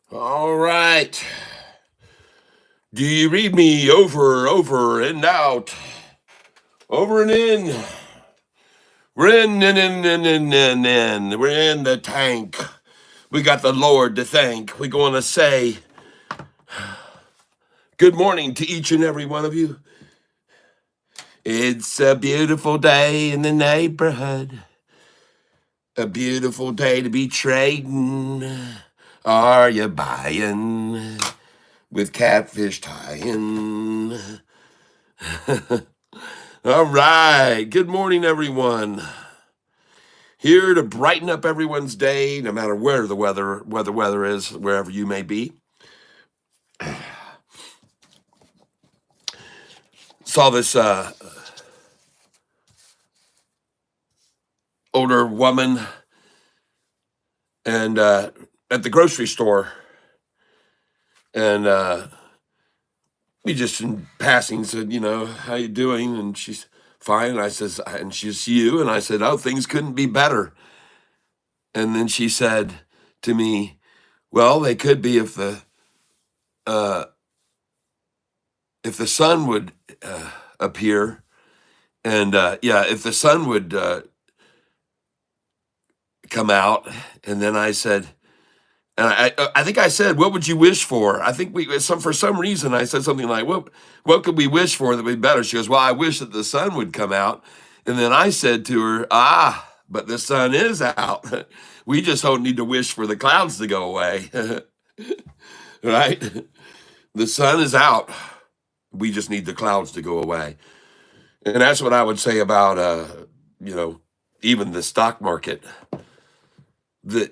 All right. Do you read me over and out, over and in? We're in. We're in the tank. We got the Lord to thank. We're going to say good morning to each and every one of you. It's a beautiful day in the neighborhood. A beautiful day to be trading. Are you buying with catfish tying? All right. Good morning, everyone. Here to brighten up everyone's day, no matter where the weather is, wherever you may be. Saw this older woman and at the grocery store, and we just in passing said, how you doing? And she's fine. And I says, and she's you, and I said, oh, things couldn't be better. And then she said to me, well, they could be uh, if the sun would appear, and if the sun would come out. And then I said, and I think I said, what would you wish for? I think for some reason I said something like, what could we wish for that would be better? She goes, well, I wish that the sun would come out. And then I said to her, but the sun is out. We just don't need to wish for the clouds to go away. Right? The sun is out. We just need the clouds to go away. And that's what I would say about, even the stock market. The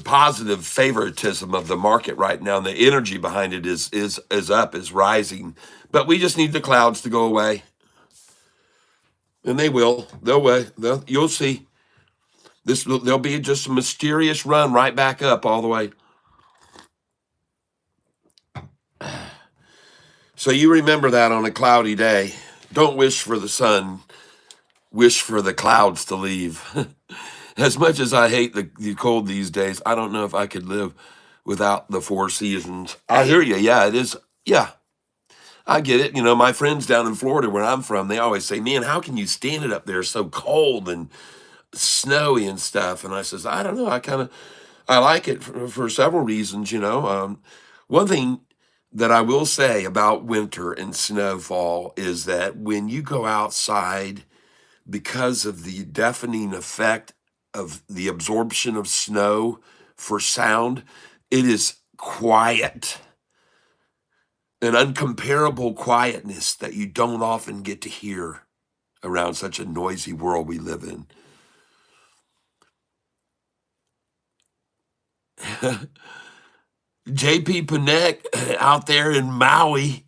positive favoritism of the market right now, and the energy behind it is up, is rising. But we just need the clouds to go away. And they will. You'll see. There'll be just a mysterious run right back up all the way. So you remember that on a cloudy day. Don't wish for the sun, wish for the clouds to leave. As much as I hate the cold these days, I don't know if I could live without the four seasons. I hear you. Yeah, it is. Yeah, I get it. My friends down in Florida where I'm from, they always say, man, how can you stand it up there so cold and snowy and stuff? And I says, I don't know. I like it for several reasons, one thing that I will say about winter and snowfall is that when you go outside, because of the deafening effect of the absorption of snow for sound, it is quiet, an uncomparable quietness that you don't often get to hear around such a noisy world we live in. JP Panek out there in Maui,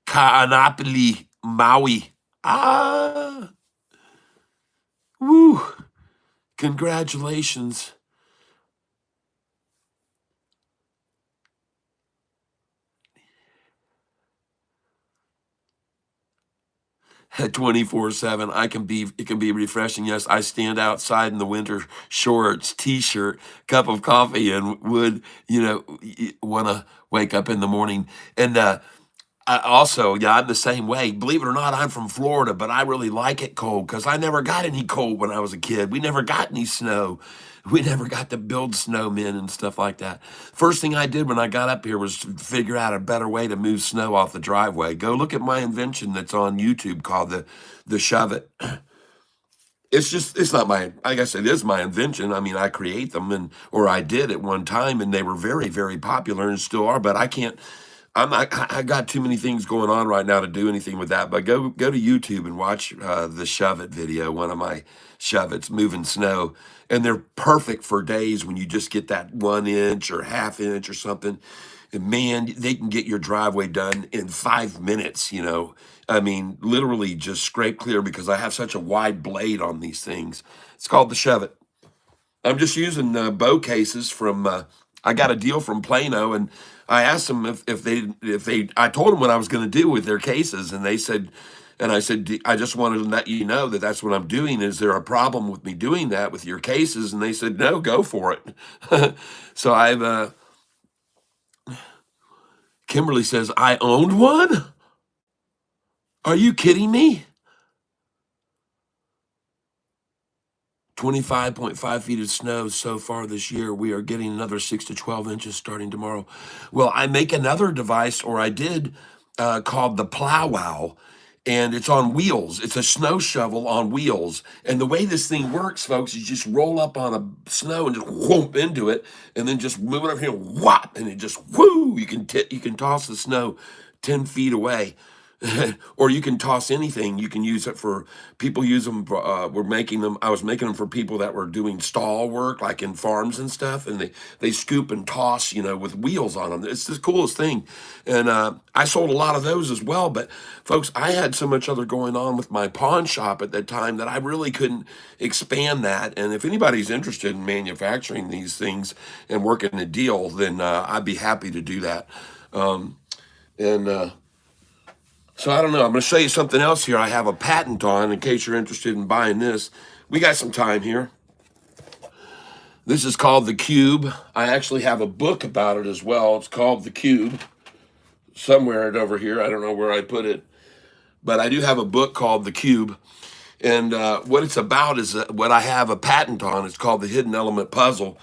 Kaanapali, Maui. Woo, congratulations. At 24/7, it can be refreshing. Yes, I stand outside in the winter, shorts, t-shirt, cup of coffee, and would, want to wake up in the morning. And I also, yeah, I'm the same way. Believe it or not, I'm from Florida, but I really like it cold because I never got any cold when I was a kid. We never got any snow. We never got to build snowmen and stuff like that. First thing I did when I got up here was to figure out a better way to move snow off the driveway. Go look at my invention that's on YouTube called the Shove It. It's not my, I guess it is my invention. I mean, I create them or I did at one time, and they were very, very popular and still are, but I can't. I got too many things going on right now to do anything with that. But go to YouTube and watch the Shove It video, one of my Shove It's moving snow, and they're perfect for days when you just get that 1 inch or half inch or something. And man, they can get your driveway done in 5 minutes. I mean, literally just scrape clear because I have such a wide blade on these things. It's called the Shove It. I'm just using bow cases from. I got a deal from Plano, and I asked them if they. I told them what I was going to do with their cases, and they said, And I said, I just wanted to let you know that that's what I'm doing. Is there a problem with me doing that with your cases? And they said, no, go for it. So Kimberly says, I owned one? Are you kidding me? 25.5 feet of snow so far this year. We are getting another 6 to 12 inches starting tomorrow. Well, I make another device, or I did, called the Plow Wow, and it's on wheels. It's a snow shovel on wheels. And the way this thing works, folks, is you just roll up on a snow and just whoop into it, and then just move it over here, whop, and it just whoo. You can toss the snow 10 feet away. Or you can toss anything. You can use it for people use them. We're making them. I was making them for people that were doing stall work, like in farms and stuff. And they scoop and toss, with wheels on them. It's the coolest thing. And I sold a lot of those as well. But folks, I had so much other going on with my pawn shop at that time that I really couldn't expand that. And if anybody's interested in manufacturing these things and working a deal, then I'd be happy to do that. And so I don't know. I'm going to show you something else here I have a patent on in case you're interested in buying this. We got some time here. This is called the Cube. I actually have a book about it as well. It's called the Cube. Somewhere over here. I don't know where I put it. But I do have a book called the Cube. And what it's about is what I have a patent on. It's called the Hidden Element Puzzle.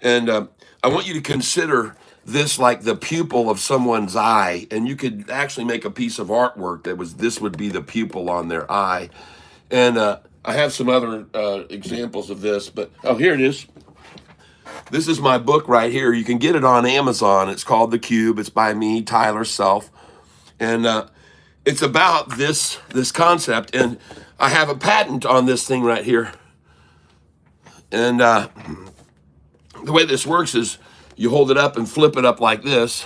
And I want you to consider this like the pupil of someone's eye, and you could actually make a piece of artwork this would be the pupil on their eye. And I have some other examples of this, but here it is. This is my book right here. You can get it on Amazon. It's called The Cube. It's by me, Tyler Self, and it's about this concept. And I have a patent on this thing right here. And the way this works is you hold it up and flip it up like this,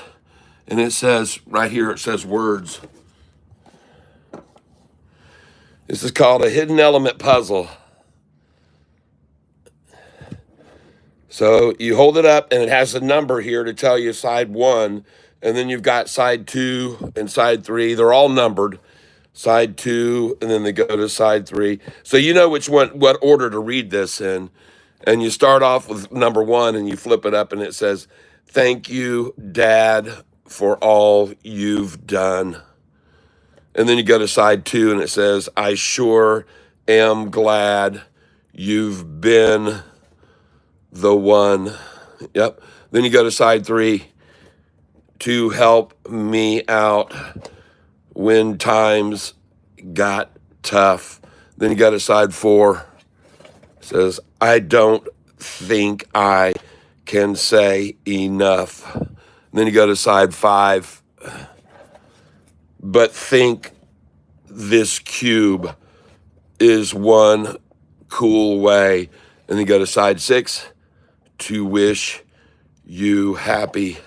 and it says right here, it says words. This is called a hidden element puzzle. So you hold it up, and it has a number here to tell you side 1, and then you've got side 2 and side 3. They're all numbered. Side 2, and then they go to side 3. So you know what order to read this in. And you start off with number 1, and you flip it up, and it says, thank you, Dad, for all you've done. And then you go to side 2, and it says, I sure am glad you've been the one. Yep. Then you go to side 3, to help me out when times got tough. Then you go to side 4. Says, I don't think I can say enough. And then you go to side 5. But think this cube is one cool way. And then you go to side 6. To wish you happy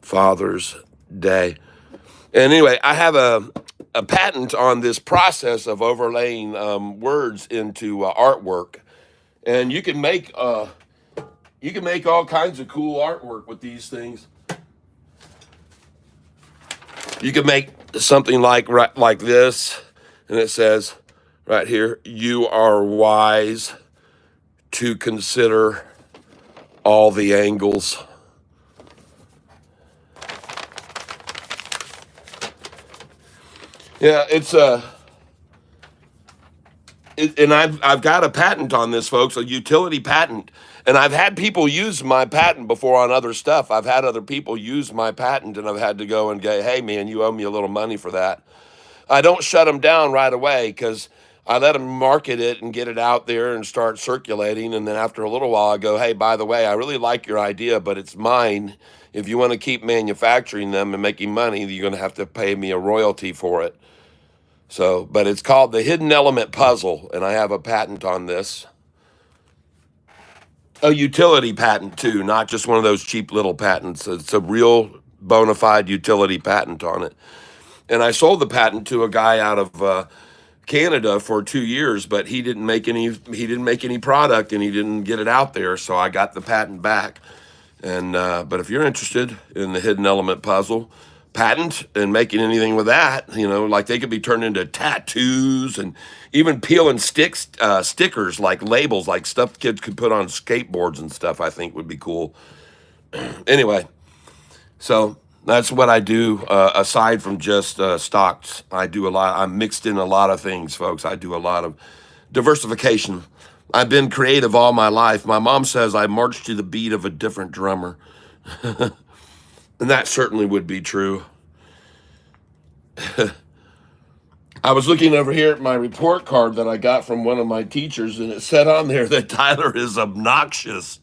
Father's Day. And anyway, I have a patent on this process of overlaying words into artwork. And you can make all kinds of cool artwork with these things. You can make something like this, and it says right here, you are wise to consider all the angles. Yeah, and I've got a patent on this, folks, a utility patent. And I've had people use my patent before on other stuff. I've had other people use my patent, and I've had to go and go, hey, man, you owe me a little money for that. I don't shut them down right away because I let them market it and get it out there and start circulating. And then after a little while, I go, hey, by the way, I really like your idea, but it's mine. If you want to keep manufacturing them and making money, you're going to have to pay me a royalty for it. So, but it's called the Hidden Element Puzzle, and I have a patent on this. A utility patent, too, not just one of those cheap little patents. It's a real bona fide utility patent on it. And I sold the patent to a guy out of Canada for 2 years, but he didn't make any product, and he didn't get it out there, so I got the patent back. And but if you're interested in the Hidden Element Puzzle, patent and making anything with that. Like they could be turned into tattoos and even peeling stickers like labels, like stuff kids could put on skateboards and stuff. I think would be cool. Anyway, so that's what I do. Aside from just stocks, I do a lot. I'm mixed in a lot of things, folks. I do a lot of diversification. I've been creative all my life. My mom says I march to the beat of a different drummer. And that certainly would be true. I was looking over here at my report card that I got from one of my teachers, and it said on there that Tyler is obnoxious.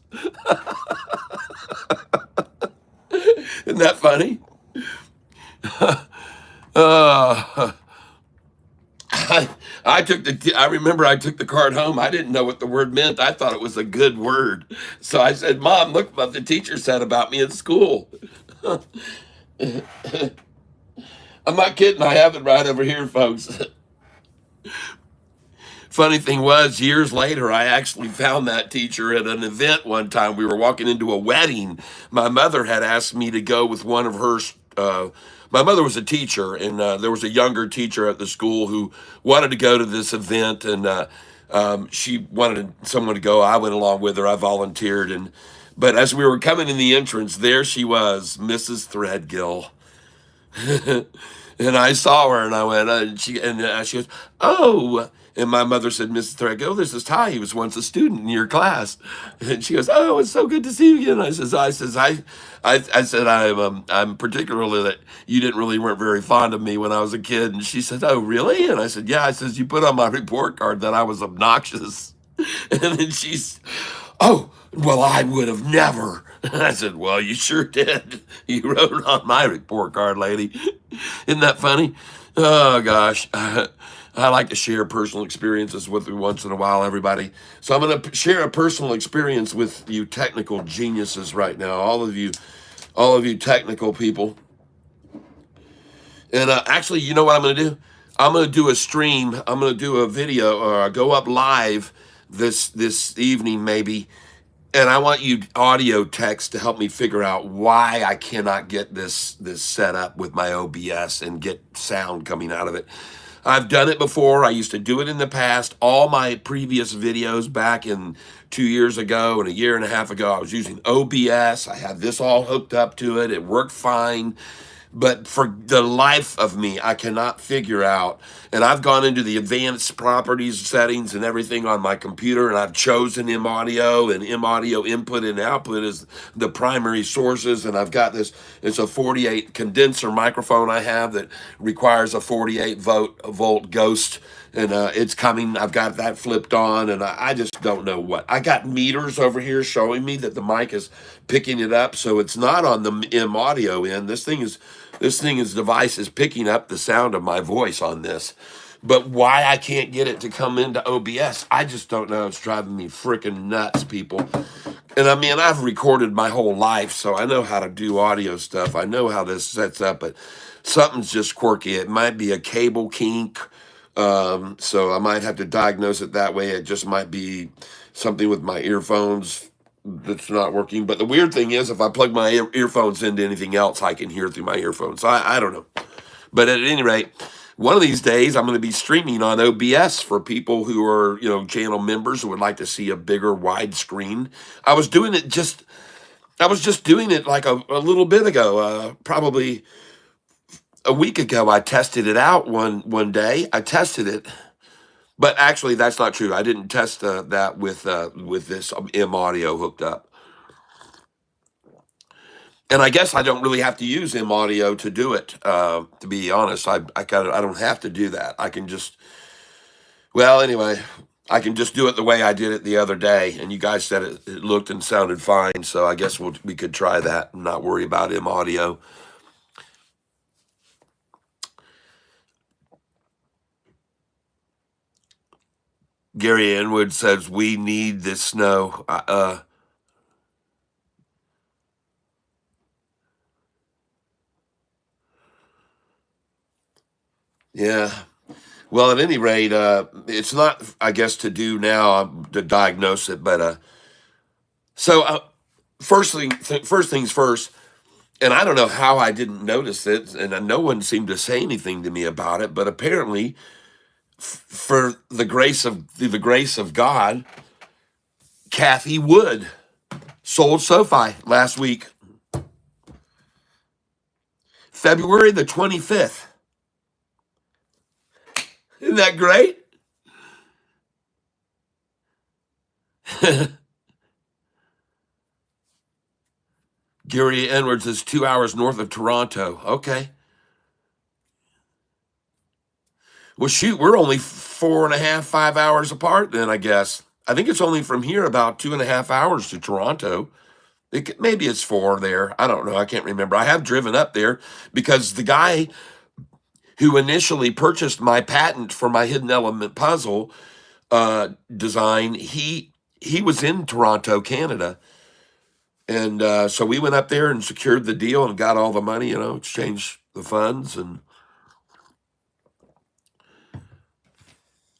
Isn't that funny? uh, I remember I took the card home. I didn't know what the word meant. I thought it was a good word. So I said, Mom, look what the teacher said about me at school. I'm not kidding. I have it right over here, folks. Funny thing was, years later, I actually found that teacher at an event one time. We were walking into a wedding. My mother had asked me to go with one of her. My mother was a teacher, and there was a younger teacher at the school who wanted to go to this event, and she wanted someone to go. I went along with her. I volunteered, but as we were coming in the entrance, there she was, Mrs. Threadgill. And I saw her, and I went, she goes, oh. And my mother said, Mrs. Threadgill, this is Ty. He was once a student in your class. And she goes, oh, it's so good to see you again. I said, I'm particularly that you weren't very fond of me when I was a kid. And she said, oh, really? And I said, yeah. I says, you put on my report card that I was obnoxious. And then she's, oh, well, I would have never. And I said, well, you sure did. You wrote it on my report card, lady. Isn't that funny? Oh, gosh. I like to share personal experiences with you once in a while, everybody. So I'm going to share a personal experience with you technical geniuses right now, all of you technical people. And actually, you know what I'm going to do? I'm going to do a stream. I'm going to do a video or go up live this evening maybe. And I want you audio text to help me figure out why I cannot get this set up with my OBS and get sound coming out of it. I've done it before. I used to do it in the past. All my previous videos back in 2 years ago and a year and a half ago, I was using OBS. I had this all hooked up to it. It worked fine. But for the life of me, I cannot figure out. And I've gone into the advanced properties settings and everything on my computer, and I've chosen M-Audio, and M-Audio input and output is the primary sources. And I've got this, it's a 48 condenser microphone I have that requires a 48 volt ghost. And it's coming. I've got that flipped on, and I just don't know what. I got meters over here showing me that the mic is picking it up, so it's not on the M-Audio end. This device is picking up the sound of my voice on this. But why I can't get it to come into OBS, I just don't know. It's driving me freaking nuts, people. And I mean, I've recorded my whole life, so I know how to do audio stuff. I know how this sets up, but something's just quirky. It might be a cable kink. So I might have to diagnose it that way. It just might be something with my earphones that's not working. But the weird thing is, if I plug my earphones into anything else, I can hear through my earphones. So I don't know. But at any rate, one of these days, I'm going to be streaming on OBS for people who are, channel members who would like to see a bigger wide screen. I was just doing it like a little bit ago, probably a week ago. I tested it out one day. I tested it, but actually that's not true. I didn't test that with this M-Audio hooked up. And I guess I don't really have to use M-Audio to do it. To be honest, I don't have to do that. I can just, well, anyway, I can just do it the way I did it the other day. And you guys said it looked and sounded fine. So I guess we could try that and not worry about M-Audio. Gary Anwood says, we need this snow. Yeah. Well, at any rate, it's not, I guess, to do now to diagnose it. But so first things first, And I don't know how I didn't notice it, and no one seemed to say anything to me about it. But apparently, for through the grace of God, Kathy Wood sold Sofi last week, February the 25th. Isn't that great? Gary Edwards is 2 hours north of Toronto. Okay. Well, shoot, we're only 4.5, 5 hours apart then, I guess. I think it's only from here about 2.5 hours to Toronto. Maybe it's 4 there. I don't know. I can't remember. I have driven up there because the guy who initially purchased my patent for my hidden element puzzle design, he was in Toronto, Canada. And so we went up there and secured the deal and got all the money, exchanged the funds.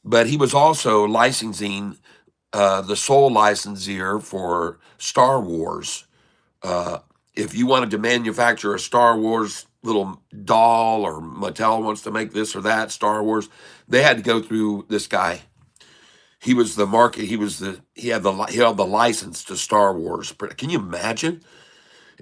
But he was also licensing the sole licensor for Star Wars. If you wanted to manufacture a Star Wars little doll, or Mattel wants to make this or that Star Wars, they had to go through this guy. He was the market. He held the license to Star Wars. Can you imagine?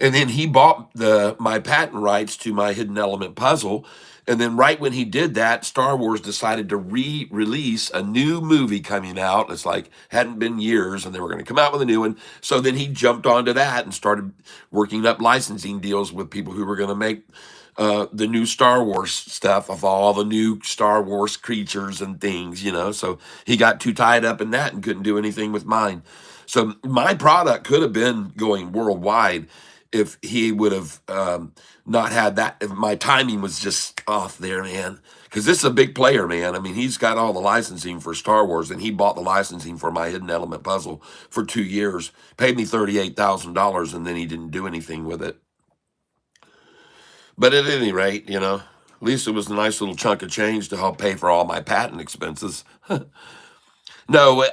And then he bought my patent rights to my hidden element puzzle. And then right when he did that, Star Wars decided to re-release a new movie coming out. It's like hadn't been years, and they were going to come out with a new one. So then he jumped onto that and started working up licensing deals with people who were going to make the new Star Wars stuff of all the new Star Wars creatures and things, So he got too tied up in that and couldn't do anything with mine. So my product could have been going worldwide if he would have not had that. If my timing was just off there, man. Because this is a big player, man. I mean, he's got all the licensing for Star Wars, and he bought the licensing for my hidden element puzzle for 2 years, paid me $38,000, and then he didn't do anything with it. But at any rate, at least it was a nice little chunk of change to help pay for all my patent expenses. No,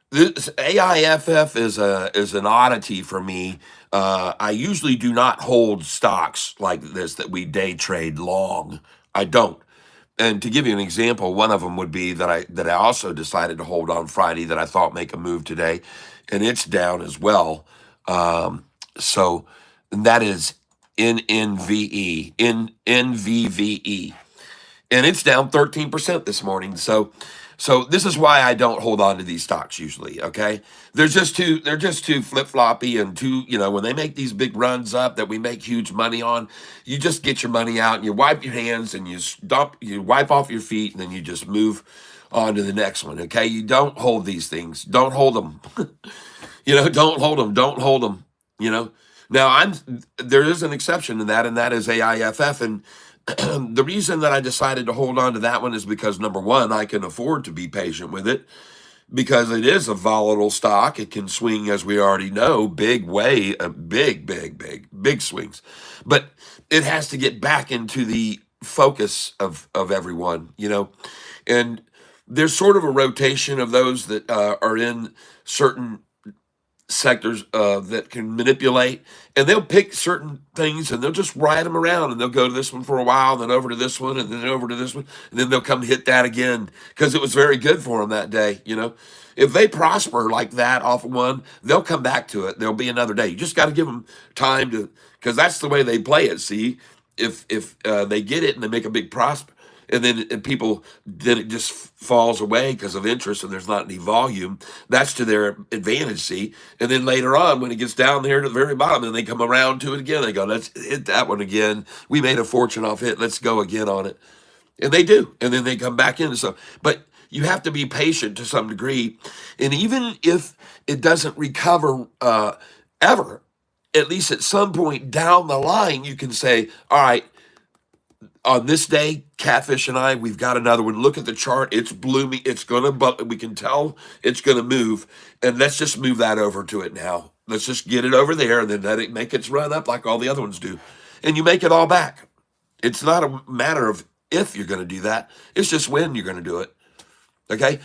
this AIFF is an oddity for me. I usually do not hold stocks like this that we day trade long. I don't. And to give you an example, one of them would be that I also decided to hold on Friday that I thought make a move today, and it's down as well. So and that is NVVE, and it's down 13% this morning. So this is why I don't hold on to these stocks usually. Okay, they're just too flip floppy and too, when they make these big runs up that we make huge money on, you just get your money out and you wipe your hands and you wipe off your feet, and then you just move on to the next one. Okay, you don't hold these things. Don't hold them. Don't hold them. Don't hold them. Now there is an exception to that, and that is AIFF. And the reason that I decided to hold on to that one is because, number one, I can afford to be patient with it because it is a volatile stock. It can swing, as we already know, big swings. But it has to get back into the focus of everyone, And there's sort of a rotation of those that are in certain sectors that can manipulate, and they'll pick certain things and they'll just ride them around, and they'll go to this one for a while, and then over to this one, and then over to this one, and then they'll come hit that again because it was very good for them that day. If they prosper like that off of one, they'll come back to it. There'll be another day. You just got to give them time because that's the way they play it. See, if they get it and they make a big prosper, and then it just falls away because of interest and there's not any volume, that's to their advantage, see? And then later on, when it gets down there to the very bottom, then they come around to it again. They go, let's hit that one again. We made a fortune off it. Let's go again on it. And they do. And then they come back in. But you have to be patient to some degree. And even if it doesn't recover ever, at least at some point down the line, you can say, all right, on this day, Catfish and we've got another one. Look at the chart. It's blooming. It's going to, but we can tell it's going to move. And let's just move that over to it now. Let's just get it over there and then let it make its run up like all the other ones do. And you make it all back. It's not a matter of if you're going to do that. It's just when you're going to do it. Okay?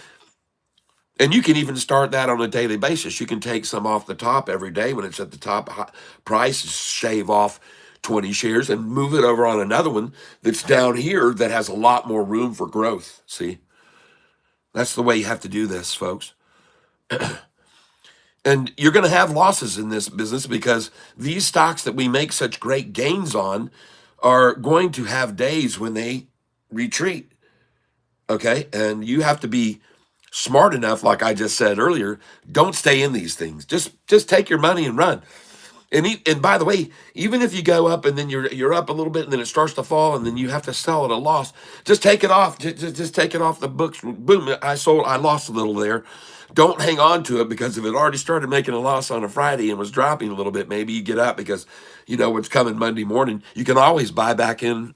And you can even start that on a daily basis. You can take some off the top every day when it's at the top price, shave off 20 shares and move it over on another one that's down here that has a lot more room for growth. See, that's the way you have to do this, folks. And you're going to have losses in this business because these stocks that we make such great gains on are going to have days when they retreat. Okay. And you have to be smart enough, like I just said earlier, don't stay in these things. Just take your money and run. And by the way, even if you go up and then you're up a little bit and then it starts to fall and then you have to sell at a loss, just take it off. Just take it off the books. Boom! I lost a little there. Don't hang on to it, because if it already started making a loss on a Friday and was dropping a little bit, maybe you get up because you know what's coming Monday morning. You can always buy back in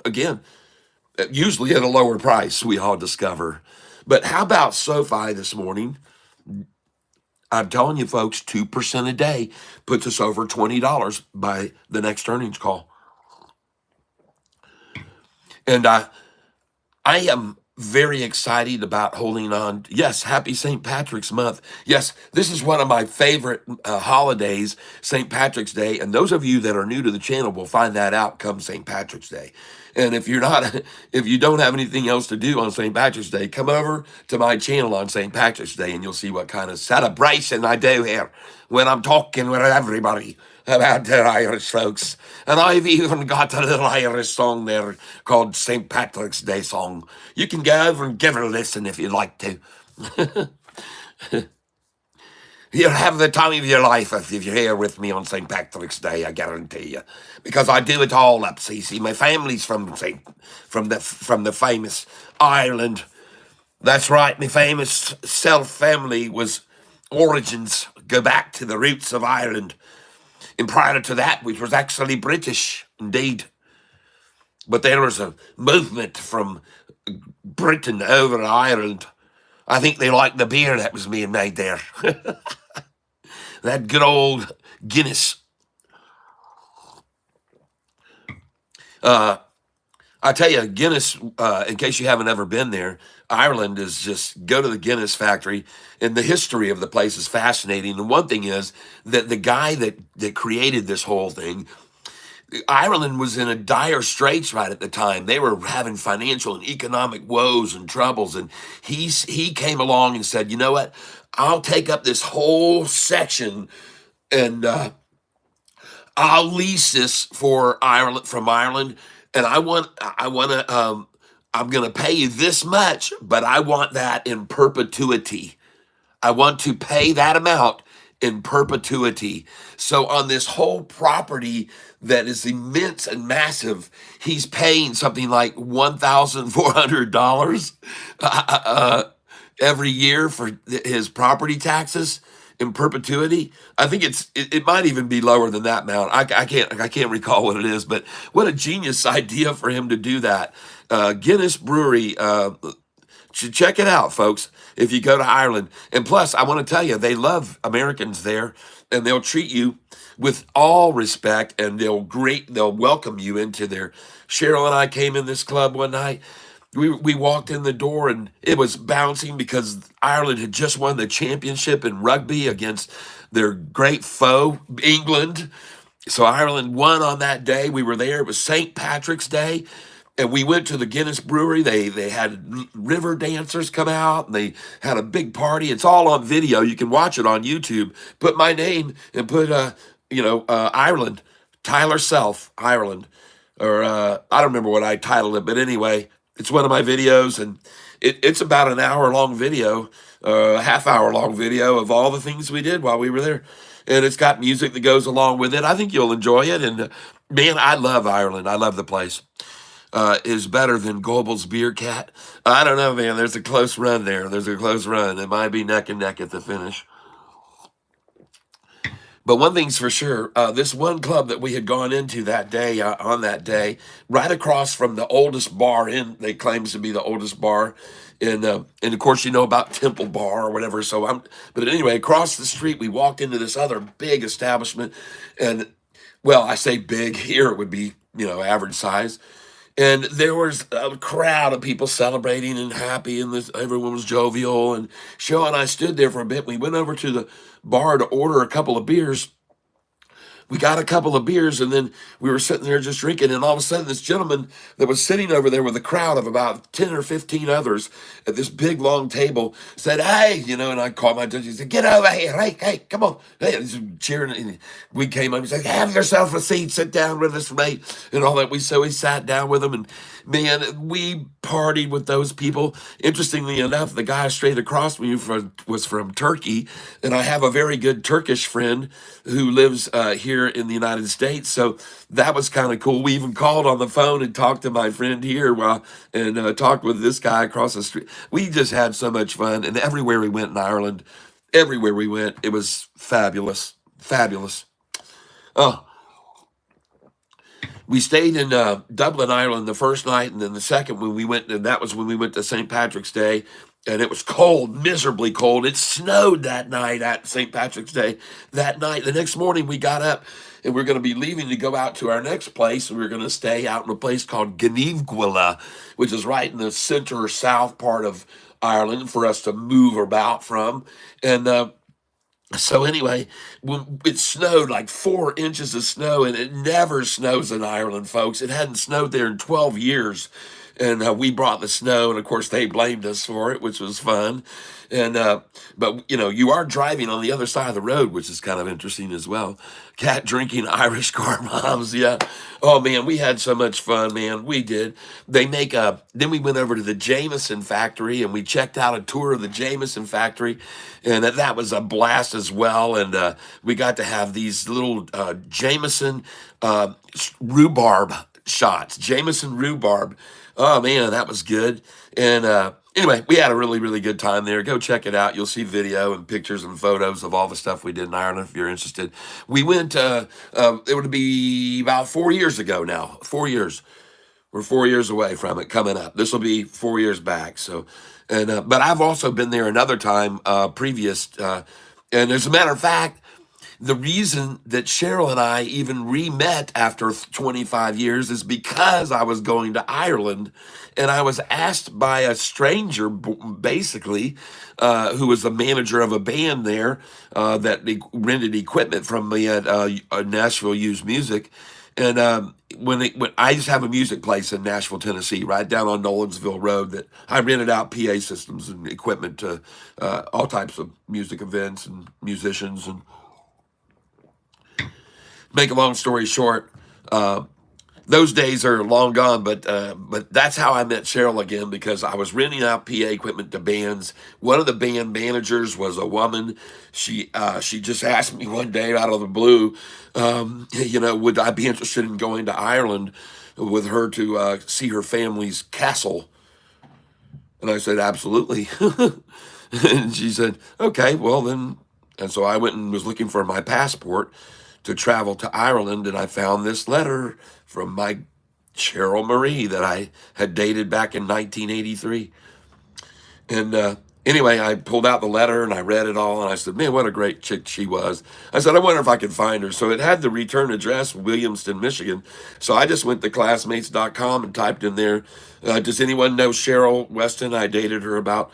again, usually at a lower price. We all discover. But how about SoFi this morning? I'm telling you, folks, 2% a day puts us over $20 by the next earnings call. And I am very excited about holding on. Yes, happy St. Patrick's month. Yes, this is one of my favorite holidays, St. Patrick's Day. And those of you that are new to the channel will find that out come St. Patrick's Day. And if you're not, if you don't have anything else to do on St. Patrick's Day, come over to my channel on St. Patrick's Day and you'll see what kind of celebration I do here when I'm talking with everybody about the Irish folks. And I've even got a little Irish song there called St. Patrick's Day song. You can go over and give it a listen if you'd like to. You'll have the time of your life if you're here with me on St. Patrick's Day, I guarantee you. Because I do it all up, see. My family's from the famous Ireland. That's right, my famous Self family origins go back to the roots of Ireland. And prior to that, which was actually British, indeed. But there was a movement from Britain over to Ireland. I think they liked the beer that was being made there. That good old Guinness. I tell you, Guinness, in case you haven't ever been there, Ireland is just, go to the Guinness factory, and the history of the place is fascinating. And one thing is that the guy that created this whole thing, Ireland was in a dire straits right at the time. They were having financial and economic woes and troubles. And he came along and said, you know what? I'll take up this whole section and I'll lease this for Ireland, from Ireland. And I'm going to pay you this much, but I want that in perpetuity. I want to pay that amount in perpetuity. So on this whole property that is immense and massive, he's paying something like $1,400 every year for his property taxes in perpetuity. I think it might even be lower than that amount. I can't recall what it is, but what a genius idea for him to do that. Guinness Brewery. Check it out, folks, if you go to Ireland. And plus, I want to tell you, they love Americans there, and they'll treat you with all respect, and they'll welcome you into their. Cheryl and I came in this club one night. We walked in the door, and it was bouncing because Ireland had just won the championship in rugby against their great foe, England. So Ireland won on that day. We were there. It was St. Patrick's Day. And we went to the Guinness Brewery. They had river dancers come out, and they had a big party. It's all on video. You can watch it on YouTube. Put my name and put Ireland, Tyler Self, Ireland, or I don't remember what I titled it, but anyway, it's one of my videos, and it's about an hour-long video, a half-hour-long video of all the things we did while we were there. And it's got music that goes along with it. I think you'll enjoy it. And man, I love Ireland. I love the place. Is better than Goebel's Beer Cat. I don't know, man. There's a close run there. There's a close run. It might be neck and neck at the finish. But one thing's for sure, this one club that we had gone into that day, on that day, right across from the oldest bar they claims to be the oldest bar. And of course, you know about Temple Bar or whatever. But anyway, across the street, we walked into this other big establishment. And, well, I say big. Here it would be, average size. And there was a crowd of people celebrating and happy, and everyone was jovial. And Cheryl and I stood there for a bit. We went over to the bar to order a couple of beers. we got a couple of beers, and then we were sitting there just drinking, and all of a sudden this gentleman that was sitting over there with a crowd of about 10 or 15 others at this big long table said, "Hey," and I called my judge. He said, "Get over here. Hey, come on." Hey, he's cheering. And we came up. He said, "Have yourself a seat. Sit down with us, mate," and all that. So we sat down with him, and man, we partied with those people. Interestingly enough, the guy straight across me was from Turkey, and I have a very good Turkish friend who lives here in the United States. So that was kind of cool. We even called on the phone and talked to my friend here and talked with this guy across the street. We just had so much fun. And everywhere we went in Ireland, everywhere we went, it was fabulous. Fabulous. Oh, we stayed in Dublin, Ireland the first night, and then the second when we went, and that was when we went to St. Patrick's Day, and it was cold, miserably cold. It snowed that night at St. Patrick's Day. That night, the next morning, we got up, and we're going to be leaving to go out to our next place, and we're going to stay out in a place called Gnievgwilla, which is right in the center or south part of Ireland for us to move about from, and so anyway, when it snowed like 4 inches of snow, and it never snows in Ireland, folks. It hadn't snowed there in 12 years. And we brought the snow, and of course they blamed us for it, which was fun. And but you are driving on the other side of the road, which is kind of interesting as well. Cat drinking Irish car bombs, yeah. Oh man, we had so much fun, man. We did. They make a. Then we went over to the Jameson factory, and we checked out a tour of the Jameson factory, and that was a blast as well. And we got to have these little Jameson rhubarb shots, Jameson rhubarb. Oh man, that was good. And anyway, we had a really, really good time there. Go check it out. You'll see video and pictures and photos of all the stuff we did in Ireland if you're interested. We went, it would be about 4 years ago now. 4 years. We're 4 years away from it coming up. This will be 4 years back. So, and but I've also been there another time previous. And as a matter of fact, the reason that Cheryl and I even re-met after 25 years is because I was going to Ireland, and I was asked by a stranger, basically, who was the manager of a band there that rented equipment from me at Nashville Used Music. And when I just have a music place in Nashville, Tennessee, right down on Nolensville Road, that I rented out PA systems and equipment to all types of music events and musicians. And make a long story short, those days are long gone, but that's how I met Cheryl again, because I was renting out PA equipment to bands. One of the band managers was a woman. She just asked me one day out of the blue, would I be interested in going to Ireland with her to see her family's castle? And I said, absolutely. And she said, okay, well then. And so I went and was looking for my passport to travel to Ireland, and I found this letter from my Cheryl Marie that I had dated back in 1983. And anyway, I pulled out the letter and I read it all, and I said, man, what a great chick she was. I said, I wonder if I could find her. So it had the return address, Williamston, Michigan. So I just went to classmates.com and typed in there, does anyone know Cheryl Weston? I dated her about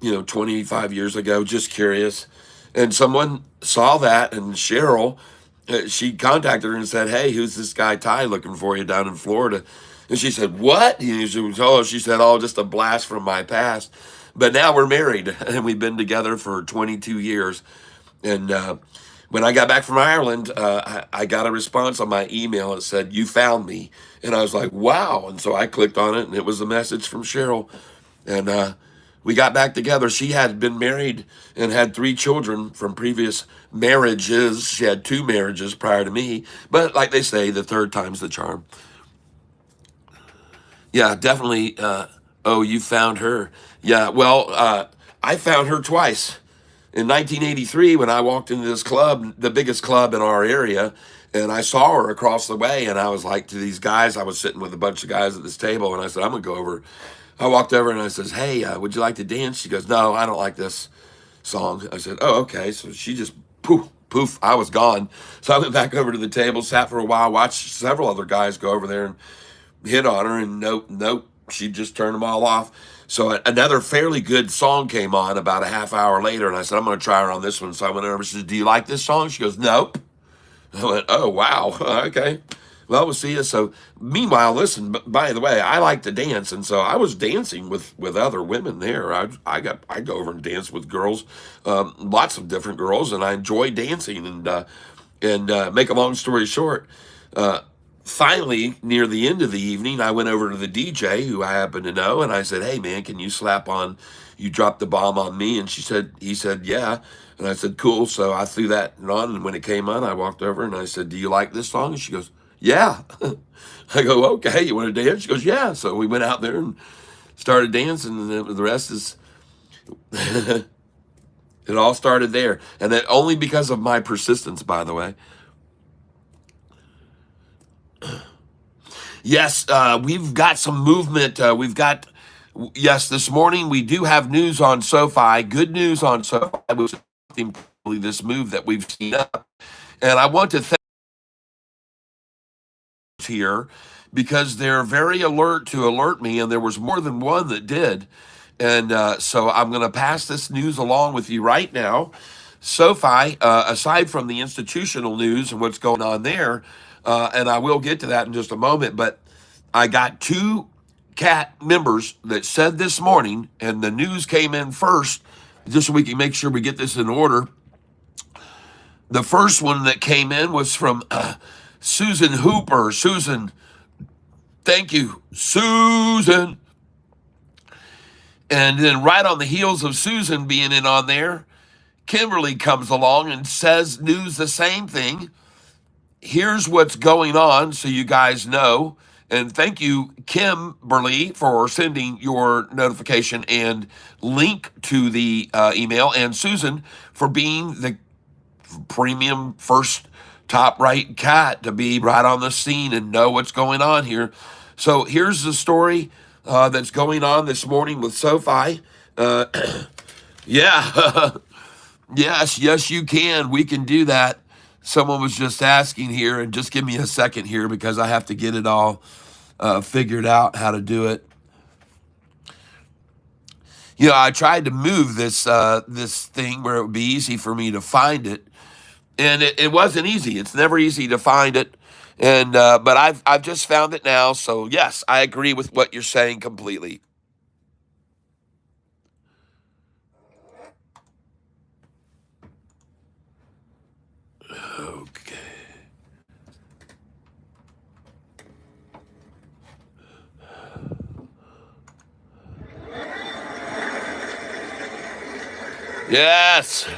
25 years ago, just curious. And someone saw that, and Cheryl, she contacted her and said, hey, who's this guy Ty looking for you down in Florida? And she said, what? And she said, oh, just a blast from my past. But now we're married, and we've been together for 22 years. And when I got back from Ireland, I got a response on my email. It said, you found me. And I was like, wow. And so I clicked on it, and it was a message from Cheryl. And we got back together. She had been married and had 3 children from previous marriages. She had 2 marriages prior to me. But like they say, the third time's the charm. Yeah, definitely. Oh, you found her. Yeah, well, I found her twice. In 1983, when I walked into this club, the biggest club in our area, and I saw her across the way, and I was like to these guys, I was sitting with a bunch of guys at this table, and I said, I'm going to go over. I walked over and I says, hey, would you like to dance? She goes, no, I don't like this song. I said, oh, okay. So she just poof, I was gone. So I went back over to the table, sat for a while, watched several other guys go over there and hit on her, and nope, she just turned them all off. So another fairly good song came on about a half hour later, and I said, I'm going to try her on this one. So I went over and said, do you like this song? She goes, nope. I went, oh, wow. Okay. Well, we'll see you. So, meanwhile, listen, by the way, I like to dance. And so I was dancing with other women there. I go over and dance with girls, lots of different girls, and I enjoy dancing. And make a long story short, uh, finally, near the end of the evening, I went over to the DJ who I happen to know, and I said, "Hey, man, can you slap on? You dropped the bomb on me." And he said, "Yeah." And I said, "Cool." So I threw that on, and when it came on, I walked over and I said, "Do you like this song?" And she goes, "Yeah." I go, "Okay, you want to dance?" She goes, "Yeah." So we went out there and started dancing, and then the rest is. It all started there, and that only because of my persistence, by the way. Yes, we've got some movement. Yes, this morning we do have news on SoFi. Good news on SoFi, which is probably this move that we've seen up. And I want to thank here because they're very alert to alert me, and there was more than one that did. And so I'm going to pass this news along with you right now. SoFi, aside from the institutional news and what's going on there, and I will get to that in just a moment, but I got two CAT members that said this morning, and the news came in first, just so we can make sure we get this in order. The first one that came in was from Susan Hooper. Susan, thank you, Susan. And then right on the heels of Susan being in on there, Kimberly comes along and says news the same thing. Here's what's going on so you guys know. And thank you, Kimberly, for sending your notification and link to the email, and Susan for being the premium first top right cat to be right on the scene and know what's going on here. So here's the story that's going on this morning with SoFi. Uh, yeah, yes, you can. We can do that. Someone was just asking here, and just give me a second here because I have to get it all figured out how to do it. You know, I tried to move this thing where it would be easy for me to find it, and it wasn't easy. It's never easy to find it, and but I've just found it now. So yes, I agree with what you're saying completely. Okay. Yes.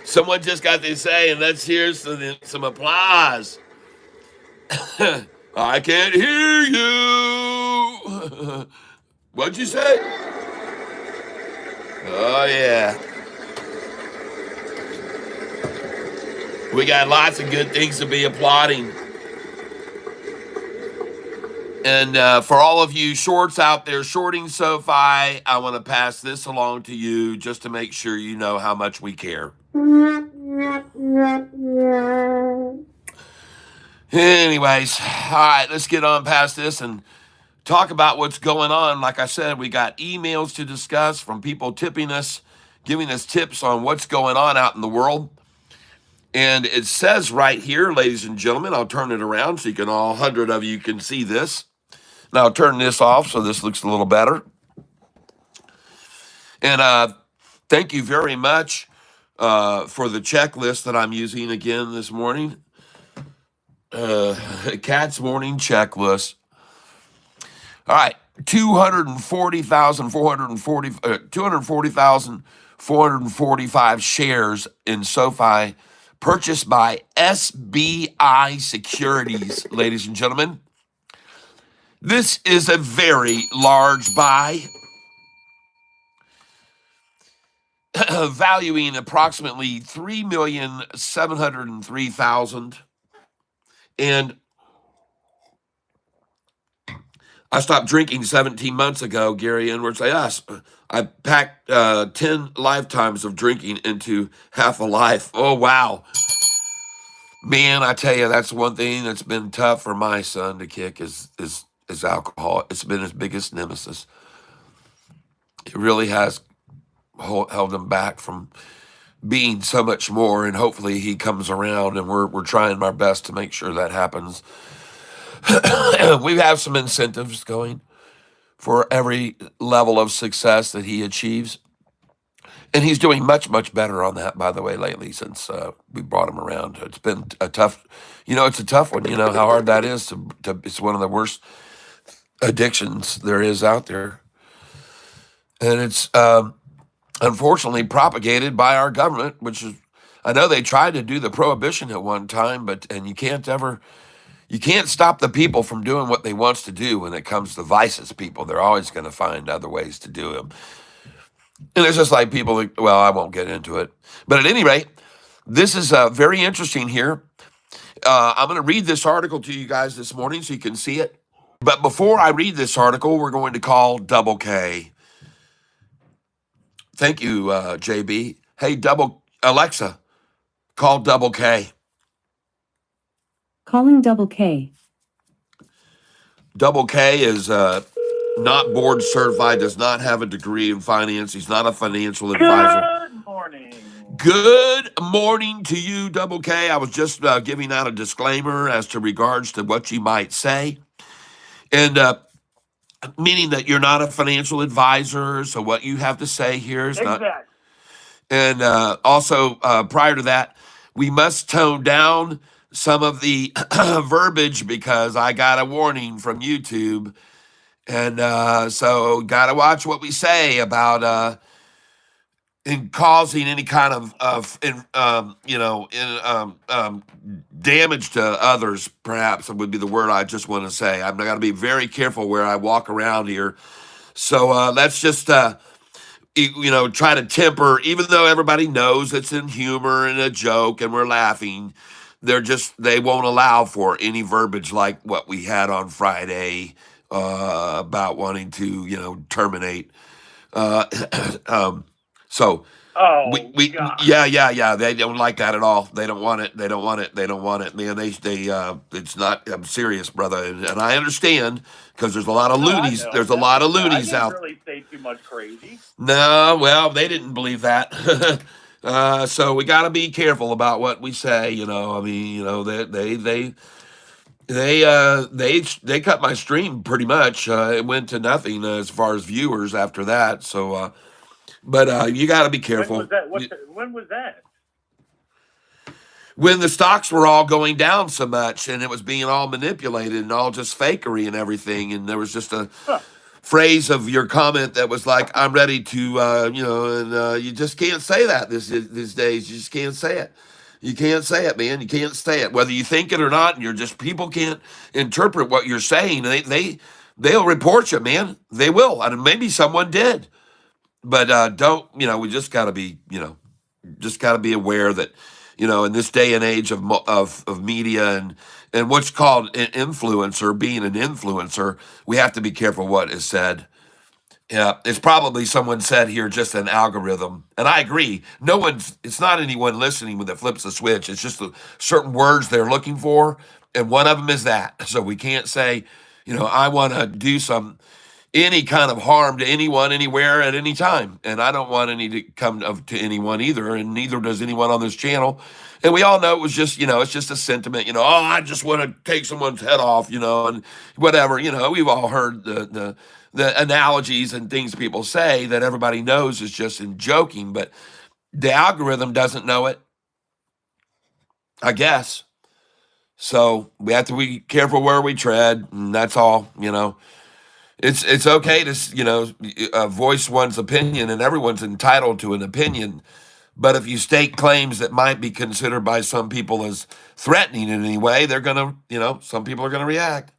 Someone just got to say, and let's hear some applause. I can't hear you. What'd you say? Oh, yeah. We got lots of good things to be applauding. And for all of you shorts out there shorting SoFi, I want to pass this along to you just to make sure you know how much we care. Anyways, all right, let's get on past this and talk about what's going on. Like I said, we got emails to discuss from people tipping us, giving us tips on what's going on out in the world. And it says right here, ladies and gentlemen, I'll turn it around so you can all 100 of you can see this. Now I'll turn this off so this looks a little better. And thank you very much for the checklist that I'm using again this morning. Cat's morning checklist. All right, 240,445 shares in SoFi purchased by SBI Securities, ladies and gentlemen. This is a very large buy, valuing approximately $3,703,000. And I stopped drinking 17 months ago, Gary Edwards. I packed 10 lifetimes of drinking into half a life. Oh, wow. Man, I tell you, that's one thing that's been tough for my son to kick is alcohol. It's been his biggest nemesis. It really has held him back from being so much more, and hopefully he comes around, and we're trying our best to make sure that happens. We have some incentives going for every level of success that he achieves. And he's doing much better on that, by the way, lately since we brought him around. It's been a tough, it's a tough one. You know how hard that is it's one of the worst addictions there is out there. And it's unfortunately propagated by our government, which is, I know they tried to do the prohibition at one time, and you can't stop the people from doing what they wants to do when it comes to vices, people. They're always going to find other ways to do them. And it's just like people, well, I won't get into it. But at any rate, this is very interesting here. I'm going to read this article to you guys this morning so you can see it. But before I read this article, we're going to call Double K. Thank you, JB. Hey, Alexa, call Double K. Calling Double K. Double K is not board certified, does not have a degree in finance. He's not a financial advisor. Good morning. Good morning to you, Double K. I was just giving out a disclaimer as to regards to what you might say. And meaning that you're not a financial advisor, so what you have to say here is not. Exactly. And also, prior to that, we must tone down some of the verbiage because I got a warning from YouTube. And so got to watch what we say about in causing any kind of damage to others, perhaps would be the word I just want to say. I'm got to be very careful where I walk around here. So let's just try to temper, even though everybody knows it's in humor and a joke and we're laughing. They won't allow for any verbiage like what we had on Friday about wanting to terminate. So yeah, they don't like that at all. They don't want it. They don't want it. They don't want it. Man, it's not. I'm serious, brother, and I understand because there's a lot of loonies. There's a lot of loonies out. I didn't really say too much crazy. No, well, they didn't believe that. So we got to be careful about what we say. I mean, they cut my stream pretty much. It went to nothing as far as viewers after that. So. But you got to be careful. When was that? When the stocks were all going down so much and it was being all manipulated and all just fakery and everything. And there was just a phrase of your comment that was like, I'm ready to, you just can't say that these days. You just can't say it. You can't say it, man. You can't say it. Whether you think it or not, and people can't interpret what you're saying. They'll report you, man. They will. And maybe someone did. But we just got to be, aware that, in this day and age of media and what's called an influencer, being an influencer, we have to be careful what is said. Yeah, it's probably someone said here just an algorithm, and I agree. It's not anyone listening when it flips the switch. It's just certain words they're looking for, and one of them is that. So we can't say, I want to do any kind of harm to anyone, anywhere, at any time. And I don't want any to come to anyone either, and neither does anyone on this channel. And we all know it was just, it's just a sentiment, I just want to take someone's head off, and whatever, we've all heard the analogies and things people say that everybody knows is just in joking, but the algorithm doesn't know it, I guess. So we have to be careful where we tread, and that's all, It's okay to voice one's opinion, and everyone's entitled to an opinion. But if you state claims that might be considered by some people as threatening in any way, they're gonna, some people are gonna react.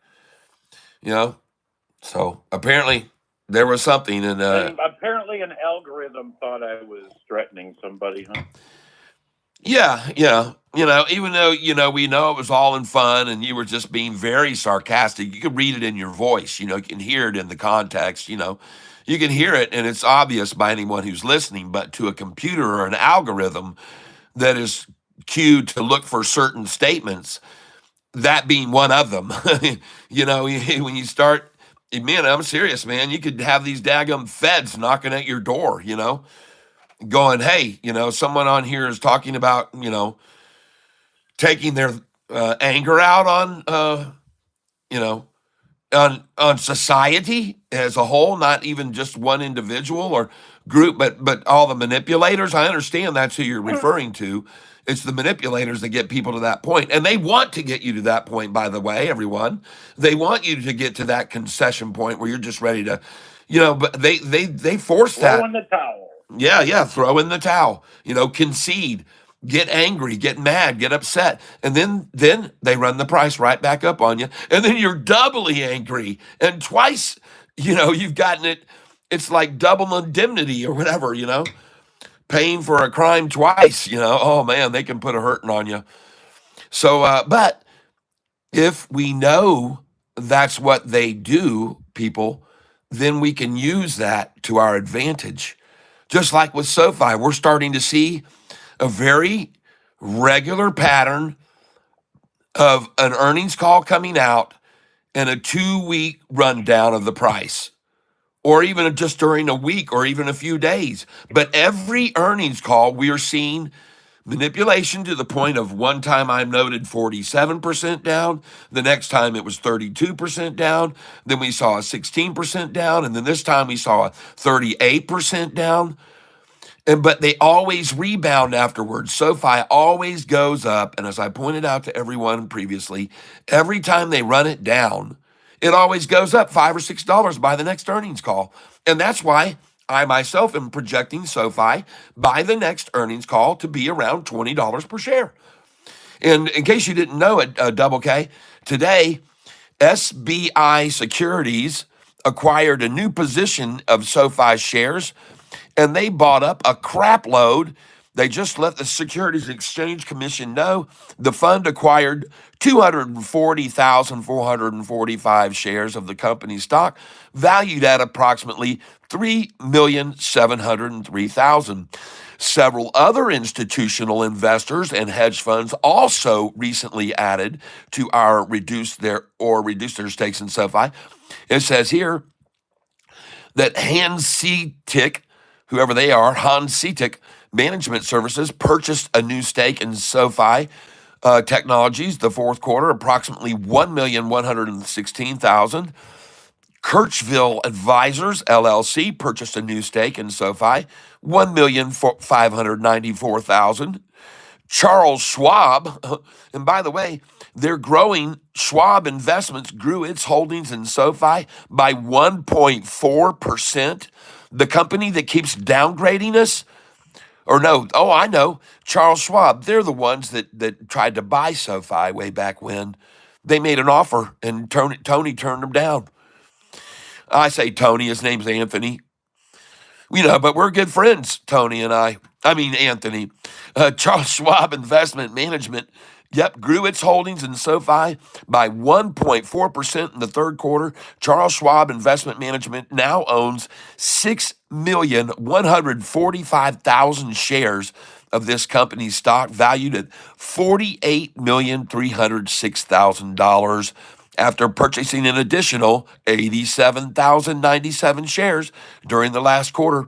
So apparently there was something, and apparently an algorithm thought I was threatening somebody, huh? Yeah. Even though, we know it was all in fun and you were just being very sarcastic, you could read it in your voice, you can hear it in the context, you can hear it and it's obvious by anyone who's listening, but to a computer or an algorithm that is cued to look for certain statements, that being one of them, when you start, man, I'm serious, man, you could have these daggum feds knocking at your door, going, hey, someone on here is talking about, taking their anger out on, you know, on society as a whole, not even just one individual or group, but all the manipulators. I understand that's who you're referring to. It's the manipulators that get people to that point, and they want to get you to that point. By the way, everyone, they want you to get to that concession point where you're just ready to, But they force Throw that. in the towel. Yeah, yeah. Throw in the towel. Concede, get angry, get mad, get upset, and then they run the price right back up on you, and then you're doubly angry, and twice, you've gotten it. It's like double indemnity or whatever. Paying for a crime twice. Oh man, they can put a hurting on you. So, but if we know that's what they do, people, then we can use that to our advantage. Just like with SoFi, we're starting to see a very regular pattern of an earnings call coming out and a 2 week rundown of the price, or even just during a week or even a few days. But every earnings call, we are seeing manipulation to the point of one time I noted 47% down. The next time it was 32% down. Then we saw a 16% down. And then this time we saw a 38% down. But they always rebound afterwards. SoFi always goes up. And as I pointed out to everyone previously, every time they run it down, it always goes up $5 or $6 by the next earnings call. And that's why I myself am projecting SoFi by the next earnings call to be around $20 per share. And in case you didn't know it, Double K, today, SBI Securities acquired a new position of SoFi shares, and they bought up a crap load. They just let the Securities Exchange Commission know the fund acquired 240,445 shares of the company's stock, valued at approximately 3,703,000. Several other institutional investors and hedge funds also recently added to our reduce their stakes in SoFi. It says here that Hanseatic, whoever they are, Hanseatic Management Services, purchased a new stake in SoFi Technologies the fourth quarter, approximately 1,116,000. Kirchville Advisors LLC purchased a new stake in SoFi, 1,594,000. Charles Schwab, and by the way, they're growing. Schwab Investments grew its holdings in SoFi by 1.4%. The company that keeps downgrading us, or no, oh, I know, Charles Schwab, they're the ones that tried to buy SoFi way back when. They made an offer and Tony turned them down. I say Tony, his name's Anthony. But we're good friends, Tony and I. I mean, Anthony. Charles Schwab Investment Management, grew its holdings in SoFi by 1.4% in the third quarter. Charles Schwab Investment Management now owns 6,145,000 shares of this company's stock, valued at $48,306,000. After purchasing an additional 87,097 shares during the last quarter.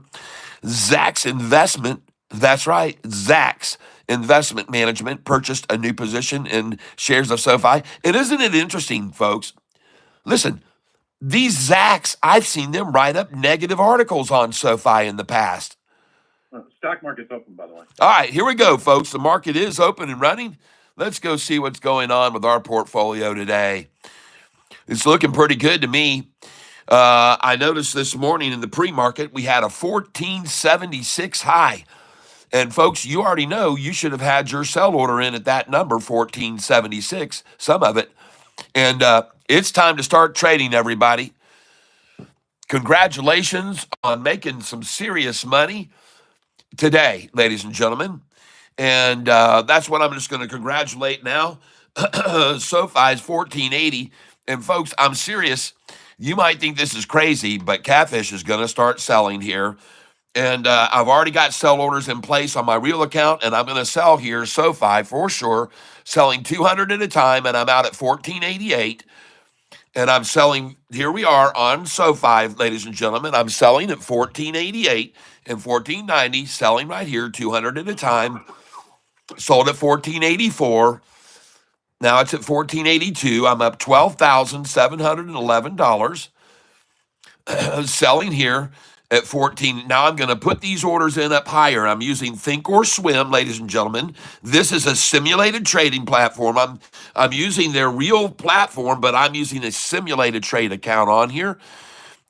Zacks Investment, that's right, Zacks Investment Management purchased a new position in shares of SoFi. And isn't it interesting, folks? Listen, these Zacks, I've seen them write up negative articles on SoFi in the past. Stock market's open, by the way. All right, here we go, folks. The market is open and running. Let's go see what's going on with our portfolio today. It's looking pretty good to me. I noticed this morning in the pre-market, we had a 1476 high. And folks, you already know you should have had your sell order in at that number, 1476, some of it. And it's time to start trading, everybody. Congratulations on making some serious money today, ladies and gentlemen. And that's what I'm just going to congratulate now. SoFi's 1480. And folks, I'm serious. You might think this is crazy, but Catfish is going to start selling here. And I've already got sell orders in place on my real account, and I'm going to sell here SoFi for sure, selling 200 at a time, and I'm out at 1488. And I'm selling, here we are on Sofi, ladies and gentlemen. I'm selling at 1488 and 1490, selling right here, 200 at a time. Sold at 1484. Now it's at 1482. I'm up $12,711. Selling here at 14. Now I'm going to put these orders in up higher. I'm using Think or Swim, ladies and gentlemen. This is a simulated trading platform. I'm using their real platform, but I'm using a simulated trade account on here.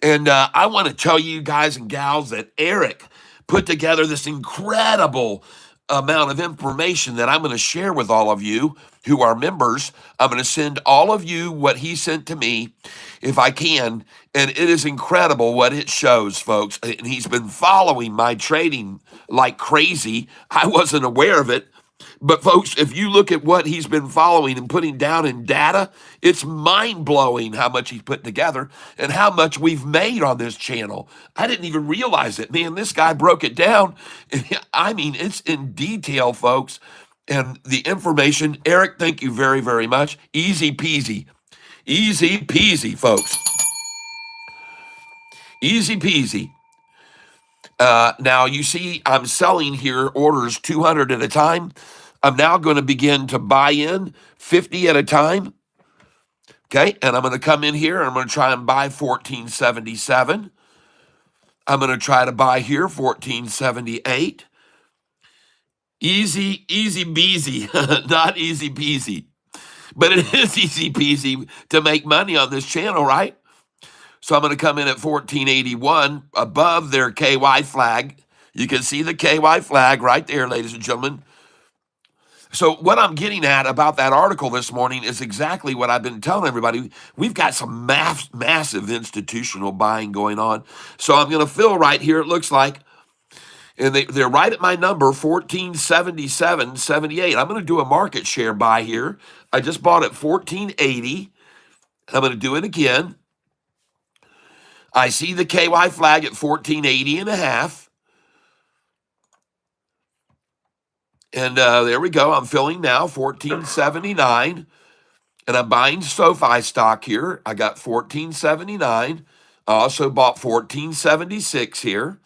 And I want to tell you guys and gals that Eric put together this incredible amount of information that I'm going to share with all of you who are members. I'm going to send all of you what he sent to me if I can. And it is incredible what it shows, folks. And he's been following my trading like crazy. I wasn't aware of it. But folks, if you look at what he's been following and putting down in data, it's mind-blowing how much he's put together and how much we've made on this channel. I didn't even realize it. Man, this guy broke it down. I mean, it's in detail, folks. And the information, Eric, thank you very, very much. Easy peasy. Easy peasy, folks. Easy peasy. Now, you see, I'm selling here orders 200 at a time. I'm now going to begin to buy in 50 at a time. Okay, and I'm going to come in here and I'm going to try and buy 1477. I'm going to try to buy here 1478. Easy beasy, not easy peasy. But it is easy peasy to make money on this channel, right? So I'm going to come in at 1481 above their KY flag. You can see the KY flag right there, ladies and gentlemen. So what I'm getting at about that article this morning is exactly what I've been telling everybody. We've got some massive institutional buying going on. So I'm going to fill right here, it looks like, and they're right at my number, 1477.78. I'm going to do a market share buy here. I just bought at 1480. I'm going to do it again. I see the KY flag at 1480 and a half. And there we go. I'm filling now, 1479. And I'm buying SoFi stock here. I got 1479. I also bought 1476 here.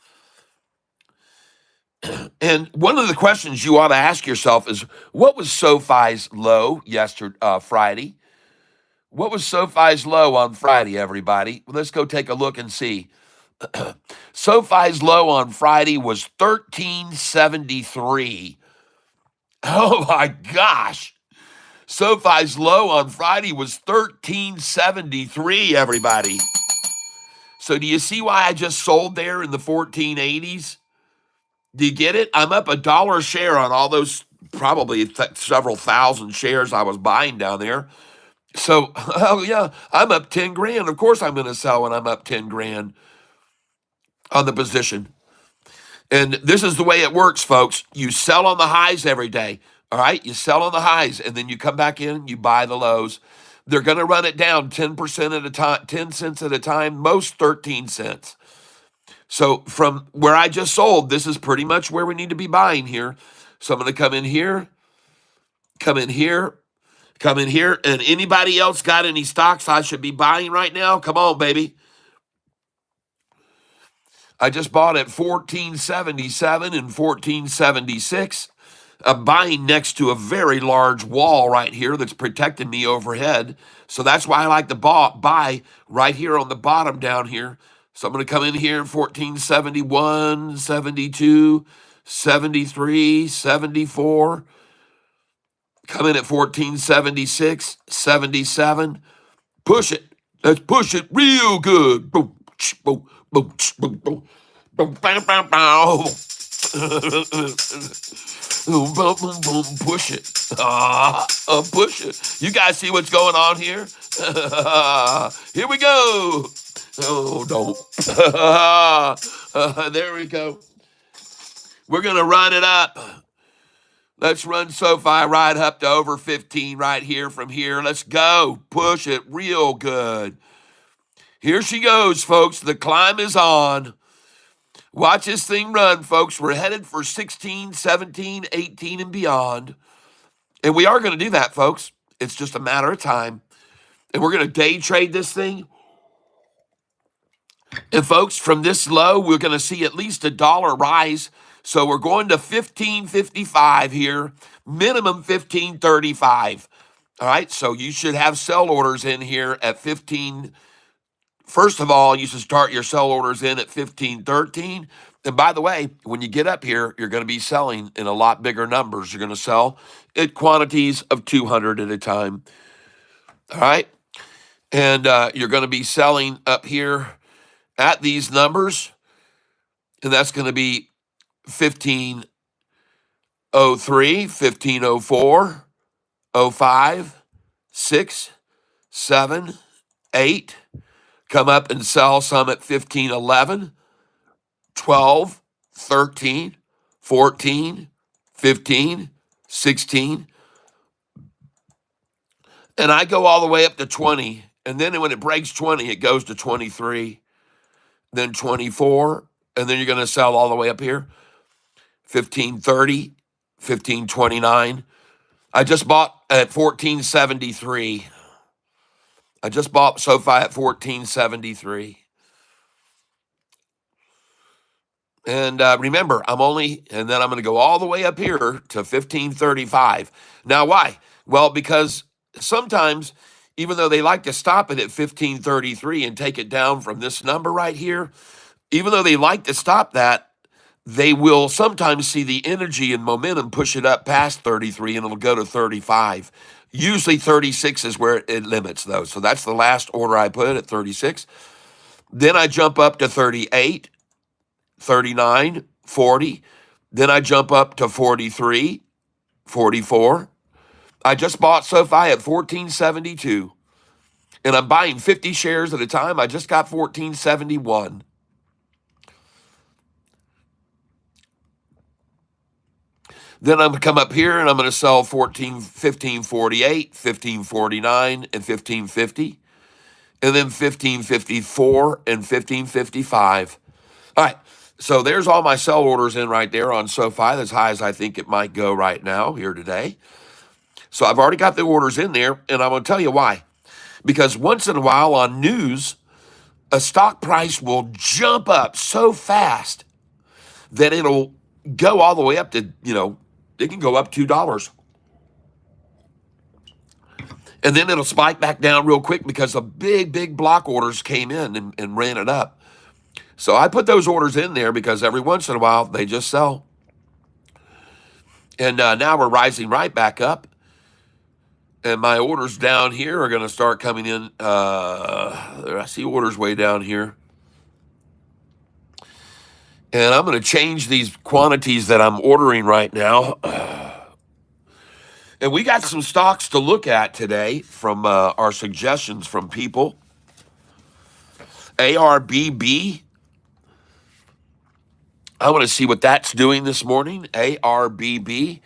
And one of the questions you ought to ask yourself is, what was SoFi's low Friday? What was SoFi's low on Friday, everybody? Let's go take a look and see. SoFi's low on Friday was 1373. Oh my gosh. SoFi's low on Friday was 1373, everybody. So do you see why I just sold there in the 1480s? Do you get it? I'm up $1 a share on all those probably several thousand shares I was buying down there. So, oh yeah, I'm up 10 grand. Of course I'm going to sell when I'm up 10 grand on the position. And this is the way it works, folks. You sell on the highs every day. All right, you sell on the highs, and then you come back in, you buy the lows. They're going to run it down 10% at a time, 10 cents at a time, most 13 cents. So from where I just sold, this is pretty much where we need to be buying here. So I'm going to come in here, come in here, come in here. And anybody else got any stocks I should be buying right now? Come on, baby. I just bought at 1477 and 1476. I'm buying next to a very large wall right here that's protecting me overhead. So that's why I like to buy right here on the bottom down here. So I'm going to come in here 1471, 72, 73, 74. Come in at 1476, 77. Push it. Let's push it real good. Boom, boom, boom, boom, boom, boom, boom, boom, boom. Boom, boom, boom, boom, push it. Push it. You guys see what's going on here? Here we go. Oh, don't. There we go. We're going to run it up. Let's run SoFi right up to over 15 right here from here. Let's go. Push it real good. Here she goes, folks. The climb is on. Watch this thing run, folks. We're headed for 16, 17, 18, and beyond. And we are going to do that, folks. It's just a matter of time. And we're going to day trade this thing. And folks, from this low, we're going to see at least $1 rise. So we're going to 15.55 here, minimum 15.35. All right, so you should have sell orders in here at 15. First of all, you should start your sell orders in at 15.13. And by the way, when you get up here, you're going to be selling in a lot bigger numbers. You're going to sell at quantities of 200 at a time. All right, and you're going to be selling up here at these numbers, and that's going to be 1503, 1504, 05, 6, 7, 8. Come up and sell some at 1511, 12, 13, 14, 15, 16. And I go all the way up to 20. And then when it breaks 20, it goes to 23, then 24. And then you're going to sell all the way up here, 1530, 1529. I just bought at 1473. I just bought Sofi at 1473. And remember, and then I'm going to go all the way up here to 1535. Now, why? Well, because sometimes, even though they like to stop it at 1533 and take it down from this number right here, even though they like to stop that, they will sometimes see the energy and momentum push it up past 33 and it'll go to 35. Usually 36 is where it limits, though. So that's the last order I put at 36. Then I jump up to 38, 39, 40. Then I jump up to 43, 44. I just bought Sofi at 1472. And I'm buying 50 shares at a time. I just got 1471. Then I'm going to come up here and I'm going to sell 1548, 1549, and 1550. And then 1554 and 1555. All right. So there's all my sell orders in right there on Sofi, as high as I think it might go right now here today. So I've already got the orders in there, and I'm going to tell you why. Because once in a while on news, a stock price will jump up so fast that it'll go all the way up to, it can go up $2. And then it'll spike back down real quick because the big block orders came in and ran it up. So I put those orders in there because every once in a while they just sell. And now we're rising right back up. And my orders down here are going to start coming in. I see orders way down here. And I'm going to change these quantities that I'm ordering right now. And we got some stocks to look at today from our suggestions from people. ARBB. I want to see what that's doing this morning. ARBB.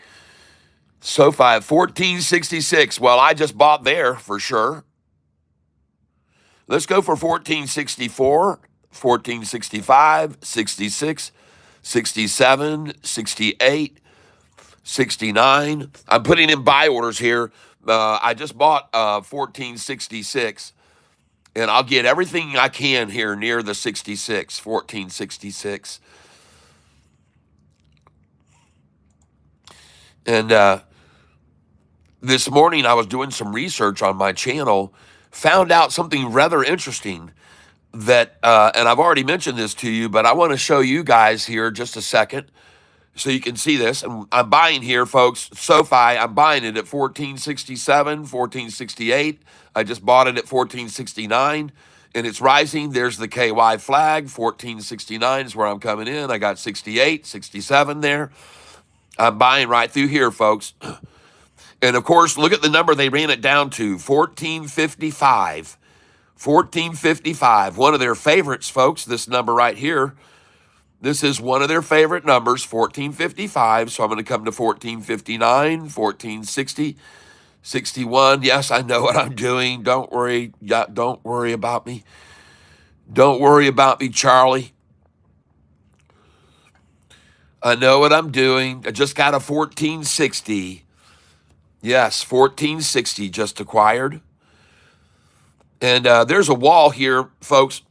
Sofi at 1466. Well, I just bought there for sure. Let's go for 1464, 1465, 66, 67, 68, 69. I'm putting in buy orders here. I just bought 1466, and I'll get everything I can here near the 66, 1466. And this morning I was doing some research on my channel, found out something rather interesting that, and I've already mentioned this to you, but I want to show you guys here just a second so you can see this. And I'm buying here, folks, Sofi, I'm buying it at 1467, 1468. I just bought it at 1469, and it's rising. There's the KY flag, 1469 is where I'm coming in. I got 68, 67 there. I'm buying right through here, folks. And of course, look at the number they ran it down to, 1455. 1455, one of their favorites, folks, this number right here. This is one of their favorite numbers, 1455. So I'm going to come to 1459, 1460, 61. Yes, I know what I'm doing. Don't worry. Don't worry about me. Don't worry about me, Charlie. I know what I'm doing. I just got a 1460. Yes, 1460 just acquired. And there's a wall here, folks.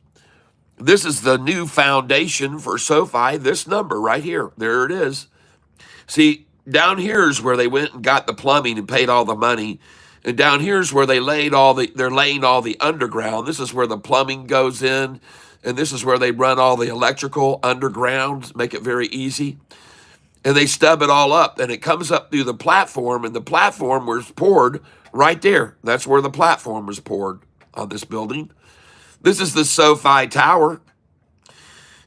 This is the new foundation for SoFi. This number right here. There it is. See, down here is where they went and got the plumbing and paid all the money. And down here is where they're laying all the underground. This is where the plumbing goes in. And this is where they run all the electrical underground, make it very easy. And they stub it all up, and it comes up through the platform, and the platform was poured right there. That's where the platform was poured on this building. This is the SoFi Tower,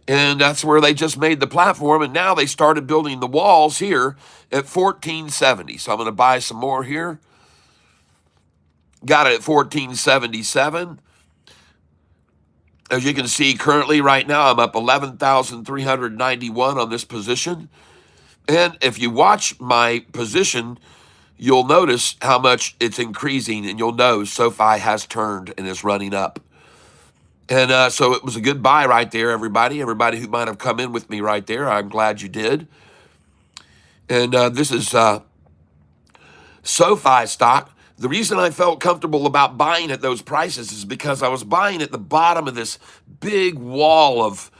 and that's where they just made the platform, and now they started building the walls here at 1470. So I'm going to buy some more here. Got it at 1477. As you can see, currently right now, I'm up 11,391 on this position. And if you watch my position, you'll notice how much it's increasing, and you'll know SoFi has turned and is running up. And so it was a good buy right there, everybody. Everybody who might have come in with me right there, I'm glad you did. And this is SoFi stock. The reason I felt comfortable about buying at those prices is because I was buying at the bottom of this big wall of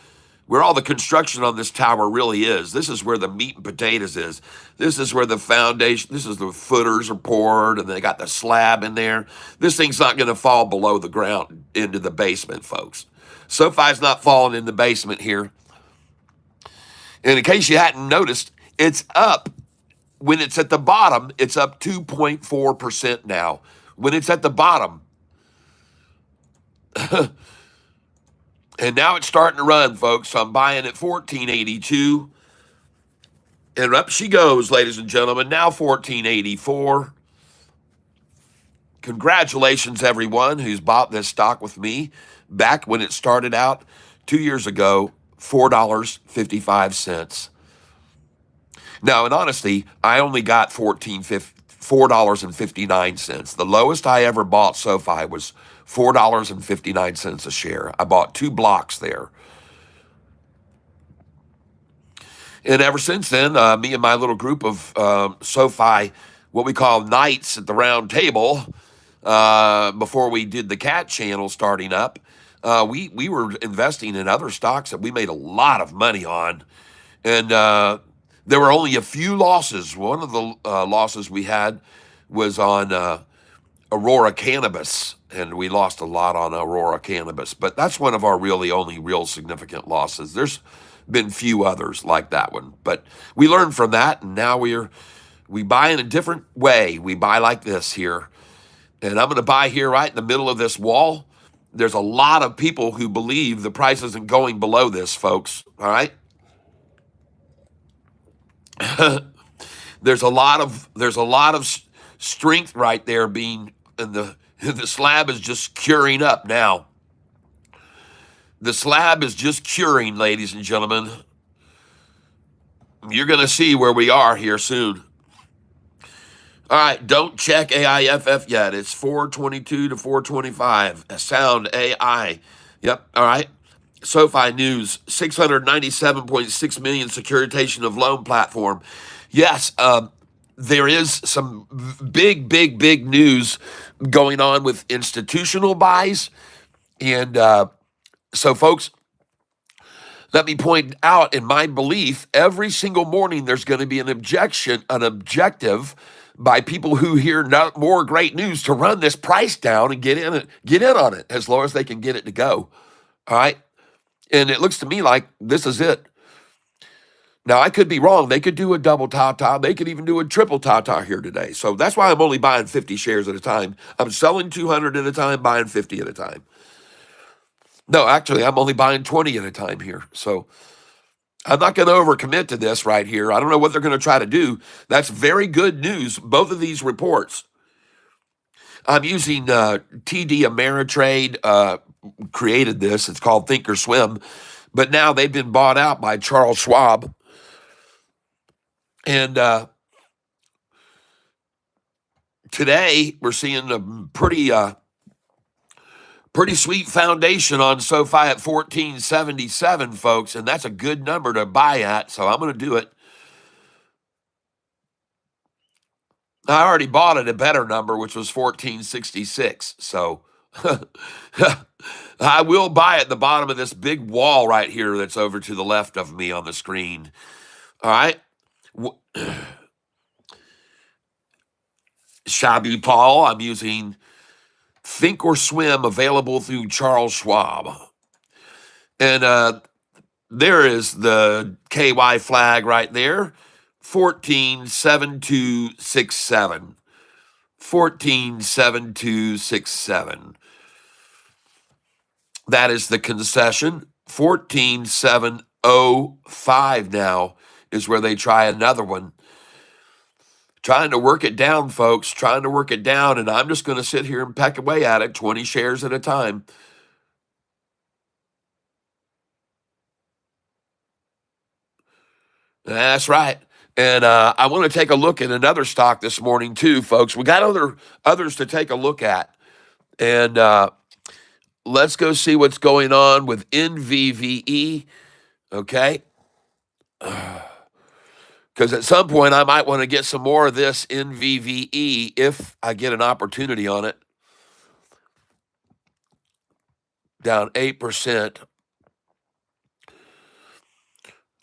where all the construction on this tower really is. This is where the meat and potatoes is. This is where the foundation, this is the footers are poured, and they got the slab in there. This thing's not going to fall below the ground into the basement, folks. SoFi's not falling in the basement here. And in case you hadn't noticed, it's up. When it's at the bottom, it's up 2.4% now. When it's at the bottom, and now it's starting to run, folks. So I'm buying at 1482. And up she goes, ladies and gentlemen. Now 1484. Congratulations, everyone who's bought this stock with me back when it started out 2 years ago, $4.55. Now, in honesty, I only got $4.59. The lowest I ever bought SoFi was $4.59 a share. I bought 2 blocks there. And ever since then, me and my little group of SoFi, what we call knights at the round table, before we did the cat channel starting up, we were investing in other stocks that we made a lot of money on. And there were only a few losses. One of the losses we had was on Aurora Cannabis, and we lost a lot on Aurora Cannabis. But that's one of our only real significant losses. There's been few others like that one, but we learned from that, and now we buy in a different way. We buy like this here, and I'm going to buy here right in the middle of this wall. There's a lot of people who believe the price isn't going below this, folks. All right. There's a lot of strength right there being, and the slab is just curing up now. The slab is just curing, ladies and gentlemen. You're going to see where we are here soon. All right, don't check AIFF yet. It's 422 to 425. Sound AI. Yep, all right. SoFi News, 697.6 million securitization of loan platform. Yes, there is some big news going on with institutional buys. And so, folks, let me point out, in my belief, every single morning there's going to be an objective by people who hear more great news to run this price down and get in on it as low as they can get it to go. All right. And it looks to me like this is it. Now, I could be wrong. They could do a double ta-ta. They could even do a triple ta-ta here today. So that's why I'm only buying 50 shares at a time. I'm selling 200 at a time, buying 50 at a time. No, actually, I'm only buying 20 at a time here. So I'm not going to overcommit to this right here. I don't know what they're going to try to do. That's very good news, both of these reports. I'm using TD Ameritrade, created this. It's called Thinkorswim. But now they've been bought out by Charles Schwab. And today we're seeing a pretty sweet foundation on SoFi at 1477, folks, and that's a good number to buy at, so I'm going to do it. I already bought at a better number, which was 1466, so I will buy at the bottom of this big wall right here that's over to the left of me on the screen. All right. Shabby Paul, I'm using Think or Swim, available through Charles Schwab. And there is the KY flag right there, 147267. 147267. That is the concession. 14705 now is where they try another one. Trying to work it down, folks, trying to work it down, and I'm just going to sit here and peck away at it, 20 shares at a time. That's right. And I want to take a look at another stock this morning too, folks. We got others to take a look at. And let's go see what's going on with NVVE, okay? Because at some point I might want to get some more of this NVVE if I get an opportunity on it. Down 8%.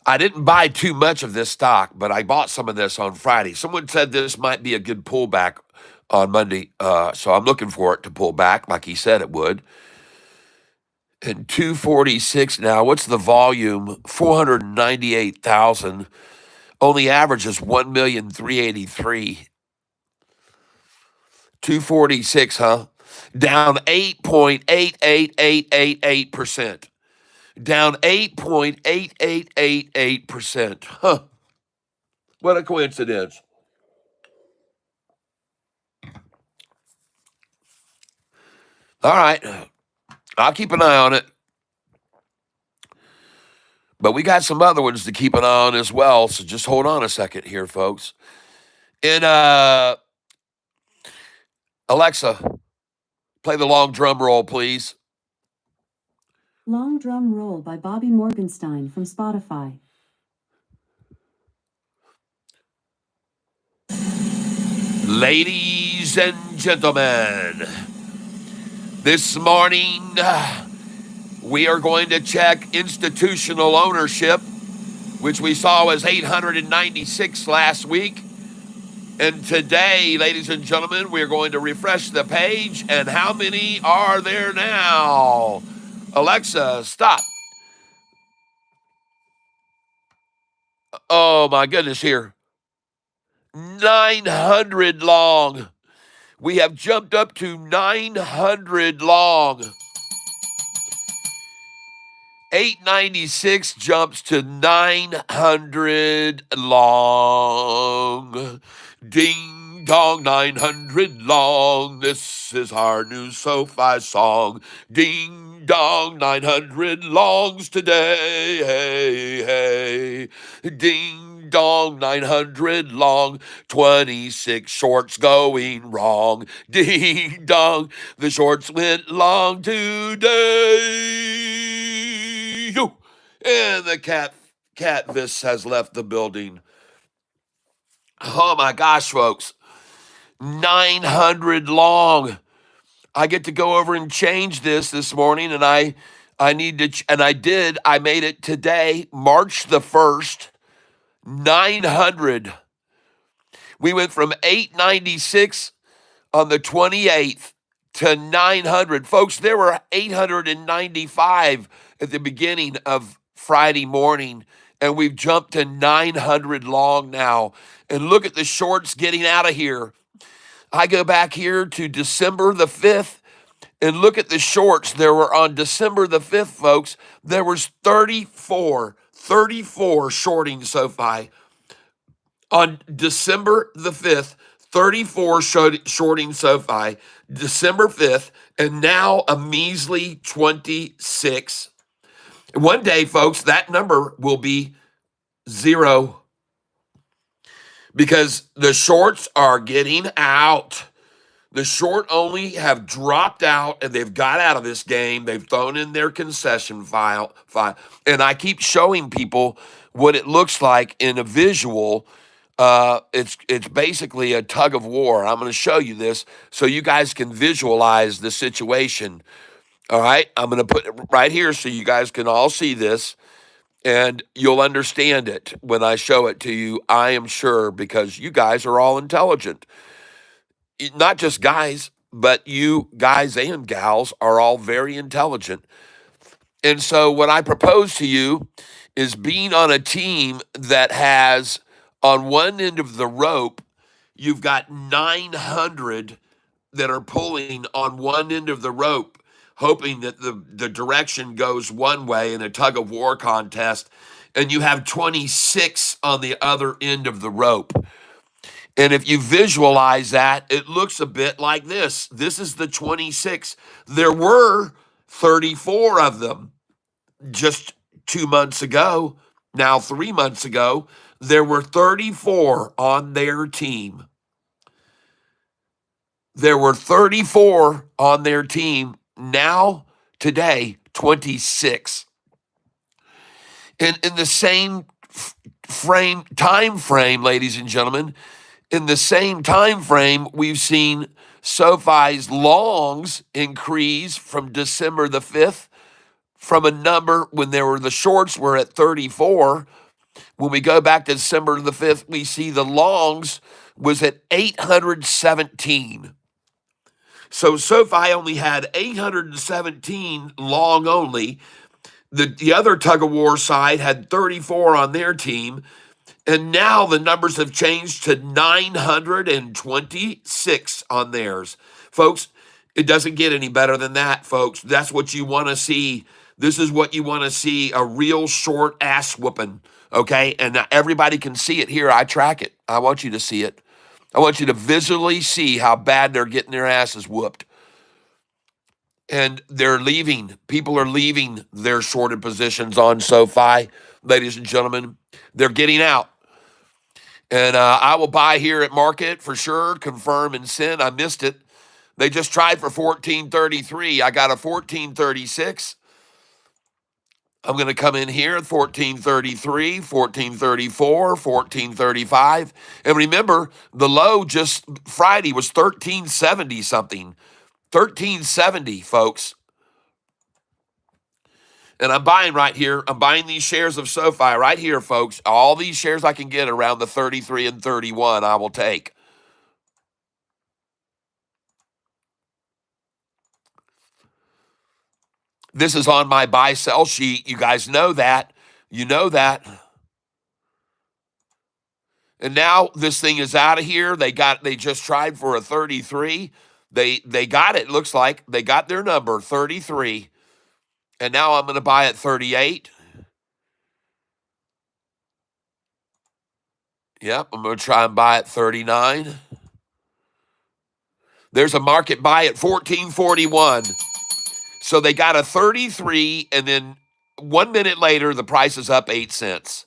I didn't buy too much of this stock, but I bought some of this on Friday. Someone said this might be a good pullback on Monday, so I'm looking for it to pull back like he said it would. And 246 now. What's the volume? 498,000. Only average is 1,383,000. 246, huh? Down 8.88888%. Down 8.8888%. Huh. What a coincidence. All right. I'll keep an eye on it. But we got some other ones to keep an eye on as well, so just hold on a second here, folks. And Alexa, play the long drum roll, please. Long Drum Roll by Bobby Morgenstein from Spotify. Ladies and gentlemen, this morning we are going to check institutional ownership, which we saw was 896 last week. And today, ladies and gentlemen, we're going to refresh the page. And how many are there now? Alexa, stop. Oh my goodness, here. 900 long. We have jumped up to 900 long. 896 jumps to 900 long. Ding dong, 900 long. This is our new Sofi song. Ding dong, 900 longs today. Hey, hey. Ding dong, 900 long. 26 shorts going wrong. Ding dong, the shorts went long today. And the Catfish has left the building. Oh my gosh, folks. 900 long. I get to go over and change this morning, and I need to, and I did. I made it today, March the 1st, 900. We went from 896 on the 28th to 900. Folks, there were 895 at the beginning of Friday morning, and we've jumped to 900 long now. And look at the shorts getting out of here. I go back here to December the 5th and look at the shorts. There were on December the 5th, folks, there was 34 shorting SoFi. On December the 5th, 34 shorting SoFi, December 5th, and now a measly 26. One day, folks, that number will be 0 because the shorts are getting out. The short only have dropped out and they've got out of this game. They've thrown in their concession file. And I keep showing people what it looks like in a visual It's basically a tug of war. I'm going to show you this so you guys can visualize the situation. All right, I'm going to put it right here so you guys can all see this, and you'll understand it when I show it to you. I am sure, because you guys are all intelligent. Not just guys, but you guys and gals are all very intelligent. And so, what I propose to you is being on a team that has, on one end of the rope, you've got 900 that are pulling on one end of the rope, hoping that the direction goes one way in a tug of war contest. And you have 26 on the other end of the rope. And if you visualize that, it looks a bit like this. This is the 26. There were 34 of them just 2 months ago. Now, 3 months ago, there were 34 on their team. There were 34 on their team. Now, today, 26. And in the same time frame, ladies and gentlemen, in the same time frame, we've seen SoFi's longs increase from December the 5th from a number when the shorts were at 34. When we go back to December the 5th, we see the longs was at 817. So SoFi only had 817 long only. The other tug of war side had 34 on their team. And now the numbers have changed to 926 on theirs. Folks, it doesn't get any better than that, folks. That's what you want to see. This is what you want to see, a real short ass whooping, okay? And now everybody can see it here. I track it. I want you to see it. I want you to visually see how bad they're getting their asses whooped. And they're leaving. People are leaving their shorted positions on SoFi, ladies and gentlemen. They're getting out. And I will buy here at market for sure, confirm and send. I missed it. They just tried for 1433. I got a 1436. I'm going to come in here at 1433, 1434, 1435. And remember, the low just Friday was 1370 something. 1370, folks. And I'm buying right here. I'm buying these shares of SoFi right here, folks. All these shares I can get around the 33 and 31, I will take. This is on my buy-sell sheet. You guys know that. You know that. And now this thing is out of here. They just tried for a 33. They got it. Looks like they got their number, 33. And now I'm going to buy at 38. Yep, I'm going to try and buy at 39. There's a market buy at 1441. So they got a 33, and then 1 minute later, the price is up 8 cents.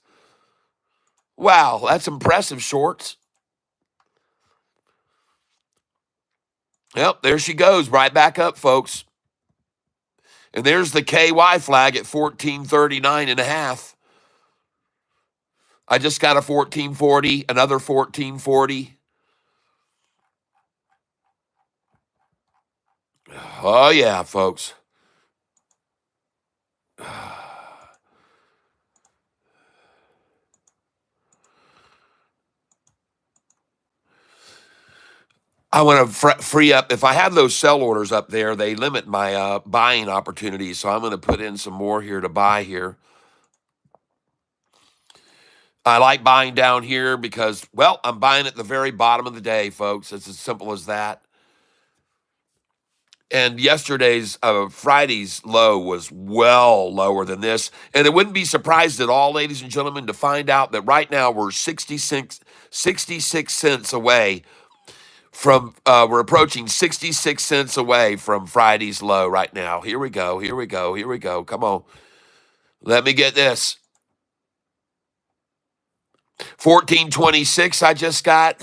Wow, that's impressive, shorts. Yep, there she goes, right back up, folks. And there's the KY flag at 1439 and a half. I just got a 1440, another 1440. Oh, yeah, folks. I want to free up. If I have those sell orders up there, they limit my buying opportunities. So I'm going to put in some more here to buy here. I like buying down here because, well, I'm buying at the very bottom of the day, folks. It's as simple as that. And yesterday's, Friday's low was well lower than this. And it wouldn't be surprised at all, ladies and gentlemen, to find out that right now we're 66 cents away from, we're approaching 66 cents away from Friday's low right now. Here we go. Here we go. Here we go. Come on. Let me get this. 1426 I just got.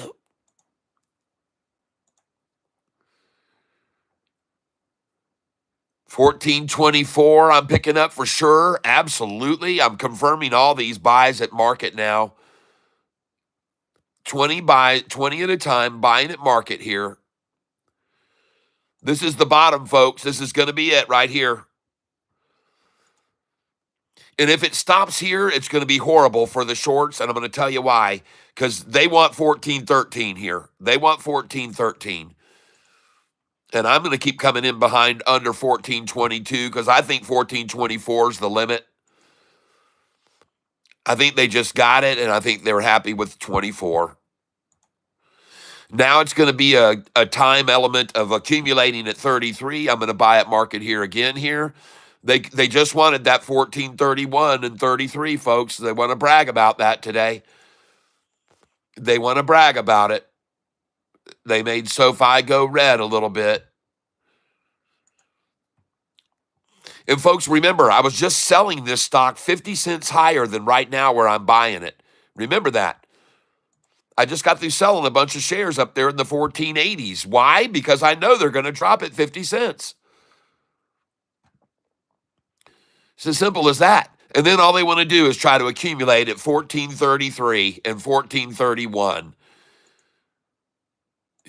1424 I'm picking up for sure. Absolutely. I'm confirming all these buys at market now. 20 at a time, buying at market here. This is the bottom, folks. This is going to be it right here. And if it stops here, it's going to be horrible for the shorts, and I'm going to tell you why. Because they want 14.13 here. They want 14.13. And I'm going to keep coming in behind under 14.22 because I think 14.24 is the limit. I think they just got it, and I think they're happy with 24. Now it's going to be a time element of accumulating at 33. I'm going to buy at market here again here. They just wanted that 14.31 and 33, folks. They want to brag about that today. They want to brag about it. They made SoFi go red a little bit. And folks, remember, I was just selling this stock 50 cents higher than right now where I'm buying it. Remember that. I just got through selling a bunch of shares up there in the 1480s. Why? Because I know they're going to drop at 50 cents. It's as simple as that. And then all they want to do is try to accumulate at 1433 and 1431.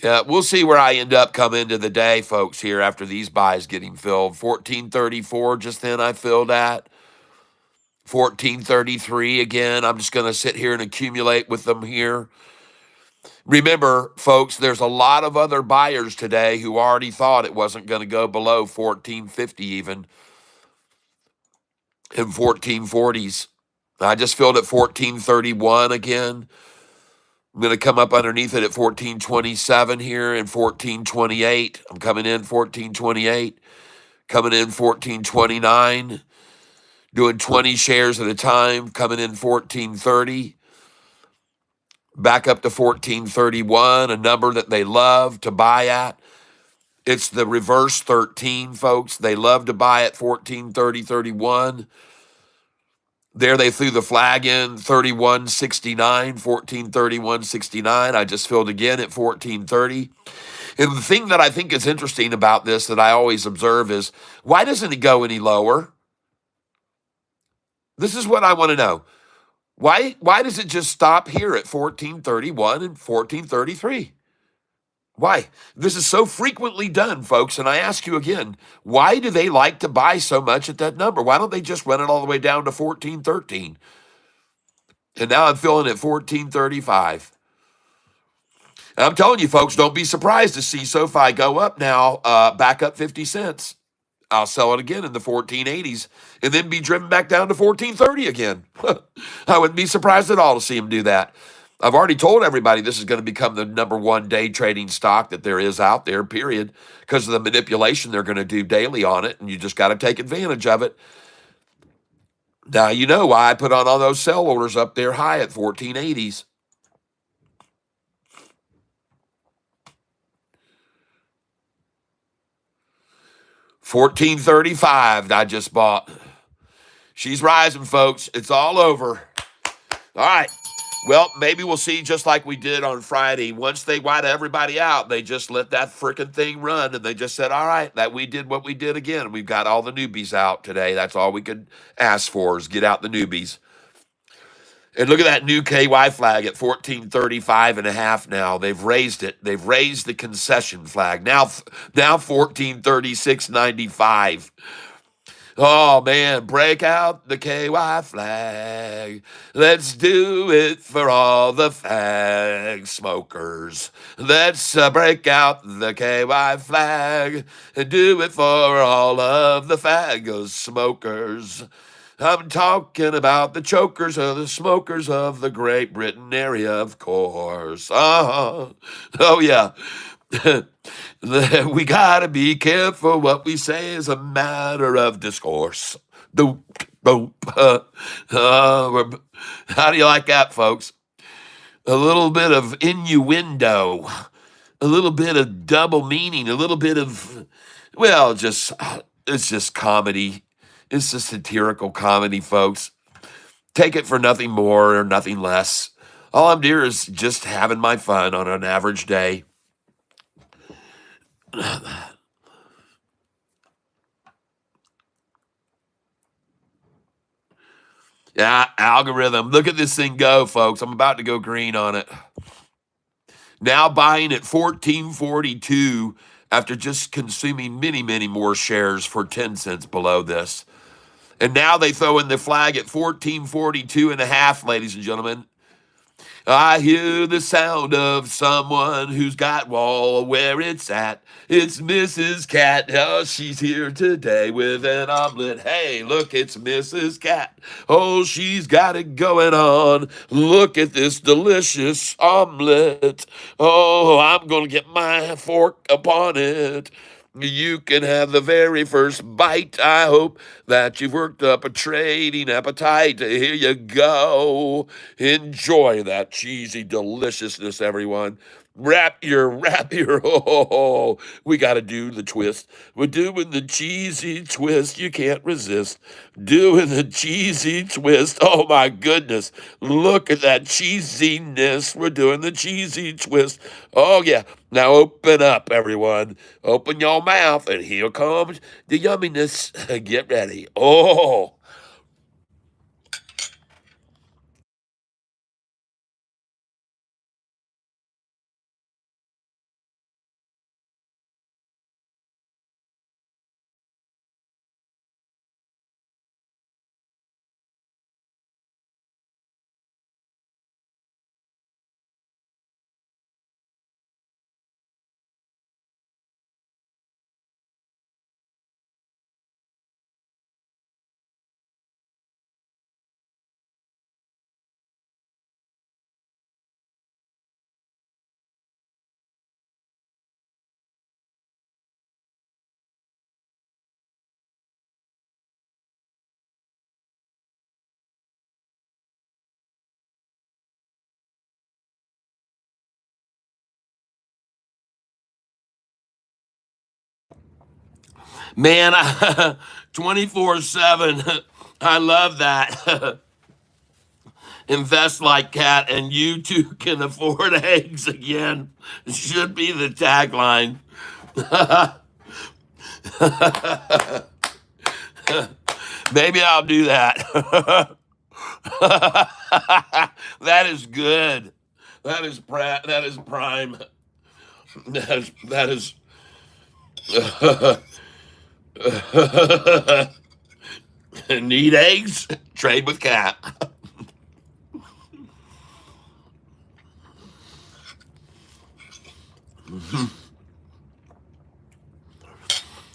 Yeah, we'll see where I end up come into the day, folks, here after these buys getting filled. 1434 just then I filled at. 1433 again. I'm just going to sit here and accumulate with them here. Remember, folks, there's a lot of other buyers today who already thought it wasn't going to go below 1450 even in 1440s. I just filled at 1431 again. I'm going to come up underneath it at 1427 here and 1428. I'm coming in 1428, coming in 1429, doing 20 shares at a time, coming in 1430, back up to 1431, a number that they love to buy at. It's the reverse 13, folks. They love to buy at 1430, 31. There they threw the flag in 31.69, 1431.69. I just filled again at 1430. And the thing that I think is interesting about this that I always observe is why doesn't it go any lower? This is what I want to know. Why does it just stop here at 1431 and 1433? Why? This is so frequently done, folks. And I ask you again, why do they like to buy so much at that number? Why don't they just run it all the way down to 1413? And now I'm filling at 1435. And I'm telling you, folks, don't be surprised to see SoFi go up now, back up 50 cents. I'll sell it again in the 1480s and then be driven back down to 1430 again. I wouldn't be surprised at all to see him do that. I've already told everybody this is going to become the number one day trading stock that there is out there, period, because of the manipulation they're going to do daily on it, and you just got to take advantage of it. Now, you know why I put on all those sell orders up there high at 1480s. $14.35 I just bought. She's rising, folks. It's all over. All right. Well, maybe we'll see just like we did on Friday. Once they white everybody out, they just let that freaking thing run, and they just said, all right, that we did what we did again. We've got all the newbies out today. That's all we could ask for is get out the newbies. And look at that new KY flag at 1435 and a half now. They've raised it. They've raised the concession flag. Now 1436.95. Oh, man, break out the KY flag. Let's do it for all the flag smokers. Let's break out the KY flag and do it for all of the fag smokers. I'm talking about the chokers or the smokers of the Great Britain area, of course. Oh yeah. We gotta be careful what we say is a matter of discourse. Doop, doop. How do you like that, folks? A little bit of innuendo, a little bit of double meaning, a little bit of, well, it's just comedy. It's a satirical comedy, folks. Take it for nothing more or nothing less. All I'm doing is just having my fun on an average day. Yeah, algorithm. Look at this thing go, folks. I'm about to go green on it. Now buying at 14.42 after just consuming many, many more shares for 10 cents below this. And now they throw in the flag at 14.42 and a half, ladies and gentlemen. I hear the sound of someone who's got wall where it's at. It's Mrs. Cat. Oh, she's here today with an omelet. Hey, look, it's Mrs. Cat. Oh, she's got it going on. Look at this delicious omelet. Oh, I'm going to get my fork upon it. You can have the very first bite. I hope that you've worked up a trading appetite. Here you go. Enjoy that cheesy deliciousness, everyone. Oh, we got to do the twist. We're doing the cheesy twist. You can't resist. Doing the cheesy twist. Oh my goodness. Look at that cheesiness. We're doing the cheesy twist. Oh yeah. Now open up, everyone. Open your mouth, and here comes the yumminess. Get ready. Oh. Man, 24/7. I love that. Invest like cat, and you too can afford eggs again. Should be the tagline. Maybe I'll do that. That is good. That is prime. That is need eggs? Trade with cat.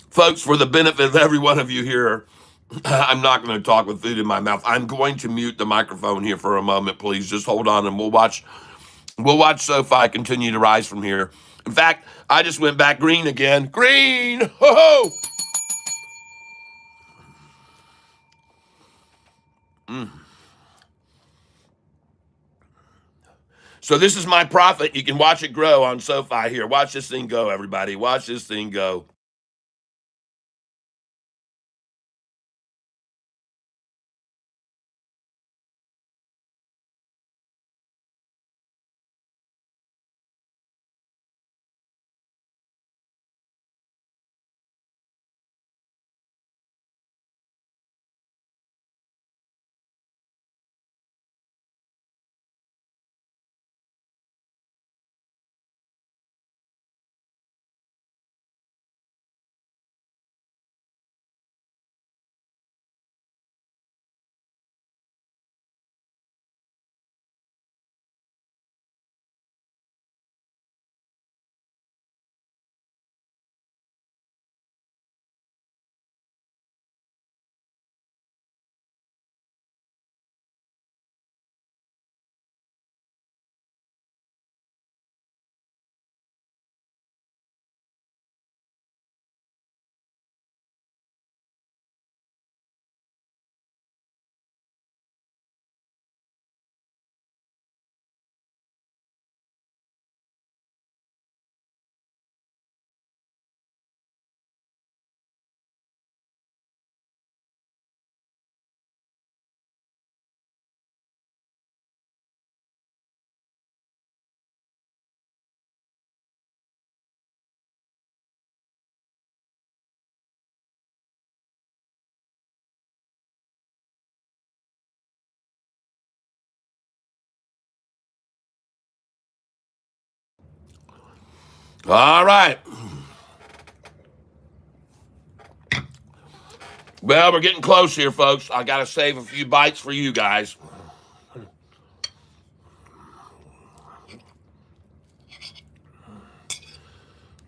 Folks, for the benefit of every one of you here, I'm not going to talk with food in my mouth. I'm going to mute the microphone here for a moment, please. Just hold on, and we'll watch Sofi continue to rise from here. In fact, I just went back green again. Green! Ho ho! So this is my profit. You can watch it grow on Sofi here. Watch this thing go, everybody. Watch this thing go. All right. Well, we're getting close here, folks. I got to save a few bites for you guys.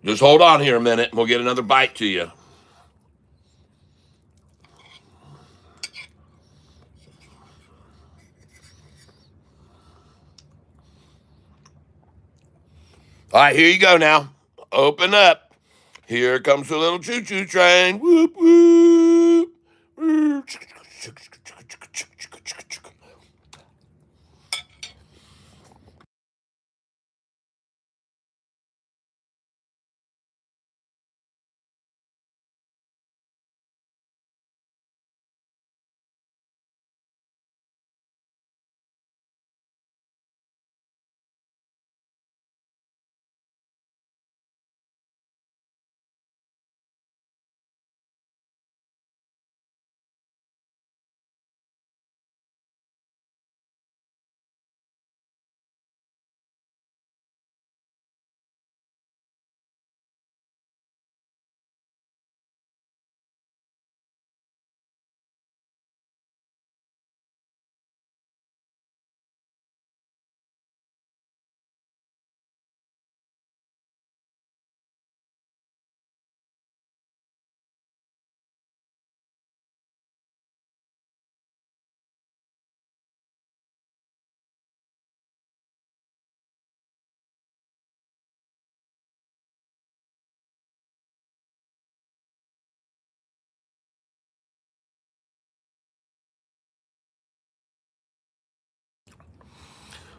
Just hold on here a minute and we'll get another bite to you. All right, here you go now. Open up. Here comes the little choo-choo train. Whoop, whoop.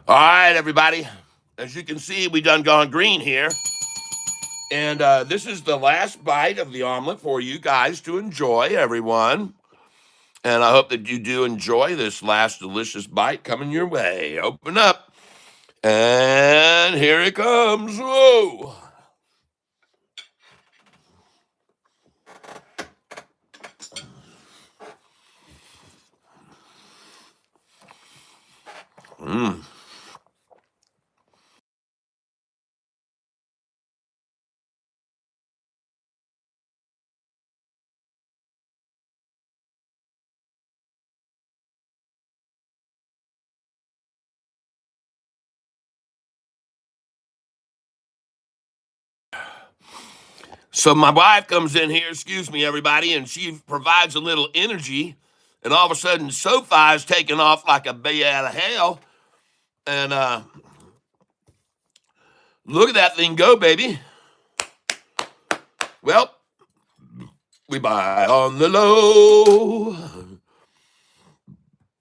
All right, everybody. As you can see, we done gone green here. And this is the last bite of the omelet for you guys to enjoy, everyone. And I hope that you do enjoy this last delicious bite coming your way. Open up. And here it comes. Whoa. Mmm. So my wife comes in here, excuse me, everybody, and she provides a little energy. And all of a sudden, Sofi is taking off like a bee out of hell. And look at that thing go, baby. Well, we buy on the low.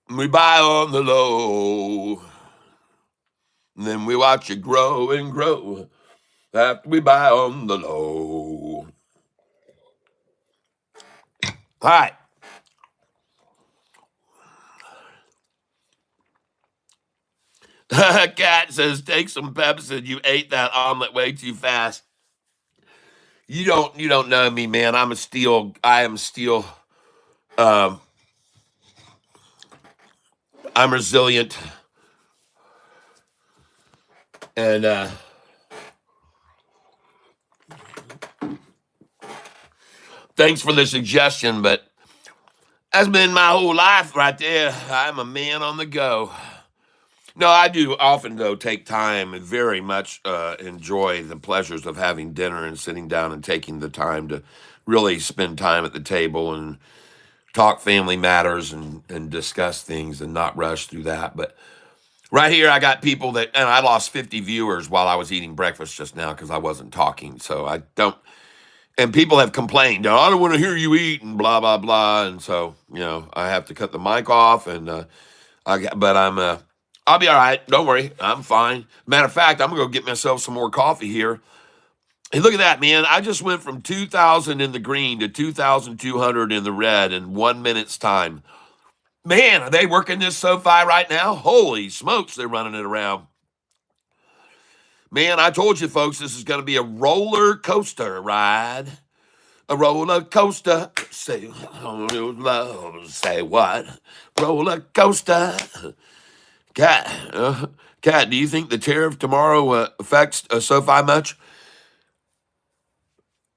We buy on the low. And then we watch it grow and grow after we buy on the low. All right. Cat says, take some Pepsi. You ate that omelet way too fast. You don't know me, man. I am still um I'm resilient. And thanks for the suggestion, but that's been my whole life right there. I'm a man on the go. No, I do often, though, take time and very much enjoy the pleasures of having dinner and sitting down and taking the time to really spend time at the table and talk family matters and discuss things and not rush through that. But right here, I got people that, and I lost 50 viewers while I was eating breakfast just now because I wasn't talking. So I don't, and people have complained, "Oh, I don't want to hear you eat and blah, blah, blah." And so, I have to cut the mic off and but I'll be all right. Don't worry. I'm fine. Matter of fact, I'm going to go get myself some more coffee here. Hey, look at that, man. I just went from 2,000 in the green to 2,200 in the red in 1 minute's time. Man, are they working this SoFi right now? Holy smokes, they're running it around. Man, I told you, folks, this is going to be a roller coaster ride. A roller coaster. Say what? Roller coaster. Cat, do you think the tariff tomorrow affects SoFi much?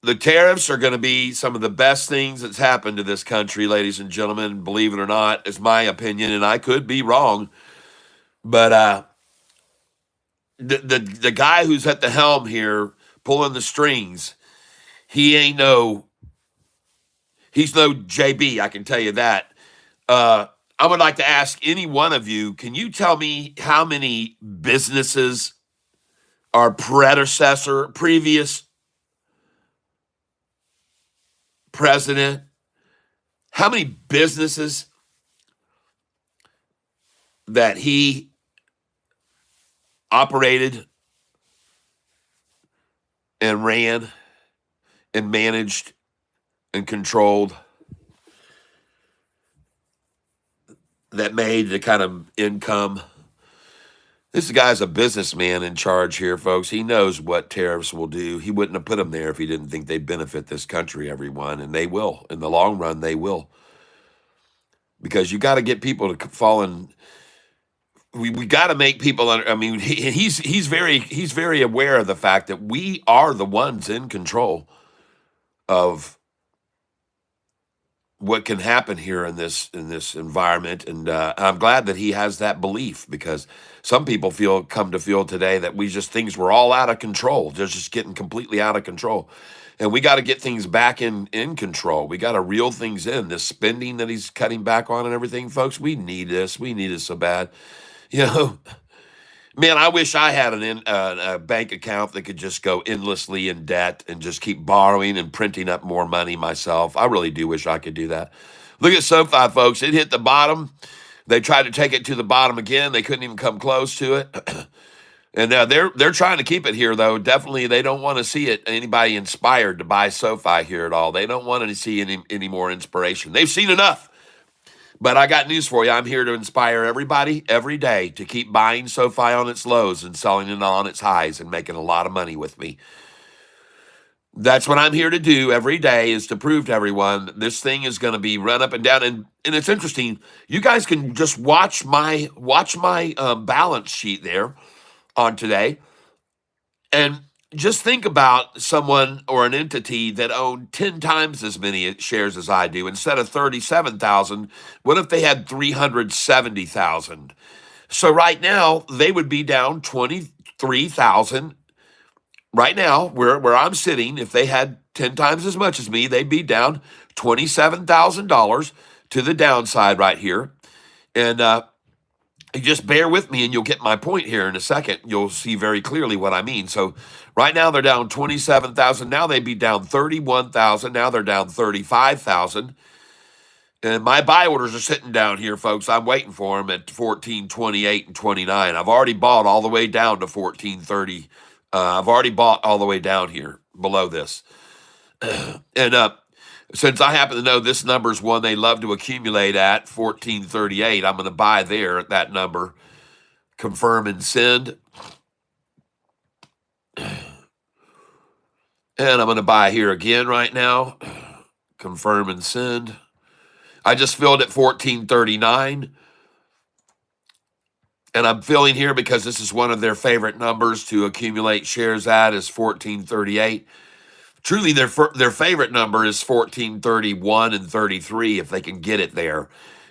The tariffs are going to be some of the best things that's happened to this country, ladies and gentlemen. Believe it or not, is my opinion, and I could be wrong. But the guy who's at the helm here, pulling the strings, he's no JB. I can tell you that. I would like to ask any one of you, can you tell me how many businesses our previous president, how many businesses that he operated and ran and managed and controlled that made the kind of income? This guy's a businessman in charge here, folks. He knows what tariffs will do. He wouldn't have put them there if he didn't think they'd benefit this country, everyone. And they will. In the long run, they will. Because you got to get people to fall in. We got to make people. I mean, he's very aware of the fact that we are the ones in control of what can happen here in this environment, and I'm glad that he has that belief, because some people come to feel today that things were all out of control. They're just getting completely out of control, and we got to get things back in control. We got to reel things in. This spending that he's cutting back on and everything, folks. We need this. We need it so bad. You know, man, I wish I had a bank account that could just go endlessly in debt and just keep borrowing and printing up more money myself. I really do wish I could do that. Look at Sofi, folks. It hit the bottom. They tried to take it to the bottom again. They couldn't even come close to it. And they're trying to keep it here, though. Definitely, they don't want to see anybody inspired to buy Sofi here at all. They don't want to see any more inspiration. They've seen enough. But I got news for you. I'm here to inspire everybody every day to keep buying Sofi on its lows and selling it on its highs and making a lot of money with me. That's what I'm here to do every day, is to prove to everyone this thing is going to be run up and down. And it's interesting. You guys can just watch my balance sheet there on today, and just think about someone or an entity that owned 10 times as many shares as I do. Instead of 37,000, what if they had 370,000? So right now, they would be down 23,000. Right now, where I'm sitting, if they had 10 times as much as me, they'd be down $27,000 to the downside right here. And just bear with me and you'll get my point here in a second. You'll see very clearly what I mean. So right now they're down 27,000. Now they'd be down 31,000. Now they're down 35,000. And my buy orders are sitting down here, folks. I'm waiting for them at 14.28 and 29. I've already bought all the way down to 14.30. I've already bought all the way down here below this. And since I happen to know this number is one they love to accumulate at, 1438, I'm going to buy there at that number. Confirm and send. And I'm going to buy here again right now. Confirm and send. I just filled at 1439. And I'm filling here because this is one of their favorite numbers to accumulate shares at, is 1438. Truly, their favorite number is 1431 and 33 if they can get it there.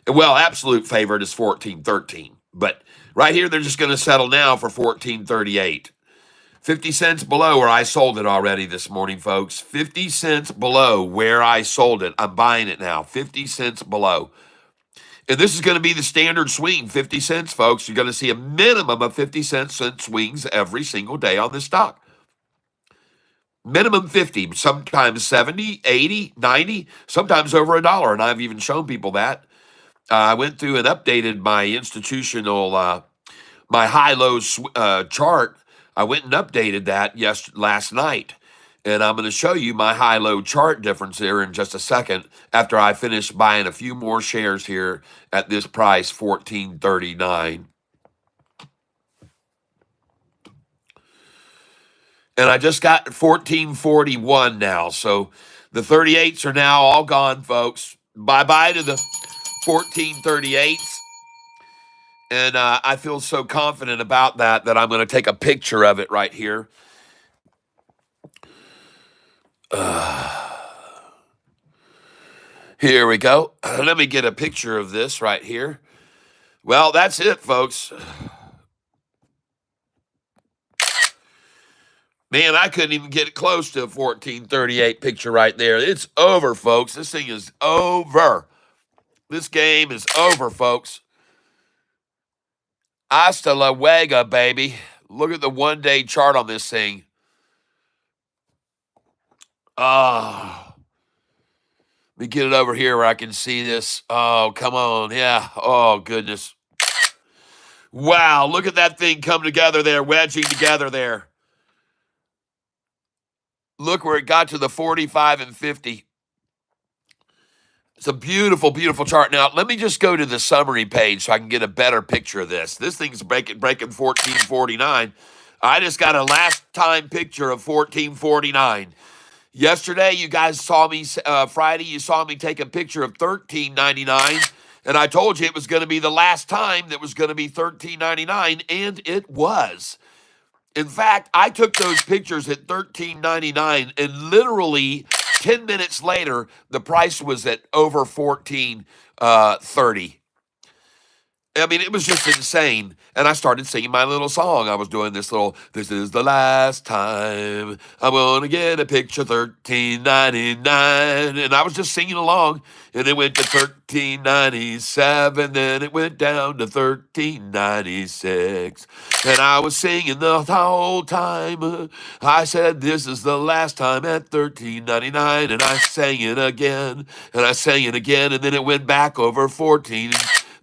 Well, absolute favorite is 1413. But right here, they're just going to settle now for 1438. 50 cents below where I sold it already this morning, folks. 50 cents below where I sold it. I'm buying it now. 50 cents below. And this is going to be the standard swing, 50 cents, folks. You're going to see a minimum of 50-cent swings every single day on this stock. Minimum 50, sometimes 70, 80, 90, sometimes over $1. And I've even shown people that. I went through and updated my institutional, my high-low chart. I went and updated that last night. And I'm going to show you my high-low chart difference here in just a second after I finish buying a few more shares here at this price, 1439. And I just got 1441 now. So the 38s are now all gone, folks. Bye-bye to the 1438s. And I feel so confident about that I'm going to take a picture of it right here. Here we go. Let me get a picture of this right here. Well, that's it, folks. Man, I couldn't even get close to a 1438 picture right there. It's over, folks. This thing is over. This game is over, folks. Hasta la luego, baby. Look at the one-day chart on this thing. Ah. Let me get it over here where I can see this. Oh, come on. Yeah. Oh, goodness. Wow. Look at that thing come together there, wedging together there. Look where it got to the 45 and 50. It's a beautiful, beautiful chart. Now, let me just go to the summary page so I can get a better picture of this. This thing's breaking 1449. I just got a last time picture of 1449. Yesterday, you guys saw me, Friday, you saw me take a picture of $13.99, and I told you it was going to be the last time that was going to be $13.99, and it was. In fact, I took those pictures at $13.99, and literally 10 minutes later, the price was at over $14.30. I mean, it was just insane. And I started singing my little song. I was doing this is the last time I'm going to get a picture, $13.99. And I was just singing along. And it went to $13.97. Then it went down to $13.96. And I was singing the whole time. I said, this is the last time at $13.99. And I sang it again. And I sang it again. And then it went back over 14.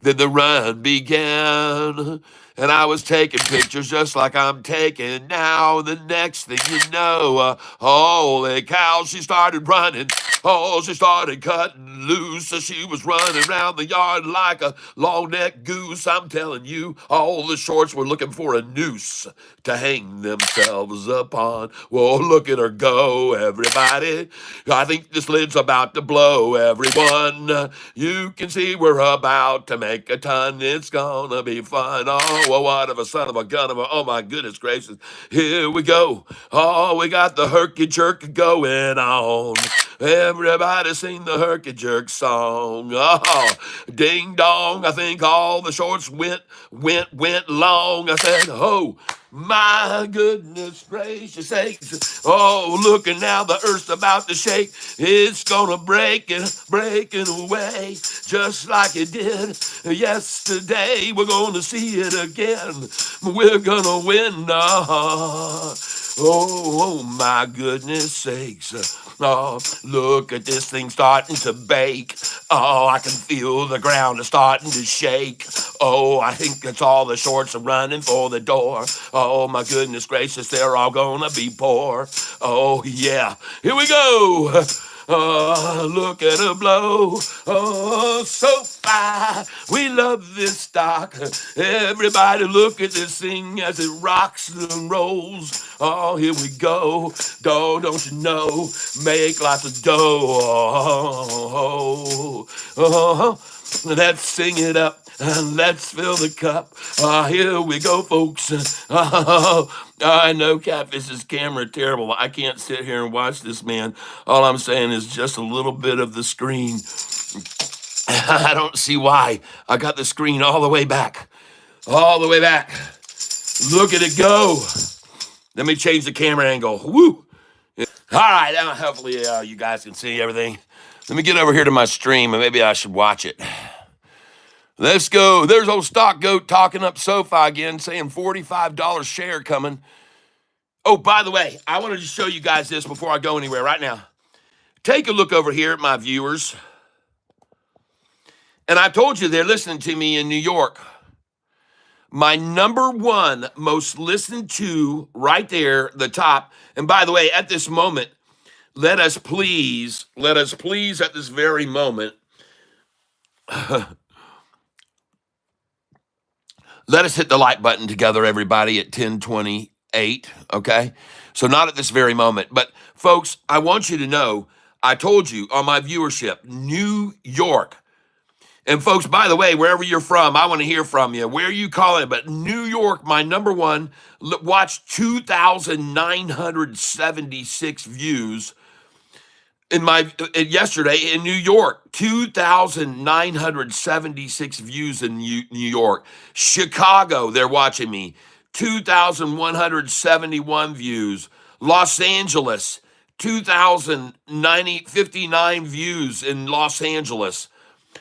Then the run began, and I was taking pictures just like I'm taking now. The next thing you know, holy cow, she started running. Oh, she started cutting loose. So she was running around the yard like a long-necked goose. I'm telling you, all the shorts were looking for a noose to hang themselves upon. Whoa, look at her go, everybody. I think this lid's about to blow, everyone. You can see we're about to make a ton. It's gonna be fun. Oh, well, what of a son of a gun of a, oh my goodness gracious. Here we go. Oh, we got the herky jerk going on. Everybody sing the herky jerk song. Oh, ding dong. I think all the shorts went long. I said, oh, my goodness gracious sakes. Oh, look, and now the earth's about to shake. It's gonna breaking away just like it did yesterday. We're gonna see it again. We're gonna win. Oh, my goodness sakes. Oh, look at this thing starting to bake. Oh, I can feel the ground is starting to shake. Oh, I think it's all the shorts are running for the door. Oh, my goodness gracious, they're all gonna be poor. Oh, yeah. Here we go. Oh, look at her blow. Oh, Sofi, we love this stock. Everybody look at this thing as it rocks and rolls. Oh, here we go. Dough, don't you know? Make lots of dough. Oh, let's sing it up. Let's fill the cup. Here we go, folks. I know Catfish's camera terrible. I can't sit here and watch this man. All I'm saying is just a little bit of the screen. I don't see why. I got the screen all the way back. All the way back. Look at it go. Let me change the camera angle. Woo! All right, now hopefully you guys can see everything. Let me get over here to my stream, and maybe I should watch it. Let's go. There's old Stock Goat talking up Sofi again, saying $45 share coming. Oh, by the way, I wanted to show you guys this before I go anywhere right now. Take a look over here at my viewers. And I told you they're listening to me in New York. My number one most listened to right there, the top. And by the way, at this moment, let us please at this very moment, let us hit the like button together, everybody, at 1028, okay? So not at this very moment. But, folks, I want you to know, I told you on my viewership, New York. And, folks, by the way, wherever you're from, I want to hear from you. Where are you calling? But New York, my number one, watched 2,976 views. Yesterday in New York, 2,976 views in New York. Chicago, they're watching me, 2,171 views. Los Angeles, 2,059 views in Los Angeles.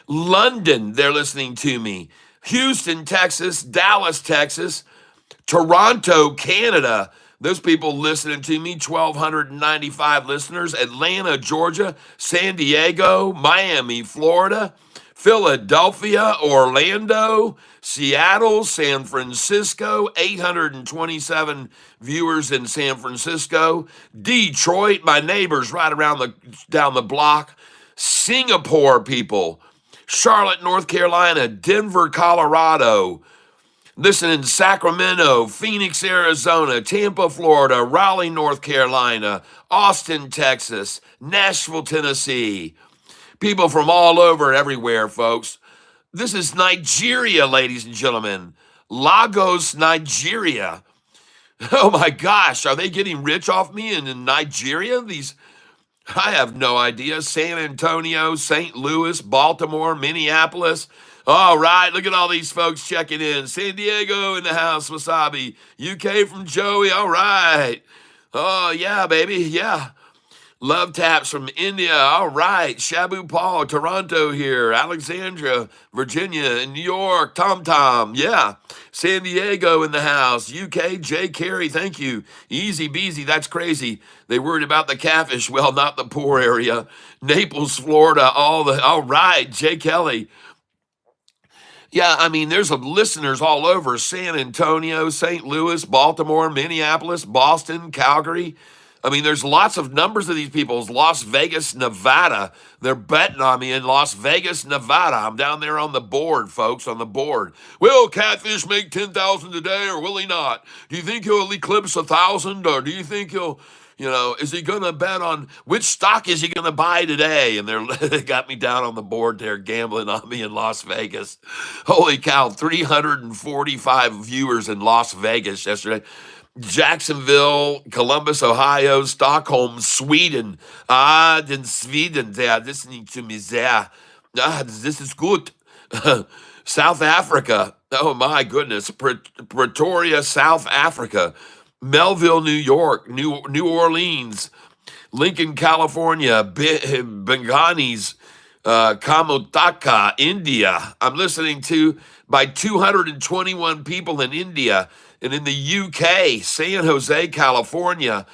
London, they're listening to me. Houston, Texas, Dallas, Texas, Toronto, Canada. Those people listening to me, 1,295 listeners. Atlanta, Georgia, San Diego, Miami, Florida, Philadelphia, Orlando, Seattle, San Francisco, 827 viewers in San Francisco. Detroit, my neighbors right around down the block. Singapore, people. Charlotte, North Carolina, Denver, Colorado. Listen in Sacramento, Phoenix, Arizona, Tampa, Florida, Raleigh, North Carolina, Austin, Texas, Nashville, Tennessee. People from all over, everywhere, folks. This is Nigeria, ladies and gentlemen. Lagos, Nigeria. Oh my gosh, are they getting rich off me in Nigeria? I have no idea. San Antonio, St. Louis, Baltimore, Minneapolis. All right, look at all these folks checking in. San Diego in the house, Wasabi. UK from Joey, all right. Oh, yeah, baby, yeah. Love taps from India, all right. Shabu Paul, Toronto here. Alexandria, Virginia, and New York. Tom Tom, yeah. San Diego in the house. UK, Jay Carey, thank you. Easy beasy, that's crazy. They worried about the Catfish, well, not the poor area. Naples, Florida, all right. Jay Kelly. Yeah, I mean, there's listeners all over San Antonio, St. Louis, Baltimore, Minneapolis, Boston, Calgary. I mean, there's lots of numbers of these people. Las Vegas, Nevada. They're betting on me in Las Vegas, Nevada. I'm down there on the board, folks, on the board. Will Catfish make 10,000 today or will he not? Do you think he'll eclipse 1,000 or do you think he'll, is he going to bet on which stock is he going to buy today? And they got me down on the board there gambling on me in Las Vegas. Holy cow, 345 viewers in Las Vegas yesterday. Jacksonville, Columbus, Ohio, Stockholm, Sweden. Den Sweden, there, listening to me there. This is good. South Africa. Oh my goodness. Pretoria, South Africa. Melville, New York. New Orleans. Lincoln, California. Benganis. Kamotaka, India. I'm listening to by 221 people in India. And in the UK, San Jose, California,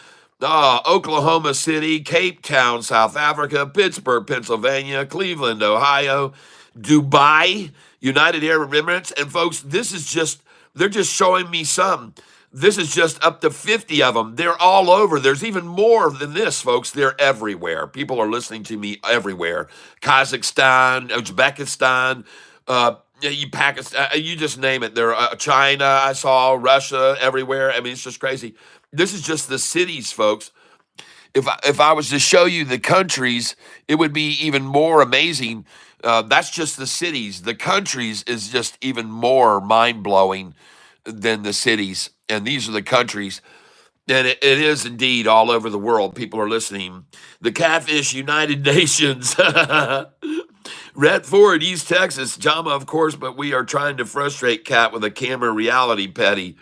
Oklahoma City, Cape Town, South Africa, Pittsburgh, Pennsylvania, Cleveland, Ohio, Dubai, United Arab Emirates. And folks, they're just showing me some. This is just up to 50 of them. They're all over. There's even more than this, folks. They're everywhere. People are listening to me everywhere. Kazakhstan, Uzbekistan, Pakistan, you just name it. There, China, I saw Russia, everywhere. I mean, it's just crazy. This is just the cities, folks. If I was to show you the countries, it would be even more amazing. That's just the cities. The countries is just even more mind blowing than the cities, and these are the countries. And it is indeed all over the world. People are listening. The Catfish United Nations. Red Ford, East Texas, Jama, of course, but we are trying to frustrate Cat with a camera reality petty.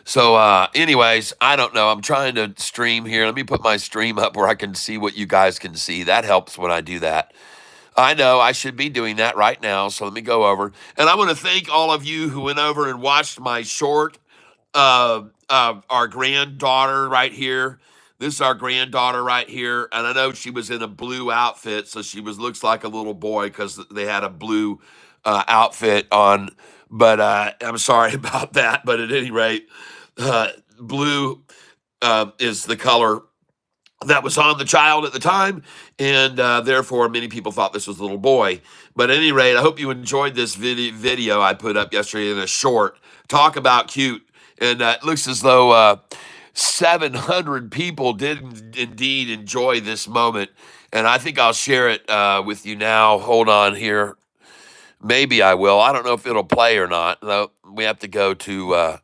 So, anyways, I don't know. I'm trying to stream here. Let me put my stream up where I can see what you guys can see. That helps when I do that. I know I should be doing that right now. So let me go over. And I want to thank all of you who went over and watched my short. Our granddaughter right here. This is our granddaughter right here, and I know she was in a blue outfit, so looks like a little boy because they had a blue outfit on. But I'm sorry about that. But at any rate, blue is the color that was on the child at the time, and therefore many people thought this was a little boy. But at any rate, I hope you enjoyed this video I put up yesterday in a short. Talk about cute. And it looks as though 700 people did indeed enjoy this moment. And I think I'll share it with you now. Hold on here. Maybe I will. I don't know if it'll play or not. No, we have to go to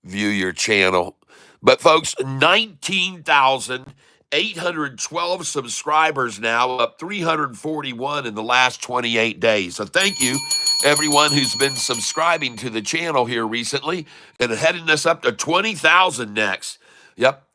view your channel. But folks, 19,000 812 subscribers now, up 341 in the last 28 days. So thank you, everyone who's been subscribing to the channel here recently and heading us up to 20,000 next. Yep.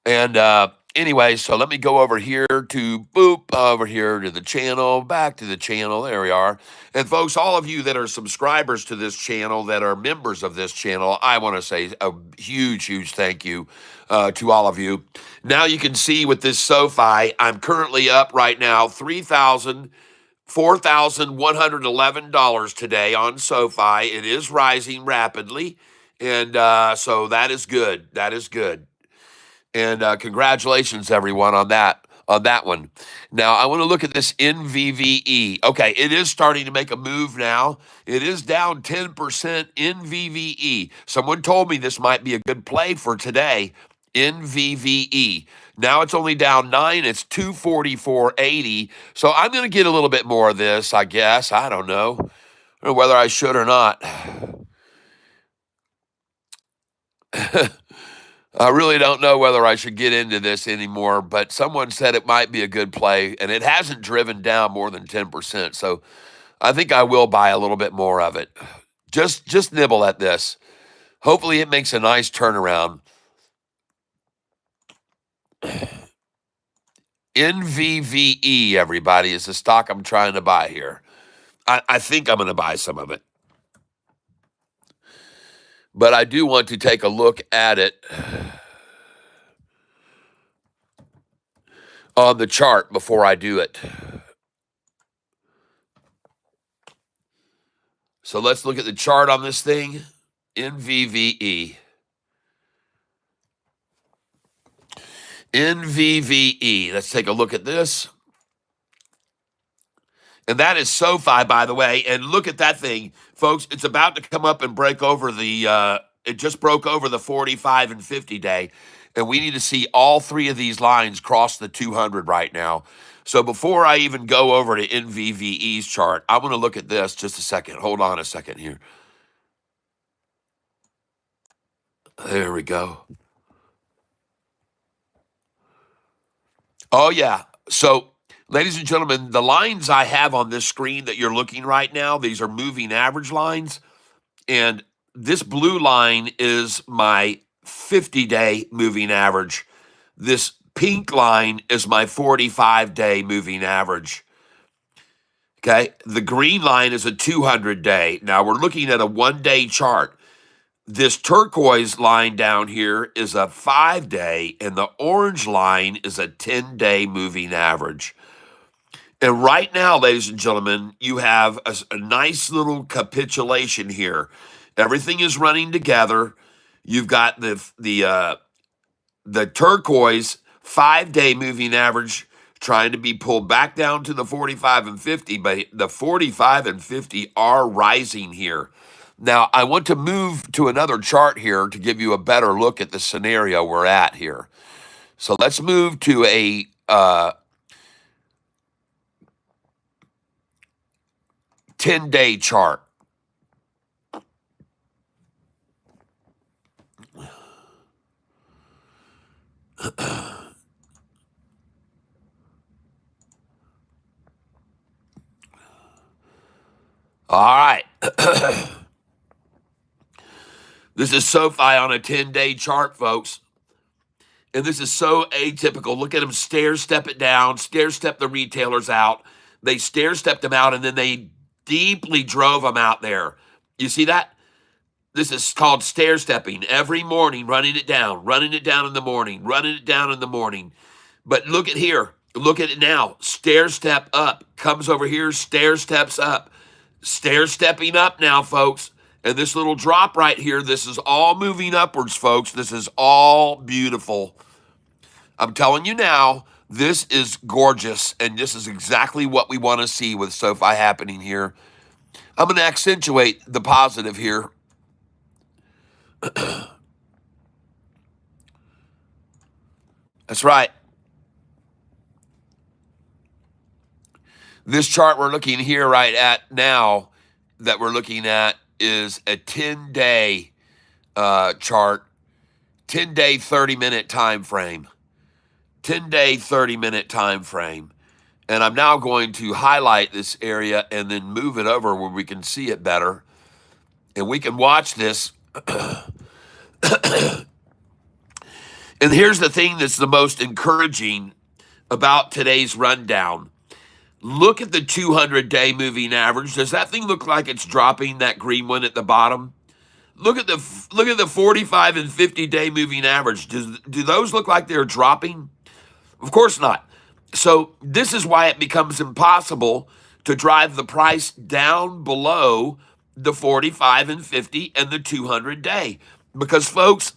And anyway, so let me go over here to over here to the channel, back to the channel. There we are. And folks, all of you that are subscribers to this channel, that are members of this channel, I want to say a huge, huge thank you to all of you. Now you can see with this Sofi, I'm currently up right now $4,111 today on Sofi. It is rising rapidly, and so that is good. That is good. And congratulations, everyone, on that one. Now, I want to look at this NVVE. Okay, it is starting to make a move now. It is down 10% NVVE. Someone told me this might be a good play for today, NVVE. Now it's only down 9. It's 244.80. So I'm going to get a little bit more of this, I guess. I don't know whether I should or not. I really don't know whether I should get into this anymore, but someone said it might be a good play, and it hasn't driven down more than 10%. So I think I will buy a little bit more of it. Just nibble at this. Hopefully it makes a nice turnaround. NVVE, everybody, is the stock I'm trying to buy here. I think I'm going to buy some of it. But I do want to take a look at it on the chart before I do it. So let's look at the chart on this thing. NVVE. NVVE. Let's take a look at this. And that is Sofi, by the way. And look at that thing, folks. It's about to come up and break over the, it just broke over the 45 and 50 day. And we need to see all three of these lines cross the 200 right now. So before I even go over to NVVE's chart, I want to look at this just a second. Hold on a second here. There we go. Oh, yeah. So, ladies and gentlemen, the lines I have on this screen that you're looking right now, these are moving average lines. And this blue line is my 50-day moving average. This pink line is my 45-day moving average. Okay, the green line is a 200-day. Now we're looking at a one-day chart. This turquoise line down here is a 5-day, and the orange line is a 10-day moving average. And right now, ladies and gentlemen, you have a nice little capitulation here. Everything is running together. You've got the turquoise 5-day moving average trying to be pulled back down to the 45 and 50, but the 45 and 50 are rising here. Now, I want to move to another chart here to give you a better look at the scenario we're at here. So let's move to a 10-day chart. All right. This is Sofi on a 10-day chart, folks. And this is so atypical. Look at them stair-step it down, stair-step the retailers out. They stair-stepped them out, and then they deeply drove them out there. You see that? This is called stair-stepping. Every morning, running it down in the morning, running it down in the morning. But look at here. Look at it now. Stair-step up. Comes over here, stair-steps up. Stair-stepping up now, folks. And this little drop right here, this is all moving upwards, folks. This is all beautiful. I'm telling you now, this is gorgeous, and this is exactly what we want to see with Sofi happening here. I'm going to accentuate the positive here. That's right. This chart we're looking here right at now that we're looking at is a 10-day chart, 10-day, 30-minute time frame. 10-day, 30-minute time frame. And I'm now going to highlight this area and then move it over where we can see it better. And we can watch this. And here's the thing that's the most encouraging about today's rundown. Look at the 200-day moving average. Does that thing look like it's dropping, that green one at the bottom? Look at the 45 and 50-day moving average. Do those look like they're dropping? Of course not. So this is why it becomes impossible to drive the price down below the 45 and 50 and the 200-day. Because, folks,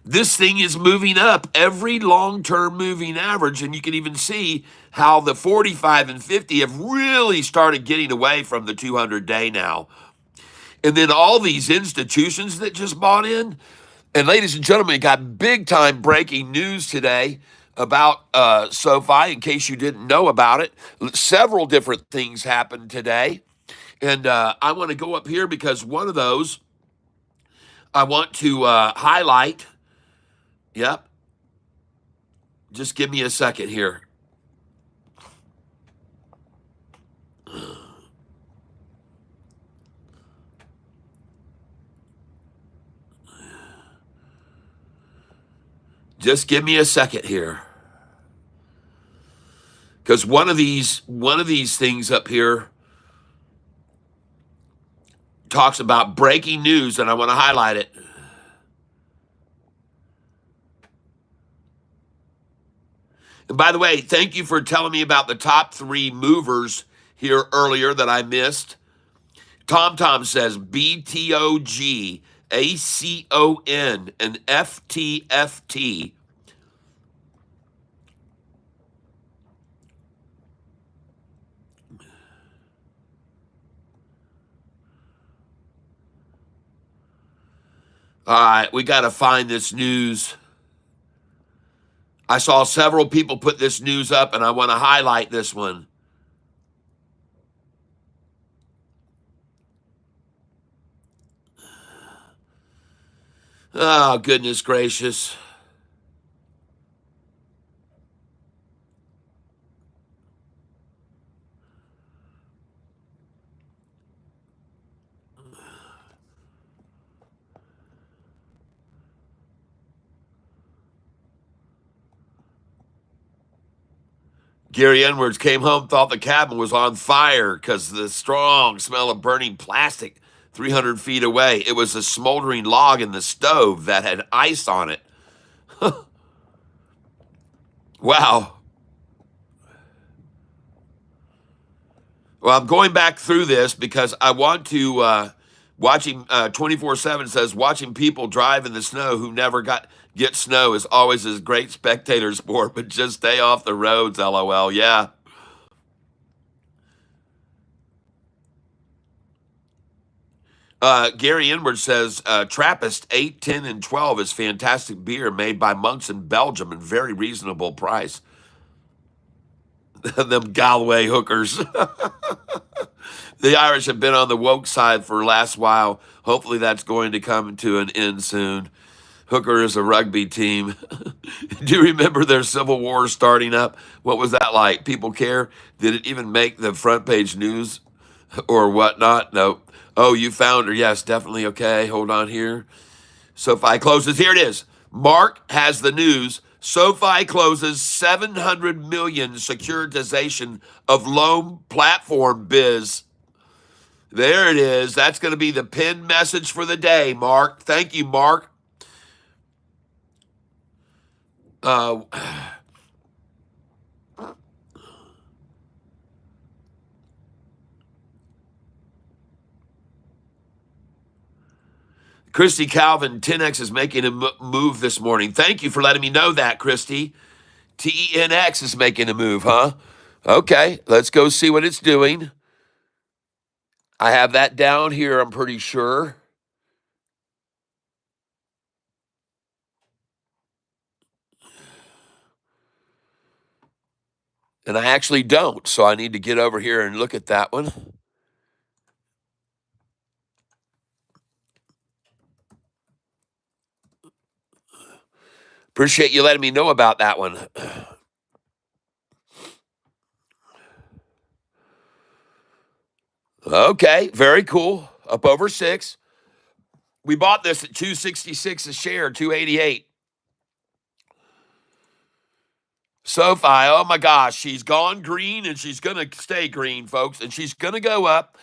this thing is moving up every long-term moving average, and you can even see how the 45 and 50 have really started getting away from the 200-day now. And then all these institutions that just bought in. And ladies and gentlemen, got big-time breaking news today about Sofi, in case you didn't know about it. Several different things happened today. And I want to go up here because one of those I want to highlight. Yep. Just give me a second here. Just give me a second here. Because one of these things up here talks about breaking news, and I want to highlight it. And by the way, thank you for telling me about the top 3 movers here earlier that I missed. TomTom says BTOG, ACON, and FTFT. All right, we got to find this news. I saw several people put this news up, and I want to highlight this one. Oh, goodness gracious. Gary Edwards came home, thought the cabin was on fire because the strong smell of burning plastic 300 feet away. It was a smoldering log in the stove that had ice on it. Wow. Well, I'm going back through this because I want to, watching 24/7 says, watching people drive in the snow who never get snow is always a great spectator sport, but just stay off the roads, LOL. Yeah. Gary Inward says, Trappist 8, 10, and 12 is fantastic beer made by monks in Belgium and very reasonable price. Them Galway hookers. The Irish have been on the woke side for the last while. Hopefully that's going to come to an end soon. Hooker is a rugby team. Do you remember their Civil War starting up? What was that like? People care? Did it even make the front page news or whatnot? No. Oh, you found her. Yes, definitely. Okay, hold on here. SoFi closes. Here it is. Mark has the news. SoFi closes 700 million securitization of loan platform biz. There it is. That's going to be the pinned message for the day, Mark. Thank you, Mark. Christy Calvin, 10X is making a move this morning. Thank you for letting me know that, Christy. TENX is making a move, huh? Okay, let's go see what it's doing. I have that down here, I'm pretty sure. And I actually don't, so I need to get over here and look at that one. Appreciate you letting me know about that one. Okay, very cool. Up over 6. We bought this at 266 a share, 288. Sofi, oh my gosh, she's gone green and she's going to stay green, folks, and she's going to go up.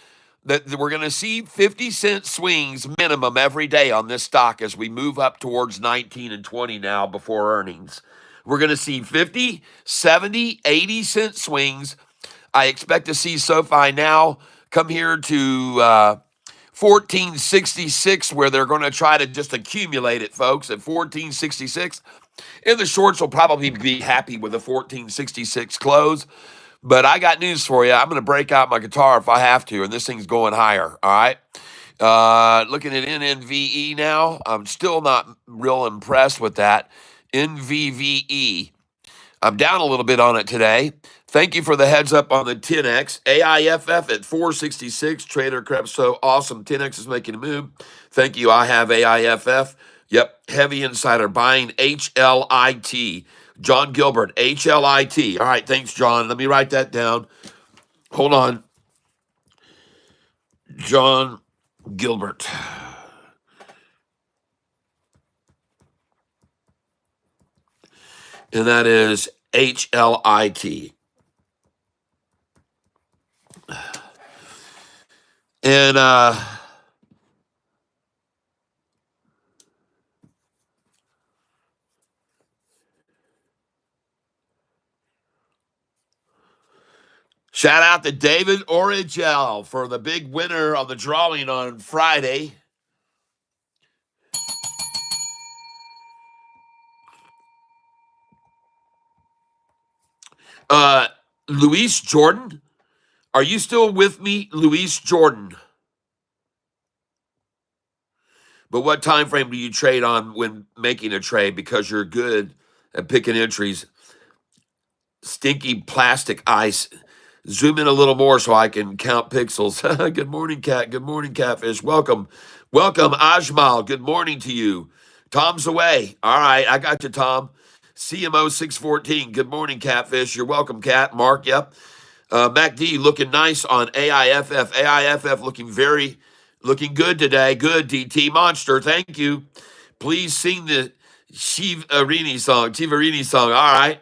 That we're going to see 50-cent swings minimum every day on this stock as we move up towards 19 and 20 now before earnings. We're going to see 50, 70, 80-cent swings. I expect to see SoFi now come here to 1466, where they're going to try to just accumulate it, folks, at 1466. And the shorts will probably be happy with a 1466 close. But I got news for you. I'm going to break out my guitar if I have to, and this thing's going higher. All right. Looking at NNVE now, I'm still not real impressed with that. NVVE. I'm down a little bit on it today. Thank you for the heads up on the 10X. AIFF at 466. Trader crept so awesome. 10X is making a move. Thank you. I have AIFF. Yep. Heavy insider buying HLIT. John Gilbert, HLIT. All right. Thanks, John. Let me write that down. Hold on. John Gilbert. And that is HLIT. And shout out to David Origel for the big winner on the drawing on Friday. Luis Jordan, are you still with me, Luis Jordan? But what time frame do you trade on when making a trade? Because you're good at picking entries. Stinky plastic ice. Zoom in a little more so I can count pixels. Good morning, Cat. Good morning, Catfish. Welcome. Welcome, Ajmal. Good morning to you. Tom's away. All right, I got you, Tom. CMO 614. Good morning, Catfish. You're welcome, Cat. Mark, yep. MacD looking nice on AIFF. AIFF looking good today. Good, DT Monster. Thank you. Please sing the Shivarini song. All right.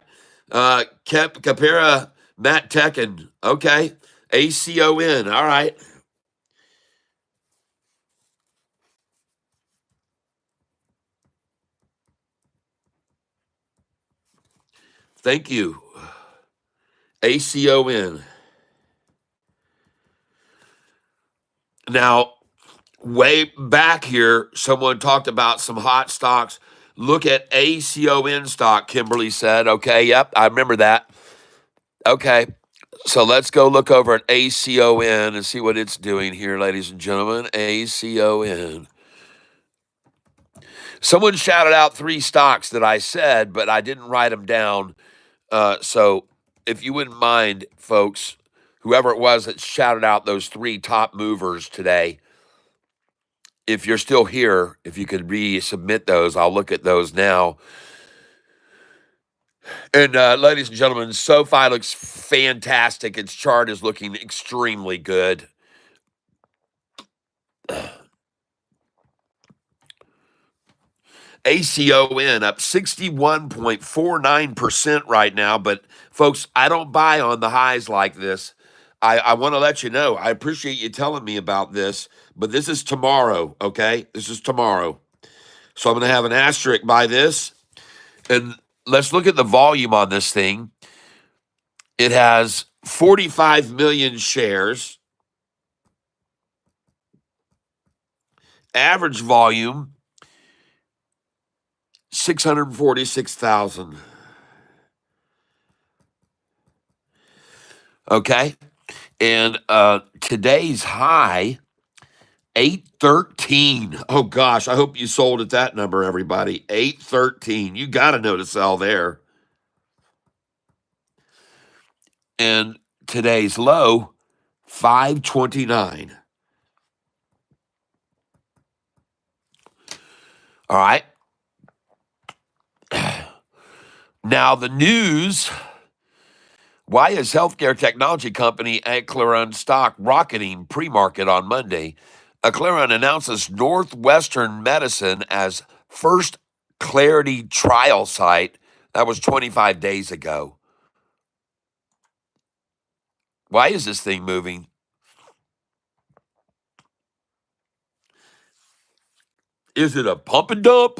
Capera Matt Tekken. Okay. ACON. All right. Thank you. ACON. Now, way back here, someone talked about some hot stocks. Look at ACON stock, Kimberly said. Okay, yep, I remember that. Okay, so let's go look over at ACON and see what it's doing here, ladies and gentlemen. ACON. Someone shouted out 3 stocks that I said, but I didn't write them down. So if you wouldn't mind, folks, whoever it was that shouted out those 3 top movers today, if you're still here, if you could resubmit those, I'll look at those now. And ladies and gentlemen, SoFi looks fantastic. Its chart is looking extremely good. ACON up 61.49% right now. But folks, I don't buy on the highs like this. I want to let you know, I appreciate you telling me about this, but this is tomorrow, okay? This is tomorrow. So I'm going to have an asterisk by this. And let's look at the volume on this thing. It has 45 million shares. Average volume, 646,000. Okay? And today's high, 813. Oh gosh, I hope you sold at that number, everybody. 813. You got to know to sell there. And today's low, 529. All right. Now the news Why is healthcare technology company Acceleron stock rocketing pre-market on Monday? Acceleron announces Northwestern Medicine as first Clarity trial site. That was 25 days ago. Why is this thing moving? Is it a pump and dump?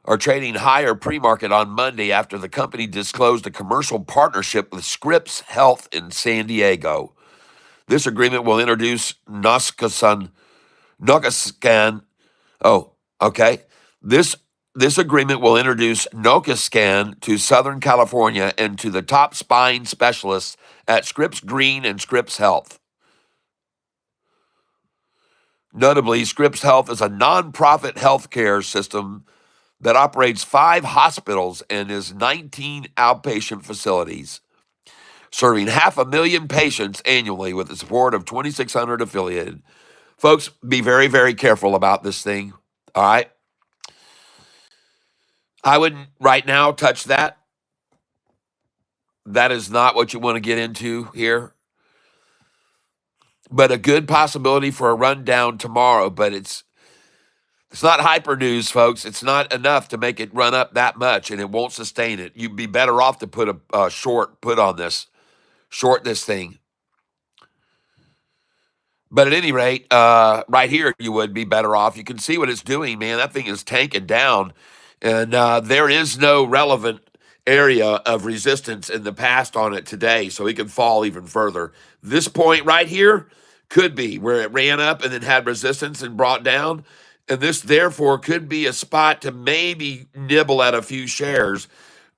Are trading higher pre-market on Monday after the company disclosed a commercial partnership with Scripps Health in San Diego. This agreement will introduce Noskascan. Oh, okay. This agreement will introduce Nokascan to Southern California and to the top spine specialists at Scripps Green and Scripps Health. Notably, Scripps Health is a nonprofit healthcare system that operates 5 hospitals and is 19 outpatient facilities, serving 500,000 patients annually with the support of 2,600 affiliated. Folks, be very, very careful about this thing. All right. I wouldn't right now touch that. That is not what you want to get into here. But a good possibility for a rundown tomorrow. But it's not hyper news, folks. It's not enough to make it run up that much, and it won't sustain it. You'd be better off to put a short put on this, short this thing. But at any rate, right here, you would be better off. You can see what it's doing, man. That thing is tanking down. And there is no relevant area of resistance in the past on it today, so it can fall even further. This point right here could be where it ran up and then had resistance and brought down. And this, therefore, could be a spot to maybe nibble at a few shares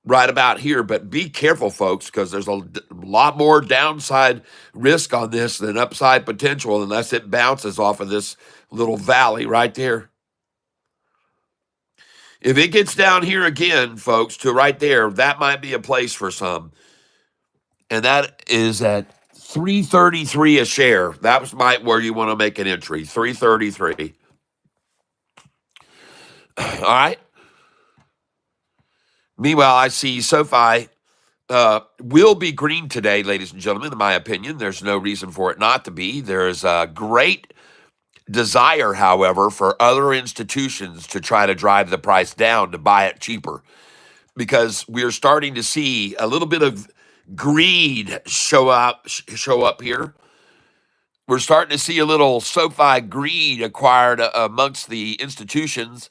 right about here. But be careful, folks, because there's a lot more downside risk on this than upside potential unless it bounces off of this little valley right there. If it gets down here again, folks, to right there, that might be a place for some. And that is at 333 a share. That was where you want to make an entry. 333. All right. Meanwhile, I see Sofi will be green today, ladies and gentlemen, in my opinion. There's no reason for it not to be. There's a great desire, however, for other institutions to try to drive the price down to buy it cheaper, because we're starting to see a little bit of greed show up here. We're starting to see a little SoFi greed acquired amongst the institutions,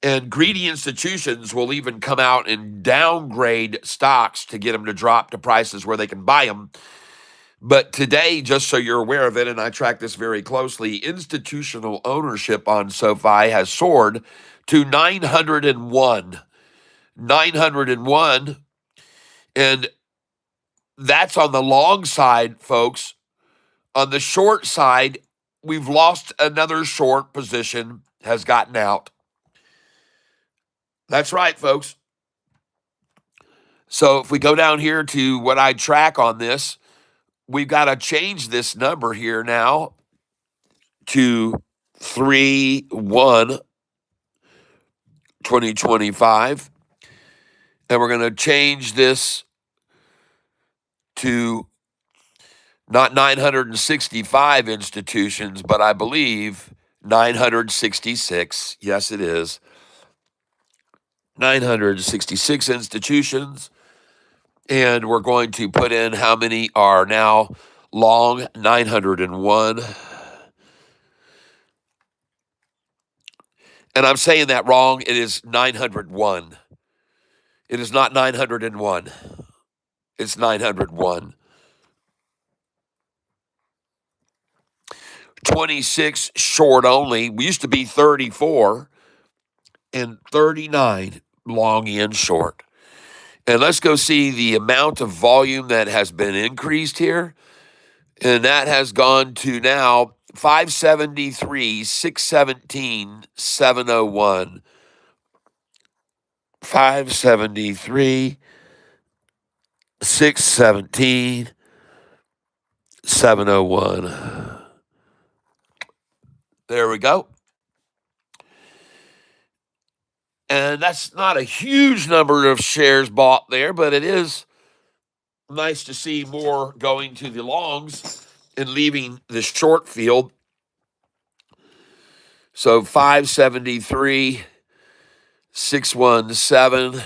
and greedy institutions will even come out and downgrade stocks to get them to drop to prices where they can buy them. But today, just so you're aware of it, and I track this very closely, institutional ownership on SoFi has soared to 901. 901. And that's on the long side, folks. On the short side, we've lost another short position, has gotten out. That's right, folks. So if we go down here to what I track on this, we've got to change this number here now to 3/1/2025. And we're going to change this to not 965 institutions, but I believe 966. Yes, it is. 966 institutions. And we're going to put in how many are now long. 901. And I'm saying that wrong. It is 901. It is not 901. It's 901. 26 short only. We used to be 34 and 39 long and short. And let's go see the amount of volume that has been increased here. And that has gone to now 573, 617, 701. 573, 617, 701. There we go. And that's not a huge number of shares bought there, but it is nice to see more going to the longs and leaving the short field. So 573, 617,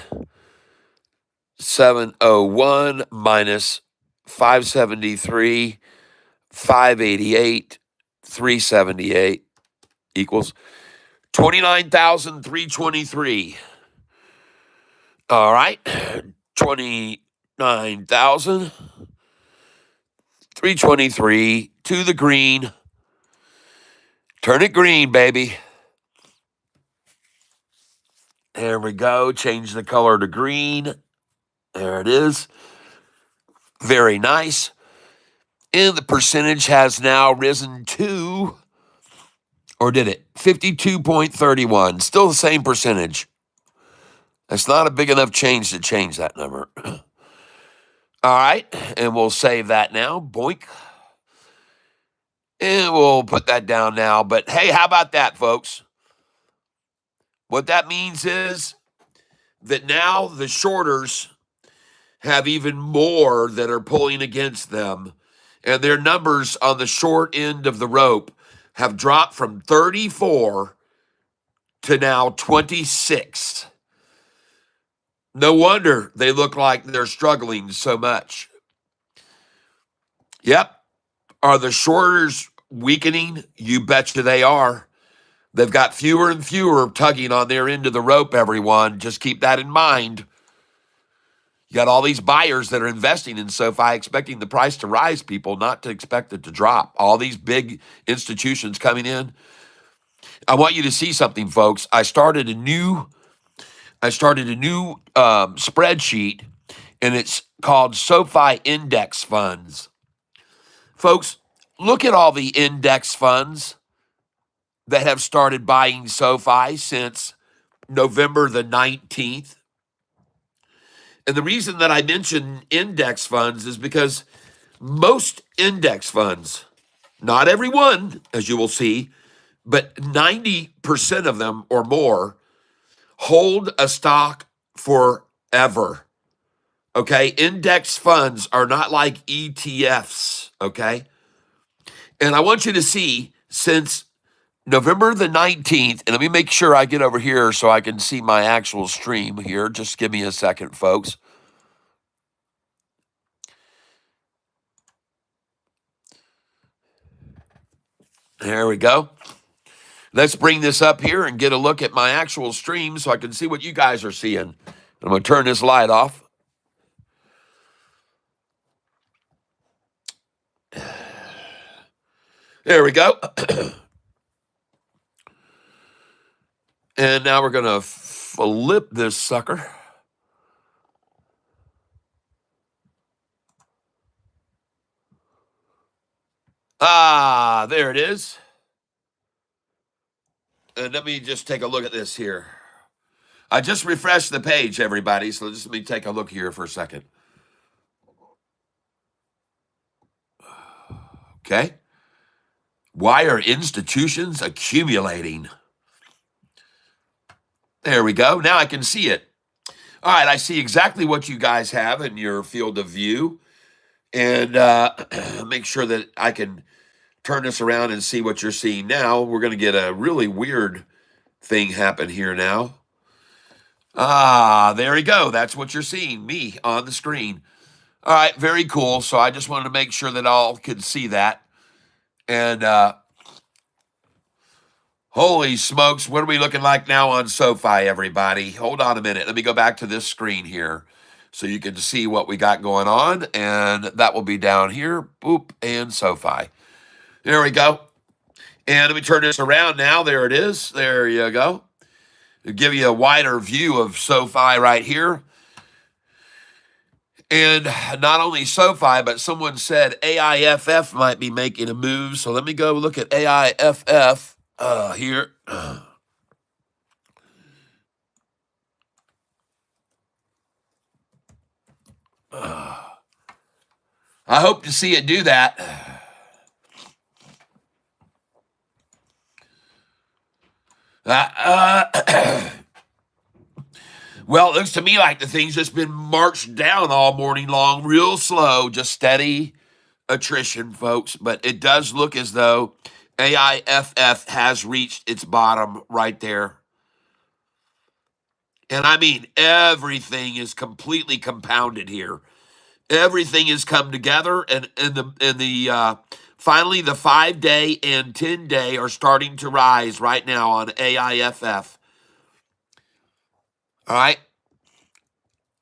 701 minus 573, 588, 378 equals 29,323. All right. 29,323 to the green. Turn it green, baby. There we go. Change the color to green. There it is. Very nice. And the percentage has now risen to, or did it? 52.31. Still the same percentage. That's not a big enough change to change that number. All right. And we'll save that now. Boink. And we'll put that down now. But hey, how about that, folks? What that means is that now the shorters have even more that are pulling against them. And their numbers on the short end of the rope have dropped from 34 to now 26. No wonder they look like they're struggling so much. Yep. Are the shorters weakening? You betcha they are. They've got fewer and fewer tugging on their end of the rope, everyone. Just keep that in mind. You got all these buyers that are investing in SoFi, expecting the price to rise, people, not to expect it to drop. All these big institutions coming in. I want you to see something, folks. I started a new spreadsheet, and it's called SoFi Index Funds. Folks, look at all the index funds that have started buying SoFi since November the 19th. And the reason that I mention index funds is because most index funds, not every one, as you will see, but 90% of them or more hold a stock forever. Okay? Index funds are not like ETFs. Okay? And I want you to see since November the 19th, and let me make sure I get over here so I can see my actual stream here. Just give me a second, folks. There we go. Let's bring this up here and get a look at my actual stream so I can see what you guys are seeing. I'm going to turn this light off. There we go. And now we're going to flip this sucker. Ah, there it is. And let me just take a look at this here. I just refreshed the page, everybody, so just let me take a look here for a second. Okay. Why are institutions accumulating? There we go. Now I can see it. All right, I see exactly what you guys have in your field of view. And make sure that I can turn this around and see what you're seeing now. We're going to get a really weird thing happen here now. Ah, there we go. That's what you're seeing, me on the screen. All right, very cool. So I just wanted to make sure that all could see that. And holy smokes, what are we looking like now on SoFi, everybody? Hold on a minute. Let me go back to this screen here so you can see what we got going on. And that will be down here. Boop, and SoFi. There we go. And let me turn this around now. There it is. There you go. It'll give you a wider view of SoFi right here. And not only SoFi, but someone said AIFF might be making a move. So let me go look at AIFF here. I hope to see it do that. Well, it looks to me like the thing's just been marched down all morning long, real slow, just steady attrition, folks. But it does look as though AIFF has reached its bottom right there. And I mean, everything is completely compounded here. Everything has come together, and finally the 5-day and 10-day are starting to rise right now on AIFF. All right,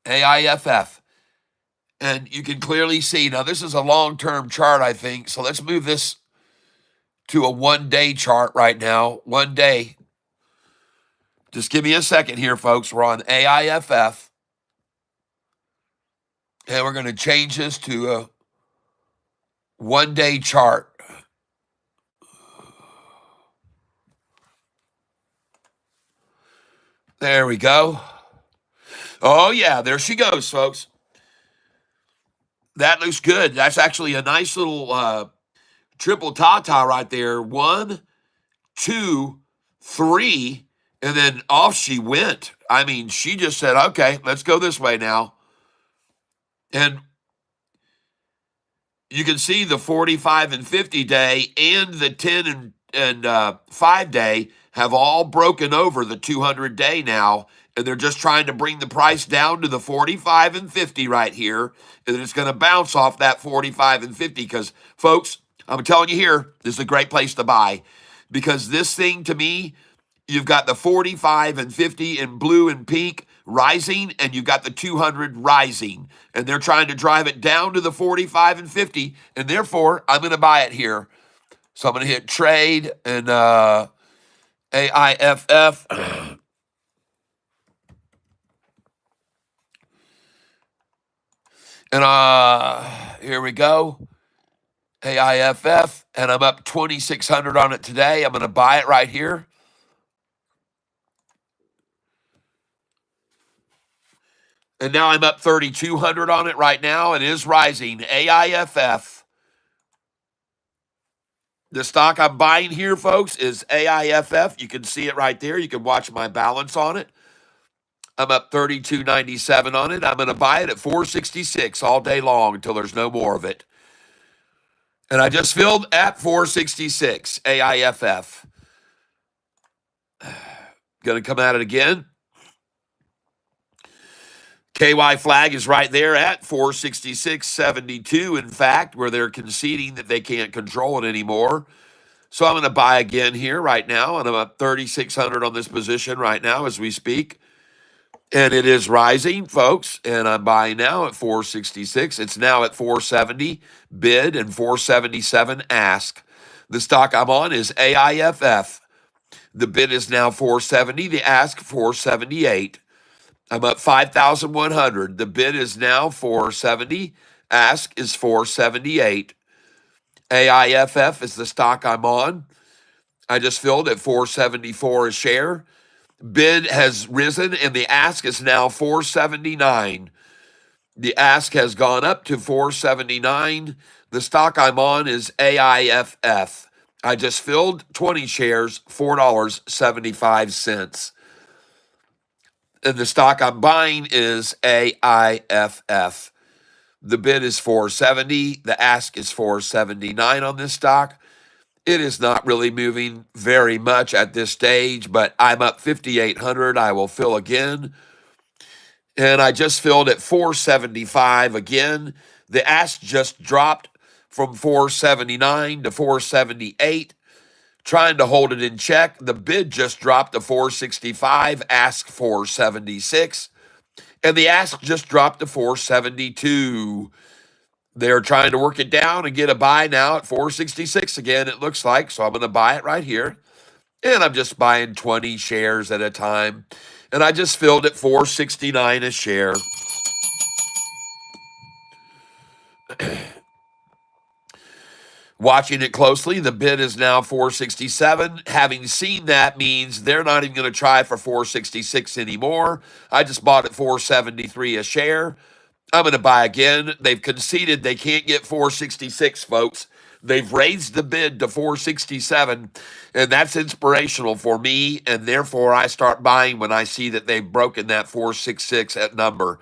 AIFF. And you can clearly see, now this is a long-term chart, I think. So let's move this to a 1-day chart right now. 1 day. Just give me a second here, folks. We're on AIFF. And we're going to change this to a 1-day chart. There we go. Oh, yeah, there she goes, folks. That looks good. That's actually a nice little triple tata right there. 1, 2, 3, and then off she went. I mean, she just said, okay, let's go this way now. And you can see the 45 and 50 day and the 10 and 5 day have all broken over the 200 day now. And they're just trying to bring the price down to the 45 and 50 right here. And then it's going to bounce off that 45 and 50 because, folks, I'm telling you here, this is a great place to buy because this thing to me, you've got the 45 and 50 in blue and pink rising, and you've got the 200 rising. And they're trying to drive it down to the 45 and 50, and therefore, I'm going to buy it here. So I'm going to hit trade and AIFF. And here we go. AIFF, and I'm up 2,600 on it today. I'm going to buy it right here. And now I'm up 3,200 on it right now. It is rising. AIFF. The stock I'm buying here, folks, is AIFF. You can see it right there. You can watch my balance on it. I'm up 32.97 on it. I'm going to buy it at 466 all day long until there's no more of it. And I just filled at 466, AIFF. Going to come at it again. KY flag is right there at 466.72, in fact, where they're conceding that they can't control it anymore. So I'm going to buy again here right now, and I'm up 3,600 on this position right now as we speak. And it is rising, folks, and I'm buying now at 466. It's now at 470 bid and 477 ask. The stock I'm on is AIFF. The bid is now 470, the ask 478. I'm up 5,100. The bid is now 470. Ask is 478. AIFF is the stock I'm on. I just filled at 474 a share. Bid has risen and the ask is now 479. The ask has gone up to 479. The stock I'm on is AIFF. I just filled 20 shares, $4.75. And the stock I'm buying is AIFF. The bid is 470. The ask is 479 on this stock. It is not really moving very much at this stage, but I'm up 5,800. I will fill again. And I just filled at 475 again. The ask just dropped from 479 to 478. Trying to hold it in check. The bid just dropped to 465, ask 476, and the ask just dropped to 472. They're trying to work it down and get a buy now at 466 again, it looks like. So I'm going to buy it right here. And I'm just buying 20 shares at a time. And I just filled at 469 a share. Watching it closely, the bid is now 467. Having seen that means they're not even going to try for 466 anymore. I just bought at 473 a share. I'm going to buy again. They've conceded they can't get 466, folks. They've raised the bid to 467, and that's inspirational for me. And therefore, I start buying when I see that they've broken that 466 at number.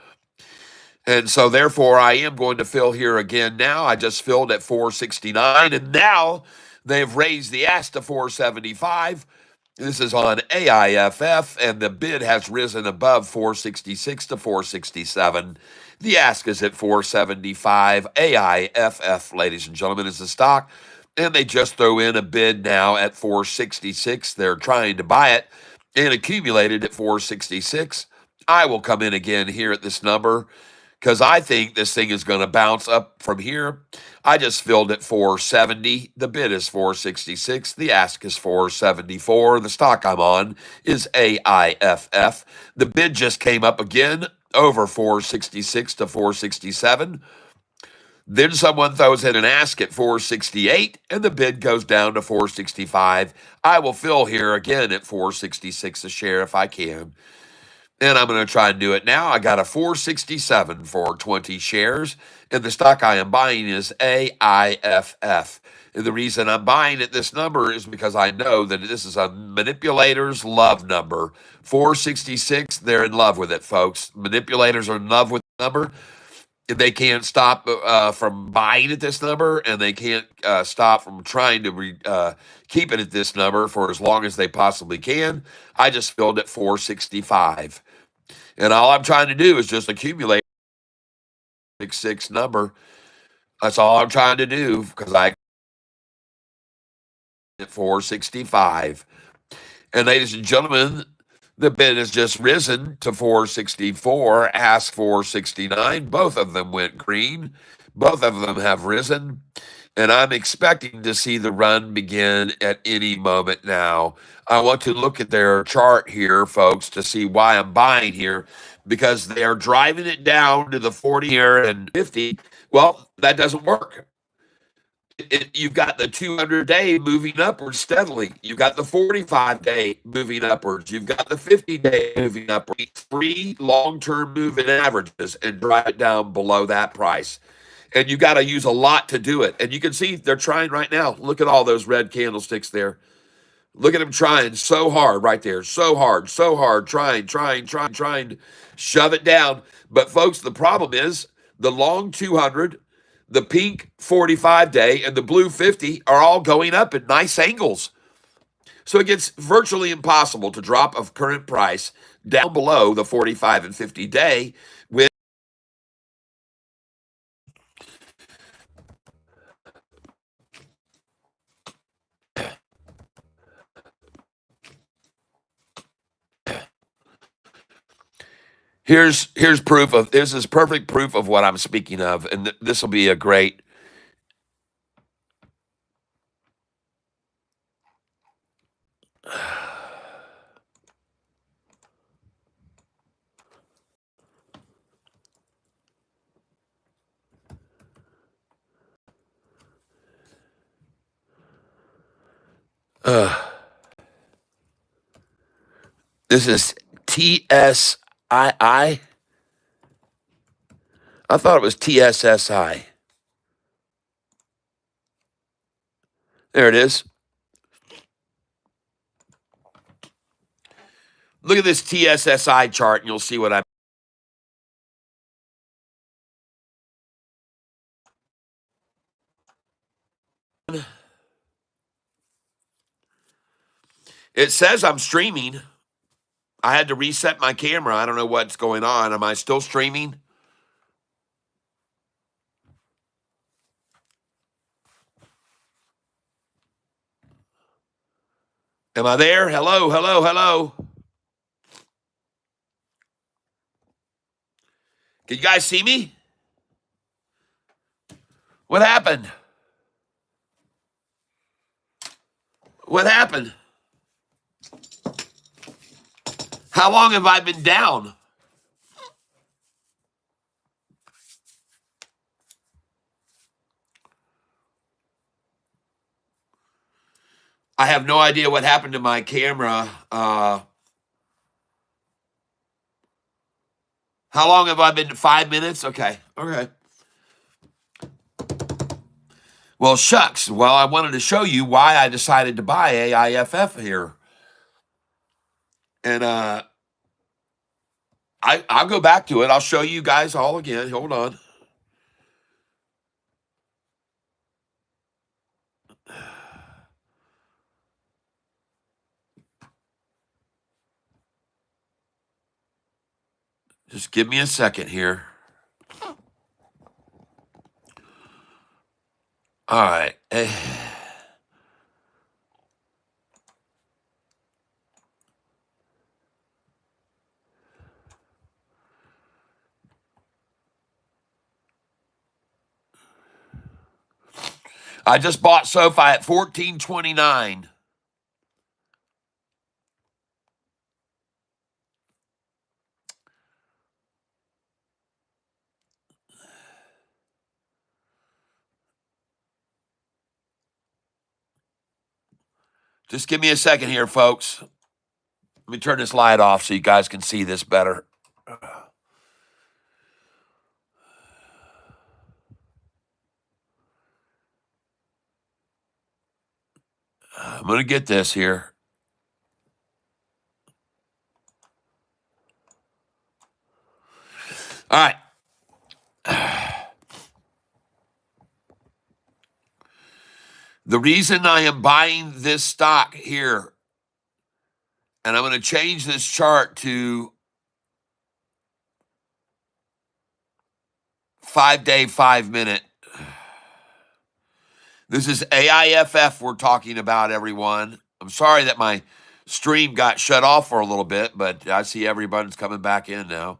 And so, therefore, I am going to fill here again now. I just filled at 469, and now they've raised the ask to 475. This is on AIFF, and the bid has risen above 466 to 467. The ask is at 475. AIFF, ladies and gentlemen, is the stock. And they just throw in a bid now at 466. They're trying to buy it and accumulated at 466. I will come in again here at this number because I think this thing is going to bounce up from here. I just filled at 470. The bid is 466. The ask is 474. The stock I'm on is AIFF. The bid just came up again over 466 to 467. Then someone throws in an ask at 468, and the bid goes down to 465. I will fill here again at 466 a share if I can. And I'm going to try and do it now. I got a 467 for 20 shares, and the stock I am buying is AIFF. And the reason I'm buying at this number is because I know that this is a manipulator's love number. 466, they're in love with it, folks. Manipulators are in love with the number. They can't stop from buying at this number, and they can't stop from trying to keep it at this number for as long as they possibly can. I just filled at 465. And all I'm trying to do is just accumulate 66 number. That's all I'm trying to do because I at 465. And ladies and gentlemen, the bid has just risen to 464, ask 469. Both of them went green. Both of them have risen. And I'm expecting to see the run begin at any moment now. I want to look at their chart here, folks, to see why I'm buying here, because they are driving it down to the 40 here and 50. Well, that doesn't work. You've got the 200-day moving upwards steadily. You've got the 45-day moving upwards. You've got the 50-day moving upwards. 3 long-term moving averages and drive it down below that price. And you got to use a lot to do it. And you can see they're trying right now. Look at all those red candlesticks there. Look at them trying so hard right there. So hard, trying to shove it down. But folks, the problem is the long 200, the pink 45-day, and the blue 50 are all going up at nice angles. So it gets virtually impossible to drop a current price down below the 45 and 50-day with Here's proof of this is perfect proof of what I'm speaking of, and this will be a great. This is TSII. I thought it was TSSI. There it is. Look at this TSSI chart, and you'll see what I'm. It says I'm streaming. I had to reset my camera. I don't know what's going on. Am I still streaming? Am I there? Hello, hello, hello. Can you guys see me? What happened? What happened? How long have I been down? I have no idea what happened to my camera. How long have I been? 5 minutes? Okay. Okay. Well, shucks. Well, I wanted to show you why I decided to buy AIFF here. And I'll go back to it. I'll show you guys all again. Hold on. Just give me a second here. All right. I just bought Sofi at $14.29. Just give me a second here, folks. Let me turn this light off so you guys can see this better. I'm going to get this here. All right. The reason I am buying this stock here, and I'm going to change this chart to 5-day, 5-minute. This is AIFF we're talking about, everyone. I'm sorry that my stream got shut off for a little bit, but I see everybody's coming back in now.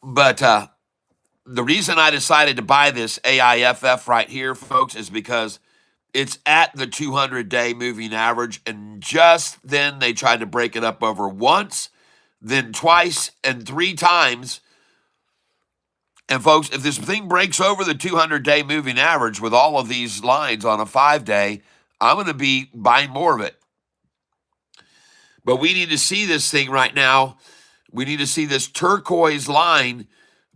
But the reason I decided to buy this AIFF right here, folks, is because it's at the 200-day moving average, and just then they tried to break it up over once, then twice, and 3 times. And folks, if this thing breaks over the 200-day moving average with all of these lines on a 5-day, I'm going to be buying more of it. But we need to see this thing right now. We need to see this turquoise line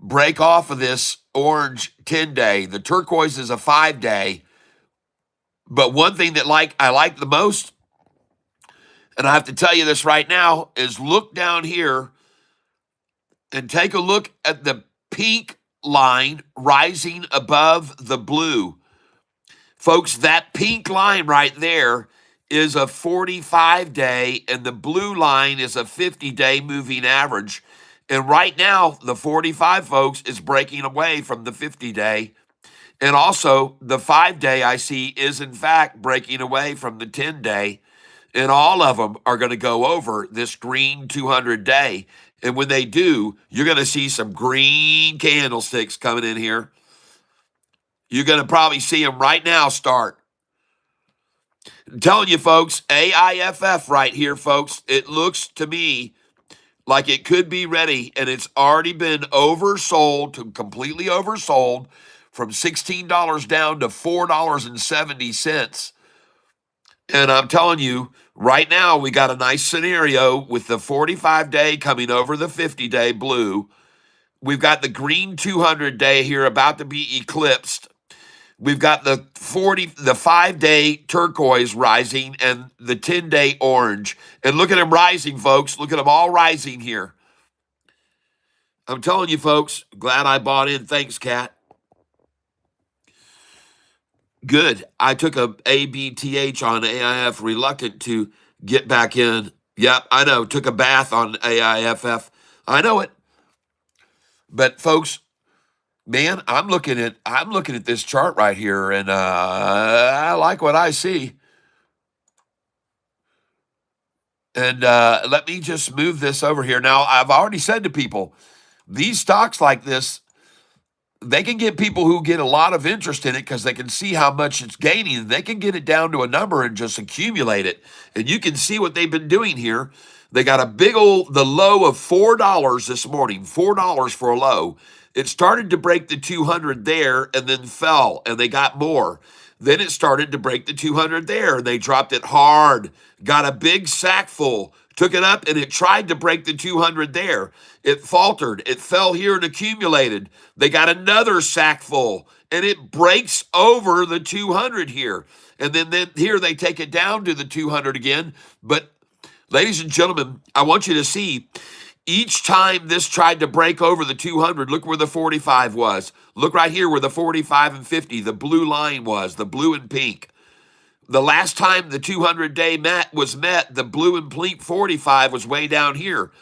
break off of this orange 10-day. The turquoise is a 5-day. But one thing that I like the most, and I have to tell you this right now, is look down here and take a look at the pink line rising above the blue. Folks, that pink line right there is a 45-day, and the blue line is a 50-day moving average. And right now, the 45, folks, is breaking away from the 50-day. And also, the 5-day I see is, in fact, breaking away from the 10-day. And all of them are going to go over this green 200-day. And when they do, you're going to see some green candlesticks coming in here. You're going to probably see them right now start. I'm telling you, folks, AIFF right here, folks, it looks to me like it could be ready, and it's already been oversold, completely oversold, from $16 down to $4.70. And I'm telling you, right now, we got a nice scenario with the 45-day coming over the 50-day blue. We've got the green 200-day here about to be eclipsed. We've got the 5-day turquoise rising and the 10-day orange. And look at them rising, folks. Look at them all rising here. I'm telling you, folks, glad I bought in. Thanks, Kat. Good. I took a ABTH on AIF, reluctant to get back in. Yep, I know. Took a bath on AIFF. I know it. But folks, man, I'm looking at this chart right here, and I like what I see. And let me just move this over here. Now, I've already said to people, these stocks like this, they can get people who get a lot of interest in it because they can see how much it's gaining. They can get it down to a number and just accumulate it. And you can see what they've been doing here. They got the low of $4 this morning, $4 for a low. It started to break the 200 there and then fell, and they got more. Then it started to break the 200 there, and they dropped it hard, got a big sack full, took it up, and it tried to break the 200 there. It faltered. It fell here and accumulated. They got another sack full, and it breaks over the 200 here. And then here they take it down to the 200 again. But ladies and gentlemen, I want you to see each time this tried to break over the 200, look where the 45 was. Look right here where the 45 and 50, the blue line was, the blue and pink. The last time the 200-day was met, the blue and pink 45 was way down here.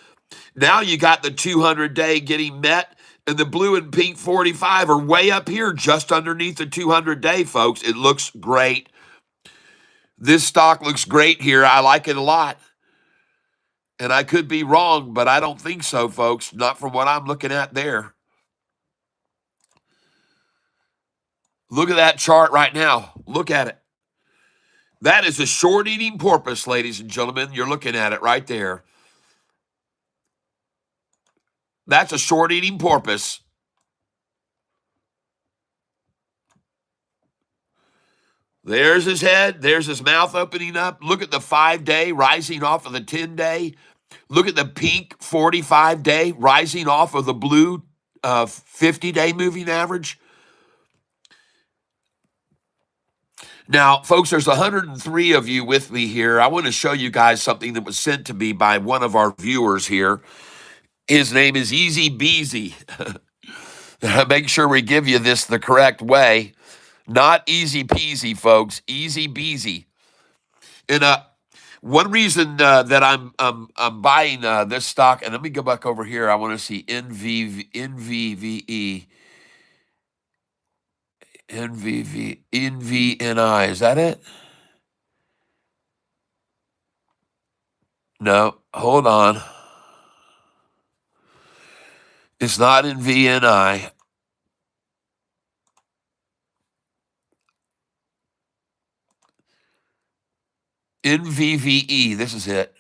Now you got the 200-day getting met, and the blue and pink 45 are way up here just underneath the 200-day, folks. It looks great. This stock looks great here. I like it a lot. And I could be wrong, but I don't think so, folks. Not from what I'm looking at there. Look at that chart right now. Look at it. That is a short-eating porpoise, ladies and gentlemen. You're looking at it right there. That's a short-eating porpoise. There's his head. There's his mouth opening up. Look at the 5-day rising off of the 10-day. Look at the pink 45-day rising off of the blue 50-day moving average. Now, folks, there's 103 of you with me here. I want to show you guys something that was sent to me by one of our viewers here. His name is Easy Beasy. Make sure we give you this the correct way. Not easy peasy, folks. Easy Beasy. And one reason that I'm buying this stock, and let me go back over here. I want to see NVVE. NVNI. Is that it? No, hold on. It's not in VNI. NVVE. This is it.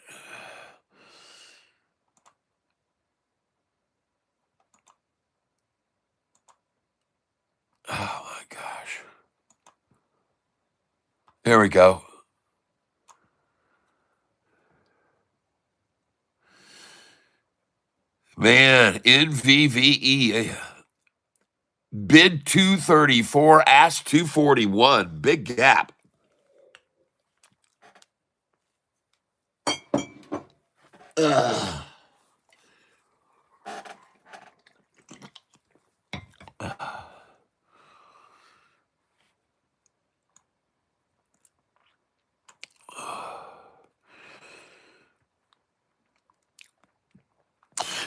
Oh my gosh. There we go. Man, NVVE. Bid 234, ask 241. Big gap. Ugh.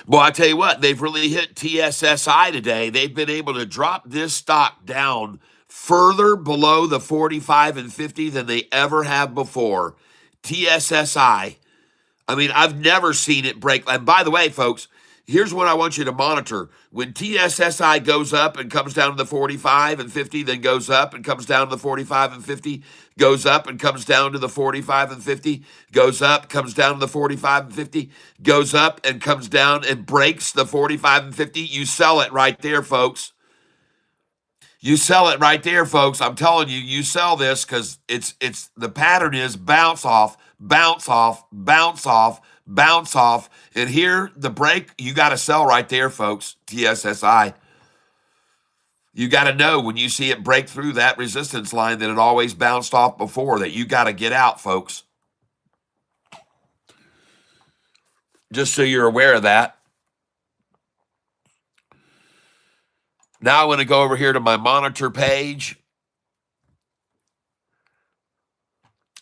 Well, I tell you what, they've really hit TSSI today. They've been able to drop this stock down further below the 45 and 50 than they ever have before. TSSI. I mean, I've never seen it break. And by the way, folks, here's what I want you to monitor. When TSSI goes up and comes down to the 45 and 50, then goes up and comes down to the 45 and 50, goes up and comes down to the 45 and 50, goes up, comes down to the 45 and 50, goes up and comes down and breaks the 45 and 50, you sell it right there, folks. You sell it right there, folks. I'm telling you, you sell this because it's the pattern is bounce off, bounce off, bounce off, bounce off. And here, the break, you got to sell right there, folks. TSSI. You got to know when you see it break through that resistance line that it always bounced off before, that you got to get out, folks. Just so you're aware of that. Now I want to go over here to my monitor page.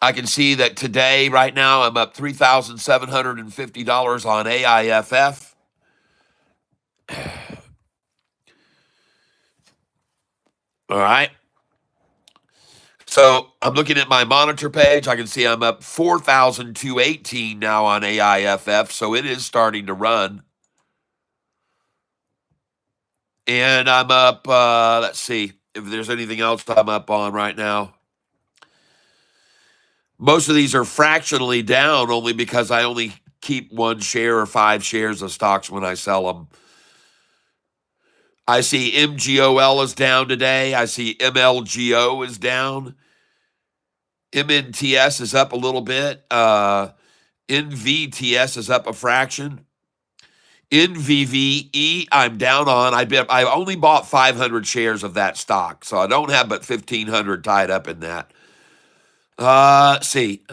I can see that today, right now, I'm up $3,750 on AIFF. All right. So I'm looking at my monitor page. I can see I'm up 4,218 now on AIFF. So it is starting to run. And I'm up, let's see if there's anything else I'm up on right now. Most of these are fractionally down only because I only keep 1 share or 5 shares of stocks when I sell them. I see MGOL is down today. I see MLGO is down. MNTS is up a little bit. NVTS is up a fraction. NVVE, I'm down on. I only bought 500 shares of that stock, so I don't have but 1,500 tied up in that. Let's see.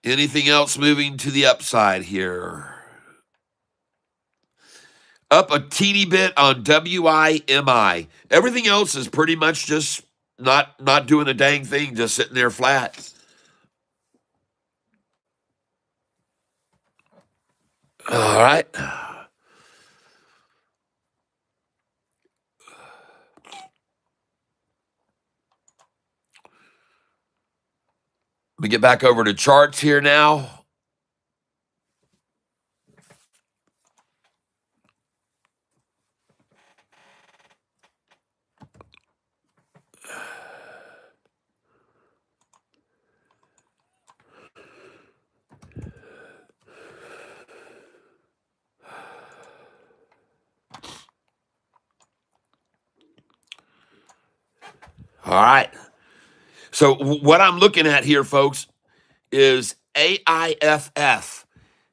Anything else moving to the upside here? Up a teeny bit on WIMI. Everything else is pretty much just not doing a dang thing, just sitting there flat. All right. Let me get back over to charts here now. All right. So what I'm looking at here, folks, is AIFF.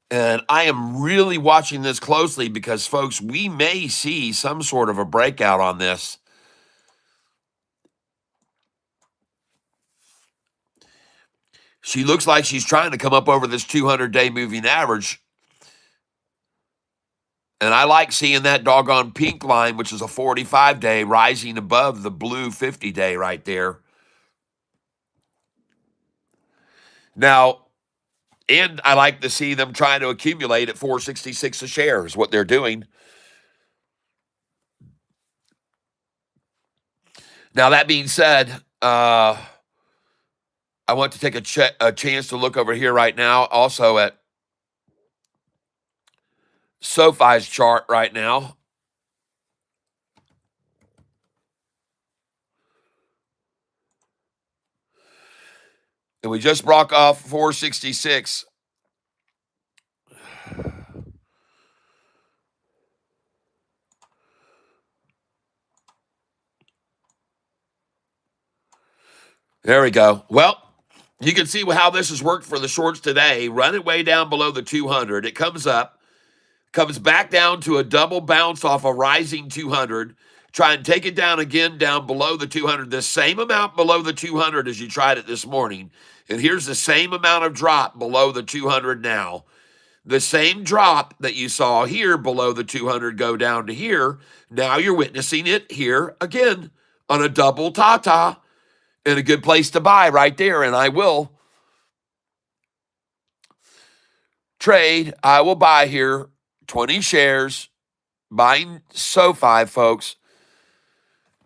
And I am really watching this closely because, folks, we may see some sort of a breakout on this. She looks like she's trying to come up over this 200-day moving average. And I like seeing that doggone pink line, which is a 45-day, rising above the blue 50-day right there. Now, and I like to see them trying to accumulate at 466 a share is what they're doing. Now, that being said, I want to take a chance to look over here right now also at Sofi's chart right now. And we just broke off 466. There we go. Well, you can see how this has worked for the shorts today. Run it way down below the 200. It comes up, comes back down to a double bounce off a rising 200. Try and take it down again down below the 200, the same amount below the 200 as you tried it this morning. And here's the same amount of drop below the 200 now. The same drop that you saw here below the 200 go down to here. Now you're witnessing it here again on a double ta-ta. And a good place to buy right there. And I will trade. I will buy here 20 shares, buying Sofi, folks.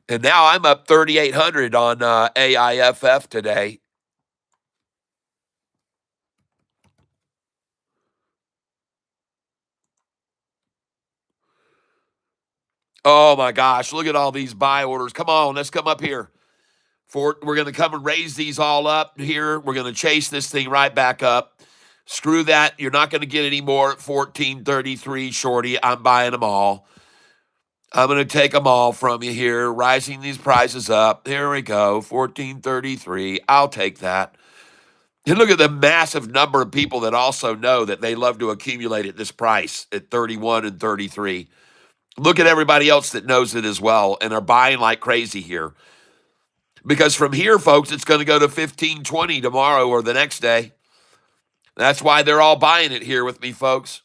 And now I'm up 3,800 on AIFF today. Oh my gosh, look at all these buy orders. Come on, let's come up here. We're going to come and raise these all up here. We're going to chase this thing right back up. Screw that. You're not going to get any more at 1433, shorty. I'm buying them all. I'm going to take them all from you here, rising these prices up. Here we go, 1433. I'll take that. And look at the massive number of people that also know that they love to accumulate at this price at 31 and 33. Look at everybody else that knows it as well and are buying like crazy here. Because from here, folks, it's going to go to 1520 tomorrow or the next day. That's why they're all buying it here with me, folks.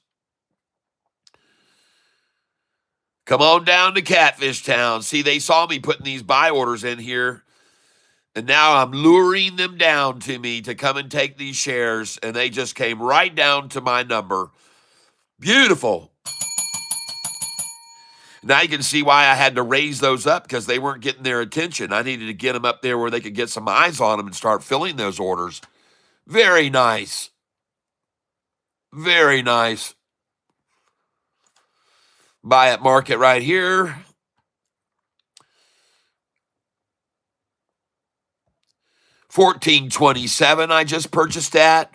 Come on down to Catfish Town. See, they saw me putting these buy orders in here. And now I'm luring them down to me to come and take these shares. And they just came right down to my number. Beautiful. Now you can see why I had to raise those up, because they weren't getting their attention. I needed to get them up there where they could get some eyes on them and start filling those orders. Very nice. Very nice. Buy at market right here. $14.27 I just purchased at.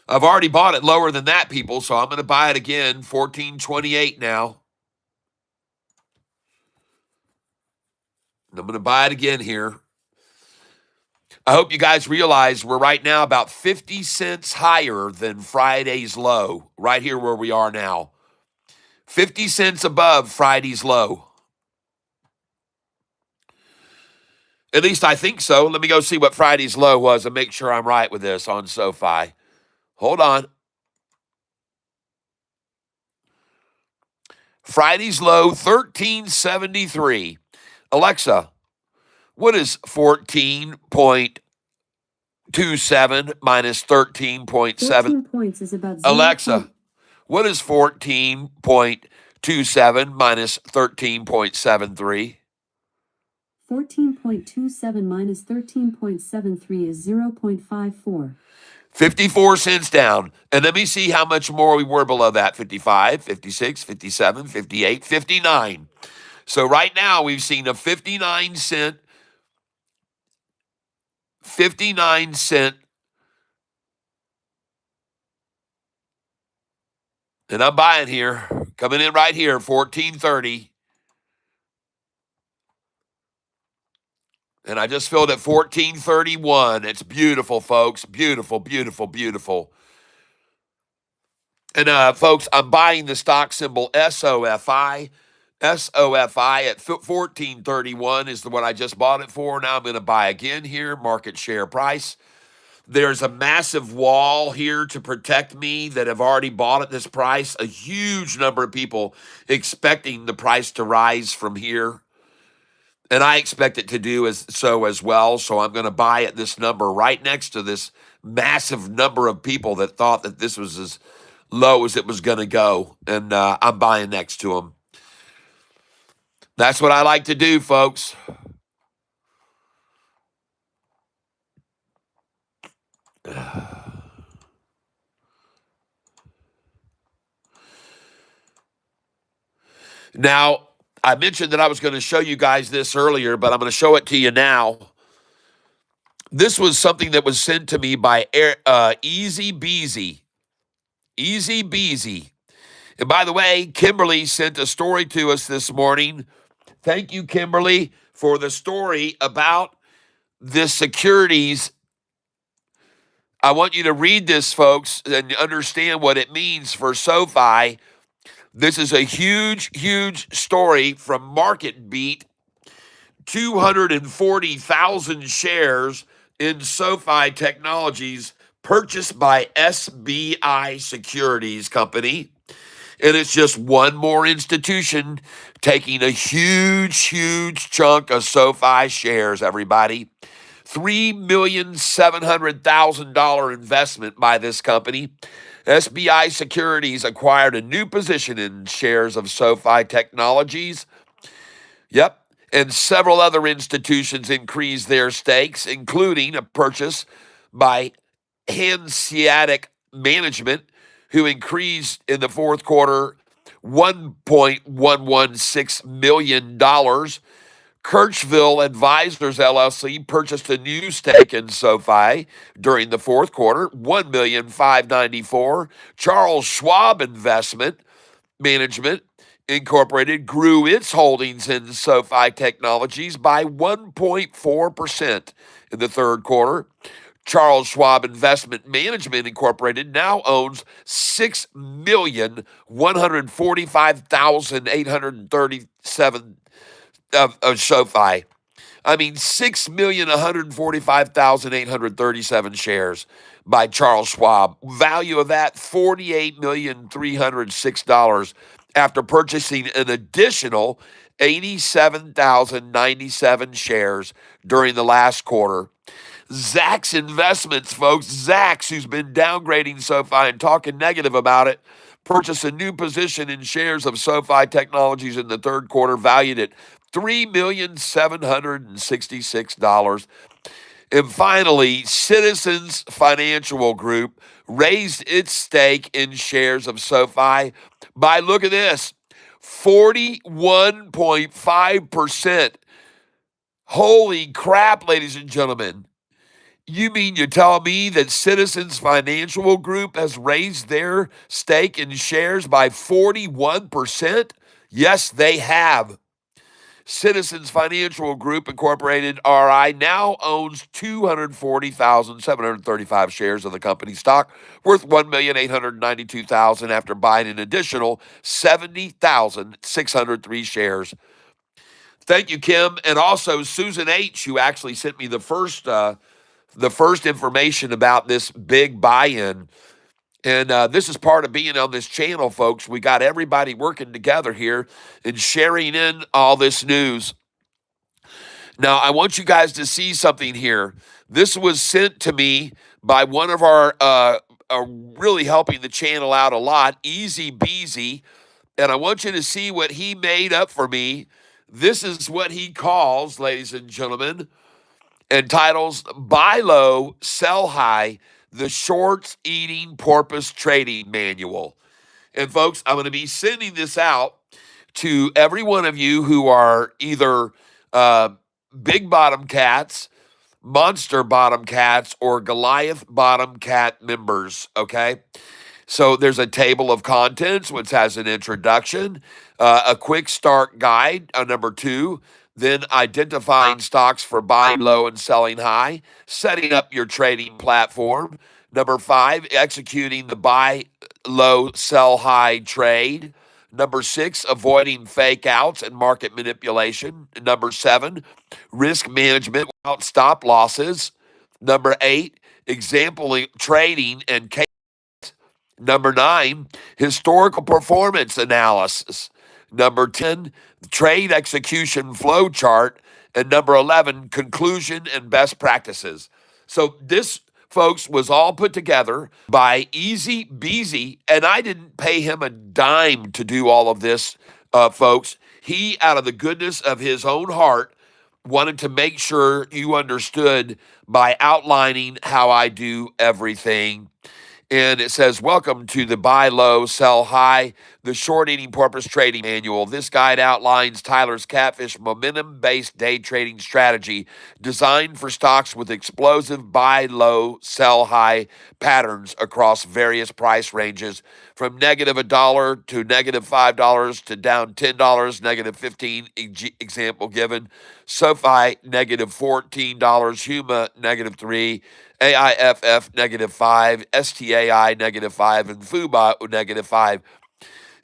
I've already bought it lower than that, people, so I'm going to buy it again, $14.28 now. And I'm going to buy it again here. I hope you guys realize we're right now about 50 cents higher than Friday's low, right here where we are now. 50 cents above Friday's low. At least I think so. Let me go see what Friday's low was and make sure I'm right with this on SoFi. Hold on. Friday's low, 1373. Alexa, what is 14.27 minus 13.7? 14 points is about 0. Alexa, what is 14.27 minus 13.73? 14.27 minus 13.73 is 0.54. 54 cents down. And let me see how much more we were below that. 55, 56, 57, 58, 59. So right now we've seen a 59 cent, and I'm buying here, coming in right here, 1430. And I just filled at 1431. It's beautiful, folks. Beautiful, beautiful, beautiful. And folks, I'm buying the stock symbol SOFI. SOFI at 1431 is the one I just bought it for. Now I'm going to buy again here, market share price. There's a massive wall here to protect me that have already bought at this price. A huge number of people expecting the price to rise from here. And I expect it to do so as well. So I'm going to buy at this number right next to this massive number of people that thought that this was as low as it was going to go. And I'm buying next to them. That's what I like to do, folks. Now, I mentioned that I was going to show you guys this earlier, but I'm going to show it to you now. This was something that was sent to me by Easy Beezy. Easy Beezy. And by the way, Kimberly sent a story to us this morning. Thank you, Kimberly, for the story about the securities. I want you to read this, folks, and understand what it means for SoFi. This is a huge, huge story from Market Beat. 240,000 shares in SoFi Technologies purchased by SBI Securities Company. And it's just one more institution taking a huge, huge chunk of SoFi shares, everybody. $3,700,000 investment by this company. SBI Securities acquired a new position in shares of SoFi Technologies. Yep. And several other institutions increased their stakes, including a purchase by Hanseatic Management, who increased in the fourth quarter $1.116 million. Kirchville Advisors LLC purchased a new stake in SoFi during the fourth quarter, $1,594,000. Charles Schwab Investment Management Incorporated grew its holdings in SoFi Technologies by 1.4% in the third quarter. Charles Schwab Investment Management Incorporated now owns 6,145,837 of SoFi. I mean, 6,145,837 shares by Charles Schwab. Value of that, $48,306 after purchasing an additional 87,097 shares during the last quarter. Zacks Investments, folks. Zacks, who's been downgrading SoFi and talking negative about it, purchased a new position in shares of SoFi Technologies in the third quarter, valued at $3,766. And finally, Citizens Financial Group raised its stake in shares of SoFi by, look at this, 41.5%. Holy crap, ladies and gentlemen. You mean you're telling me that Citizens Financial Group has raised their stake in shares by 41%? Yes, they have. Citizens Financial Group Incorporated (RI) now owns 240,735 shares of the company stock, worth $1,892,000 after buying an additional 70,603 shares. Thank you, Kim, and also Susan H., who actually sent me the first information about this big buy-in. And this is part of being on this channel, folks. We got everybody working together here and sharing in all this news. Now, I want you guys to see something here. This was sent to me by one of our really helping the channel out a lot, Easy Beezy. And I want you to see what he made up for me. This is what he calls, ladies and gentlemen, and titles Buy Low, Sell High, the Shorts Eating Porpoise Trading Manual. And folks, I'm going to be sending this out to every one of you who are either big bottom cats, monster bottom cats, or Goliath bottom cat members, okay? So there's a table of contents, which has an introduction, a quick start guide, number 2, then identifying stocks for buying low and selling high, setting up your trading platform, number 5, executing the buy low, sell high trade, number 6, avoiding fake outs and market manipulation, number 7, risk management without stop losses, number 8, example trading and number 9, historical performance analysis. Number 10, trade execution flow chart. And number 11, conclusion and best practices. So this, folks, was all put together by Easy Beezy, and I didn't pay him a dime to do all of this, folks. He, out of the goodness of his own heart, wanted to make sure you understood by outlining how I do everything. And it says, welcome to the Buy Low, Sell High, the Short Eating Porpoise Trading Manual. This guide outlines Tyler's Catfish momentum-based day trading strategy designed for stocks with explosive buy low, sell high patterns across various price ranges, from negative $1 to negative $5 to down $10, negative 15, example given. Sofi, negative $14, Huma, negative 3, AIFF, negative 5, STAI, negative 5, and FUBA, negative 5.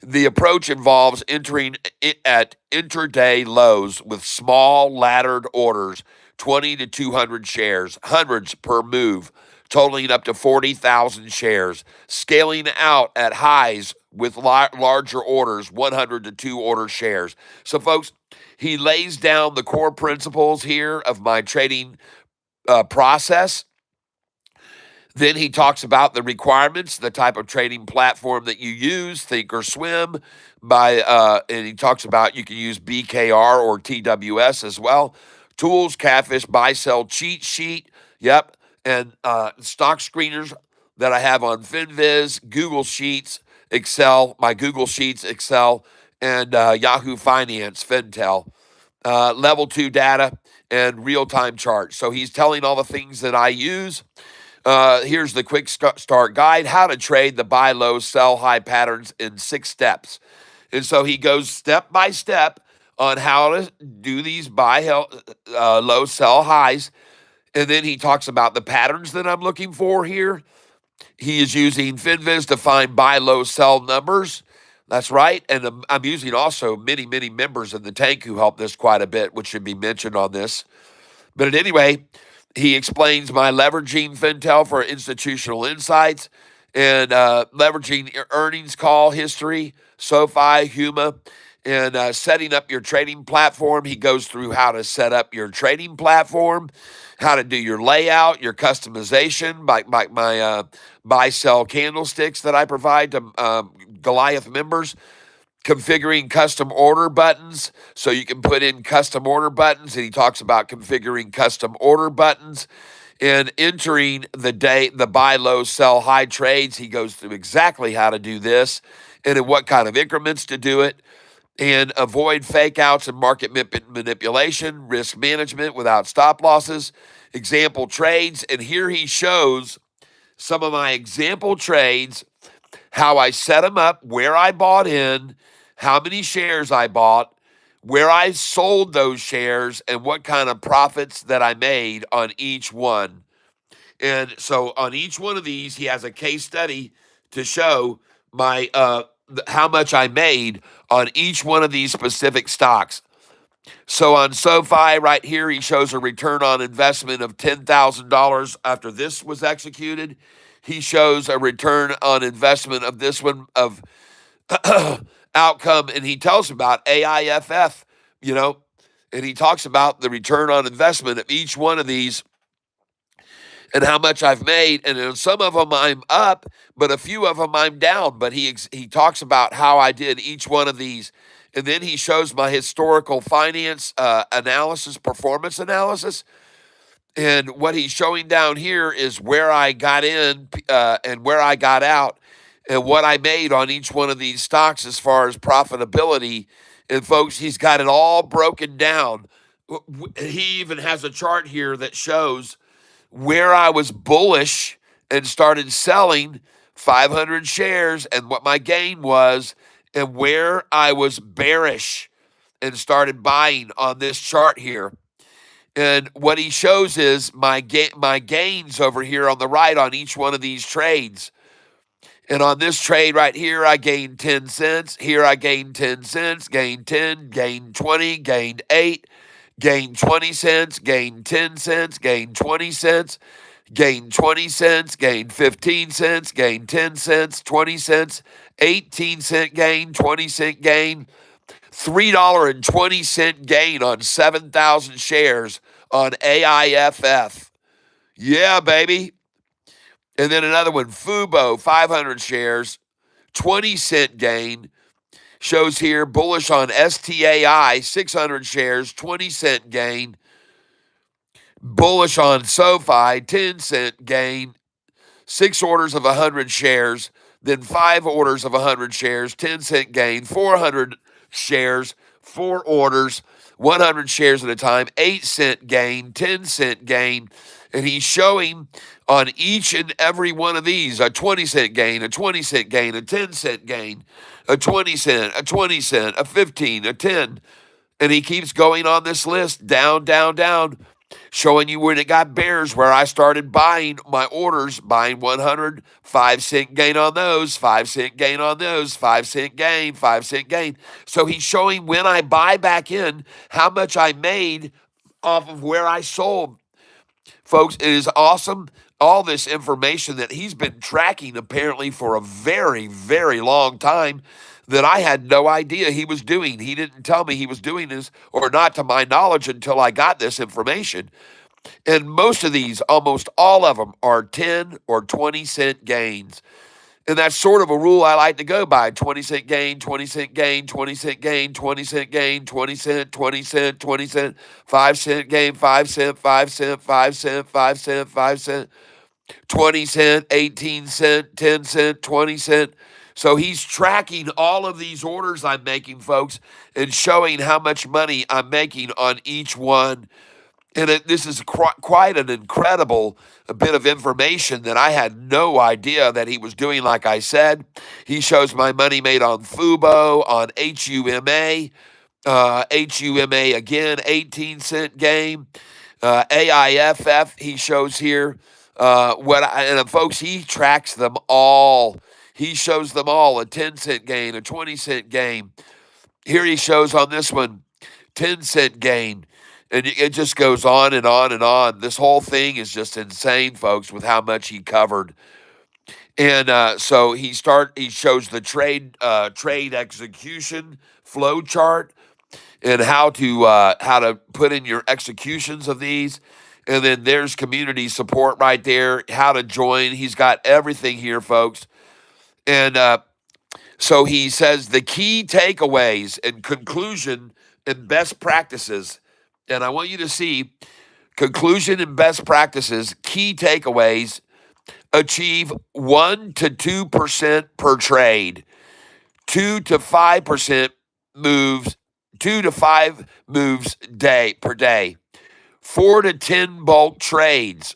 The approach involves entering at intraday lows with small laddered orders, 20 to 200 shares, hundreds per move, totaling up to 40,000 shares, scaling out at highs with larger orders, 100 to 2 order shares. So, folks, he lays down the core principles here of my trading process. Then he talks about the requirements, the type of trading platform that you use, Think or Swim, and he talks about you can use BKR or TWS as well. Tools, Catfish, buy, sell, cheat sheet, yep, and stock screeners that I have on FinViz, Google Sheets, Excel, my Google Sheets, Excel, and Yahoo Finance, Fintel. Level 2 data and real-time charts. So he's telling all the things that I use. Here's the quick start guide, how to trade the buy low, sell high patterns in 6 steps. And so he goes step by step on how to do these buy low, sell highs. And then he talks about the patterns that I'm looking for here. He is using FinViz to find buy low, sell numbers. That's right. And I'm using also many, many members in the tank who help this quite a bit, which should be mentioned on this. But anyway, he explains my leveraging Fintel for institutional insights and leveraging earnings call history, Sofi, Huma, and setting up your trading platform. He goes through how to set up your trading platform, how to do your layout, your customization, my buy-sell candlesticks that I provide to Goliath members, configuring custom order buttons so you can put in custom order buttons, and he talks about configuring custom order buttons and entering the buy low, sell high trades. He goes through exactly how to do this and in what kind of increments to do it, and avoid fake outs and market manipulation, risk management without stop losses, example trades. And here he shows some of my example trades, how I set them up, where I bought in, how many shares I bought, where I sold those shares and what kind of profits that I made on each one. And so on each one of these, he has a case study to show my how much I made on each one of these specific stocks. So on Sofi right here, he shows a return on investment of $10,000 after this was executed. He shows a return on investment of this one of outcome, and he tells about AIFF, and he talks about the return on investment of each one of these and how much I've made. And in some of them I'm up, but a few of them I'm down. But he talks about how I did each one of these. And then he shows my historical finance analysis, performance analysis. And what he's showing down here is where I got in and where I got out and what I made on each one of these stocks as far as profitability. And folks, he's got it all broken down. He even has a chart here that shows where I was bullish and started selling 500 shares and what my gain was, and where I was bearish and started buying on this chart here. And what he shows is my gains over here on the right on each one of these trades. And on this trade right here, I gained 10 cents. Here I gained 10 cents, gained 10, gained 20, gained 8, gained 20 cents, gained 10 cents, gained 20 cents, gained 20 cents, gained 15 cents, gained 10 cents, 20 cents, 18-cent gain, 20-cent gain, $3.20 gain on 7,000 shares on AIFF. Yeah, baby. And then another one, Fubo, 500 shares, 20-cent gain. Shows here, bullish on STAI, 600 shares, 20-cent gain. Bullish on SoFi, 10-cent gain. 6 orders of 100 shares, then 5 orders of 100 shares, 10-cent gain. 400 shares, 4 orders, 100 shares at a time, 8-cent gain, 10-cent gain. And he's showing on each and every one of these a 20-cent gain, a 20-cent gain, a 10-cent gain, a 20 cent, a 20 cent, a 15, a 10. And he keeps going on this list, down, down, down, showing you when it got bears, where I started buying my orders, buying 100, 5-cent gain on those, 5-cent gain on those, 5-cent gain, 5-cent gain. So he's showing when I buy back in, how much I made off of where I sold. Folks, it is awesome. All this information that he's been tracking apparently for a very, very long time that I had no idea he was doing. He didn't tell me he was doing this, or not to my knowledge, until I got this information. And most of these, almost all of them, are 10 or 20-cent gains. And that's sort of a rule I like to go by. 20-cent gain, 20-cent gain, 20-cent gain, 20-cent gain, 20 cent, 20 cent, 20 cent, 5-cent gain, 5 cent, 5 cent, 5 cent, 5 cent, 5 cent, 20 cent, 18 cent, 10 cent, 20 cent. So he's tracking all of these orders I'm making, folks, and showing how much money I'm making on each one. And this is quite an incredible bit of information that I had no idea that he was doing. Like I said, he shows my money made on Fubo, on HUMA, HUMA again, 18-cent gain. AIFF, he shows here. Folks, he tracks them all. He shows them all, a 10-cent gain, a 20-cent gain. Here he shows on this one, 10-cent gain. And it just goes on and on and on. This whole thing is just insane, folks, with how much he covered. And so he shows the trade execution flow chart and how to put in your executions of these. And then there's community support right there, how to join. He's got everything here, folks. And so he says the key takeaways and conclusion and best practices. And I want you to see conclusion and best practices, key takeaways: achieve 1 to 2% per trade, 2 to 5% moves, 2 to 5 moves per day, 4 to 10 bulk trades,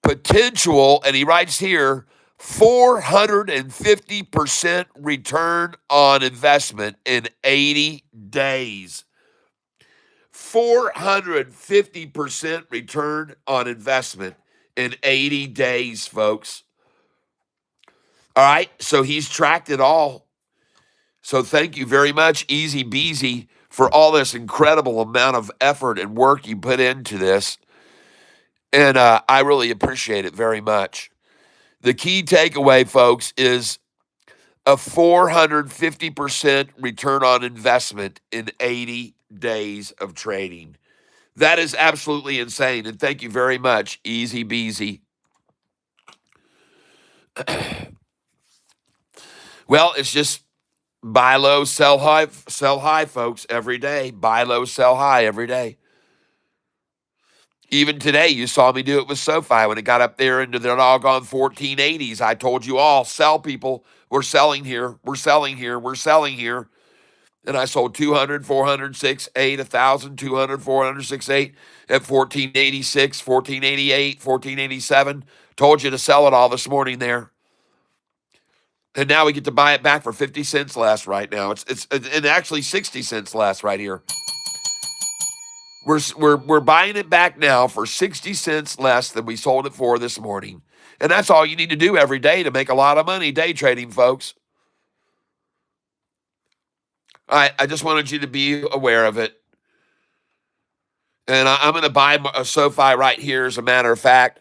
potential, and he writes here, 450% return on investment in 80 days. 450% return on investment in 80 days, folks. All right, so he's tracked it all. So thank you very much, Easy Beasy, for all this incredible amount of effort and work you put into this. And I really appreciate it very much. The key takeaway, folks, is a 450% return on investment in 80 days of trading. That is absolutely insane. And thank you very much, Easy Beasy. Well, it's just buy low, sell high, folks, every day. Buy low, sell high every day. Even today, you saw me do it with Sofi when it got up there into the doggone 1480s. I told you all, sell people. We're selling here. We're selling here. We're selling here. And I sold 200, 400, 6, 8, 1,000, 200, 400, 6, 8 at 1486, 1488, 1487. Told you to sell it all this morning there. And now we get to buy it back for 50 cents less right now. It's and actually 60 cents less right here. We're buying it back now for 60 cents less than we sold it for this morning. And that's all you need to do every day to make a lot of money day trading, folks. All right, I just wanted you to be aware of it. And I'm going to buy a Sofi right here, as a matter of fact.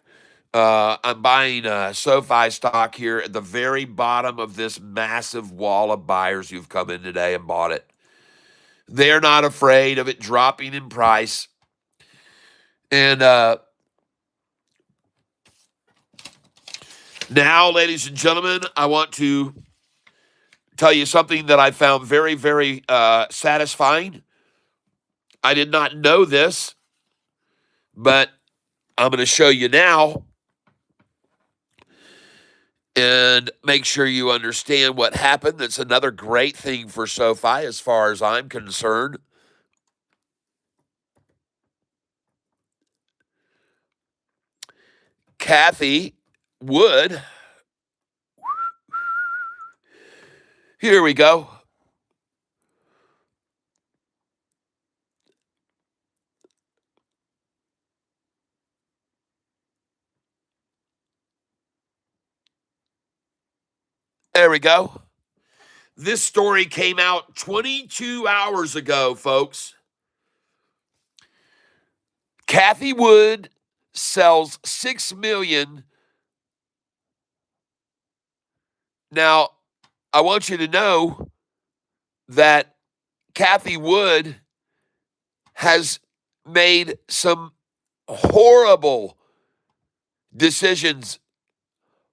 I'm buying a Sofi stock here at the very bottom of this massive wall of buyers who've come in today and bought it. They're not afraid of it dropping in price. And now, ladies and gentlemen, I want to tell you something that I found very, very satisfying. I did not know this, but I'm going to show you now and make sure you understand what happened. That's another great thing for Sofi as far as I'm concerned. Cathy Wood. Here we go. There we go. This story came out 22 hours ago, folks. Cathy Wood sells 6 million. Now, I want you to know that Cathy Wood has made some horrible decisions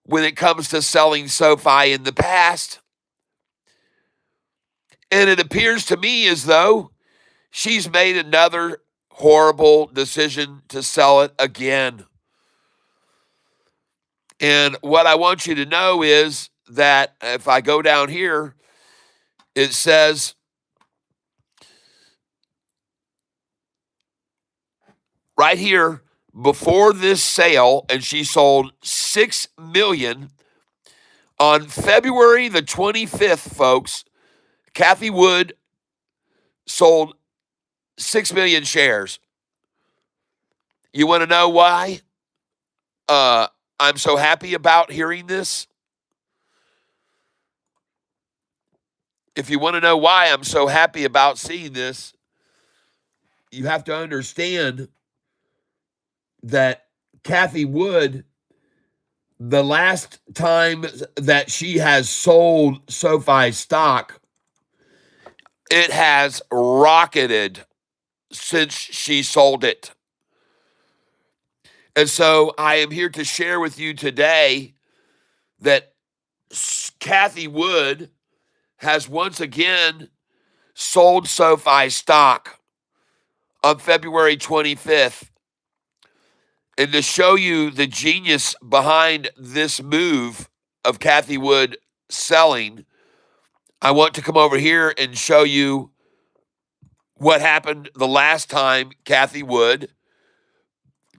when it comes to selling Sofi in the past. And it appears to me as though she's made another horrible decision to sell it again. And what I want you to know is that if I go down here, it says right here, before this sale, and she sold 6 million on February the 25th, folks. Cathy Wood sold 6 million shares. You want to know why I'm so happy about hearing this? If you want to know why I'm so happy about seeing this, you have to understand that Cathy Wood, the last time that she has sold Sofi stock, it has rocketed since she sold it. And so I am here to share with you today that Cathy Wood has once again sold Sofi stock on February 25th. And to show you the genius behind this move of Cathy Wood selling, I want to come over here and show you what happened the last time Cathy Wood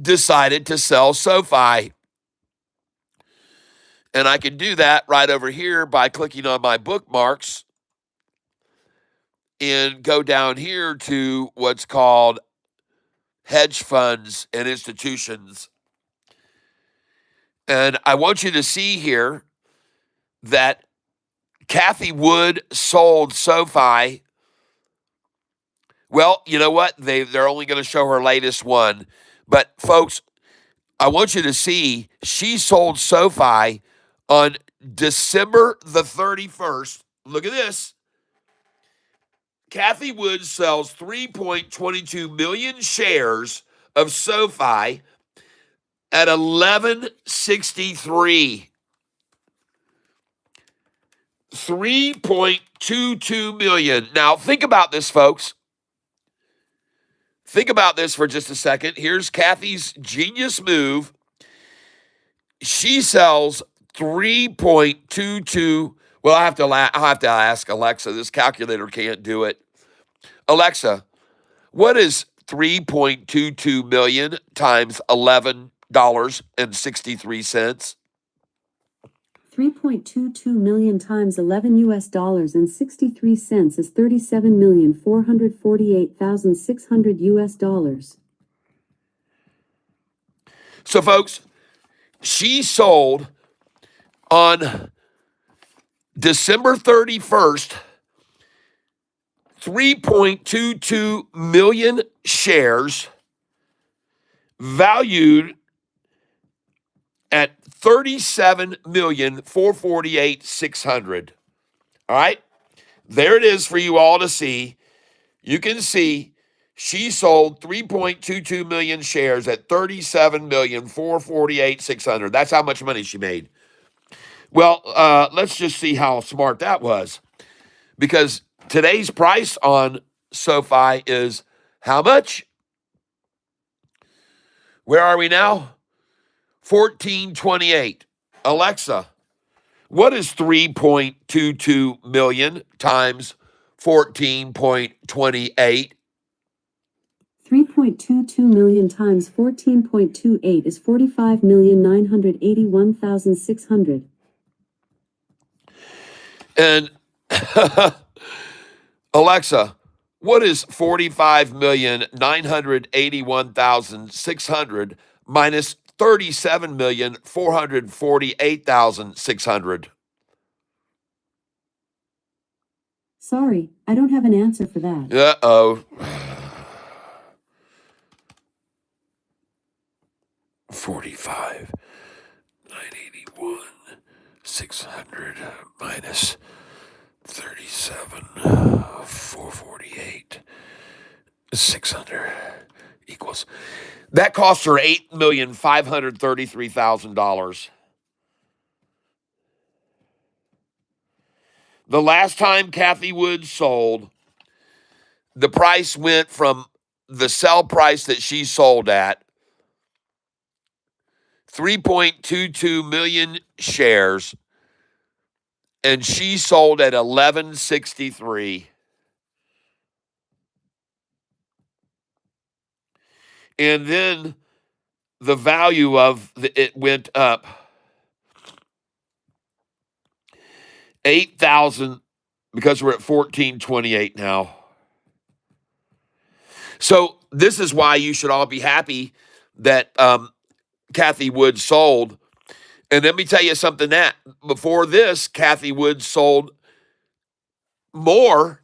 decided to sell Sofi. And I can do that right over here by clicking on my bookmarks and go down here to what's called hedge funds and institutions. And I want you to see here that Cathie Wood sold Sofi. Well, you know what? They're only going to show her latest one. But folks, I want you to see she sold Sofi on December the 31st. Look at this. Cathie Wood sells 3.22 million shares of Sofi at 11.63. 3.22 million. Now, think about this, folks. Think about this for just a second. Here's Cathie's genius move. She sells 3.22. Well, I'll have to ask Alexa. This calculator can't do it. Alexa, what is 3.22 million times $11.63? 3.22 million times 11 US dollars and 63 cents is 37,448,600 US dollars. So, folks, she sold on December 31st 3.22 million shares valued at 37,448,600. All right? There it is for you all to see. You can see she sold 3.22 million shares at 37,448,600. That's how much money she made. Well, let's just see how smart that was. Because today's price on Sofi is how much? Where are we now? 1428. Alexa, what is 3.22 million times 14.28? 3.22 million times 14.28 is 45,981,600. And Alexa, what is 45,981,600 minus 37,448,600? Sorry, I don't have an answer for that. Uh-oh. 45,981, 600 minus 37,448, 600 equals. That cost her $8,533,000. The last time Cathie Wood sold, the price went from the sell price that she sold at 3.22 million shares, and she sold at 11.63. And then the value of it went up 8,000 because we're at 1428 now. So this is why you should all be happy that Cathie Wood sold. And let me tell you something that before this, Cathie Wood sold more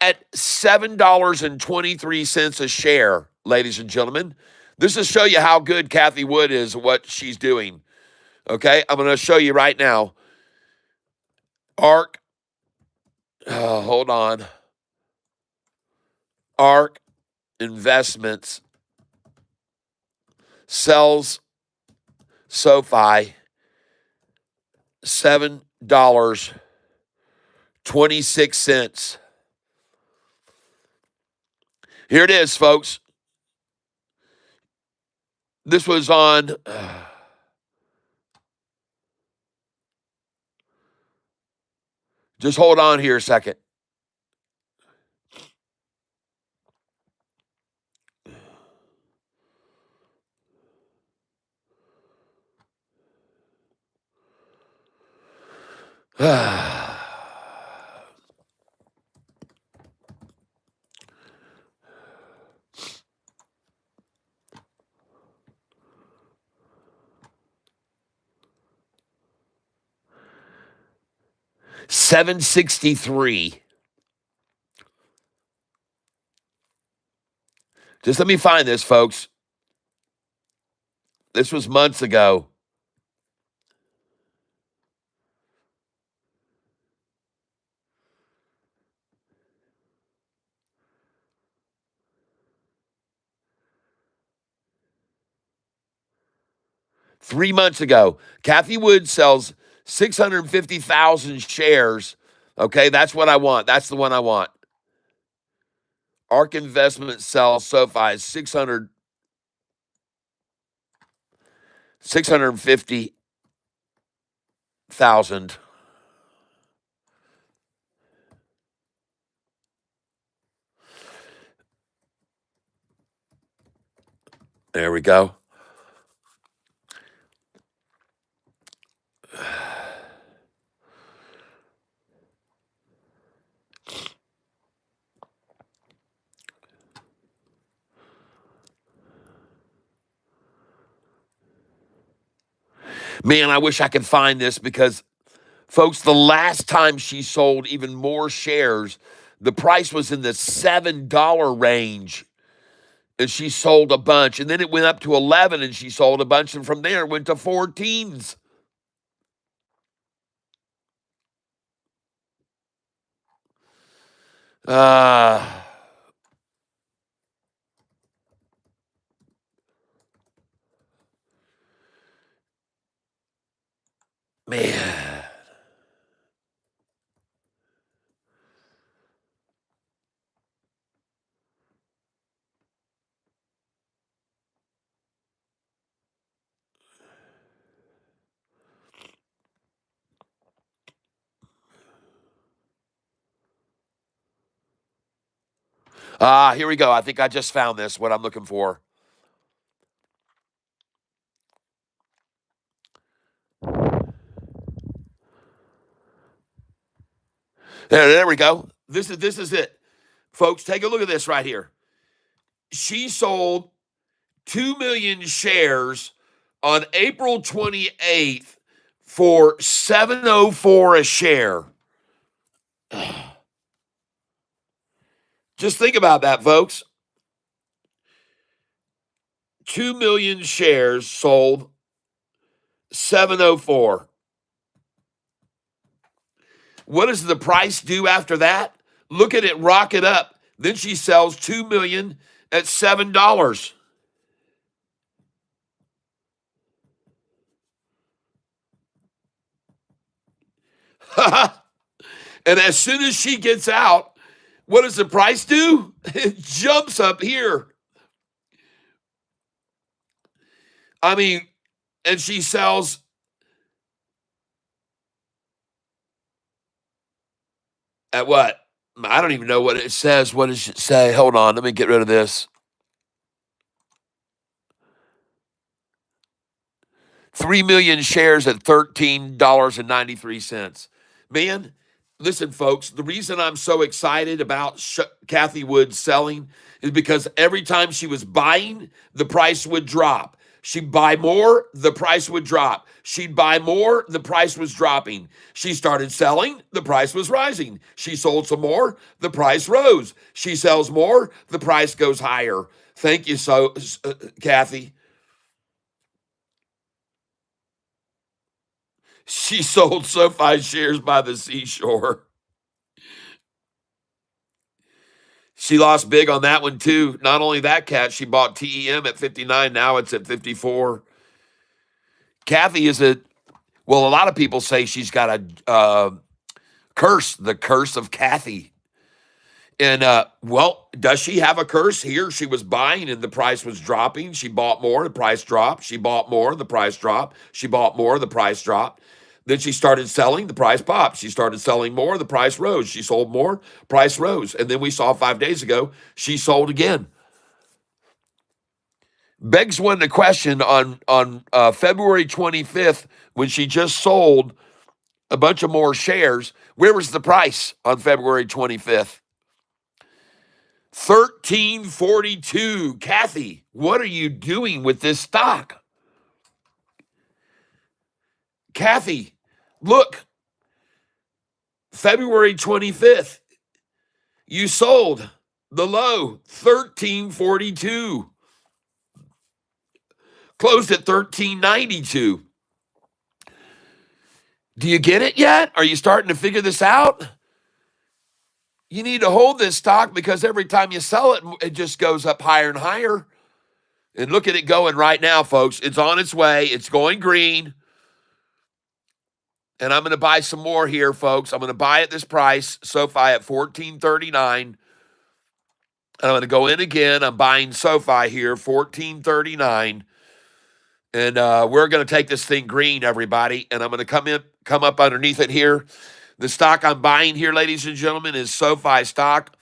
at $7.23 a share, ladies and gentlemen. This will show you how good Cathie Wood is, what she's doing. Okay, I'm going to show you right now. ARK, hold on. ARK Investments sells Sofi $7.26. Here it is, folks. This was on just hold on here a second. $7.63. Just let me find this, folks. This was months ago. Three months ago. Kathy Wood sells 650,000 shares. Okay, that's what I want. That's the one I want. ARK Investment sells SoFi 650,000. There we go. Man, I wish I could find this because, folks, the last time she sold even more shares, the price was in the $7 range. And she sold a bunch. And then it went up to 11 and she sold a bunch. And from there it went to 14s. Man. Here we go. I think I just found this, what I'm looking for. There we go. This is it. Folks, take a look at this right here. She sold 2 million shares on April 28th for $7.04 a share. Just think about that, folks. 2 million shares sold, $7.04. What does the price do after that? Look at it rocket up. Then she sells 2 million at $7. And as soon as she gets out, what does the price do? It jumps up here. I mean, and she sells at what? I don't even know what it says. What does it say? Hold on. Let me get rid of this. 3 million shares at $13.93. Man, listen, folks, the reason I'm so excited about Kathy Wood selling is because every time she was buying, the price would drop. She'd buy more, the price would drop. She'd buy more, the price was dropping. She started selling, the price was rising. She sold some more, the price rose. She sells more, the price goes higher. Thank you, Kathy. She sold SoFi shares by the seashore. She lost big on that one too. Not only that, Cat, she bought TEM at 59. Now it's at 54. Kathy is a lot of people say she's got a curse, the curse of Kathy. And does she have a curse here? She was buying and the price was dropping. She bought more, the price dropped. She bought more, the price dropped. She bought more, the price dropped. Then she started selling, the price popped. She started selling more, the price rose. She sold more, price rose. And then we saw 5 days ago, she sold again. Begs one to question on February 25th, when she just sold a bunch of more shares. Where was the price on February 25th? $13.42. Kathy, what are you doing with this stock? Kathy, look, February 25th, you sold the low, $13.42. Closed at $13.92. Do you get it yet? Are you starting to figure this out? You need to hold this stock because every time you sell it, it just goes up higher and higher. And look at it going right now, folks. It's on its way. It's going green. And I'm going to buy some more here, folks. I'm going to buy at this price, SoFi at $14.39. And I'm going to go in again. I'm buying SoFi here, $14.39. And we're going to take this thing green, everybody. And I'm going to come up underneath it here. The stock I'm buying here, ladies and gentlemen, is SoFi stock.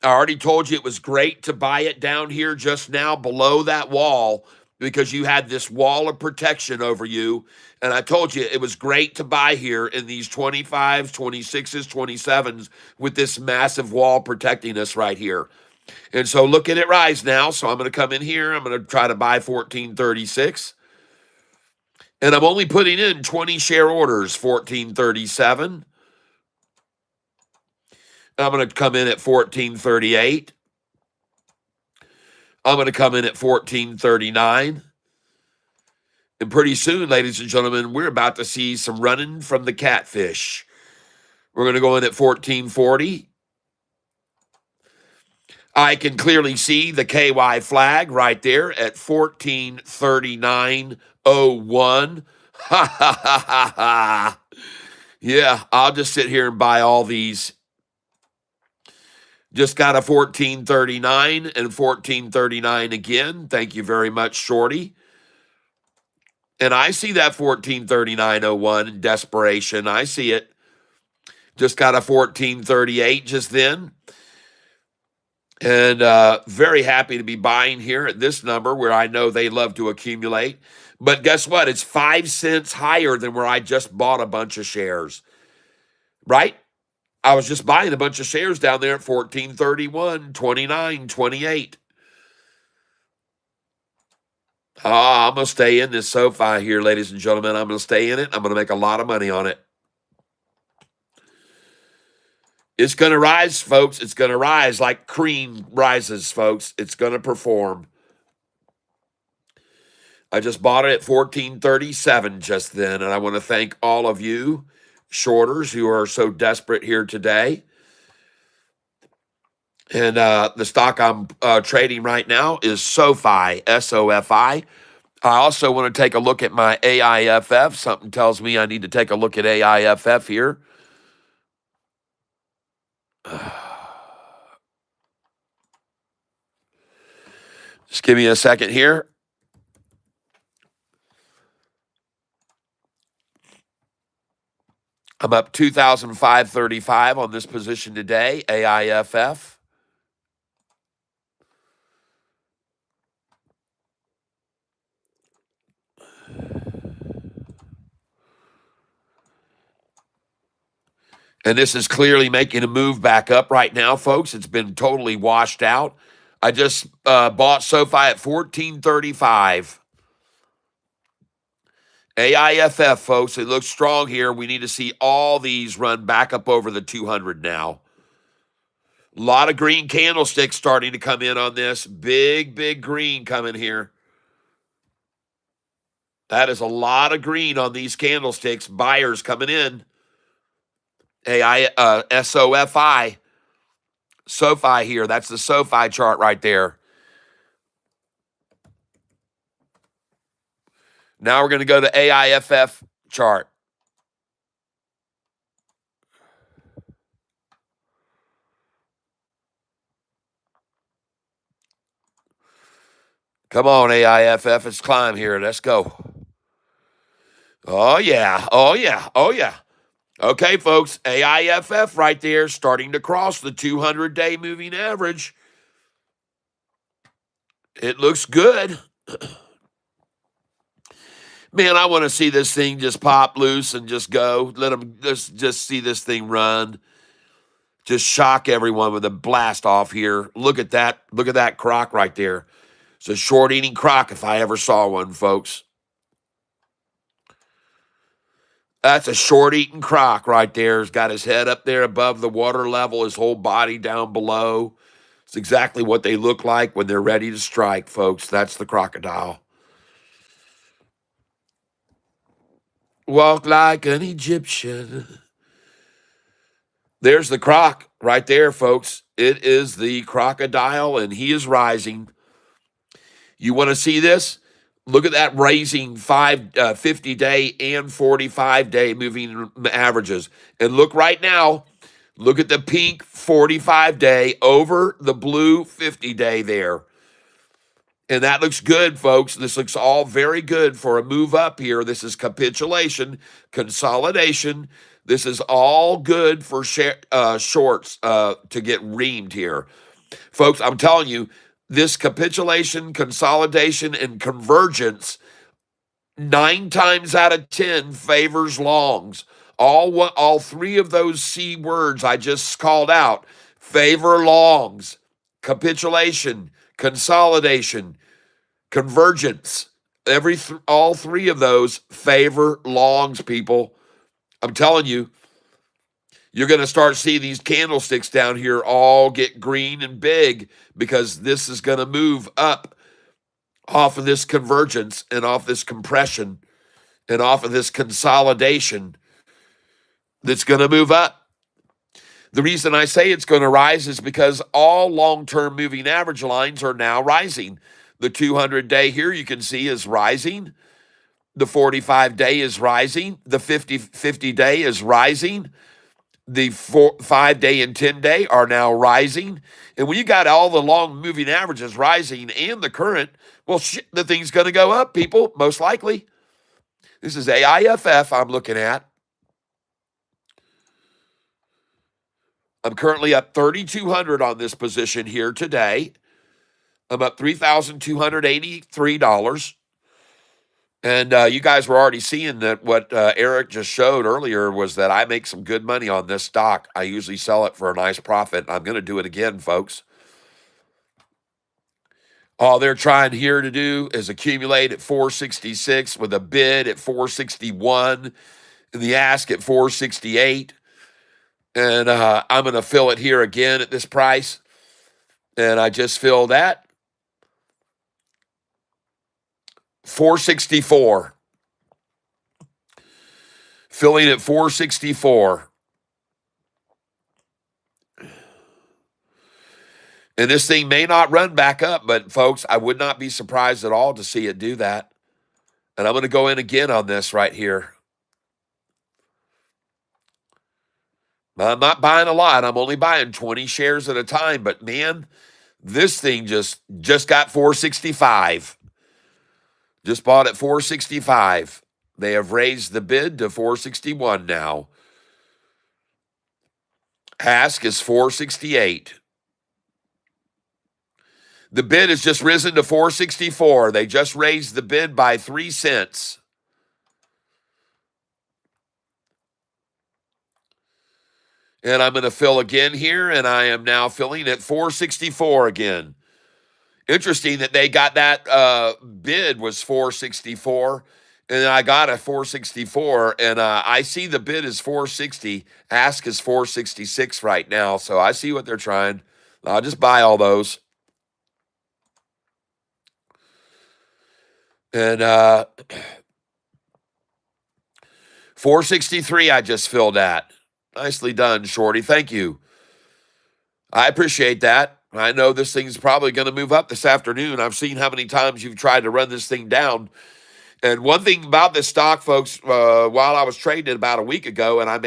I already told you it was great to buy it down here just now below that wall because you had this wall of protection over you. And I told you it was great to buy here in these 25s, 26s, 27s with this massive wall protecting us right here. And so look at it rise now. So I'm going to come in here. I'm going to try to buy 1436. And I'm only putting in 20 share orders, 1437. I'm going to come in at 1438. I'm going to come in at 1439. And pretty soon, ladies and gentlemen, we're about to see some running from the Catfish. We're going to go in at 1440. I can clearly see the KY flag right there at 1439.01. Ha ha ha ha ha. Yeah, I'll just sit here and buy all these. Just got a 1439 and 1439 again. Thank you very much, Shorty. And I see that 1439.01 in desperation. I see it. Just got a 1438 just then. And very happy to be buying here at this number where I know they love to accumulate. But guess what? It's 5 cents higher than where I just bought a bunch of shares. Right? I was just buying a bunch of shares down there at 1431, 29, 28. I'm going to stay in this SoFi here, ladies and gentlemen. I'm going to stay in it. I'm going to make a lot of money on it. It's going to rise, folks. It's going to rise like cream rises, folks. It's going to perform. I just bought it at 1437 just then, and I want to thank all of you shorters who are so desperate here today. And the stock I'm trading right now is SoFi, SOFI. I also want to take a look at my AIFF. Something tells me I need to take a look at AIFF here. Just give me a second here. I'm up 2,535 on this position today, AIFF. And this is clearly making a move back up right now, folks. It's been totally washed out. I just bought SoFi at 1435. AIFF, folks, it looks strong here. We need to see all these run back up over the 200 now. A lot of green candlesticks starting to come in on this. Big, big green coming here. That is a lot of green on these candlesticks. Buyers coming in. SOFI. SoFi here. That's the SoFi chart right there. Now we're going to go to AIFF chart. Come on, AIFF. It's climb here. Let's go. Oh, yeah. Oh, yeah. Oh, yeah. Okay, folks. AIFF right there starting to cross the 200-day moving average. It looks good. Man, I want to see this thing just pop loose and just go. Let them just see this thing run. Just shock everyone with a blast off here. Look at that. Look at that croc right there. It's a short eating croc if I ever saw one, folks. That's a short eating croc right there. He's got his head up there above the water level, his whole body down below. It's exactly what they look like when they're ready to strike, folks. That's the crocodile. Walk like an Egyptian. There's the croc right there, folks. It is the crocodile, and he is rising. You want to see this? Look at that raising 50-day and 45-day moving averages. And look right now, look at the pink 45-day over the blue 50-day there. And that looks good, folks. This looks all very good for a move up here. This is capitulation, consolidation. This is all good for shorts to get reamed here. Folks, I'm telling you, this capitulation, consolidation, and convergence, 9 times out of 10 favors longs. All three of those C words I just called out favor longs. Capitulation, consolidation, convergence. All three of those favor longs, people. I'm telling you, you're going to start seeing these candlesticks down here all get green and big because this is going to move up off of this convergence and off this compression and off of this consolidation that's going to move up. The reason I say it's going to rise is because all long-term moving average lines are now rising. The 200-day here you can see is rising. The 45-day is rising. The 50-day is rising. The 5-day and 10-day are now rising. And when you got all the long moving averages rising and the current, well, shit, the thing's going to go up, people, most likely. This is AIFF I'm looking at. I'm currently up 3,200 on this position here today. I'm up $3,283. And you guys were already seeing that what Eric just showed earlier was that I make some good money on this stock. I usually sell it for a nice profit. I'm going to do it again, folks. All they're trying here to do is accumulate at 466 with a bid at 461 and the ask at 468. And I'm going to fill it here again at this price. And I just filled that. 464. Filling at 464. And this thing may not run back up, but folks, I would not be surprised at all to see it do that. And I'm going to go in again on this right here. I'm not buying a lot. I'm only buying 20 shares at a time. But man, this thing just got 465. Just bought at 465. They have raised the bid to 461 now. Ask is 468. The bid has just risen to 464. They just raised the bid by 3 cents. And I'm going to fill again here, and I am now filling at 464 again. Interesting that they got that bid was 464, and I got a 464, and I see the bid is 460. Ask is 466 right now, so I see what they're trying. I'll just buy all those. And 463 I just filled at. Nicely done, Shorty. Thank you. I appreciate that. I know this thing's probably going to move up this afternoon. I've seen how many times you've tried to run this thing down. And one thing about this stock, folks, while I was trading it about a week ago, and on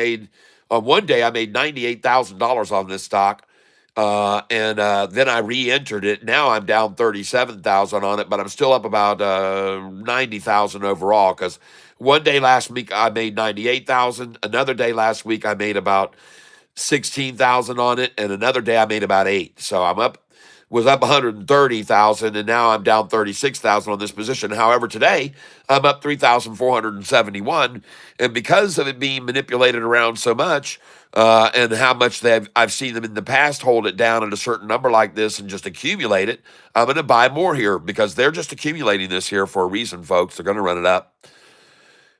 one day, I made $98,000 on this stock. And then I re-entered it. Now I'm down 37,000 on it, but I'm still up about 90,000 overall because one day last week I made 98,000. Another day last week I made about 16,000 on it, and another day I made about 8. So I'm up was up 130,000, and now I'm down 36,000 on this position. However, today I'm up 3,471, and because of it being manipulated around so much, and how much I've seen them in the past hold it down at a certain number like this and just accumulate it, I'm going to buy more here because they're just accumulating this here for a reason, folks. They're going to run it up.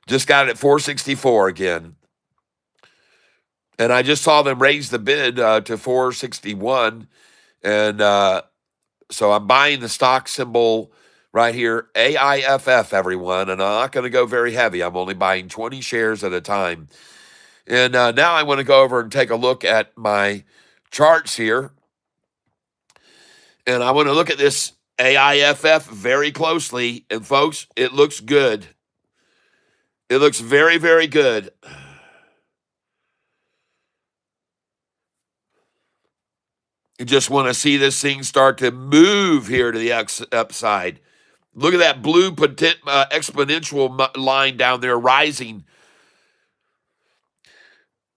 Just got it at 464 again. And I just saw them raise the bid to 461. And so I'm buying the stock symbol right here, AIFF, everyone. And I'm not going to go very heavy. I'm only buying 20 shares at a time. And now I want to go over and take a look at my charts here. And I want to look at this AIFF very closely. And folks, it looks good. It looks very, very good. You just want to see this thing start to move here to the upside. Look at that blue exponential line down there rising.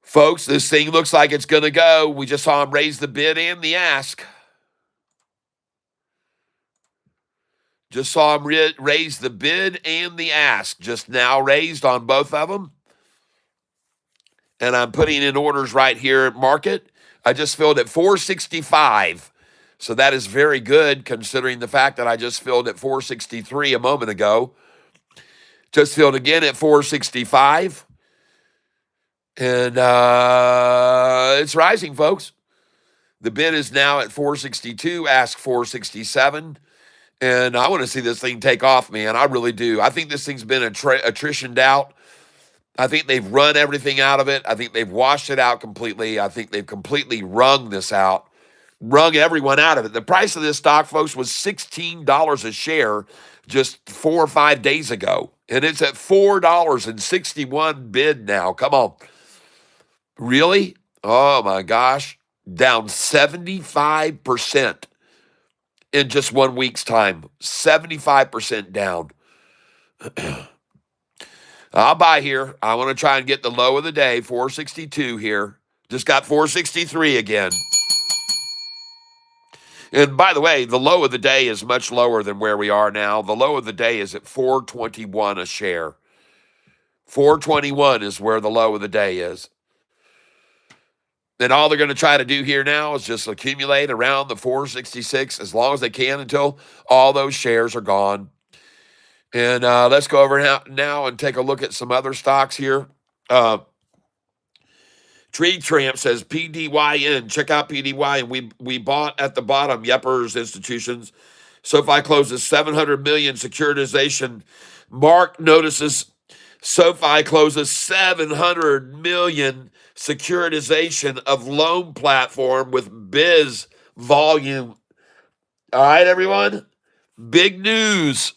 Folks, this thing looks like it's going to go. We just saw him raise the bid and the ask. Just saw him raise the bid and the ask. Just now raised on both of them. And I'm putting in orders right here at market. I just filled at 465. So that is very good considering the fact that I just filled at 463 a moment ago. Just filled again at 465. And it's rising, folks. The bid is now at 462, ask 467. And I want to see this thing take off, man. I really do. I think this thing's been attritioned out. I think they've run everything out of it. I think they've washed it out completely. I think they've completely wrung this out, wrung everyone out of it. The price of this stock, folks, was $16 a share just 4 or 5 days ago. And it's at $4.61 bid now. Come on. Really? Oh, my gosh. Down 75% in just 1 week's time. 75% down. I'll buy here. I want to try and get the low of the day, 462 here. Just got 463 again. And by the way, the low of the day is much lower than where we are now. The low of the day is at 421 a share. 421 is where the low of the day is. And all they're going to try to do here now is just accumulate around the 466 as long as they can until all those shares are gone. And let's go over now and take a look at some other stocks here. Tree Tramp says PDYN. Check out PDYN. We bought at the bottom, Yepers Institutions. SoFi closes 700 million securitization. Mark notices SoFi closes 700 million securitization of loan platform with biz volume. All right, everyone. Big news.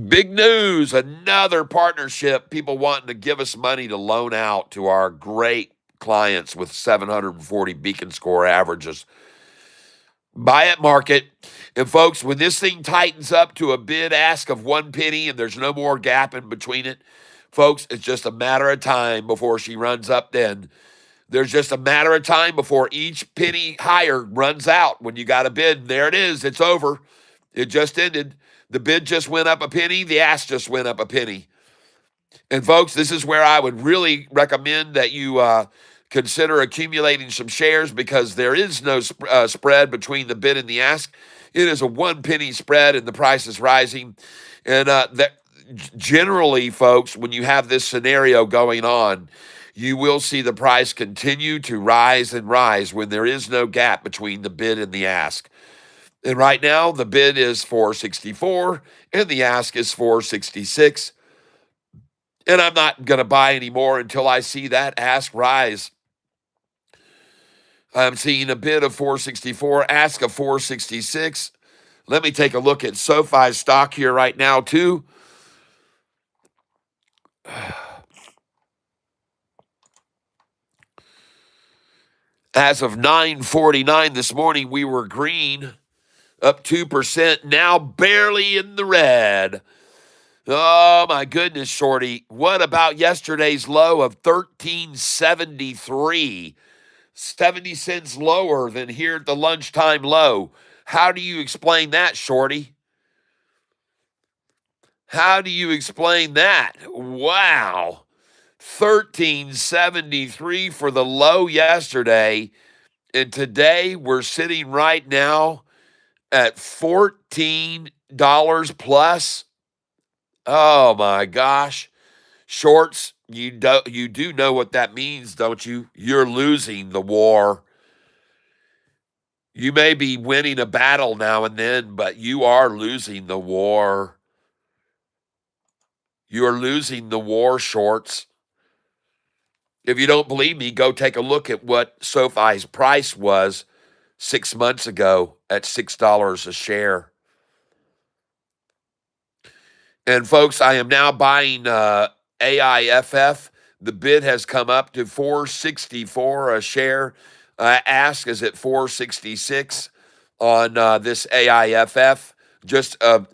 Big news, another partnership, people wanting to give us money to loan out to our great clients with 740 beacon score averages. Buy at market. And folks, when this thing tightens up to a bid ask of 1 penny and there's no more gap in between it, folks, it's just a matter of time before she runs up then. There's just a matter of time before each penny higher runs out. When you got a bid, there it is. It's over. It just ended. The bid just went up a penny. The ask just went up a penny. And folks, this is where I would really recommend that you consider accumulating some shares because there is no spread between the bid and the ask. It is a 1 penny spread and the price is rising. And generally, folks, when you have this scenario going on, you will see the price continue to rise and rise when there is no gap between the bid and the ask. And right now, the bid is 464 and the ask is 466. And I'm not going to buy anymore until I see that ask rise. I'm seeing a bid of 464, ask of 466. Let me take a look at SoFi's stock here right now, too. As of 9:49 this morning, we were green. Up 2%, now barely in the red. Oh, my goodness, Shorty. What about yesterday's low of 1373? 70 cents lower than here at the lunchtime low. How do you explain that, Shorty? How do you explain that? Wow. 1373 for the low yesterday. And today we're sitting right now at $14 plus. Oh my gosh. Shorts, you do know what that means, don't you? You're losing the war. You may be winning a battle now and then, but you are losing the war. You are losing the war, shorts. If you don't believe me, go take a look at what Sofi's price was 6 months ago at $6 a share. And folks, I am now buying AIFF. The bid has come up to $4.64 a share. Ask is at $4.66 on this AIFF. Just a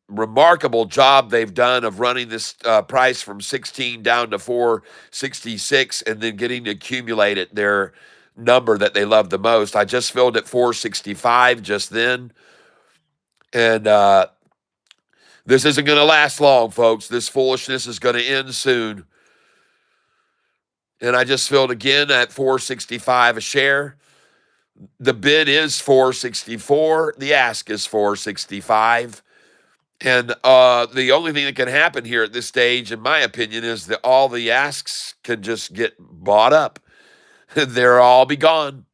remarkable job they've done of running this price from 16 down to 4.66 and then getting to accumulate at their number that they love the most. I just filled at 4.65 just then. And this isn't going to last long, folks. This foolishness is going to end soon. And I just filled again at 4.65 a share. The bid is 4.64. The ask is 4.65. And the only thing that can happen here at this stage, in my opinion, is that all the asks can just get bought up. They'll all be gone.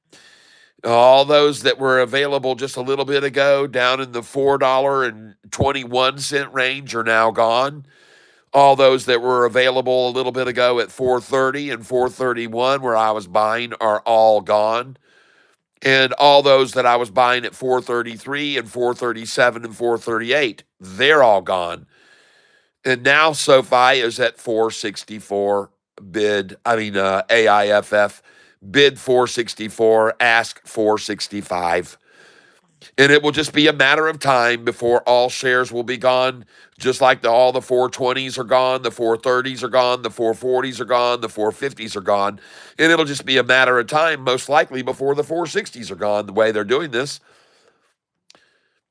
All those that were available just a little bit ago down in the $4.21 range are now gone. All those that were available a little bit ago at $4.30 and $4.31 where I was buying are all gone. And all those that I was buying at $4.33 and $4.37 and $4.38, they're all gone. And now SoFi is at $4.64 AIFF. Bid $4.64, ask $4.65. And it will just be a matter of time before all shares will be gone, just like all the 420s are gone, the 430s are gone, the 440s are gone, the 450s are gone. And it'll just be a matter of time, most likely, before the 460s are gone, the way they're doing this.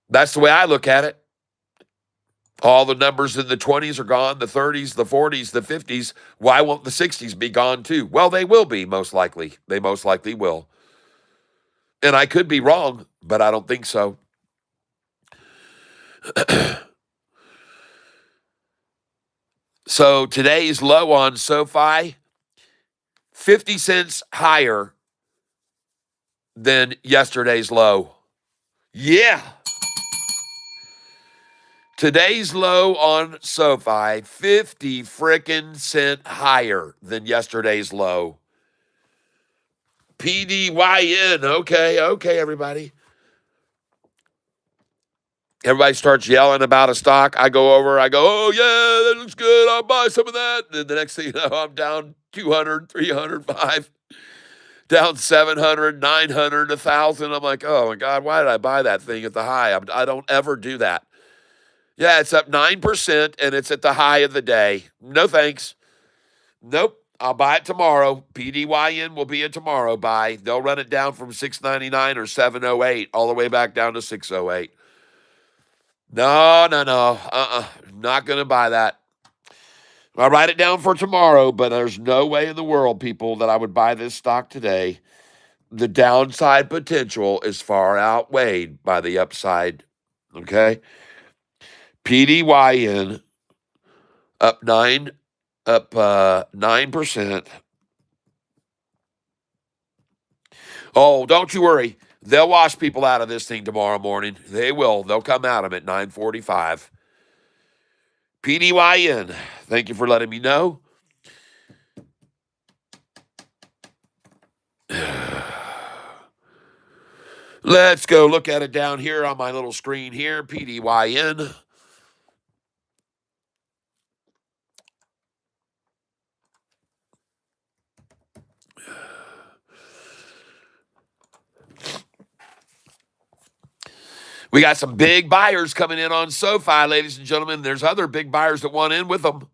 That's the way I look at it. All the numbers in the 20s are gone, the 30s, the 40s, the 50s. Why won't the 60s be gone too? Well, they will be, most likely. They most likely will. And I could be wrong, but I don't think so. So today's low on SoFi, 50 cents higher than yesterday's low. Yeah. Today's low on SoFi, 50 frickin' cent higher than yesterday's low. PDYN. Okay, everybody. Everybody starts yelling about a stock. I go over, I go, oh, yeah, that looks good. I'll buy some of that. And the next thing you know, I'm down 200, 305, down 700, 900, 1,000. I'm like, oh, my God, why did I buy that thing at the high? I don't ever do that. Yeah, it's up 9%, and it's at the high of the day. No thanks. Nope. I'll buy it tomorrow. PDYN will be a tomorrow buy. They'll run it down from 699 or 708 all the way back down to 608. No. Not going to buy that. I'll write it down for tomorrow, but there's no way in the world, people, that I would buy this stock today. The downside potential is far outweighed by the upside. Okay? PDYN up 9%. Oh, don't you worry. They'll wash people out of this thing tomorrow morning. They will. They'll come out of it at 9:45. PDYN, thank you for letting me know. Let's go look at it down here on my little screen here. PDYN. We got some big buyers coming in on SoFi, ladies and gentlemen. There's other big buyers that want in with them.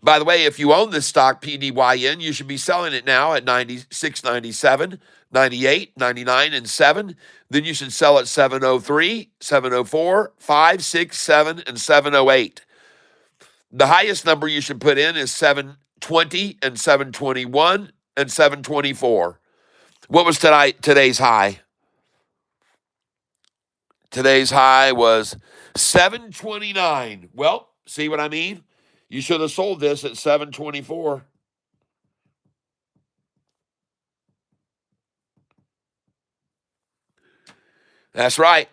By the way, if you own this stock, PDYN, you should be selling it now at 96, 97, 98, 99, and 7. Then you should sell at 703, 704, 5, 6, 7, and 708. The highest number you should put in is 720 and 721 and 724. What was today's high? Today's high was 729. Well, see what I mean? You should have sold this at 724. That's right.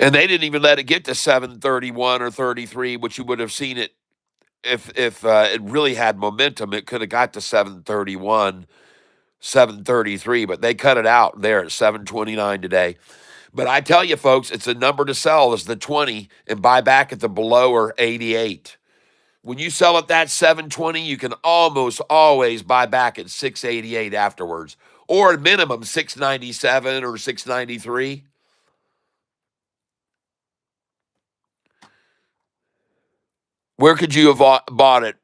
And they didn't even let it get to 731 or 33, which you would have seen it if it really had momentum. It could have got to 731, 733, but they cut it out there at 729 today. But I tell you, folks, it's a number to sell is the 20 and buy back at the below or 88. When you sell at that 720, you can almost always buy back at 688 afterwards, or at minimum 697 or 693. Where could you have bought it?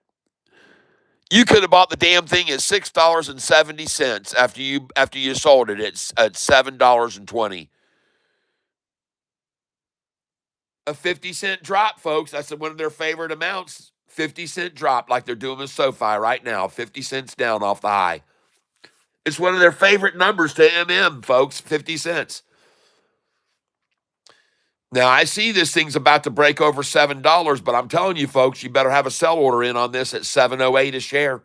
You could have bought the damn thing at $6.70 after you sold it at $7.20. A 50-cent drop, folks. That's one of their favorite amounts. 50-cent drop, like they're doing with Sofi right now. 50 cents down off the high. It's one of their favorite numbers to MM, folks. 50 cents. Now, I see this thing's about to break over $7, but I'm telling you, folks, you better have a sell order in on this at 708 a share.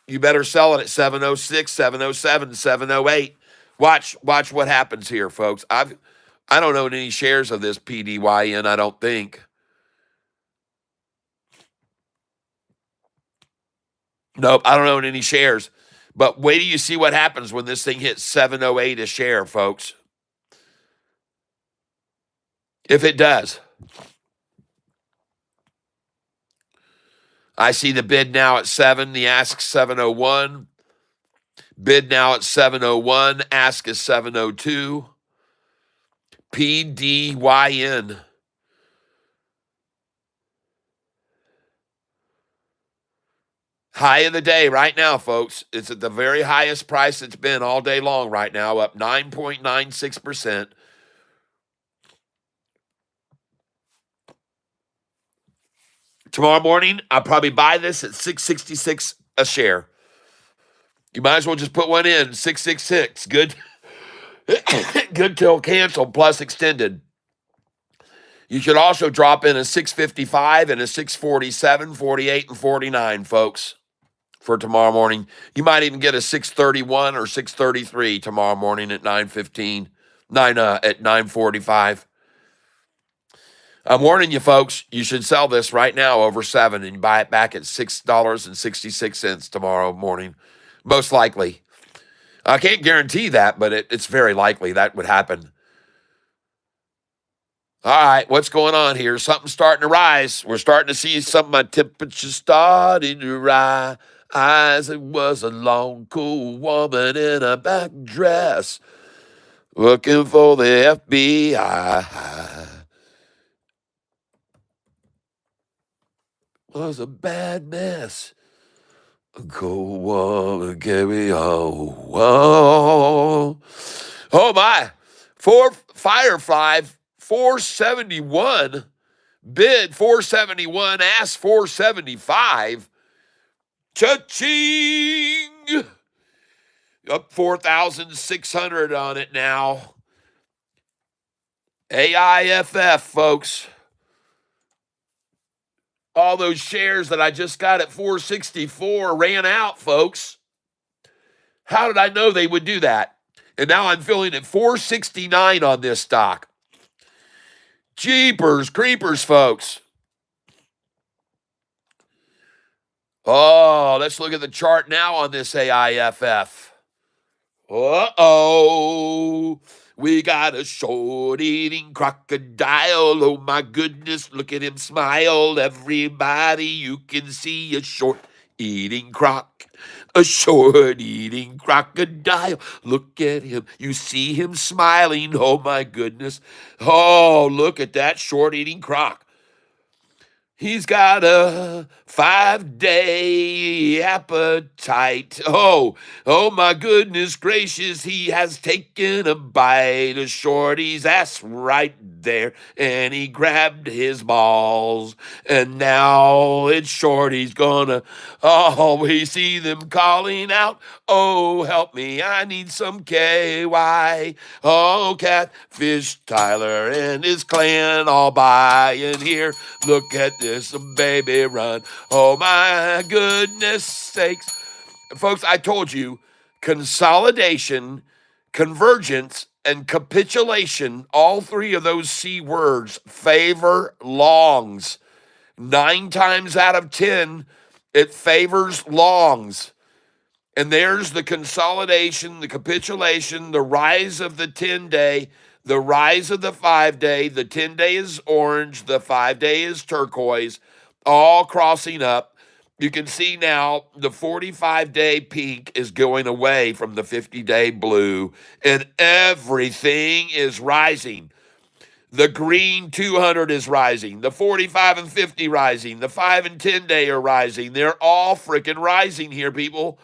You better sell it at 706, 707, 708. Watch what happens here, folks. I don't own any shares of this PDYN, I don't think. Nope, I don't own any shares. But wait till you see what happens when this thing hits 708 a share, folks. If it does. I see the bid now at 7, the ask 701. Bid now at 701, ask is 702. PDYN. High of the day right now, folks. It's at the very highest price it's been all day long right now, up 9.96%. Tomorrow morning, I'll probably buy this at 666 a share. You might as well just put one in, 666. Good. Good till canceled plus extended. You should also drop in a 655 and a 647, 48, and 49, folks, for tomorrow morning. You might even get a 631 or 633 tomorrow morning at 9:15, at 9:45. I'm warning you, folks, you should sell this right now over 7 and buy it back at $6.66 tomorrow morning, most likely. I can't guarantee that, but it's very likely that would happen. All right, what's going on here? Something's starting to rise. We're starting to see some of my temperatures starting to rise. It was a long, cool woman in a black dress looking for the FBI. Was a bad mess. A cold woman carry on. Whoa. Oh my. Firefly 471. Bid 471. Ask 475. Cha-ching. Up 4,600 on it now. AIFF, folks. All those shares that I just got at 464 ran out, folks. How did I know they would do that? And now I'm filling at 469 on this stock. Jeepers creepers, folks. Oh, let's look at the chart now on this AIFF. Uh-oh. We got a short-eating crocodile. Oh, my goodness, look at him smile. Everybody, you can see a short eating croc, a short eating crocodile. Look at him. You see him smiling. Oh my goodness. Oh, look at that short eating croc. He's got a 5-day appetite. Oh my goodness gracious, he has taken a bite of Shorty's ass right there, and he grabbed his balls, and now it's Shorty's gonna. Oh, we see them calling out, oh, help me, I need some KY. Oh, Catfish Tyler and his clan all buying here. Look at this baby run. Oh my goodness sakes. Folks, I told you, consolidation, convergence, and capitulation, all three of those C words favor longs. 9 times out of 10, it favors longs. And there's the consolidation, the capitulation, the rise of the 10-day, the rise of the 5-day. The 10-day is orange, the 5-day is turquoise, all crossing up. You can see now the 45-day peak is going away from the 50-day blue, and everything is rising. The green 200 is rising, the 45 and 50 rising, the 5 and 10-day are rising. They're all freaking rising here, people.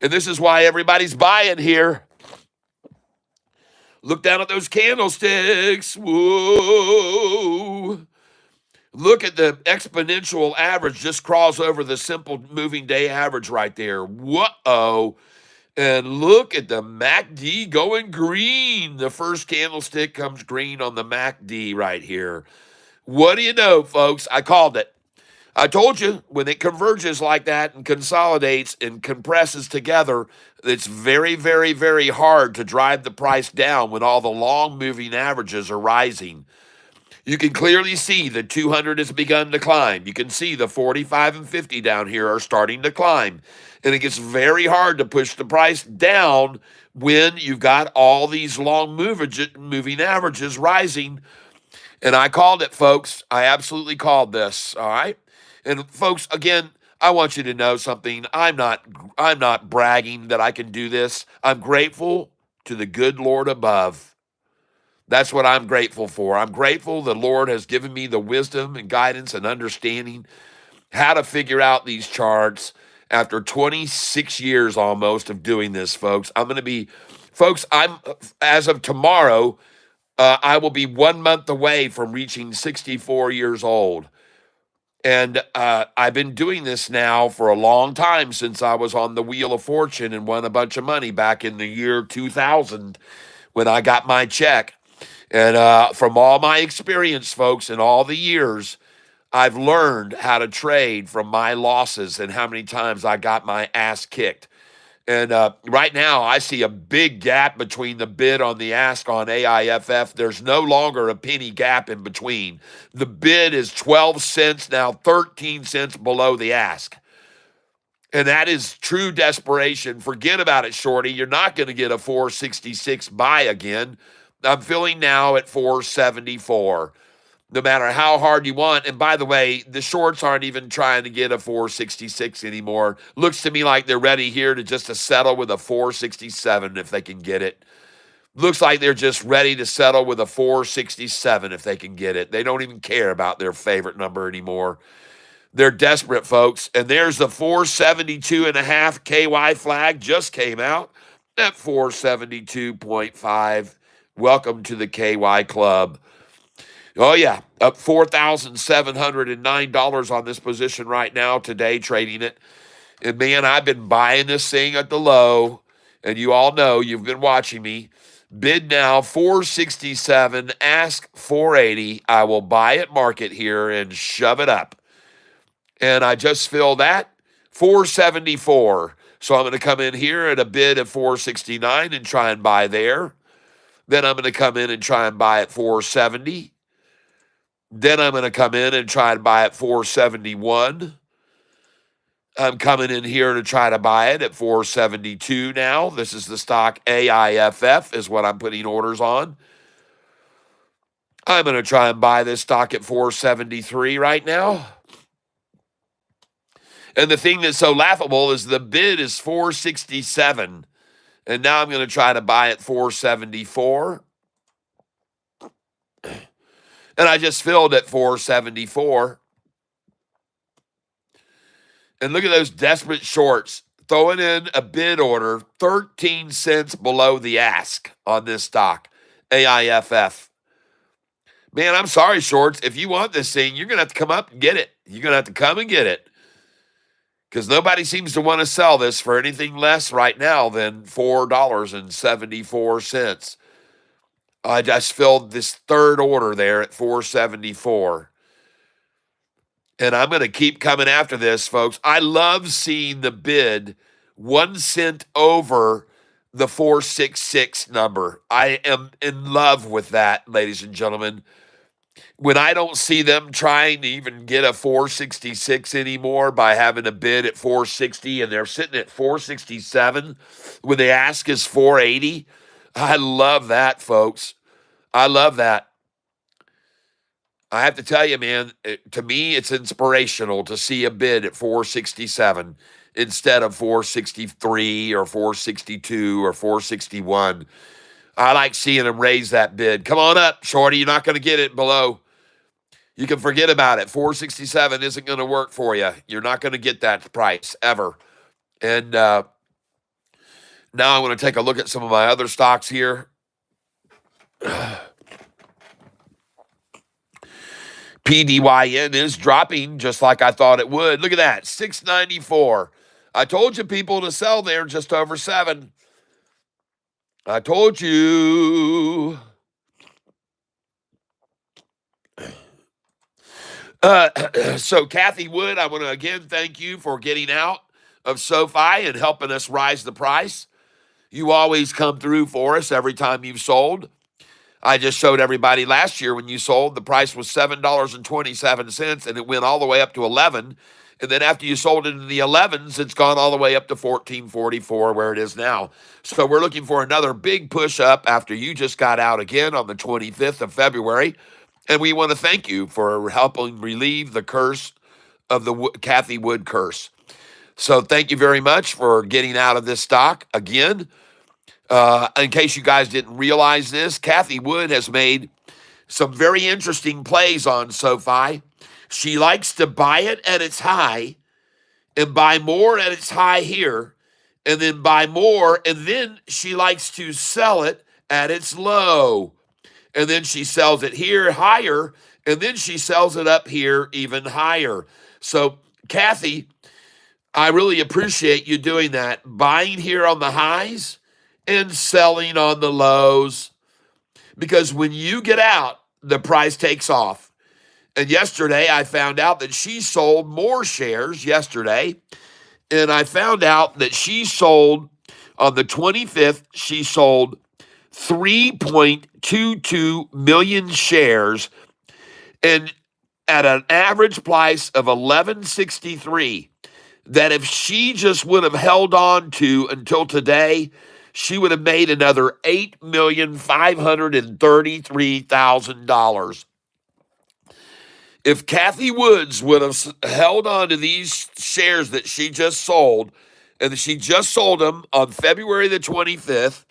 And this is why everybody's buying here. Look down at those candlesticks. Whoa. Look at the exponential average just cross over the simple moving day average right there. Whoa. And look at the MACD going green. The first candlestick comes green on the MACD right here. What do you know, folks? I called it. I told you, when it converges like that and consolidates and compresses together, it's very, very, very hard to drive the price down when all the long moving averages are rising. You can clearly see the 200 has begun to climb. You can see the 45 and 50 down here are starting to climb. And it gets very hard to push the price down when you've got all these long moving averages rising. And I called it, folks. I absolutely called this, all right? And folks, again, I want you to know something. I'm not bragging that I can do this. I'm grateful to the good Lord above. That's what I'm grateful for. I'm grateful the Lord has given me the wisdom and guidance and understanding how to figure out these charts after 26 years almost of doing this, folks. I'm as of tomorrow, I will be 1 month away from reaching 64 years old. And I've been doing this now for a long time, since I was on the Wheel of Fortune and won a bunch of money back in the year 2000 when I got my check. And from all my experience, folks, in all the years, I've learned how to trade from my losses and how many times I got my ass kicked. And right now, I see a big gap between the bid on the ask on AIFF. There's no longer a penny gap in between. The bid is 12 cents, now 13 cents below the ask. And that is true desperation. Forget about it, Shorty. You're not going to get a 466 buy again. I'm filling now at 474. No matter how hard you want. And by the way, the shorts aren't even trying to get a 466 anymore. Looks to me like they're ready here to settle with a 467 if they can get it. Looks like they're just ready to settle with a 467 if they can get it. They don't even care about their favorite number anymore. They're desperate, folks. And there's the 472.5 KY flag just came out at 472.5. Welcome to the KY club. Oh, yeah, up $4,709 on this position right now today, trading it. And, man, I've been buying this thing at the low, and you all know, you've been watching me. Bid now 467, ask 480. I will buy at market here and shove it up. And I just filled that 474. So I'm going to come in here at a bid of 469 and try and buy there. Then I'm going to come in and try and buy at 470. Then I'm going to come in and try and buy at 471. I'm coming in here to try to buy it at 472 now. This is the stock AIFF is what I'm putting orders on. I'm going to try and buy this stock at 473 right now. And the thing that's so laughable is the bid is 467. And now I'm going to try to buy at 474. And I just filled at 474. And look at those desperate shorts throwing in a bid order 13 cents below the ask on this stock, AIFF. Man, I'm sorry, shorts. If you want this thing, you're going to have to come up and get it. You're going to have to come and get it. Because nobody seems to want to sell this for anything less right now than $4.74. I just filled this third order there at 474. And I'm going to keep coming after this, folks. I love seeing the bid 1 cent over the 466 number. I am in love with that, ladies and gentlemen. When I don't see them trying to even get a 466 anymore by having a bid at 460 and they're sitting at 467 when the ask is 480, I love that, folks. I love that. I have to tell you, man, to me, it's inspirational to see a bid at 467 instead of 463 or 462 or 461. I like seeing them raise that bid. Come on up, shorty. You're not going to get it below. You can forget about it. 467 isn't going to work for you. You're not going to get that price ever. And now I want to take a look at some of my other stocks here. PDYN is dropping just like I thought it would. Look at that, 694. I told you people to sell there just over 7. I told you. So Kathy Wood, I want to again thank you for getting out of Sofi and helping us rise the price. You always come through for us every time you've sold. I just showed everybody last year when you sold, the price was $7.27, and it went all the way up to 11. And then after you sold it in the 11s, it's gone all the way up to 14.44, where it is now. So we're looking for another big push up after you just got out again on the 25th of February. And we want to thank you for helping relieve the curse of the Kathy Wood curse. So thank you very much for getting out of this stock again. In case you guys didn't realize this, Kathy Wood has made some very interesting plays on SoFi. She likes to buy it at its high and buy more at its high here, and then buy more, and then she likes to sell it at its low. And then she sells it here higher, and then she sells it up here even higher. So, Kathy, I really appreciate you doing that, buying here on the highs and selling on the lows, because when you get out, the price takes off. And yesterday, I found out that she sold more shares yesterday, and I found out that she sold on the 25th, she sold 3.22 million shares, and at an average price of $11.63, that if she just would have held on to until today, she would have made another $8,533,000. If Kathy Woods would have held on to these shares that she just sold, and she just sold them on February the 25th,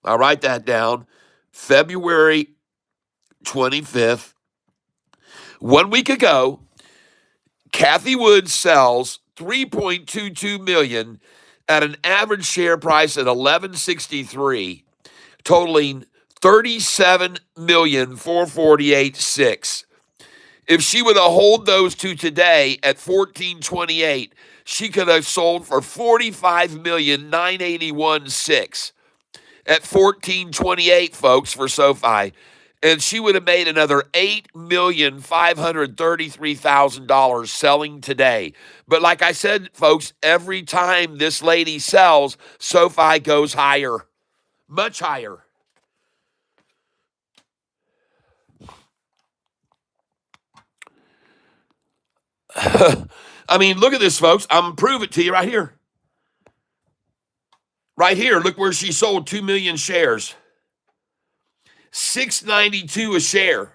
I'll write that down, February 25th, 1 week ago, Kathy Woods sells 3.22 million at an average share price at $11.63, totaling 37,448,600. If she would have held those two today at 14.28, she could have sold for 45,981,600 at 14.28, folks, for SoFi. And she would have made another $8,533,000 selling today. But like I said, folks, every time this lady sells, SoFi goes higher, much higher. I mean, look at this, folks. I'm going to prove it to you right here. Right here, look where she sold 2 million shares. $6.92 a share.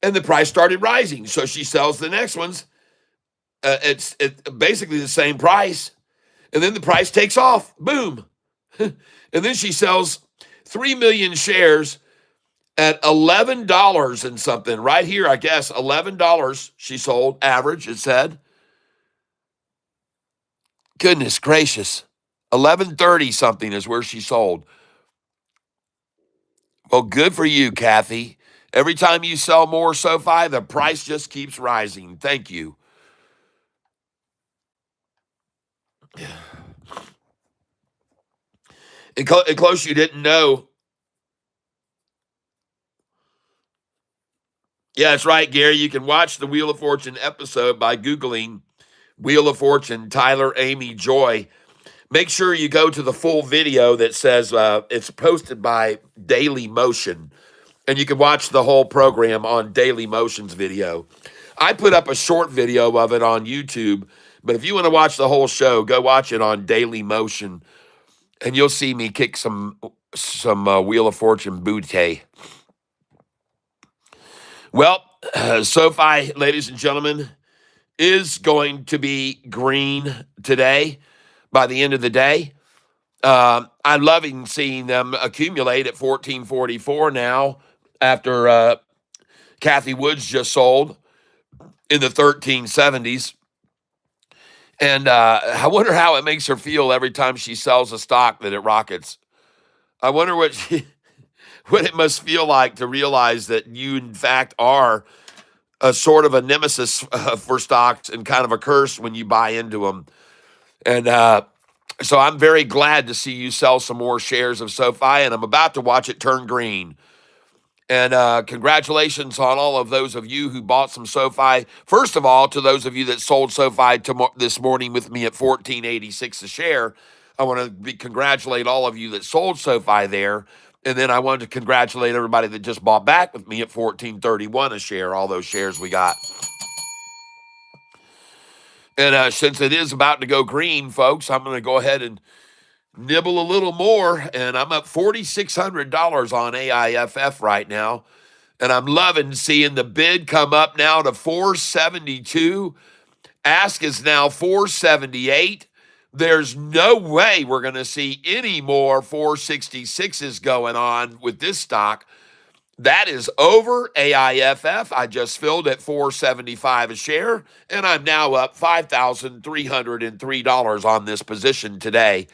And the price started rising. So she sells the next ones it's basically the same price. And then the price takes off. Boom. And then she sells 3 million shares at $11 and something. Right here, I guess, $11 she sold, average, it said. Goodness gracious. 11.30 something is where she sold. Well, good for you, Kathy. Every time you sell more SoFi, the price just keeps rising. Thank you. In close, you didn't know. Yeah, that's right, Gary. You can watch the Wheel of Fortune episode by Googling Wheel of Fortune, Tyler, Amy, Joy. Make sure you go to the full video that says it's posted by Daily Motion. And you can watch the whole program on Daily Motion's video. I put up a short video of it on YouTube, but if you want to watch the whole show, go watch it on Daily Motion, and you'll see me kick some Wheel of Fortune booty. Well, SoFi, ladies and gentlemen, is going to be green today by the end of the day. I'm loving seeing them accumulate at 1444 now after Kathy Woods just sold in the 1370s. And I wonder how it makes her feel every time she sells a stock that it rockets. I wonder what it must feel like to realize that you, in fact, are a sort of a nemesis for stocks and kind of a curse when you buy into them. And so I'm very glad to see you sell some more shares of SoFi, and I'm about to watch it turn green. And congratulations on all of those of you who bought some SoFi. First of all, to those of you that sold SoFi this morning with me at $14.86 a share, I want to congratulate all of you that sold SoFi there. And then I wanted to congratulate everybody that just bought back with me at $14.31 a share, all those shares we got. And since it is about to go green, folks, I'm going to go ahead and nibble a little more, and I'm up $4,600 on AIFF right now, and I'm loving seeing the bid come up now to 472. Ask is now 478. There's no way we're going to see any more 466s going on with this stock. That is over. AIFF, I just filled at 475 a share, and I'm now up $5,303 on this position today.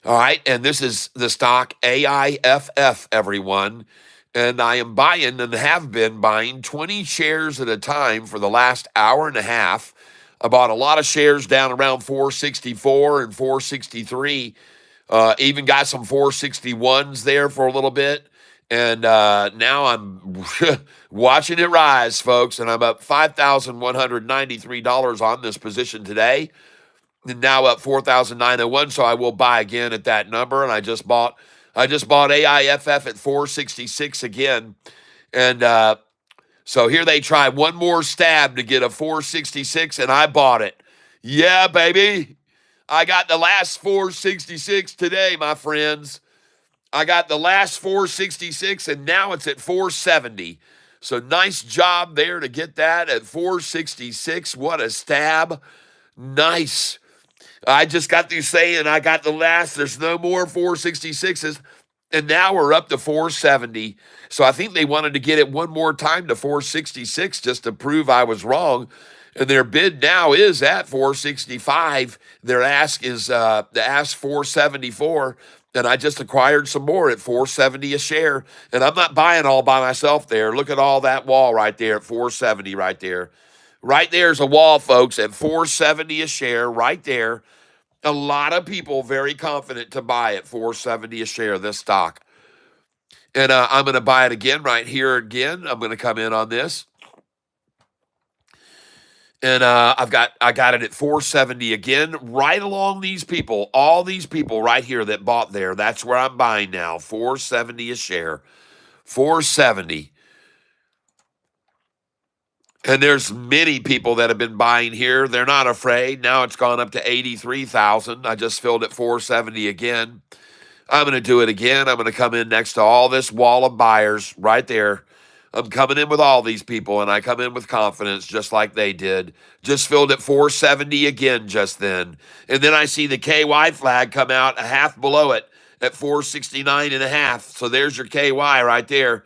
All right, and this is the stock AIFF, everyone. And I am buying and have been buying 20 shares at a time for the last hour and a half. I bought a lot of shares down around 464 and 463. Even got some 461s there for a little bit. And now I'm watching it rise, folks. And I'm up $5,193 on this position today. And now up 4,901, so I will buy again at that number. And I just bought AIFF at 466 again. And so here they try one more stab to get a 466, and I bought it. Yeah, baby. I got the last 466 today, my friends. I got the last 466, and now it's at 470. So nice job there to get that at 466. What a stab. Nice. I just got through saying I got the last, there's no more 466s, and now we're up to 470. So I think they wanted to get it one more time to 466 just to prove I was wrong. And their bid now is at 465. Their ask is the ask 474. And I just acquired some more at 470 a share. And I'm not buying all by myself there. Look at all that wall right there at 470 right there. Right there's a wall, folks, at 470 a share right there. A lot of people very confident to buy at 470 a share this stock. And I'm going to buy it again right here again. I'm going to come in on this. And I got it at 470 again, right along these people, all these people right here that bought there. That's where I'm buying now, 470 a share, 470. And there's many people that have been buying here. They're not afraid. Now it's gone up to 83,000. I just filled at 470 again. I'm going to do it again. I'm going to come in next to all this wall of buyers right there. I'm coming in with all these people, and I come in with confidence just like they did. Just filled at 470 again just then. And then I see the KY flag come out a half below it at 469 and a half. So there's your KY right there.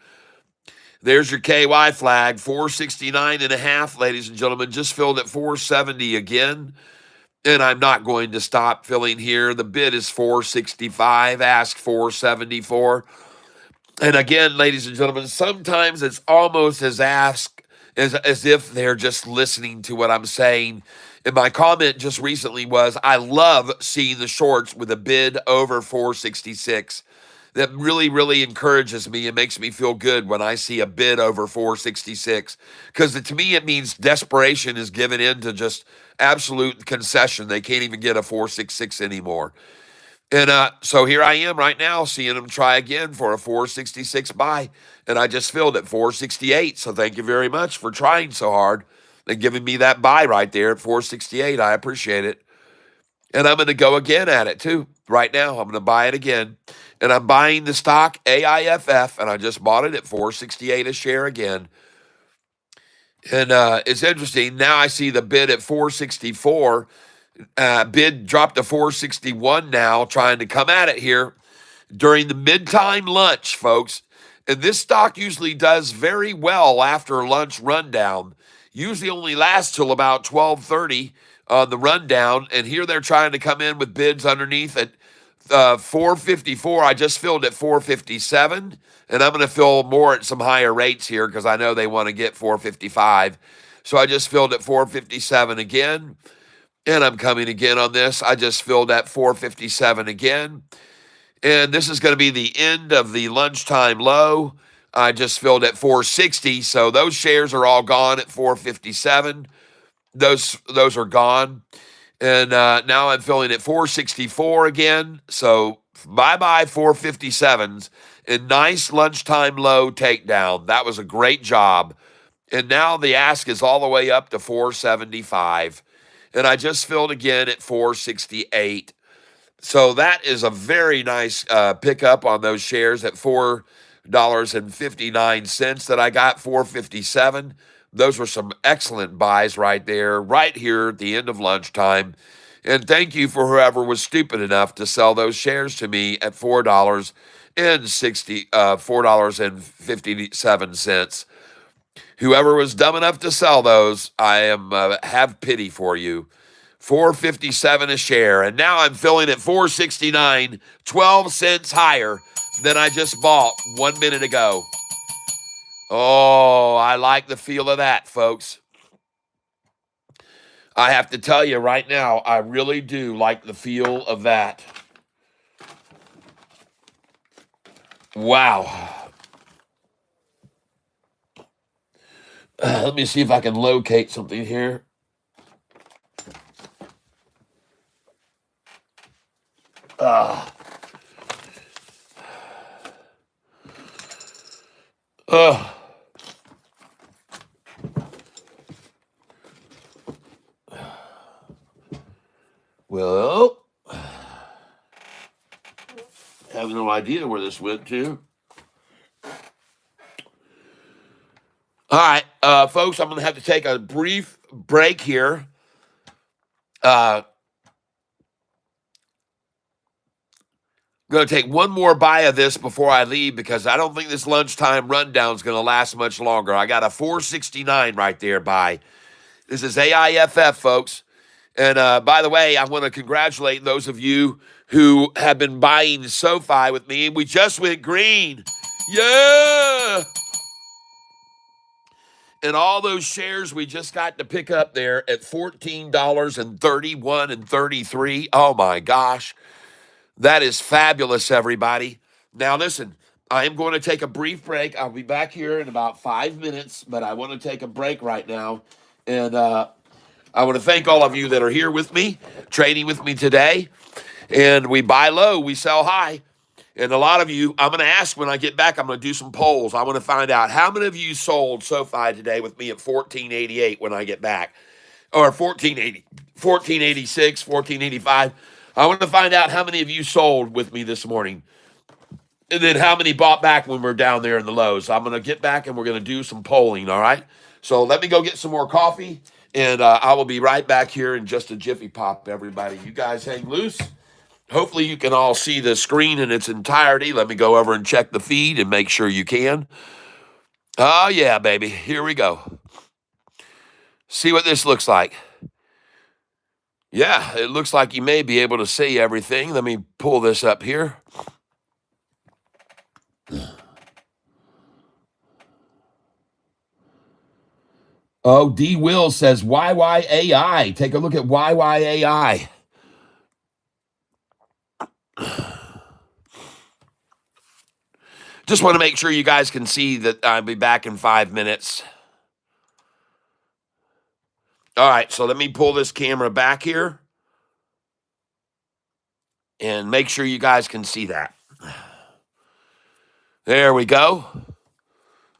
There's your KY flag, 469 and a half, ladies and gentlemen. Just filled at 470 again. And I'm not going to stop filling here. The bid is 465, ask 474. And again, ladies and gentlemen, sometimes it's almost as if they're just listening to what I'm saying. And my comment just recently was, I love seeing the shorts with a bid over 466. That really, really encourages me and makes me feel good when I see a bid over 466. Because to me, it means desperation is given in to just absolute concession. They can't even get a 466 anymore. And so here I am right now seeing them try again for a 466 buy. And I just filled at 468. So thank you very much for trying so hard and giving me that buy right there at 468. I appreciate it. And I'm going to go again at it too. Right now, I'm going to buy it again. And I'm buying the stock AIFF, and I just bought it at 468 a share again. And it's interesting. Now I see the bid at 464. Bid dropped to 461 now, trying to come at it here during the mid-time lunch, folks. And this stock usually does very well after lunch rundown. Usually only lasts till about 12:30 on the rundown. And here they're trying to come in with bids underneath at 454. I just filled at 457. And I'm going to fill more at some higher rates here because I know they want to get 455. So I just filled at 457 again. And I'm coming again on this. I just filled at 457 again. And this is going to be the end of the lunchtime low. I just filled at 460. So those shares are all gone at 457. Those are gone. And now I'm filling at 464 again. So bye-bye 457s. And nice lunchtime low takedown. That was a great job. And now the ask is all the way up to 475. And I just filled again at 468. So that is a very nice pickup on those shares at $4.59 that I got, 457. Those were some excellent buys right there, right here at the end of lunchtime. And thank you for whoever was stupid enough to sell those shares to me at $4.57. Whoever was dumb enough to sell those, I am have pity for you. 457 a share. And now I'm filling at 469, 12 cents higher than I just bought 1 minute ago. Oh, I like the feel of that, folks. I have to tell you right now, I really do like the feel of that. Wow. Let me see if I can locate something here. Well, I have no idea where this went to. All right, folks, I'm going to have to take a brief break here. I'm going to take one more buy of this before I leave because I don't think this lunchtime rundown is going to last much longer. I got a 469 right there buy. This is AIFF, folks. And by the way, I want to congratulate those of you who have been buying Sofi with me. We just went green. Yeah! And all those shares we just got to pick up there at $14.31 and 33. Oh my gosh. That is fabulous, everybody. Now listen, I am going to take a brief break. I'll be back here in about 5 minutes, but I want to take a break right now. And I want to thank all of you that are here with me, trading with me today. And we buy low, we sell high. And a lot of you, I'm going to ask when I get back, I'm going to do some polls. I want to find out how many of you sold Sofi today with me at 1488 when I get back. Or 1480, 1486, 1485. I want to find out how many of you sold with me this morning. And then how many bought back when we're down there in the lows. I'm going to get back and we're going to do some polling, all right? So let me go get some more coffee, and I will be right back here in just a jiffy pop, everybody. You guys hang loose. Hopefully you can all see the screen in its entirety. Let me go over and check the feed and make sure you can. Oh, yeah, baby. Here we go. See what this looks like. Yeah, it looks like you may be able to see everything. Let me pull this up here. Oh, D. Will says YYAI. Take a look at YYAI. Just want to make sure you guys can see that I'll be back in 5 minutes. All right, so let me pull this camera back here and make sure you guys can see that. There we go.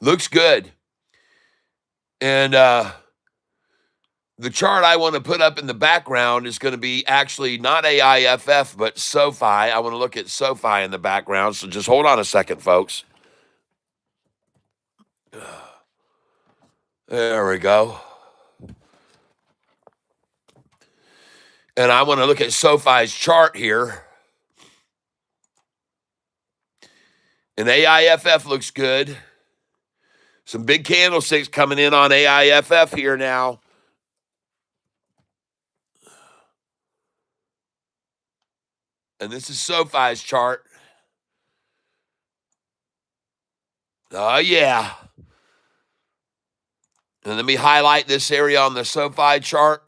Looks good. And the chart I want to put up in the background is going to be actually not AIFF, but Sofi. I want to look at Sofi in the background, so just hold on a second, folks. There we go. And I want to look at Sofi's chart here. And AIFF looks good. Some big candlesticks coming in on AIFF here now. And this is Sofi's chart. Oh, yeah. And let me highlight this area on the Sofi chart.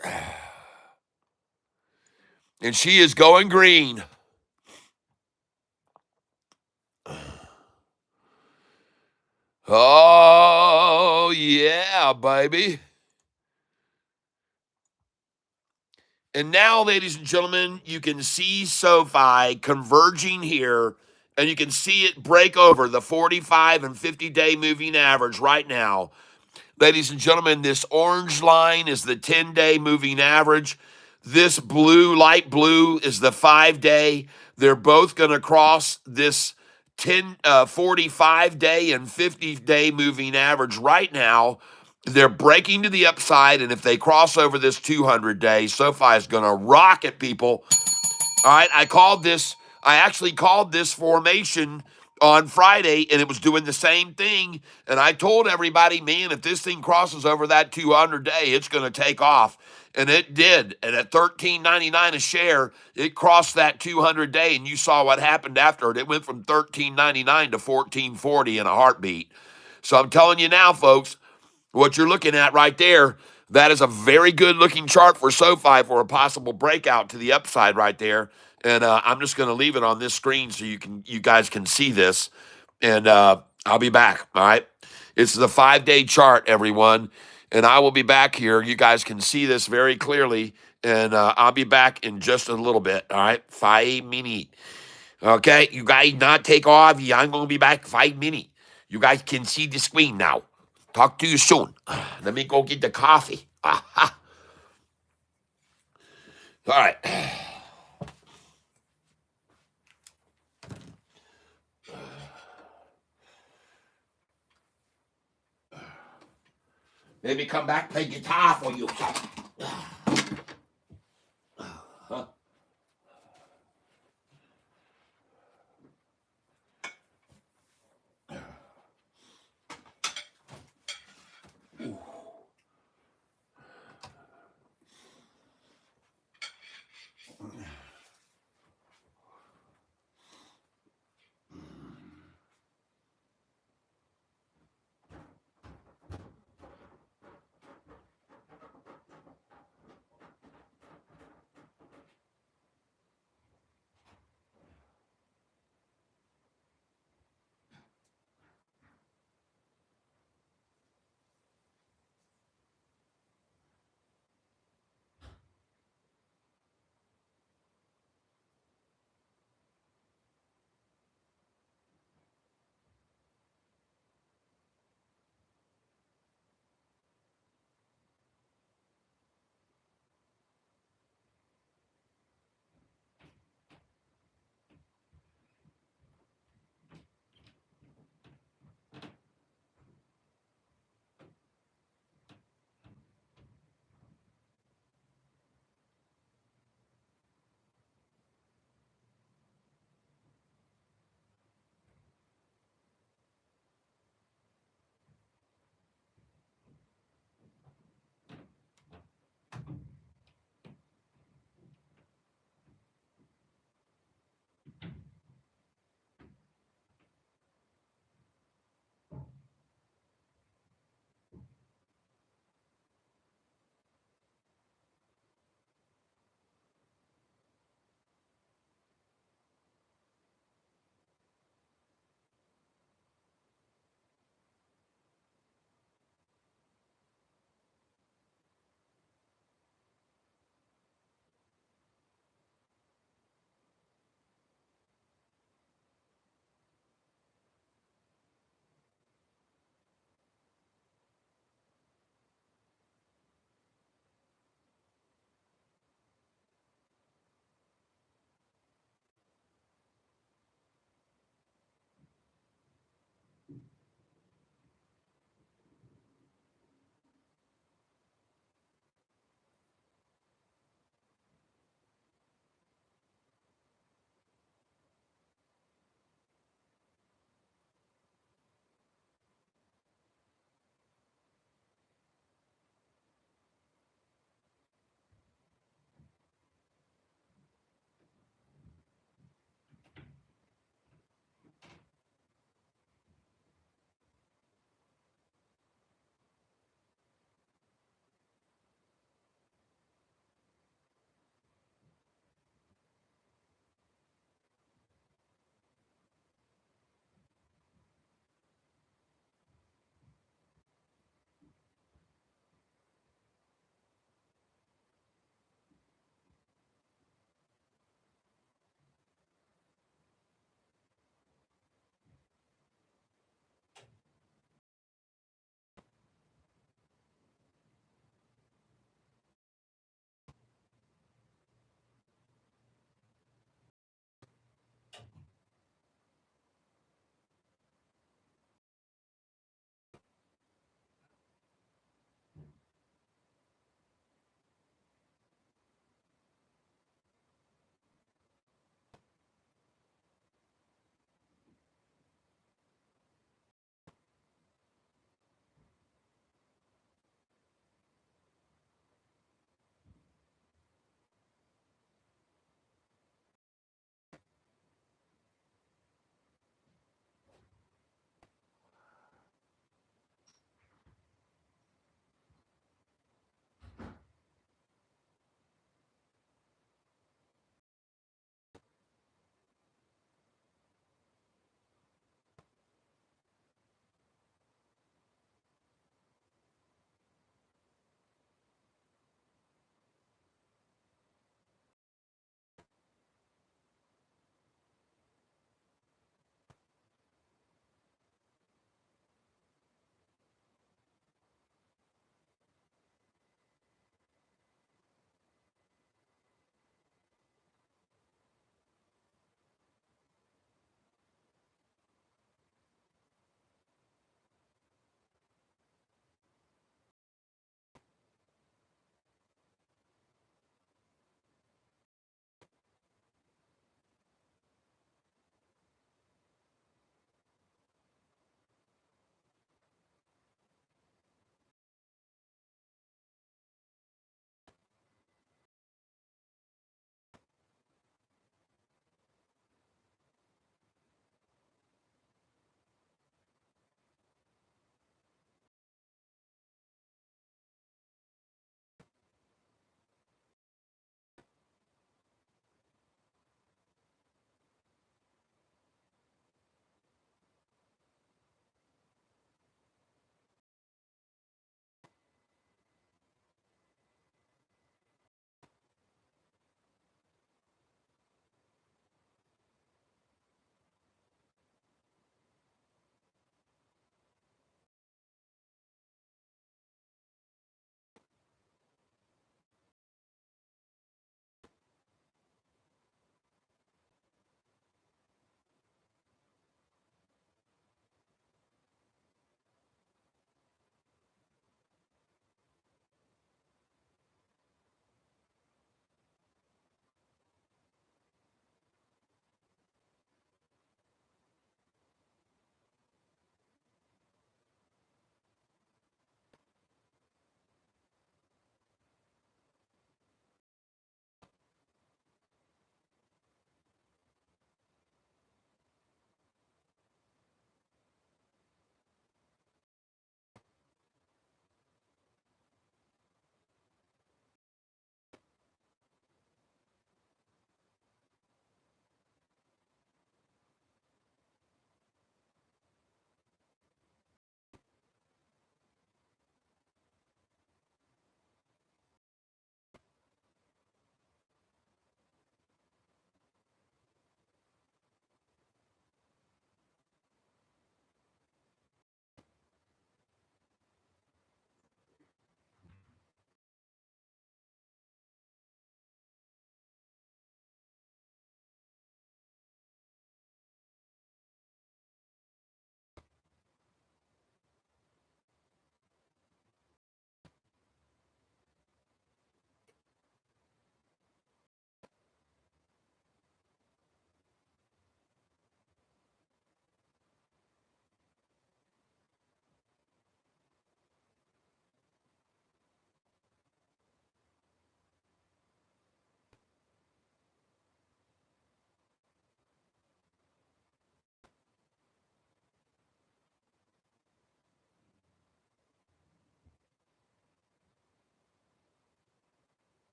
And she is going green. Oh, yeah, baby. And now, ladies and gentlemen, you can see Sofi converging here, and you can see it break over the 45 and 50-day moving average right now. Ladies and gentlemen, this orange line is the 10-day moving average. This blue, light blue, is the 5-day. They're both going to cross this 45-day and 50-day moving average right now. They're breaking to the upside, and if they cross over this 200-day, Sofi is going to rocket people. All right, I actually called this formation on Friday, and it was doing the same thing. And I told everybody, man, if this thing crosses over that 200-day, it's going to take off. And it did. And at $13.99 a share, it crossed that 200-day, and you saw what happened after it. It went from $13.99 to $14.40 in a heartbeat. So I'm telling you now, folks, what you're looking at right there, that is a very good looking chart for Sofi for a possible breakout to the upside right there. And I'm just going to leave it on this screen so you guys can see this. And I'll be back. All right. It's the 5-day chart, everyone. And I will be back here. You guys can see this very clearly. And I'll be back in just a little bit. All right. 5 minutes. Okay. You guys not take off. I'm going to be back 5 minutes. You guys can see the screen now. Talk to you soon. Let me go get the coffee. Aha. All right. Maybe come back, play guitar for you. Huh?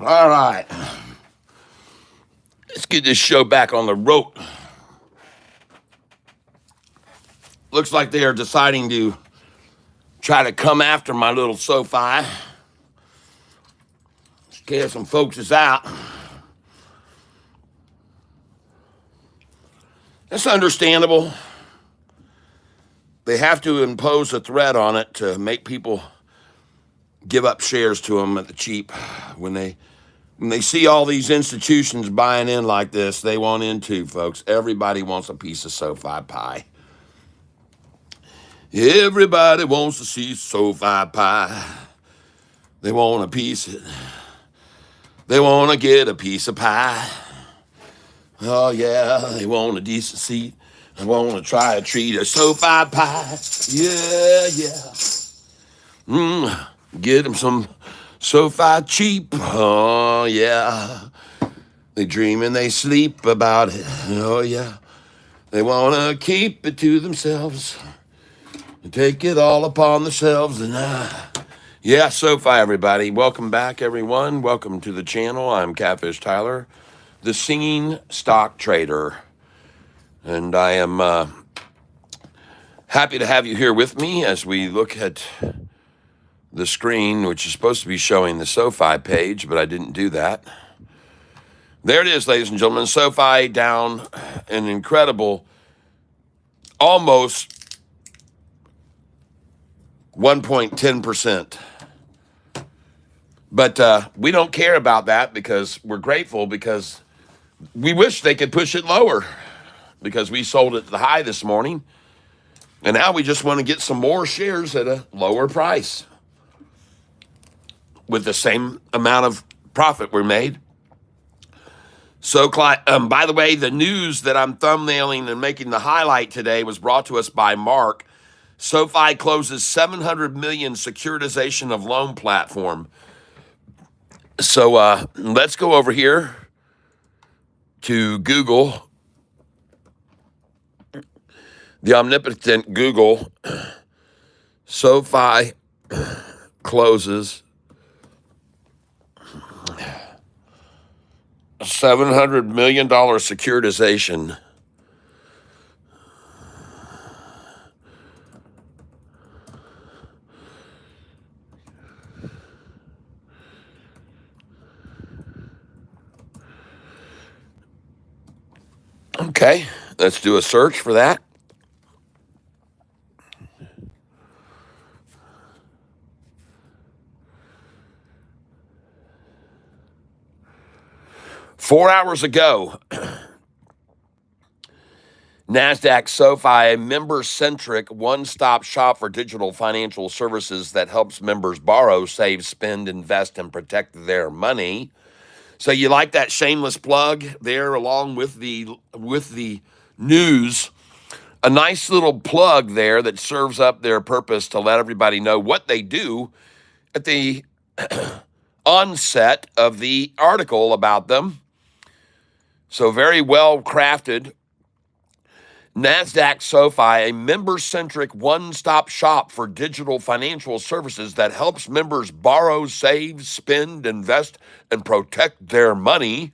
All right. Let's get this show back on the road. Looks like they are deciding to try to come after my little Sofi. Scare some folks out. That's understandable. They have to impose a threat on it to make people give up shares to them at the cheap. When they see all these institutions buying in like this, they want in too, folks. Everybody wants a piece of SoFi pie. Everybody wants to see SoFi pie. They want a piece of it. They want to get a piece of pie. Oh, yeah, they want a decent seat. They want to try a treat of SoFi pie. Yeah, yeah. Get them some SoFi cheap. Oh, yeah. They dream and they sleep about it. Oh, yeah. They want to keep it to themselves and take it all upon themselves. And yeah, SoFi, everybody. Welcome back, everyone. Welcome to the channel. I'm Catfish Tyler, the singing stock trader. And I am happy to have you here with me as we look at the screen, which is supposed to be showing the SoFi page, but I didn't do that. There it is, ladies and gentlemen. SoFi down an incredible almost 1.10%. But we don't care about that because we're grateful, because we wish they could push it lower, because we sold at the high this morning. And now we just want to get some more shares at a lower price with the same amount of profit we made. So, by the way, the news that I'm thumbnailing and making the highlight today was brought to us by Mark. SoFi closes $700 million securitization of loan platform. So let's go over here to Google, the omnipotent Google. SoFi closes $700 million securitization. Okay, let's do a search for that. Four hours ago, NASDAQ SoFi, a member-centric one-stop shop for digital financial services that helps members borrow, save, spend, invest, and protect their money. So you like that shameless plug there along with the news? A nice little plug there that serves up their purpose to let everybody know what they do at the onset of the article about them. So very well crafted. NASDAQ SoFi, a member-centric one-stop shop for digital financial services that helps members borrow, save, spend, invest, and protect their money,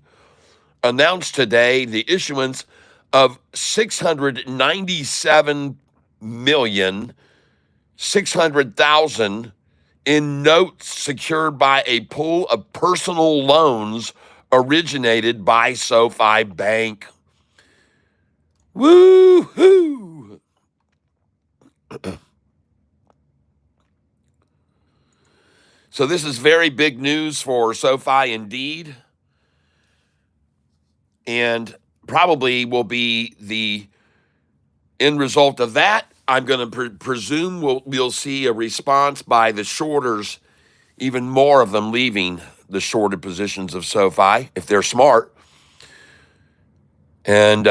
announced today the issuance of $697,600,000 in notes secured by a pool of personal loans originated by SoFi Bank. Woo-hoo! So this is very big news for SoFi indeed, and probably will be the end result of that. I'm going to presume we'll see a response by the shorters, even more of them leaving the shorted positions of SoFi if they're smart. And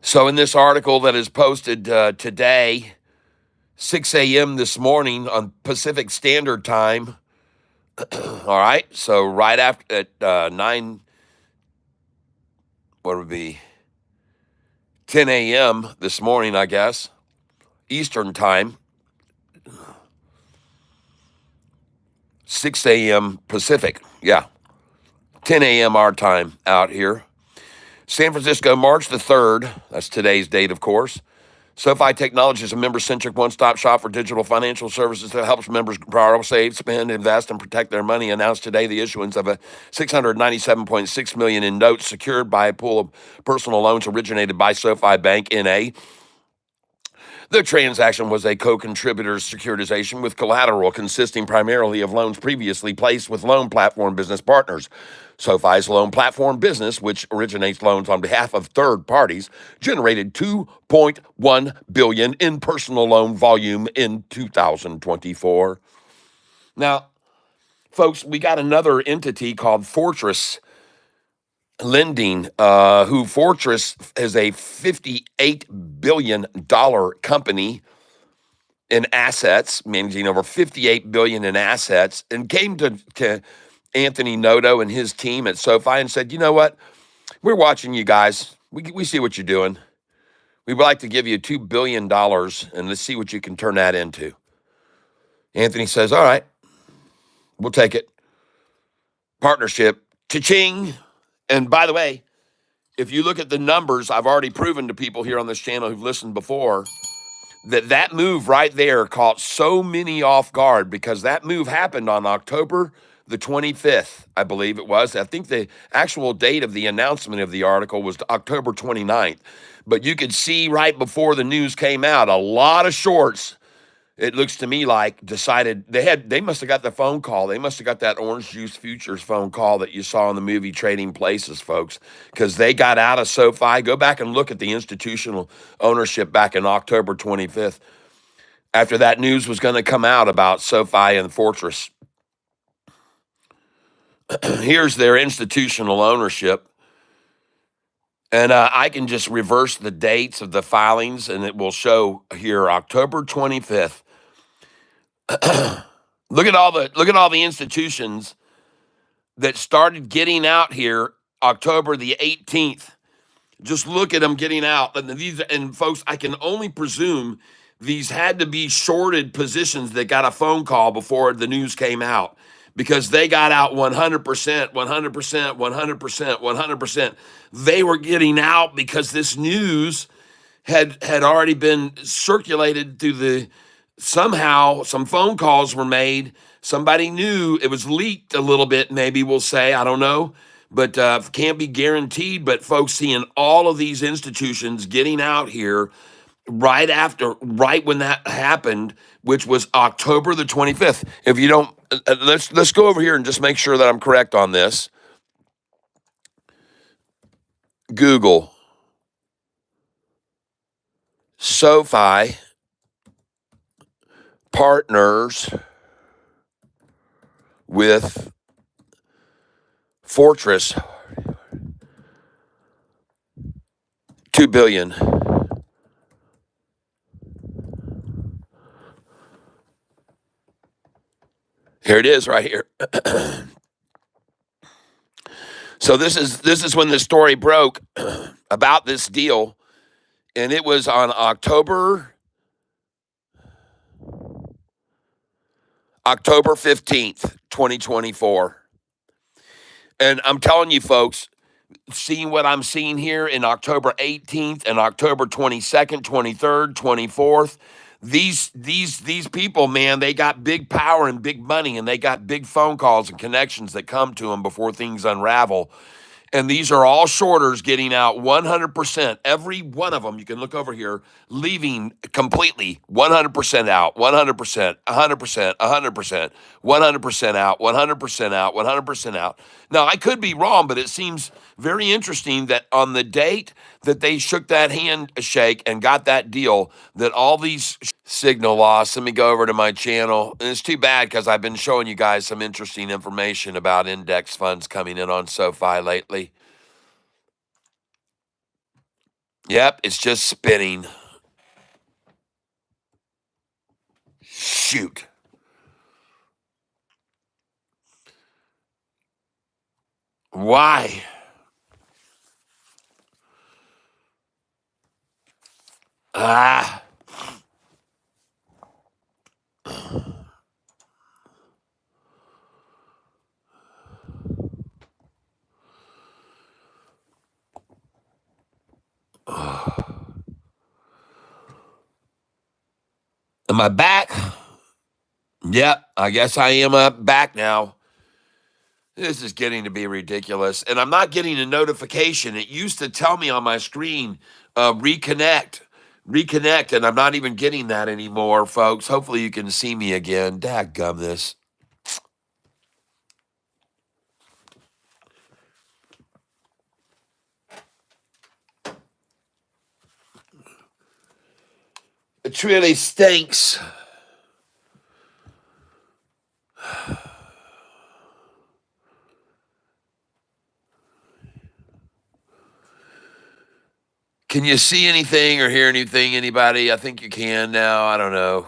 so in this article that is posted today, 6 a.m. this morning on Pacific Standard Time, all right, so right after at 9, what would it be, 10 a.m. this morning, I guess, Eastern Time. 6 a.m. Pacific. Yeah, 10 a.m. our time out here. San Francisco, March the 3rd. That's today's date, of course. SoFi Technology is a member-centric one-stop shop for digital financial services that helps members borrow, save, spend, invest, and protect their money. Announced today the issuance of a $697.6 million in notes secured by a pool of personal loans originated by SoFi Bank N.A. The transaction was a co-contributor's securitization with collateral consisting primarily of loans previously placed with loan platform business partners. SoFi's loan platform business, which originates loans on behalf of third parties, generated $2.1 billion in personal loan volume in 2024. Now, folks, we got another entity called Fortress Lending, who Fortress is a $58 billion company in assets, managing over 58 billion in assets, and came to Anthony Noto and his team at SoFi and said, you know what? We're watching you guys. We see what you're doing. We would like to give you $2 billion and let's see what you can turn that into. Anthony says, all right, we'll take it. Partnership, cha-ching. And by the way, if you look at the numbers, I've already proven to people here on this channel who've listened before, that move right there caught so many off guard because that move happened on October the 25th, I believe it was. I think the actual date of the announcement of the article was October 29th. But you could see right before the news came out, a lot of shorts, it looks to me like, decided they must have got the phone call. They must have got that Orange Juice Futures phone call that you saw in the movie Trading Places, folks, because they got out of SoFi. Go back and look at the institutional ownership back in October 25th after that news was going to come out about SoFi and Fortress. Here's their institutional ownership. And I can just reverse the dates of the filings, and it will show here October 25th. Look at all the institutions that started getting out here October the 18th. Just look at them getting out. And folks, I can only presume these had to be shorted positions that got a phone call before the news came out because they got out 100%, 100%, 100%, 100%. They were getting out because this news had already been circulated through somehow some phone calls were made. Somebody knew it was leaked a little bit, maybe we'll say, I don't know, but can't be guaranteed. But folks, seeing all of these institutions getting out here right when that happened, which was October the 25th. If you don't, let's go over here and just make sure that I'm correct on this. Google SoFi partners with Fortress, $2 billion. Here it is right here. So this is when the story broke about this deal, and it was on October 15th, 2024. And I'm telling you folks, seeing what I'm seeing here in October 18th and October 22nd, 23rd, 24th, these people, man, they got big power and big money, and they got big phone calls and connections that come to them before things unravel. And these are all shorters getting out 100%. Every one of them, you can look over here, leaving completely 100% out, 100%, 100%, 100%, 100% out, 100% out, 100% out. Now, I could be wrong, but it seems very interesting that on the date that they shook that handshake and got that deal, that all these signal loss. Let me go over to my channel. And it's too bad because I've been showing you guys some interesting information about index funds coming in on SoFi lately. Yep, it's just spinning. Shoot. Why? Ah. Am I back? Yep, I guess I am back now. This is getting to be ridiculous. And I'm not getting a notification. It used to tell me on my screen, reconnect, and I'm not even getting that anymore, folks. Hopefully you can see me again. Dadgum this. It really stinks. Can you see anything or hear anything, anybody? I think you can now. I don't know.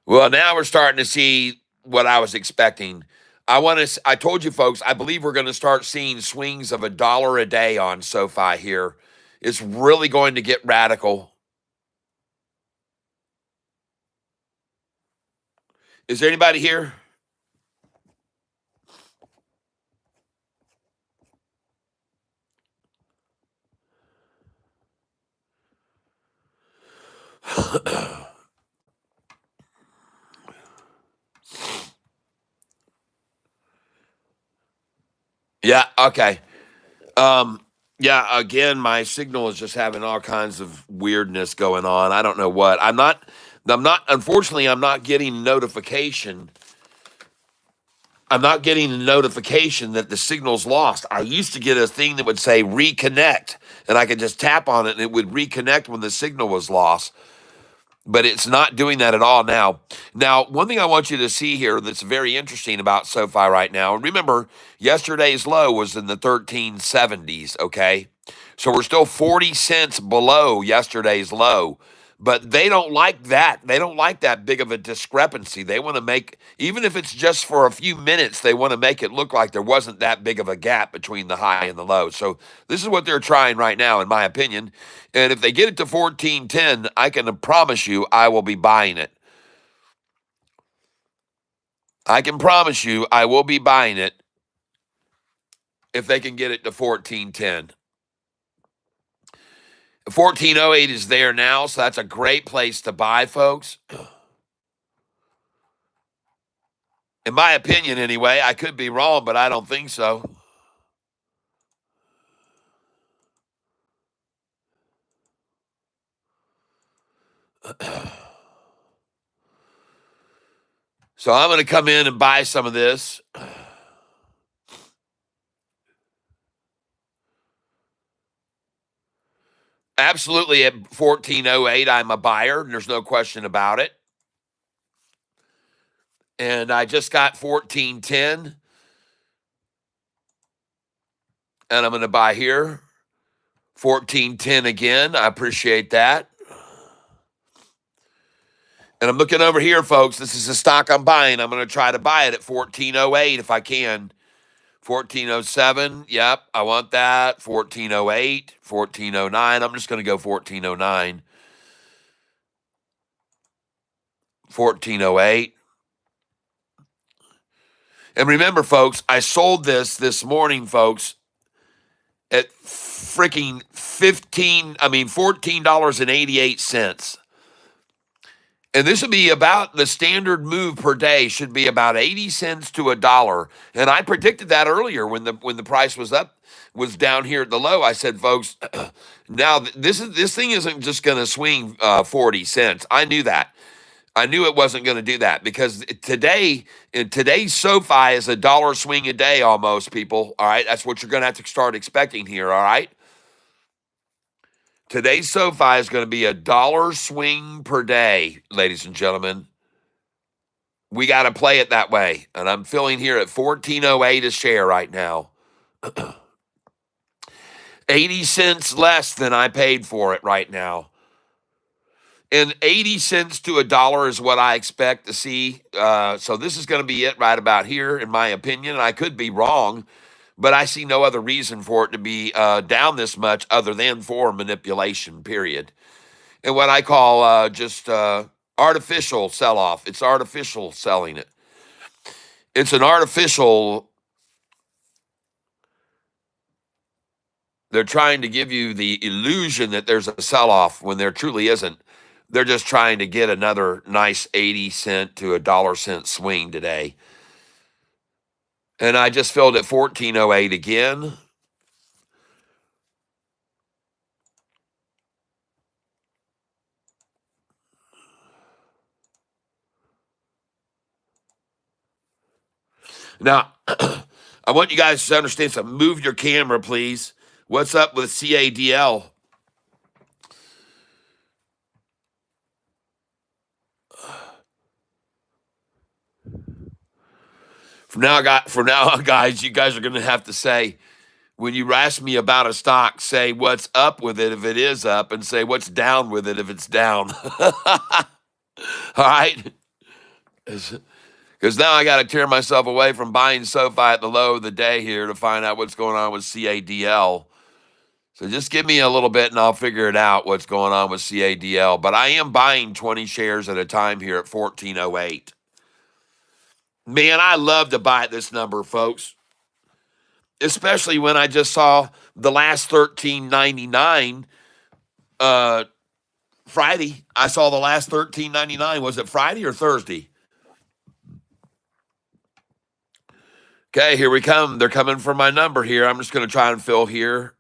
Well, now we're starting to see what I was expecting. I told you folks, I believe we're going to start seeing swings of $1 a day on SoFi here. It's really going to get radical. Is there anybody here? Yeah, okay. Yeah, again, my signal is just having all kinds of weirdness going on. I don't know what. Unfortunately, I'm not getting notification. I'm not getting a notification that the signal's lost. I used to get a thing that would say reconnect, and I could just tap on it and it would reconnect when the signal was lost. But it's not doing that at all now. Now, one thing I want you to see here that's very interesting about SoFi right now, remember, yesterday's low was in the 1370s, okay? So we're still 40 cents below yesterday's low. But they don't like that. They don't like that big of a discrepancy. They want to make, even if it's just for a few minutes, they want to make it look like there wasn't that big of a gap between the high and the low. So this is what they're trying right now, in my opinion. And if they get it to 1410, I can promise you I will be buying it. I can promise you I will be buying it if they can get it to 1410. 1408 is there now, so that's a great place to buy, folks. In my opinion, anyway. I could be wrong, but I don't think so. So I'm going to come in and buy some of this. Absolutely, at 1408, I'm a buyer. There's no question about it. And I just got 1410. And I'm going to buy here. 1410 again. I appreciate that. And I'm looking over here, folks. This is the stock I'm buying. I'm going to try to buy it at 1408 if I can. 1407. Yep, I want that. 1408, 1409. I'm just going to go 1409. 1408. And remember, folks, I sold this morning, folks, at freaking $14.88. And this would be about the standard move per day should be about 80 cents to $1. And I predicted that earlier when the price was down here at the low. I said, folks, now this thing isn't just going to swing 40 cents. I knew that. I knew it wasn't going to do that because today's SoFi is $1 swing a day almost, people. All right, that's what you're going to have to start expecting here. All right. Today's SoFi is going to be $1 swing per day, ladies and gentlemen. We got to play it that way. And I'm filling here at 1408 a share right now. 80 cents less than I paid for it right now. And 80 cents to $1 is what I expect to see. So this is going to be it right about here, in my opinion. And I could be wrong, but I see no other reason for it to be down this much other than for manipulation, period. And what I call just artificial sell-off. It's artificial selling it. It's an artificial They're trying to give you the illusion that there's a sell-off when there truly isn't. They're just trying to get another nice 80 cent to a $1 swing today. And I just filled at 1408 again. Now, I want you guys to understand something. Move your camera, please. What's up with CADL? For now, guys, you guys are going to have to say, when you ask me about a stock, say what's up with it if it is up, and say what's down with it if it's down. All right? Because now I got to tear myself away from buying Sofi at the low of the day here to find out what's going on with CADL. So just give me a little bit and I'll figure it out what's going on with CADL. But I am buying 20 shares at a time here at 1408. Man, I love to buy at this number, folks. Especially when I just saw the last 13.99 Friday. I saw the last 13.99. Was it Friday or Thursday? Okay, here we come. They're coming for my number here. I'm just going to try and fill here.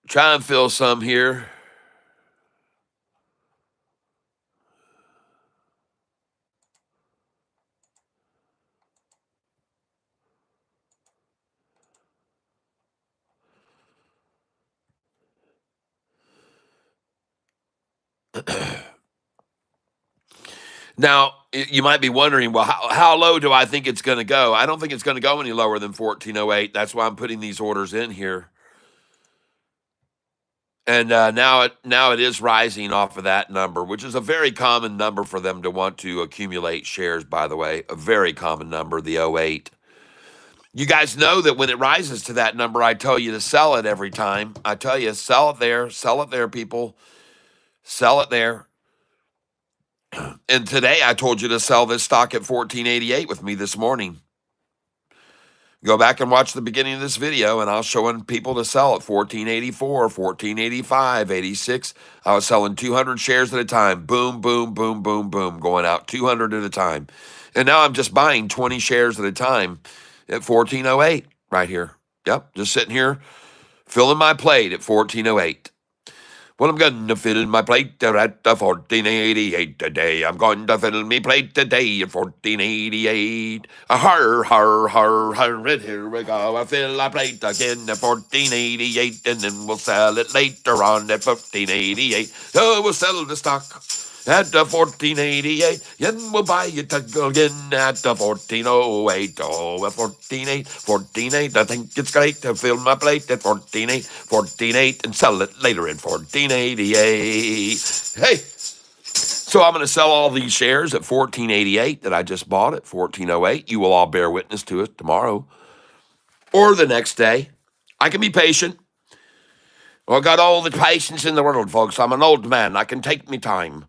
Try and fill some here. Now, you might be wondering, well, how low do I think it's going to go? I don't think it's going to go any lower than 1408. That's why I'm putting these orders in here. And now it is rising off of that number, which is a very common number for them to want to accumulate shares, by the way. A very common number, the '08. You guys know that when it rises to that number, I tell you to sell it every time. I tell you, sell it there, people. Sell it there. And today I told you to sell this stock at 1488 with me this morning. Go back and watch the beginning of this video, and I was showing people to sell at 1484, 1485, 86. I was selling 200 shares at a time. Boom, boom, boom, boom, boom, going out 200 at a time. And now I'm just buying 20 shares at a time at 1408 right here. Yep, just sitting here filling my plate at 1408. Well, I'm going to fill my plate at 1488 today. I'm going to fill me plate today at 1488. Har, har, har, har, and here we go. I fill my plate again at 1488, and then we'll sell it later on at 1488. So we'll sell the stock at 1488, and we'll buy it again at 1408. Oh, at 14.8, I think it's great to fill my plate at 14.8, and sell it later at 1488. Hey, so I'm going to sell all these shares at 1488 that I just bought at 1408. You will all bear witness to it tomorrow or the next day. I can be patient. Well, I got all the patience in the world, folks. I'm an old man. I can take me time.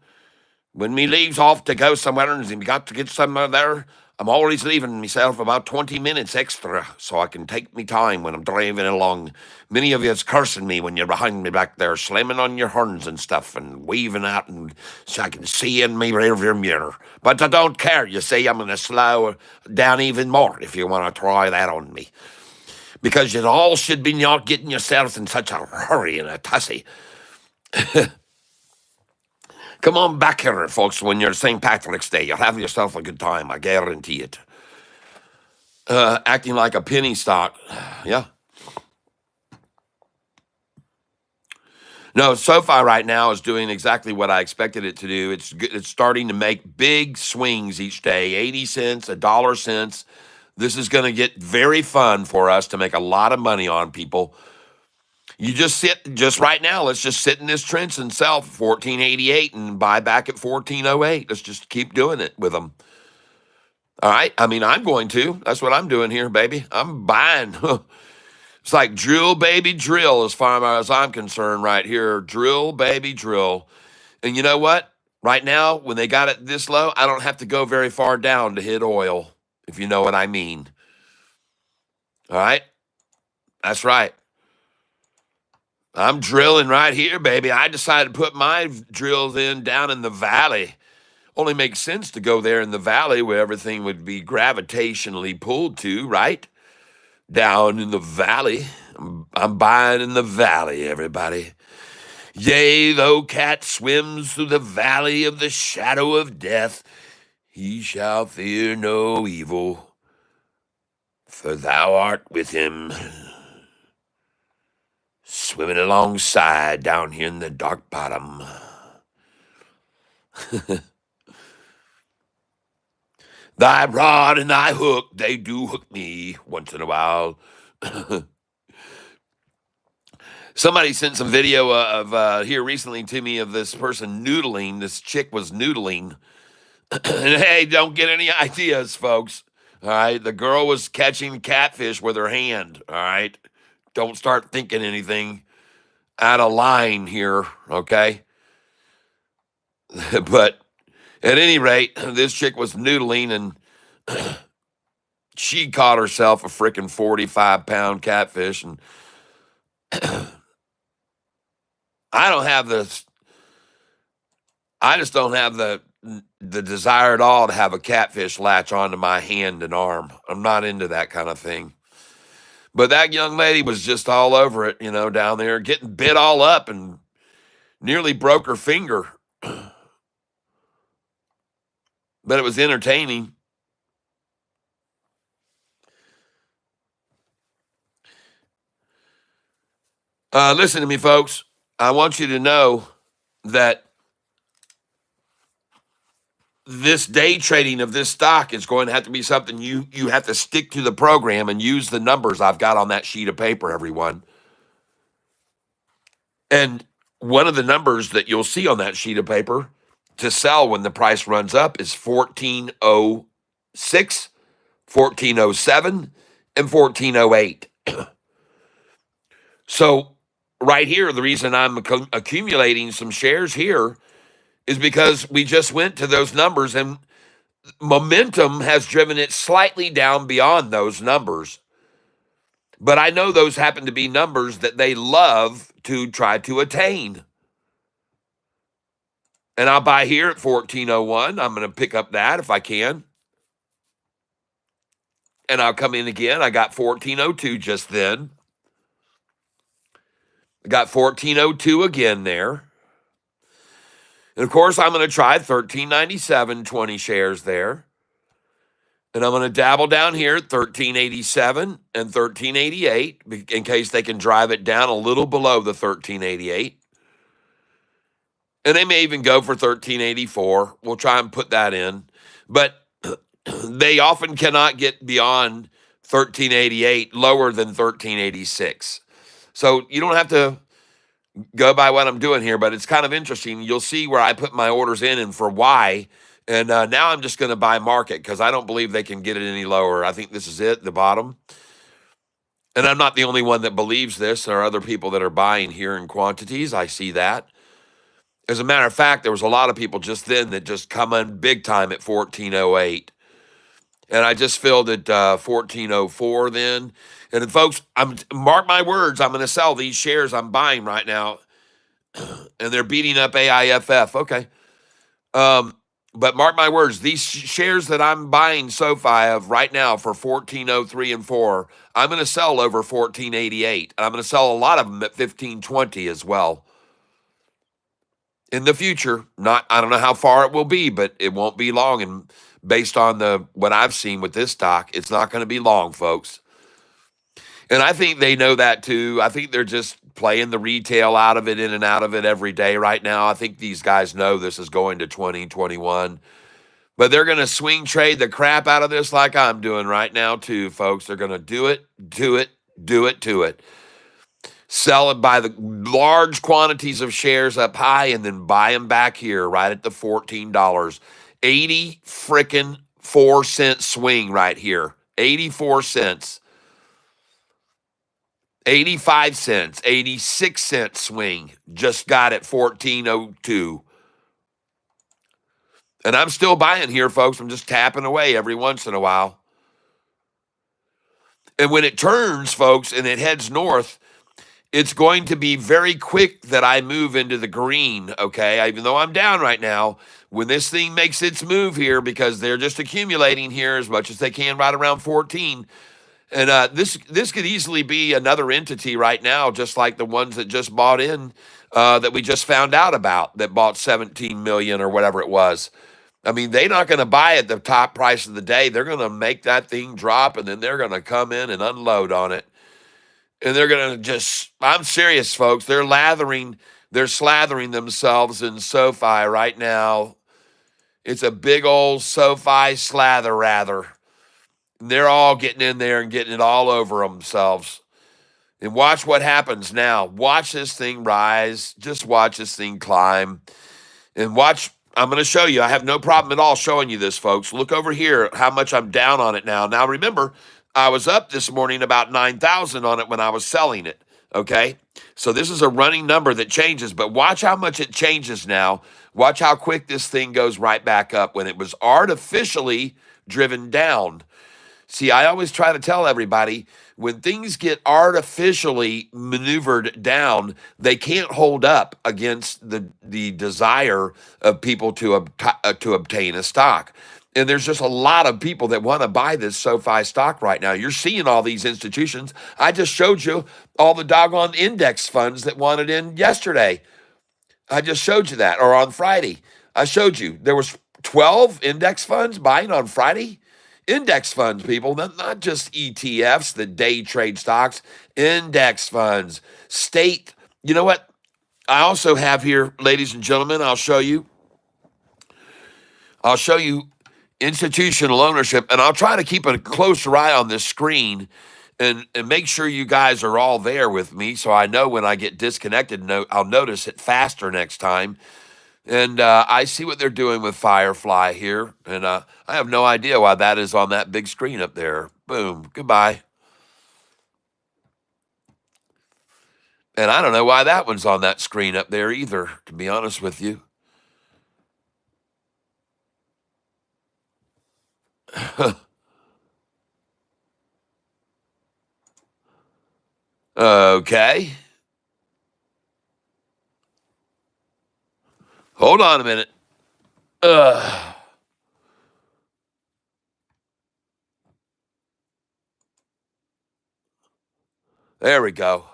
When me leaves off to go somewhere and we got to get somewhere there, I'm always leaving myself about 20 minutes extra so I can take me time when I'm driving along. Many of you is cursing me when you're behind me back there, slamming on your horns and stuff and weaving out and so I can see in me rearview mirror. But I don't care. You see, I'm going to slow down even more if you want to try that on me. Because you all should be not getting yourselves in such a hurry and a tussy. Come on back here, folks, when you're St. Patrick's Day. You'll have yourself a good time. I guarantee it. Acting like a penny stock. Yeah. No, Sofi right now is doing exactly what I expected it to do. It's starting to make big swings each day, 80 cents, $1. This is going to get very fun for us to make a lot of money on, people. You just right now, let's just sit in this trench and sell for 1488 and buy back at 1408. Let's just keep doing it with them. All right? I mean, I'm going to. That's what I'm doing here, baby. I'm buying. It's like drill, baby, drill, as far as I'm concerned right here. Drill, baby, drill. And you know what? Right now, when they got it this low, I don't have to go very far down to hit oil, if you know what I mean. All right? That's right. I'm drilling right here, baby. I decided to put my drills in down in the valley. Only makes sense to go there in the valley where everything would be gravitationally pulled to, right? Down in the valley. I'm buying in the valley, everybody. Yea, though cat swims through the valley of the shadow of death, he shall fear no evil, for thou art with him. Swimming alongside down here in the dark bottom. Thy rod and thy hook, they do hook me once in a while. Somebody sent some video of here recently to me of this person noodling. This chick was noodling. And hey, don't get any ideas, folks. All right. The girl was catching catfish with her hand. All right. Don't start thinking anything out of line here. Okay. But at any rate, this chick was noodling and she caught herself a freaking 45-pound catfish. And I don't have this. I just don't have the desire at all to have a catfish latch onto my hand and arm. I'm not into that kind of thing. But that young lady was just all over it, down there, getting bit all up and nearly broke her finger. But it was entertaining. Listen to me, folks. I want you to know that this day trading of this stock is going to have to be something you have to stick to the program and use the numbers I've got on that sheet of paper, everyone. And one of the numbers that you'll see on that sheet of paper to sell when the price runs up is 1406, 1407, and 1408. So right here, the reason I'm accumulating some shares here is because we just went to those numbers and momentum has driven it slightly down beyond those numbers. But I know those happen to be numbers that they love to try to attain. And I'll buy here at 1401. I'm going to pick up that if I can. And I'll come in again. I got 1402 just then. I got 1402 again there. And of course, I'm going to try 1397, 20 shares there. And I'm going to dabble down here at 1387 and 1388 in case they can drive it down a little below the 1388. And they may even go for 1384. We'll try and put that in. But they often cannot get beyond 1388, lower than 1386. So you don't have to go by what I'm doing here, but it's kind of interesting. You'll see where I put my orders in and for why. And now I'm just going to buy market because I don't believe they can get it any lower. I think this is it, the bottom. And I'm not the only one that believes this. There are other people that are buying here in quantities. I see that. As a matter of fact, there was a lot of people just then that just come in big time at 1408. And I just filled at 1404 then. And then, folks, mark my words, I'm going to sell these shares I'm buying right now. And they're beating up AIFF. Okay. But mark my words, these shares that I'm buying Sofi of right now for 1403 and 4, I'm going to sell over 1488. And I'm going to sell a lot of them at 1520 as well. In the future, I don't know how far it will be, but it won't be long. And based on what I've seen with this stock, it's not going to be long, folks. And I think they know that too. I think they're just playing the retail out of it, in and out of it every day right now. I think these guys know this is going to 2021. But they're going to swing trade the crap out of this like I'm doing right now too, folks. They're going to do it. Sell it by the large quantities of shares up high and then buy them back here right at the $14. 80 frickin' 4-cent swing right here. 84 cents. 85 cents, 86-cent swing. Just got at 1402. And I'm still buying here, folks. I'm just tapping away every once in a while. And when it turns, folks, and it heads north, it's going to be very quick that I move into the green, okay? Even though I'm down right now, when this thing makes its move here, because they're just accumulating here as much as they can right around 14. And this could easily be another entity right now, just like the ones that just bought in, that we just found out about, that bought 17 million or whatever it was. I mean, they're not going to buy at the top price of the day. They're going to make that thing drop, and then they're going to come in and unload on it. And they're going to just, I'm serious, folks. They're slathering themselves in SoFi right now. It's a big old SoFi slather, rather. And they're all getting in there and getting it all over themselves. And watch what happens now. Watch this thing rise. Just watch this thing climb. And watch, I'm going to show you. I have no problem at all showing you this, folks. Look over here how much I'm down on it now. Now, remember, I was up this morning about 9,000 on it when I was selling it, okay? So this is a running number that changes, but watch how much it changes now. Watch how quick this thing goes right back up when it was artificially driven down. See, I always try to tell everybody, when things get artificially maneuvered down, they can't hold up against the desire of people to obtain a stock. And there's just a lot of people that want to buy this SoFi stock right now. You're seeing all these institutions. I just showed you all the doggone index funds that wanted in yesterday. I just showed you that, or on Friday. I showed you there was 12 index funds buying on Friday. Index funds, people, not just ETFs that day trade stocks, index funds, state. You know what? I also have here, ladies and gentlemen, I'll show you institutional ownership, and I'll try to keep a closer eye on this screen and make sure you guys are all there with me so I know when I get disconnected, I'll notice it faster next time. And I see what they're doing with Firefly here. And I have no idea why that is on that big screen up there. Boom. Goodbye. And I don't know why that one's on that screen up there either, to be honest with you. Okay. Hold on a minute. There we go.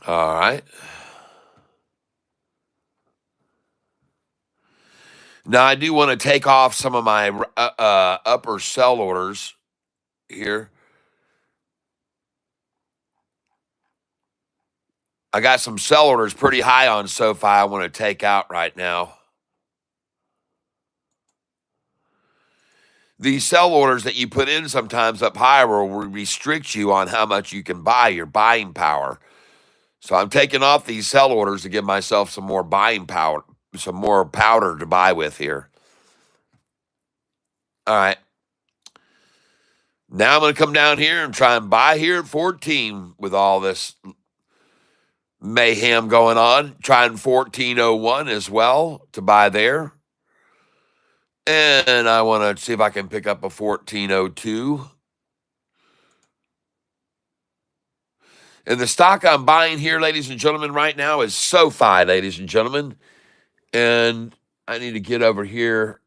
All right. Now, I do want to take off some of my upper sell orders here. I got some sell orders pretty high on SoFi I want to take out right now. These sell orders that you put in sometimes up higher will restrict you on how much you can buy, your buying power. So I'm taking off these sell orders to give myself some more buying power, some more powder to buy with here. All right. Now I'm going to come down here and try and buy here at 14 with all this mayhem going on. Trying 1401 as well to buy there. And I want to see if I can pick up a 1402. And the stock I'm buying here, ladies and gentlemen, right now is SoFi, ladies and gentlemen. And I need to get over here.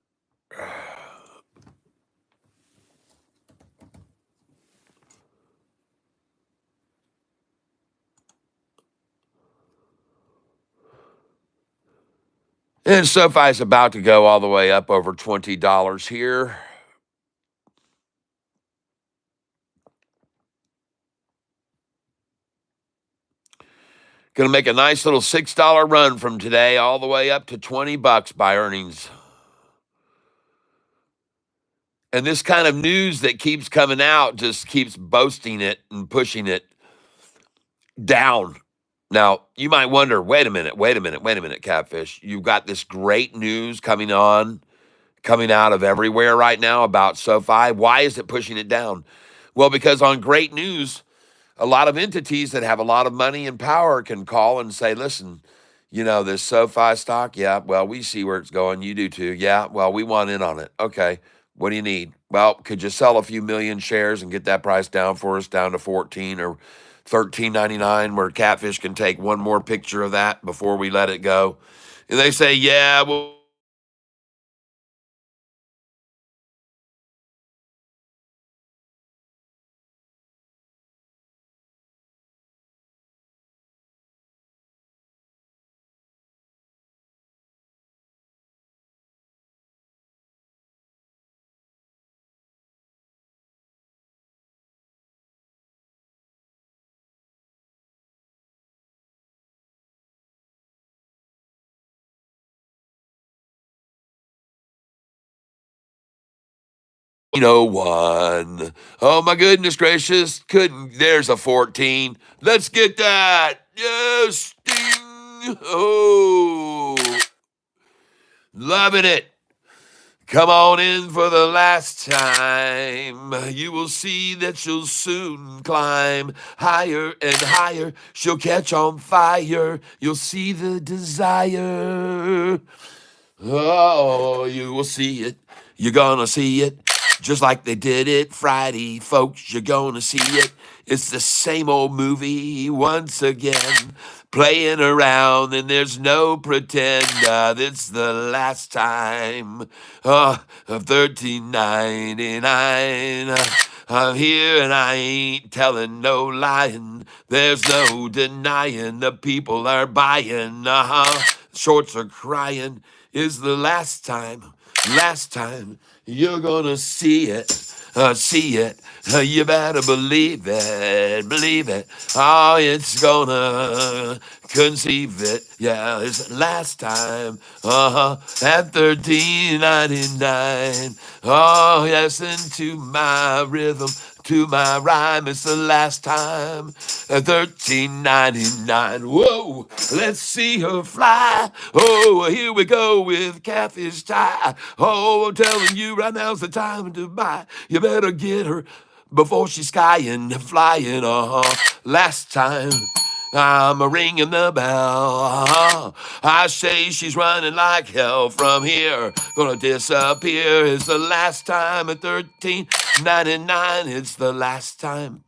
And SoFi is about to go all the way up over $20 here. Going to make a nice little $6 run from today all the way up to $20 by earnings. And this kind of news that keeps coming out just keeps boasting it and pushing it down. Now, you might wonder, wait a minute, Catfish. You've got this great news coming out of everywhere right now about SoFi. Why is it pushing it down? Well, because on great news, a lot of entities that have a lot of money and power can call and say, listen, You know, this SoFi stock, yeah, well, we see where it's going. You do too. Yeah, well, we want in on it. Okay. What do you need? Well, could you sell a few million shares and get that price down for us down to 14 or 13.99 where Catfish can take one more picture of that before we let it go? And they say, yeah, well, one. Oh my goodness gracious. Couldn't there's a 14. Let's get that. Yes. Ding. Oh. Loving it. Come on in for the last time. You will see that she'll soon climb higher and higher. She'll catch on fire. You'll see the desire. Oh, you will see it. You're gonna see it. Just like they did it Friday, folks. You're gonna see it. It's the same old movie once again. Playing around, and there's no pretend. It's the last time of 13.99. I'm here and I ain't telling no lying. There's no denying the people are buying. Shorts are crying. Is the last time you're gonna see it. See it. You better believe it. Oh, it's gonna conceive it. Yeah, it's the last time. At 13.99. Oh, yes, into my rhythm, to my rhyme. It's the last time at 13.99. Whoa, let's see her fly. Oh, here we go with Catfish tie. Oh, I'm telling you right now's the time to buy. You better get her before she's skying, flying. Last time. I'm ringing the bell. I say she's running like hell from here. Gonna disappear. It's the last time at 13.99. It's the last time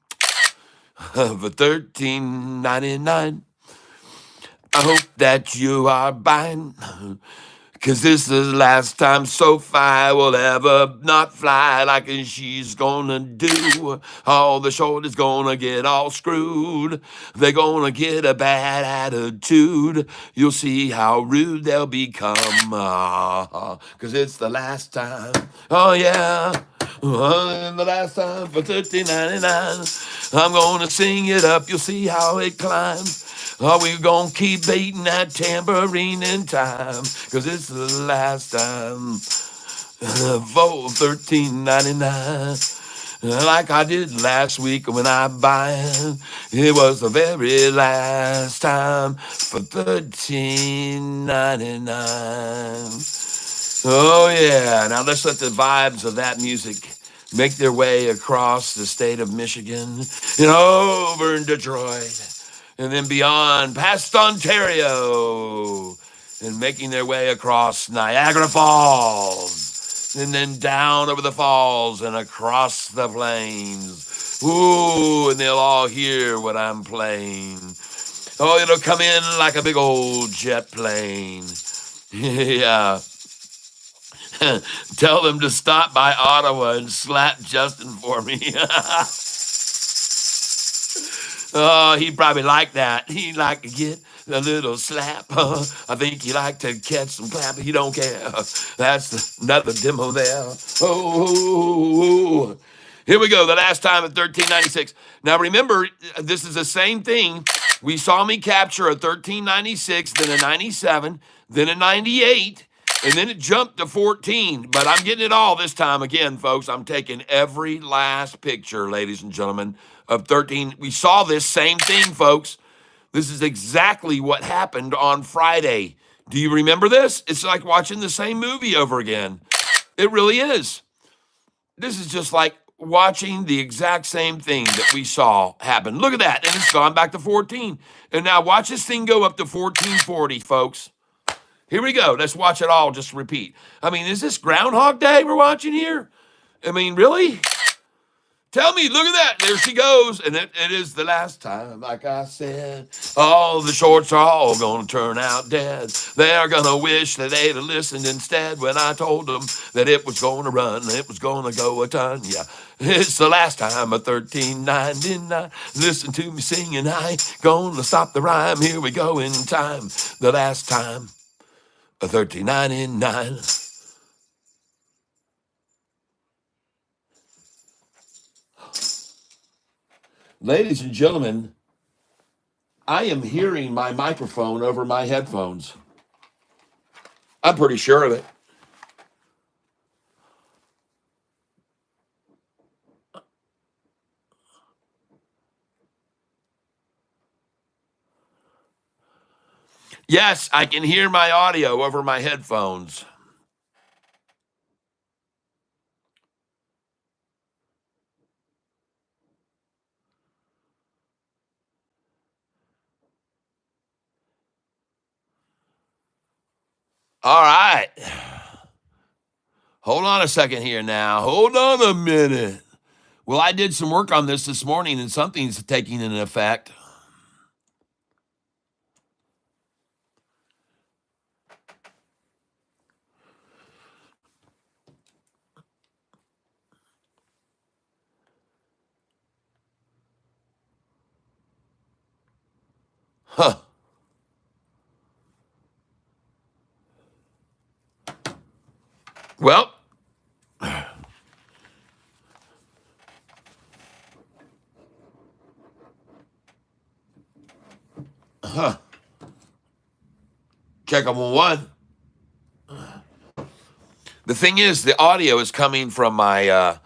of 13.99. I hope that you are buying. Cause this is the last time Sofi will ever not fly like she's gonna do. All the short is gonna get all screwed. They're gonna get a bad attitude. You'll see how rude they'll become. Cause it's the last time. Oh yeah. The last time for 13.99. I'm gonna sing it up. You'll see how it climbs. Oh, we're gonna keep beating that tambourine in time, cause it's the last time for 13.99. Like I did last week when I buy it. It was the very last time for 13.99. Oh yeah. Now let's let the vibes of that music make their way across the state of Michigan and over in Detroit and then beyond past Ontario and making their way across Niagara Falls and then down over the falls and across the plains. Ooh, and they'll all hear what I'm playing. Oh, it'll come in like a big old jet plane. Yeah. Tell them to stop by Ottawa and slap Justin for me. Oh, he'd probably like that. He'd like to get a little slap. I think he'd like to catch some clap. He don't care. That's another demo there. Oh, here we go. The last time at 13.96. Now remember, this is the same thing. We saw me capture a 13.96, then a 97, then a 98. And then it jumped to 14, but I'm getting it all this time again, folks. I'm taking every last picture, ladies and gentlemen, of 13. We saw this same thing, folks. This is exactly what happened on Friday. Do you remember this? It's like watching the same movie over again. It really is. This is just like watching the exact same thing that we saw happen. Look at that. And it's gone back to 14. And now watch this thing go up to 1440, folks. Here we go. Let's watch it all just repeat. I mean, is this Groundhog Day we're watching here? I mean, really? Tell me, look at that. There she goes. And it is the last time, like I said. All the shorts are all going to turn out dead. They're going to wish that they'd have listened instead when I told them that it was going to run. It was going to go a ton. Yeah, it's the last time of 1399. Listen to me singing. I ain't going to stop the rhyme. Here we go in time. The last time of 1399. Ladies and gentlemen, I am hearing my microphone over my headphones. I'm pretty sure of it. Yes, I can hear my audio over my headphones. All right. Hold on a second here now. Hold on a minute. Well, I did some work on this morning and something's taking an effect. Huh. Well, check on one. The thing is, the audio is coming from my,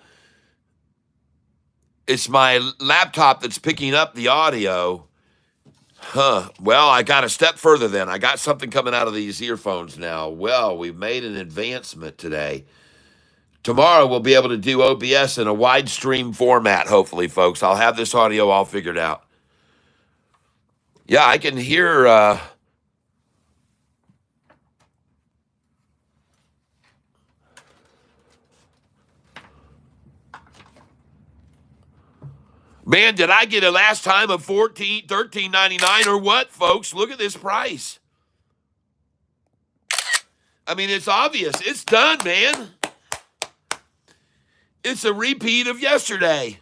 it's my laptop that's picking up the audio. Huh. Well, I got a step further then. I got something coming out of these earphones now. Well, we've made an advancement today. Tomorrow we'll be able to do OBS in a wide stream format, hopefully, folks. I'll have this audio all figured out. Yeah, I can hear... Man, did I get a last time of $13.99 or what, folks? Look at this price. I mean, it's obvious. It's done, man. It's a repeat of yesterday.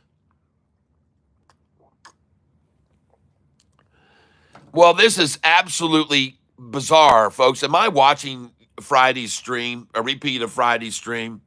Well, this is absolutely bizarre, folks. Am I watching Friday's stream, a repeat of Friday's stream?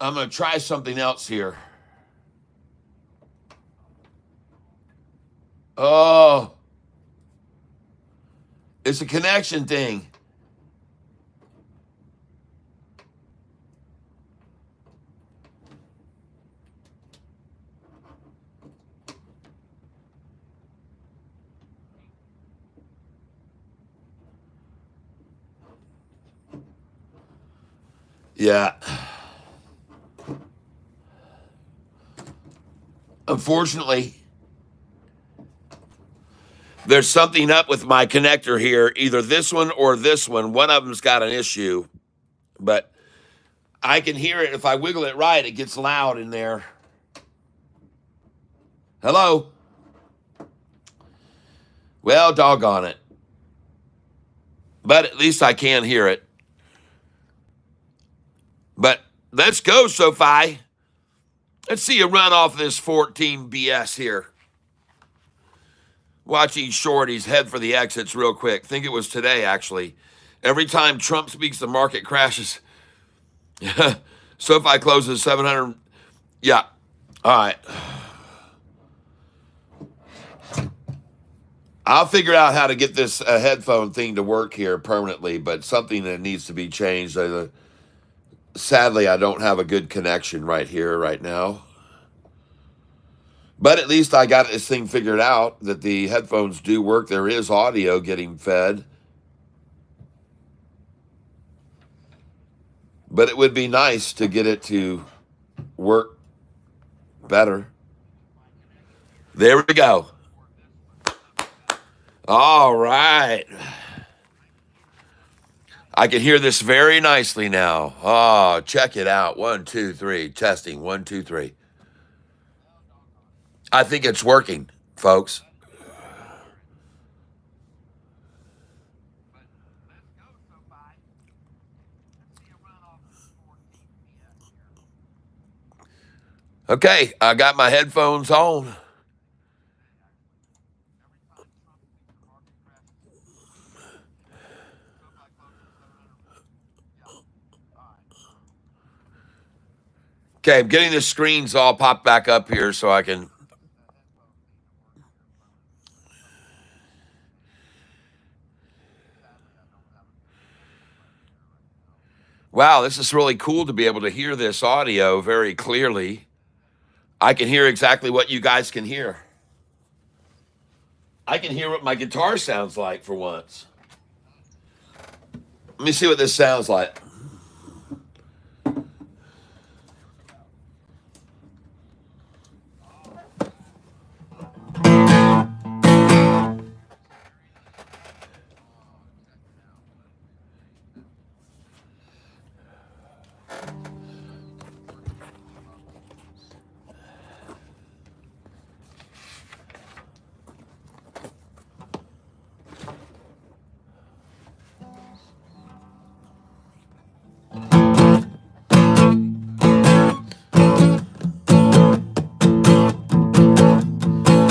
I'm going to try something else here. Oh, it's a connection thing. Yeah. Unfortunately, there's something up with my connector here, either this one or this one. One of them's got an issue, but I can hear it. If I wiggle it right, it gets loud in there. Hello? Well, doggone it. But at least I can hear it. But let's go, Sofi. Let's see you run off this 14 BS here. Watching shorties head for the exits real quick. Think it was today, actually. Every time Trump speaks, the market crashes. Sofi closes 700. Yeah. All right. I'll figure out how to get this headphone thing to work here permanently, but something that needs to be changed. Sadly, I don't have a good connection right here, right now. But at least I got this thing figured out that the headphones do work. There is audio getting fed. But it would be nice to get it to work better. There we go. All right. I can hear this very nicely now. Oh, check it out. 1, 2, 3. Testing. 1, 2, 3. I think it's working, folks. Okay, I got my headphones on. Okay, I'm getting the screens all popped back up here so I can. Wow, this is really cool to be able to hear this audio very clearly. I can hear exactly what you guys can hear. I can hear what my guitar sounds like for once. Let me see what this sounds like.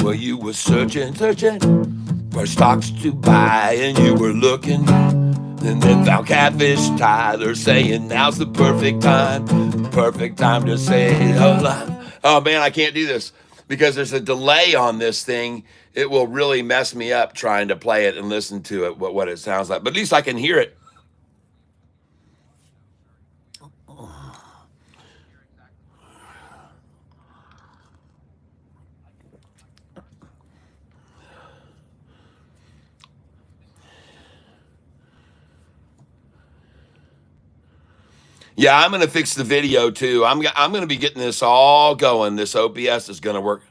Well, you were searching for stocks to buy, and you were looking, and then found Catfish Tyler saying, now's the perfect time to say, hold on. Oh man, I can't do this because there's a delay on this thing. It will really mess me up trying to play it and listen to it, what it sounds like. But at least I can hear it. Yeah, I'm going to fix the video too. I'm going to be getting this all going. This OBS is going to work.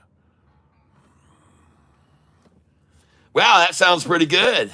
Wow, that sounds pretty good.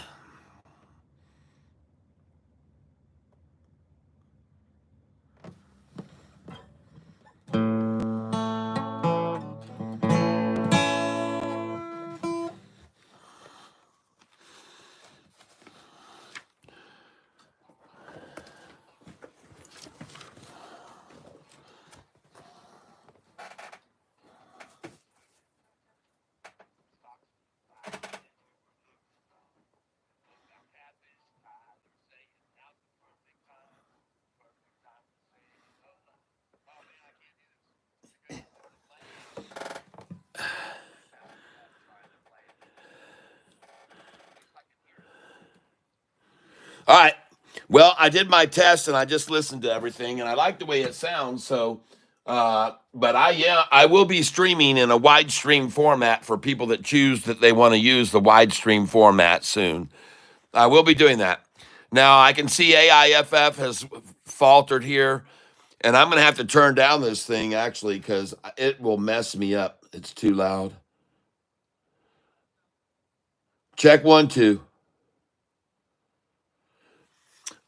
All right. Well, I did my test and I just listened to everything and I like the way it sounds. So, but I will be streaming in a wide stream format for people that choose that they want to use the wide stream format soon. I will be doing that. Now I can see AIFF has faltered here, and I'm going to have to turn down this thing actually because it will mess me up. It's too loud. Check 1, 2.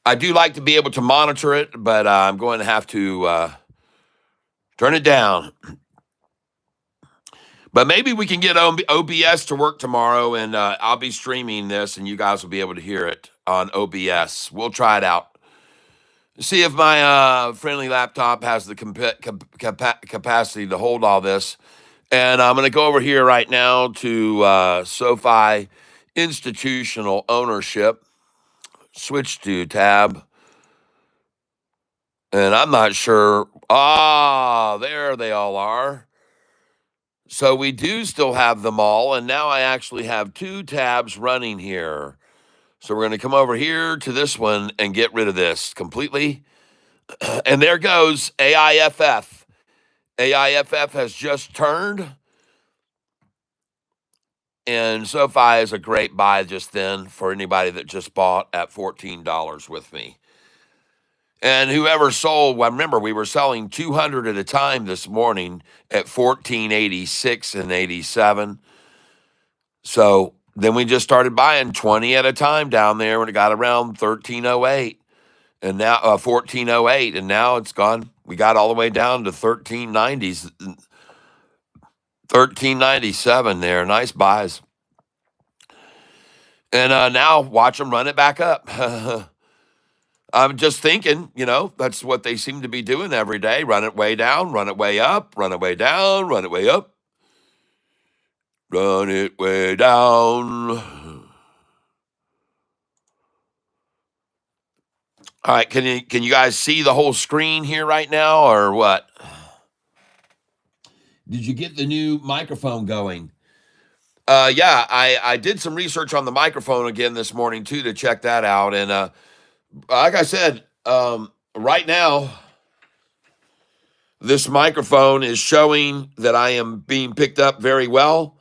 I do like to be able to monitor it, but I'm going to have to turn it down. But maybe we can get OBS to work tomorrow, and I'll be streaming this, and you guys will be able to hear it on OBS. We'll try it out. See if my friendly laptop has the capacity to hold all this. And I'm going to go over here right now to Sofi institutional ownership. Switch to tab. And I'm not sure. Ah, there they all are. So we do still have them all, and now I actually have 2 tabs running here. So we're going to come over here to this one and get rid of this completely. And there goes AIFF. AIFF has just turned, and SoFi is a great buy just then for anybody that just bought at $14 with me. And whoever sold, well, remember we were selling 200 at a time this morning at 14.86 and 87. So then we just started buying 20 at a time down there when it got around 1308 and now 1408, and now it's gone. We got all the way down to 1390s, 1397 there. Nice buys. And now watch them run it back up. I'm just thinking, that's what they seem to be doing every day. Run it way down, run it way up, run it way down, run it way up, run it way down. All right, can you guys see the whole screen here right now, or what? Did you get the new microphone going? Yeah, I did some research on the microphone again this morning too to check that out, and like I said, right now this microphone is showing that I am being picked up very well.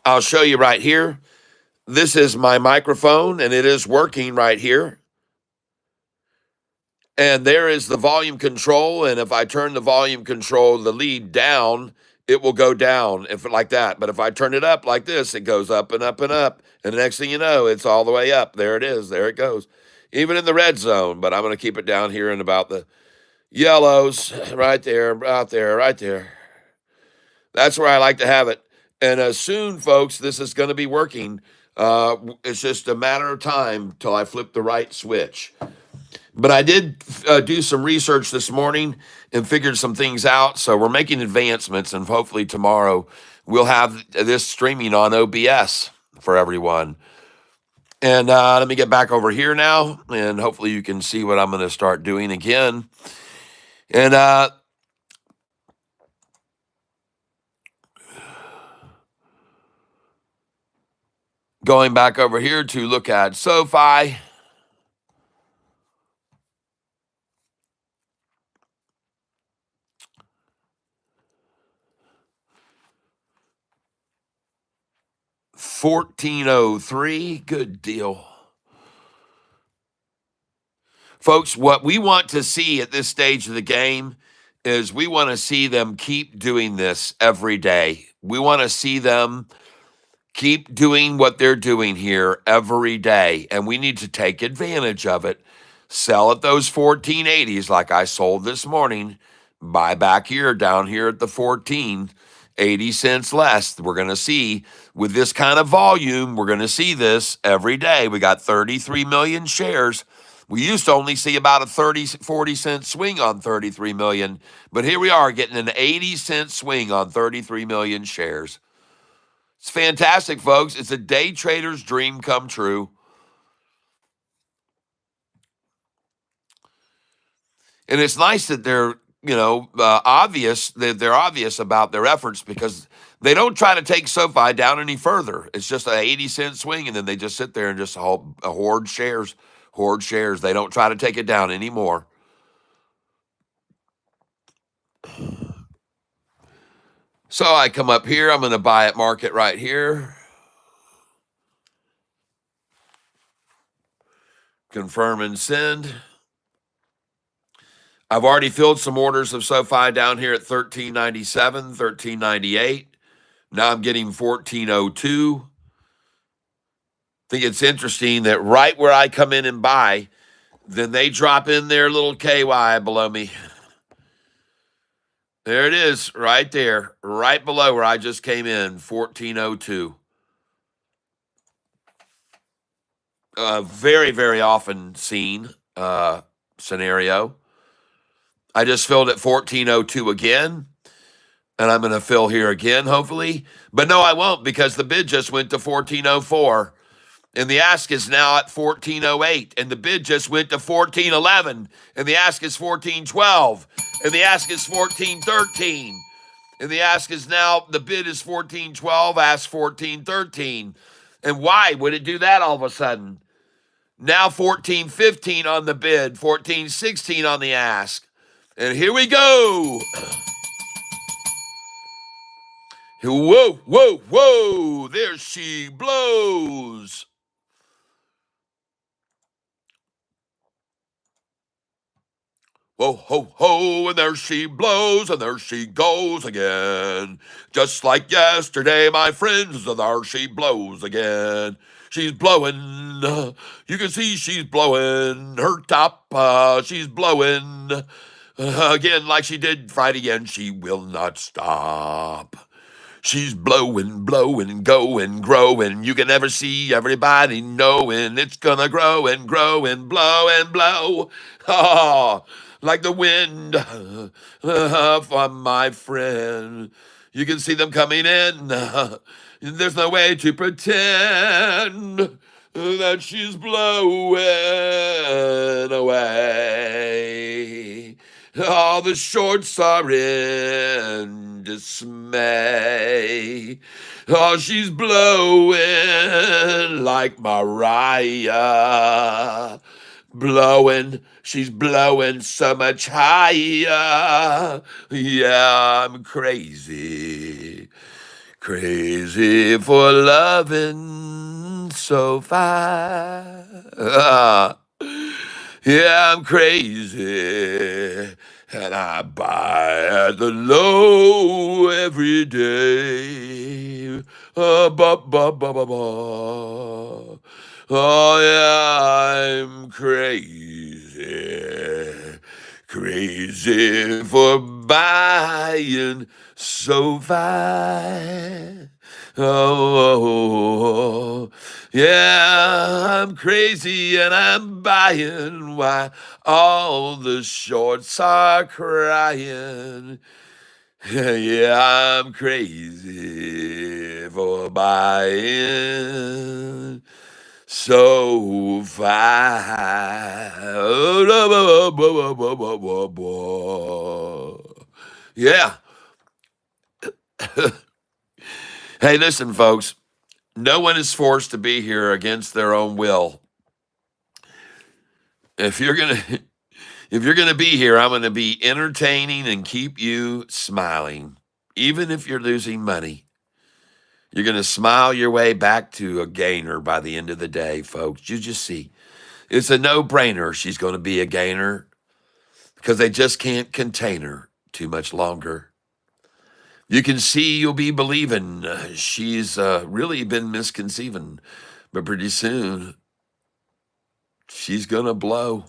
I'll show you right here. This is my microphone, and it is working right here. And there is the volume control, and if I turn the volume control, the lead down, it will go down if like that. But if I turn it up like this, it goes up and up and up. And the next thing you know, it's all the way up. There it is. There it goes. Even in the red zone, but I'm going to keep it down here in about the yellows. Right there, out there, right there. That's where I like to have it. And soon, folks, this is going to be working. It's just a matter of time till I flip the right switch. But I did do some research this morning and figured some things out. So we're making advancements, and hopefully tomorrow we'll have this streaming on OBS for everyone. And let me get back over here now, and hopefully you can see what I'm going to start doing again. And going back over here to look at SoFi. $14.03, good deal. Folks, what we want to see at this stage of the game is we want to see them keep doing this every day. We want to see them keep doing what they're doing here every day, and we need to take advantage of it. Sell at those 1480s like I sold this morning. Buy back here, down here at the 14, 80 cents less. We're going to see with this kind of volume, we're going to see this every day. We got 33 million shares. We used to only see about a 40 cent swing on 33 million, but here we are getting an 80-cent swing on 33 million shares. It's fantastic, folks. It's a day trader's dream come true. And it's nice that they're, obvious, that they're obvious about their efforts, because they don't try to take SoFi down any further. It's just an 80-cent swing, and then they just sit there and just hoard shares. They don't try to take it down anymore. So I come up here. I'm going to buy at market right here. Confirm and send. I've already filled some orders of SoFi down here at 1397, 1398. Now I'm getting 1402. I think it's interesting that right where I come in and buy, then they drop in their little KY below me. There it is, right there, right below where I just came in, 1402. Very, very often seen scenario. I just filled at 1402 again, and I'm going to fill here again, hopefully. But no, I won't, because the bid just went to 1404, and the ask is now at 1408, and the bid just went to 1411, and the ask is 1412, and the ask is 1413, And the ask is now, the bid is 14.12, ask 14.13. And why would it do that all of a sudden? Now 14.15 on the bid, 14.16 on the ask. And here we go. Whoa, whoa, whoa. There she blows. Whoa, ho, ho, and there she blows, and there she goes again. Just like yesterday, my friends, and there she blows again. She's blowing. You can see she's blowing her top. She's blowing again like she did Friday, and she will not stop. She's blowing, blowing, going, growing. You can never see everybody knowing it's gonna grow and grow and blow and blow. Oh, like the wind from my friend. You can see them coming in. There's no way to pretend that she's blowing away. All the shorts are in dismay. Oh, she's blowing like Mariah. Blowing, she's blowing so much higher. Yeah, I'm crazy. Crazy for loving Sofi. Yeah, I'm crazy, and I buy at the low every day. Ba, ba, ba, ba, ba. Oh, yeah, I'm crazy, crazy for buying Sofi. Oh, yeah, I'm crazy and I'm buying why all the shorts are crying. Yeah, I'm crazy for buying Sofi. Yeah. Hey, listen, folks. No one is forced to be here against their own will. If you're gonna be here, I'm gonna be entertaining and keep you smiling. Even if you're losing money, you're gonna smile your way back to a gainer by the end of the day, folks. You just see. It's a no-brainer she's gonna be a gainer because they just can't contain her too much longer. You can see you'll be believing she's really been misconceiving, but pretty soon she's going to blow.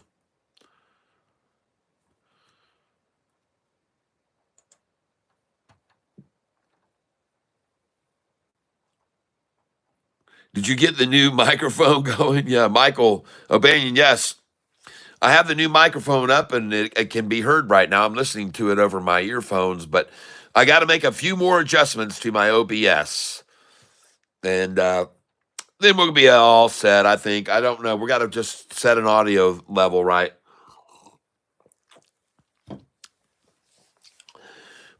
Did you get the new microphone going? Yeah, Michael O'Banion, yes. I have the new microphone up and it can be heard right now. I'm listening to it over my earphones, but I got to make a few more adjustments to my OBS. And then we'll be all set, I think. I don't know. We got to just set an audio level right.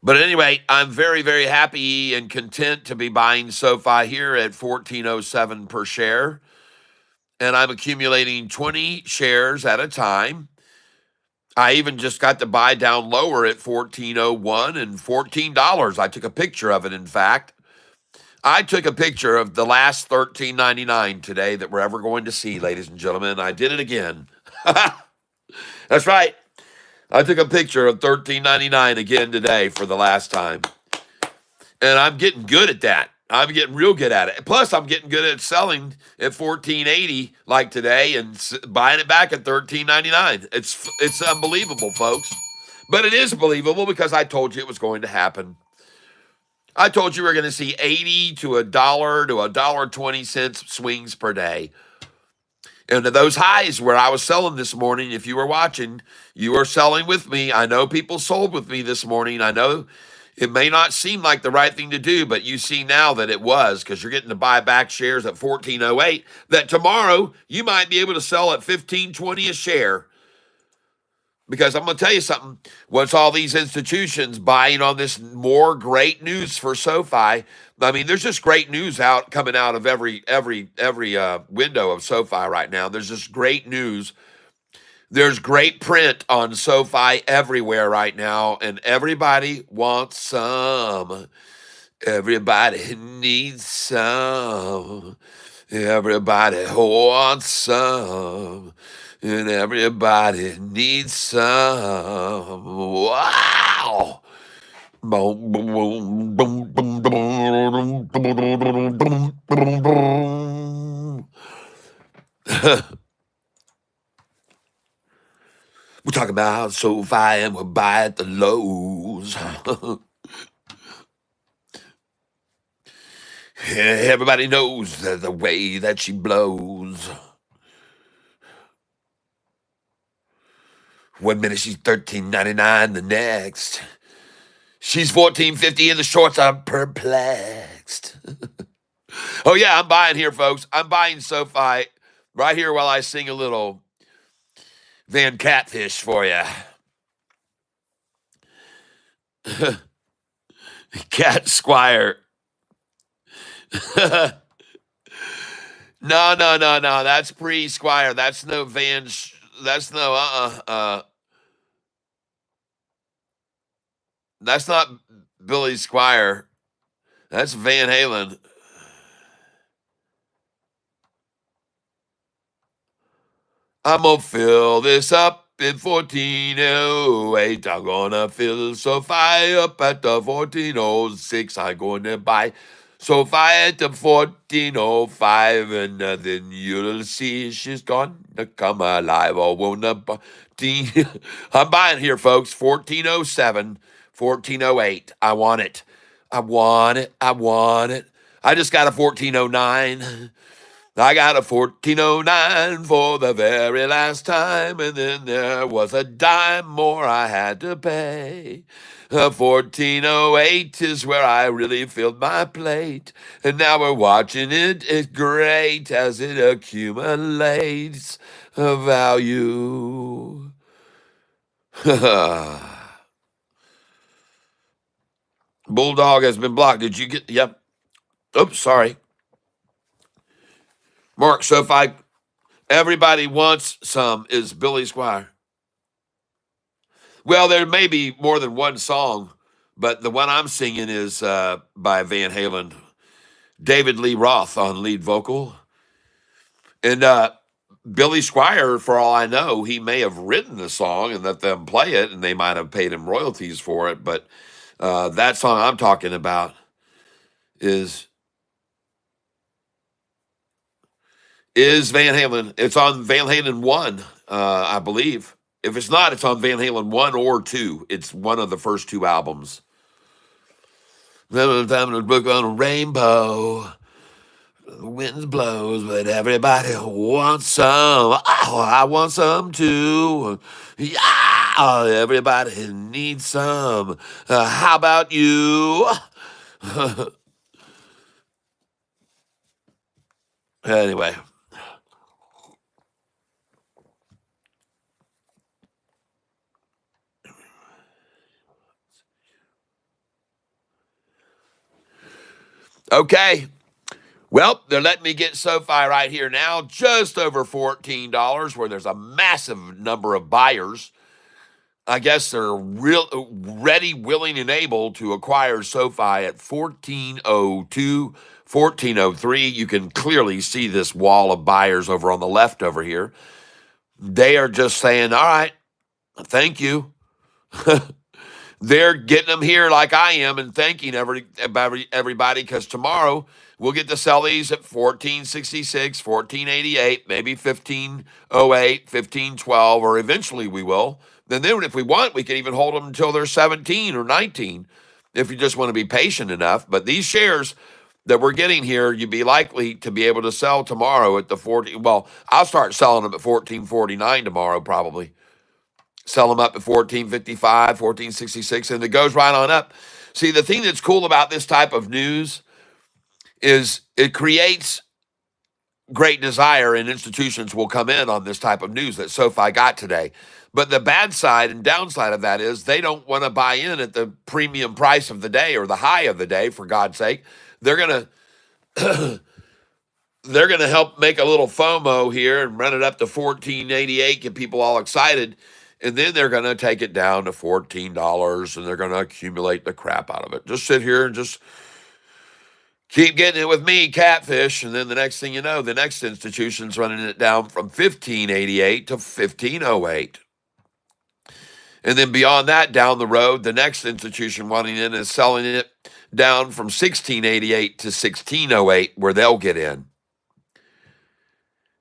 But anyway, I'm very, very happy and content to be buying Sofi here at $14.07 per share. And I'm accumulating 20 shares at a time. I even just got to buy down lower at $14.01 and $14. I took a picture of it, in fact. I took a picture of the last $13.99 today that we're ever going to see, ladies and gentlemen. I did it again. That's right. I took a picture of $13.99 again today for the last time. And I'm getting good at that. I'm getting real good at it. Plus, I'm getting good at selling at $14.80 like today and buying it back at $13.99. It's unbelievable, folks. But it is believable because I told you it was going to happen. I told you we were going to see 80 to $1 to $1.20 swings per day. And those highs where I was selling this morning, if you were watching, you were selling with me. I know people sold with me this morning. I know it may not seem like the right thing to do, but you see now that it was because you're getting to buy back shares at $14.08 that tomorrow you might be able to sell at $15.20 a share. Because I'm going to tell you something. Once all these institutions buying on this more great news for SoFi, I mean, there's just great news coming out of every window of SoFi right now. There's just great news. There's great print on SoFi everywhere right now, and everybody wants some. Everybody needs some. Everybody wants some. And everybody needs some. Wow. Boom, boom, boom, boom, boom, boom, boom, boom, boom, boom. We're talking about SoFi and we'll buy at the lows. Everybody knows the way that she blows. 1 minute she's $13.99, the next she's $14.50 in the shorts. I'm perplexed. Oh yeah, I'm buying here, folks. I'm buying SoFi right here while I sing a little Van Catfish for you. Cat Squire. No, no, no, no. That's pre-Squire. That's no Van. That's no. That's not Billy Squire. That's Van Halen. I'm gonna fill this up in 1408. I'm gonna fill SoFi up at the 1406. I'm gonna buy SoFi at the 1405, and then you'll see she's gonna come alive. Oh, wanna buy. I'm buying here, folks. 1407, 1408. I want it. I want it. I want it. I just got a 1409. I got a 1409 for the very last time, and then there was a dime more I had to pay. 1408 is where I really filled my plate, and now we're watching it. It's great as it accumulates a value. Bulldog has been blocked. Did you get? Yep. Oops, sorry. Mark, so if everybody wants some is Billy Squire. Well, there may be more than one song, but the one I'm singing is by Van Halen, David Lee Roth on lead vocal. And Billy Squire, for all I know, he may have written the song and let them play it, and they might have paid him royalties for it. But that song I'm talking about is Van Halen. It's on Van Halen 1, I believe. If it's not, it's on Van Halen 1 or 2. It's one of the first two albums. Time to book on a rainbow. The wind blows, but everybody wants some. Oh, I want some too. Yeah, everybody needs some. How about you? Anyway. Okay. Well, they're letting me get SoFi right here now, just over $14, where there's a massive number of buyers. I guess they're ready, willing, and able to acquire SoFi at 1402, 1403. You can clearly see this wall of buyers over on the left over here. They are just saying, all right, thank you. They're getting them here like I am and thanking everybody, because tomorrow we'll get to sell these at 1466, 1488, maybe 1508, 1512, or eventually we will. And then if we want, we can even hold them until they're 17 or 19 if you just want to be patient enough. But these shares that we're getting here, you'd be likely to be able to sell tomorrow at the 14. Well, I'll start selling them at 1449 tomorrow probably. Sell them up at 1455, 1466, and it goes right on up. See, the thing that's cool about this type of news is it creates great desire, and institutions will come in on this type of news that SoFi got today. But the bad side and downside of that is they don't want to buy in at the premium price of the day or the high of the day, for God's sake. They're going to they're going to help make a little FOMO here and run it up to $14.88, get people all excited, and then they're going to take it down to $14 and they're going to accumulate the crap out of it. Just sit here and just keep getting it with me, Catfish, and then the next thing you know, the next institution's running it down from $15.88 to $15.08. And then beyond that, down the road, the next institution wanting in is selling it down from $16.88 to $16.08, where they'll get in.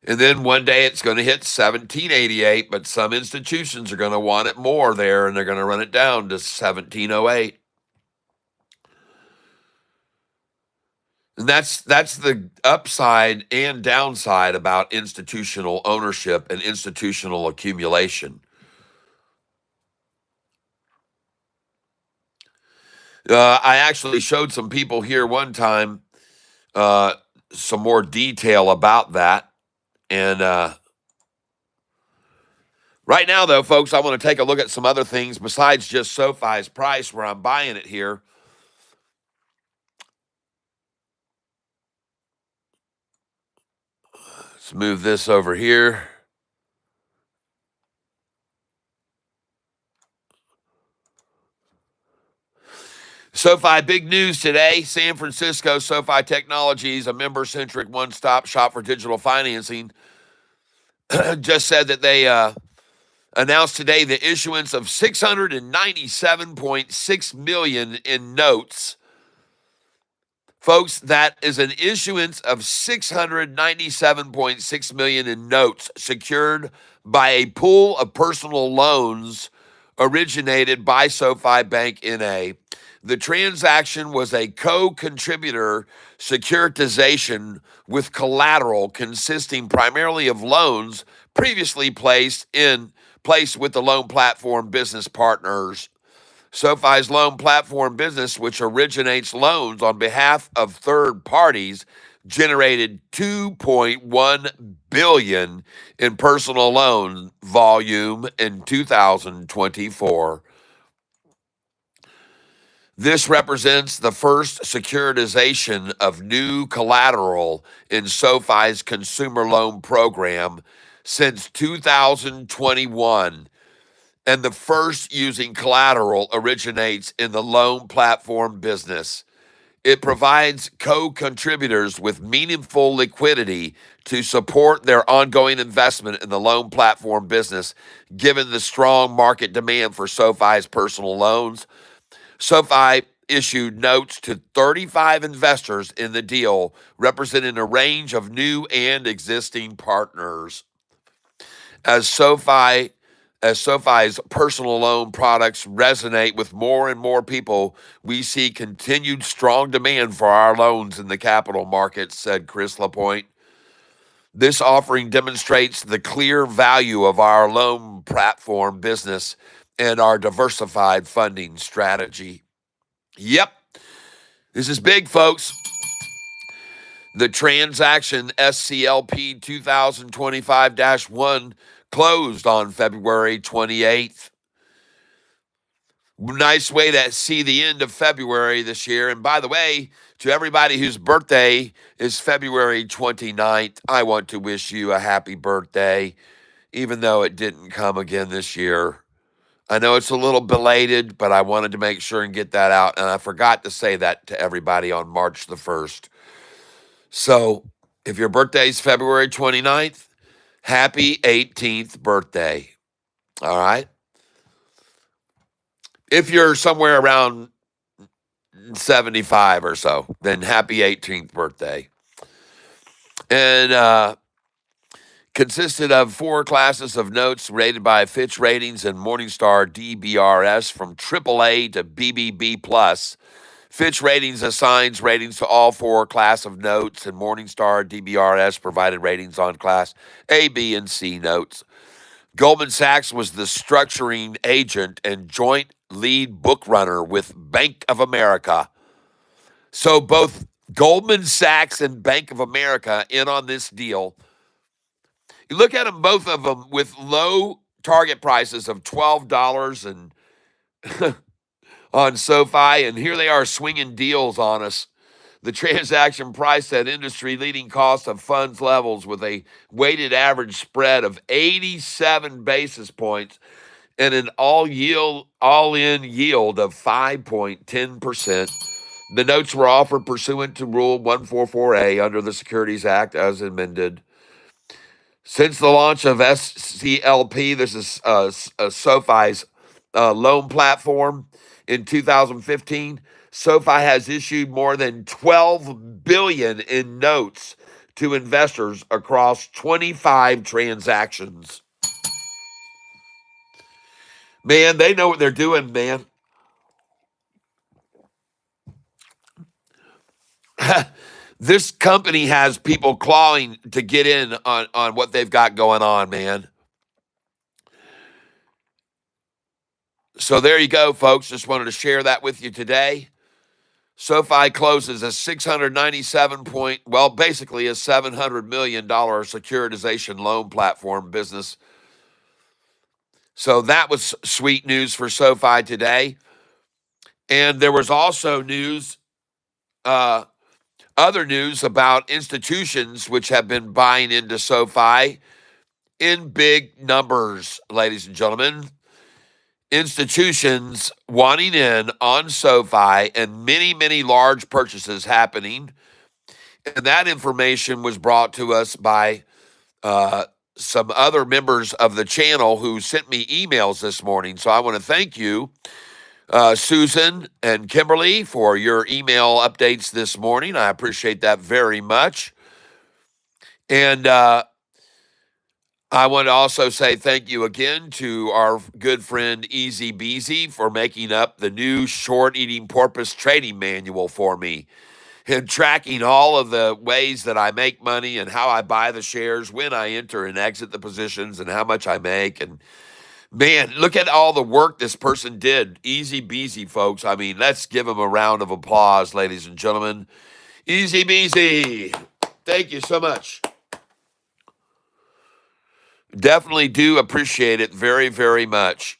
And then one day it's going to hit $17.88, but some institutions are going to want it more there, and they're going to run it down to $17.08. And that's the upside and downside about institutional ownership and institutional accumulation. I actually showed some people here one time some more detail about that. And right now, though, folks, I want to take a look at some other things besides just SoFi's price where I'm buying it here. Let's move this over here. SoFi, big news today. San Francisco SoFi Technologies, a member-centric one-stop shop for digital financing, just said that they announced today the issuance of $697.6 million in notes. Folks, that is an issuance of $697.6 million in notes secured by a pool of personal loans originated by SoFi Bank N.A. The transaction was a co-contributor securitization with collateral consisting primarily of loans previously placed with the loan platform business partners. SoFi's loan platform business, which originates loans on behalf of third parties, generated $2.1 billion in personal loan volume in 2024. This represents the first securitization of new collateral in SoFi's consumer loan program since 2021. And the first using collateral originates in the loan platform business. It provides co-contributors with meaningful liquidity to support their ongoing investment in the loan platform business, given the strong market demand for SoFi's personal loans. SoFi issued notes to 35 investors in the deal, representing a range of new and existing partners. As SoFi's personal loan products resonate with more and more people, we see continued strong demand for our loans in the capital markets, said Chris Lapointe. This offering demonstrates the clear value of our loan platform business and our diversified funding strategy. Yep, this is big, folks. The transaction SCLP 2025-1 closed on February 28th. Nice way to see the end of February this year. And by the way, to everybody whose birthday is February 29th, I want to wish you a happy birthday, even though it didn't come again this year. I know it's a little belated, but I wanted to make sure and get that out. And I forgot to say that to everybody on March the 1st. So if your birthday is February 29th, happy 18th birthday. All right. If you're somewhere around 75 or so, then happy 18th birthday. And consisted of 4 classes of notes rated by Fitch Ratings and Morningstar DBRS from AAA to BBB+. Fitch Ratings assigns ratings to all 4 class of notes, and Morningstar DBRS provided ratings on class A, B, and C notes. Goldman Sachs was the structuring agent and joint lead book runner with Bank of America. So both Goldman Sachs and Bank of America in on this deal. You look at them, both of them with low target prices of $12 and on SoFi, and here they are swinging deals on us. The transaction price at industry-leading cost of funds levels with a weighted average spread of 87 basis points and an all-in yield of 5.10%. The notes were offered pursuant to Rule 144A under the Securities Act as amended. Since the launch of SCLP, this is SoFi's loan platform in 2015, SoFi has issued more than $12 billion in notes to investors across 25 transactions. Man, they know what they're doing, man. This company has people clawing to get in on what they've got going on, man. So there you go, folks. Just wanted to share that with you today. SoFi closes a basically a $700 million securitization loan platform business. So that was sweet news for SoFi today. And there was also news, other news about institutions which have been buying into SoFi in big numbers, ladies and gentlemen. Institutions wanting in on SoFi and many, many large purchases happening. And that information was brought to us by some other members of the channel who sent me emails this morning. So I want to thank you, Susan and Kimberly, for your email updates this morning. I appreciate that very much. And I want to also say thank you again to our good friend Easy Beasy for making up the new short eating porpoise trading manual for me and tracking all of the ways that I make money and how I buy the shares, when I enter and exit the positions, and how much I make. And man, look at all the work this person did. Easy Beasy, folks. I mean, let's give him a round of applause, ladies and gentlemen. Easy Beasy. Thank you so much. Definitely do appreciate it very, very much.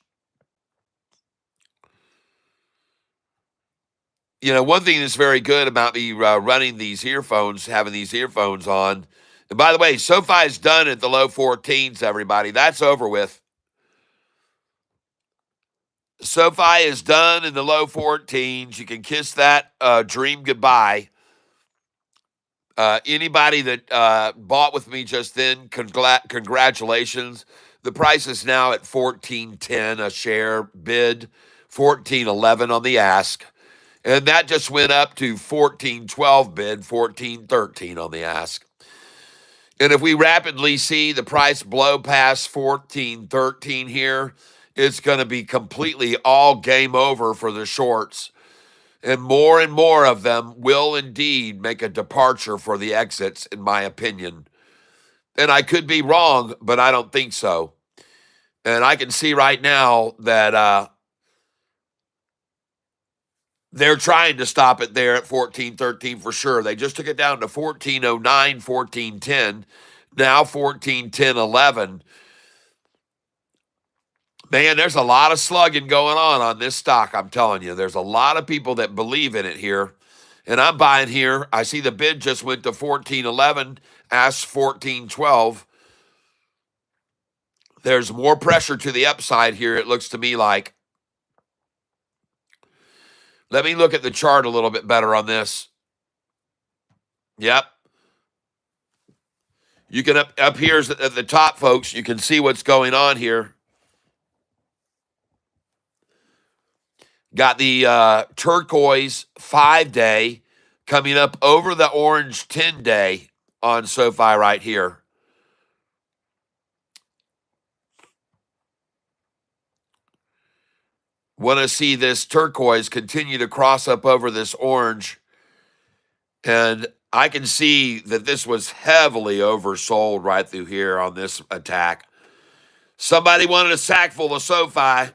You know, one thing that's very good about me running these earphones, having these earphones on, and by the way, SoFi is done at the low 14s, everybody. That's over with. SoFi is done in the low 14s. You can kiss that dream goodbye. Anybody that bought with me just then, congratulations. The price is now at $14.10 a share bid, $14.11 on the ask. And that just went up to $14.12 bid, $14.13 on the ask. And if we rapidly see the price blow past $14.13 here, it's going to be completely all game over for the shorts. And more of them will indeed make a departure for the exits, in my opinion. And I could be wrong, but I don't think so. And I can see right now that they're trying to stop it there at $14.13 for sure. They just took it down to $14.09, $14.10, now $14.10.11. Man, there's a lot of slugging going on this stock, I'm telling you. There's a lot of people that believe in it here. And I'm buying here. I see the bid just went to $14.11, asked $14.12. There's more pressure to the upside here, it looks to me like. Let me look at the chart a little bit better on this. Yep. You can up here at the top, folks, you can see what's going on here. Got the turquoise 5-day coming up over the orange 10-day on SoFi right here. Want to see this turquoise continue to cross up over this orange. And I can see that this was heavily oversold right through here on this attack. Somebody wanted a sack full of SoFi.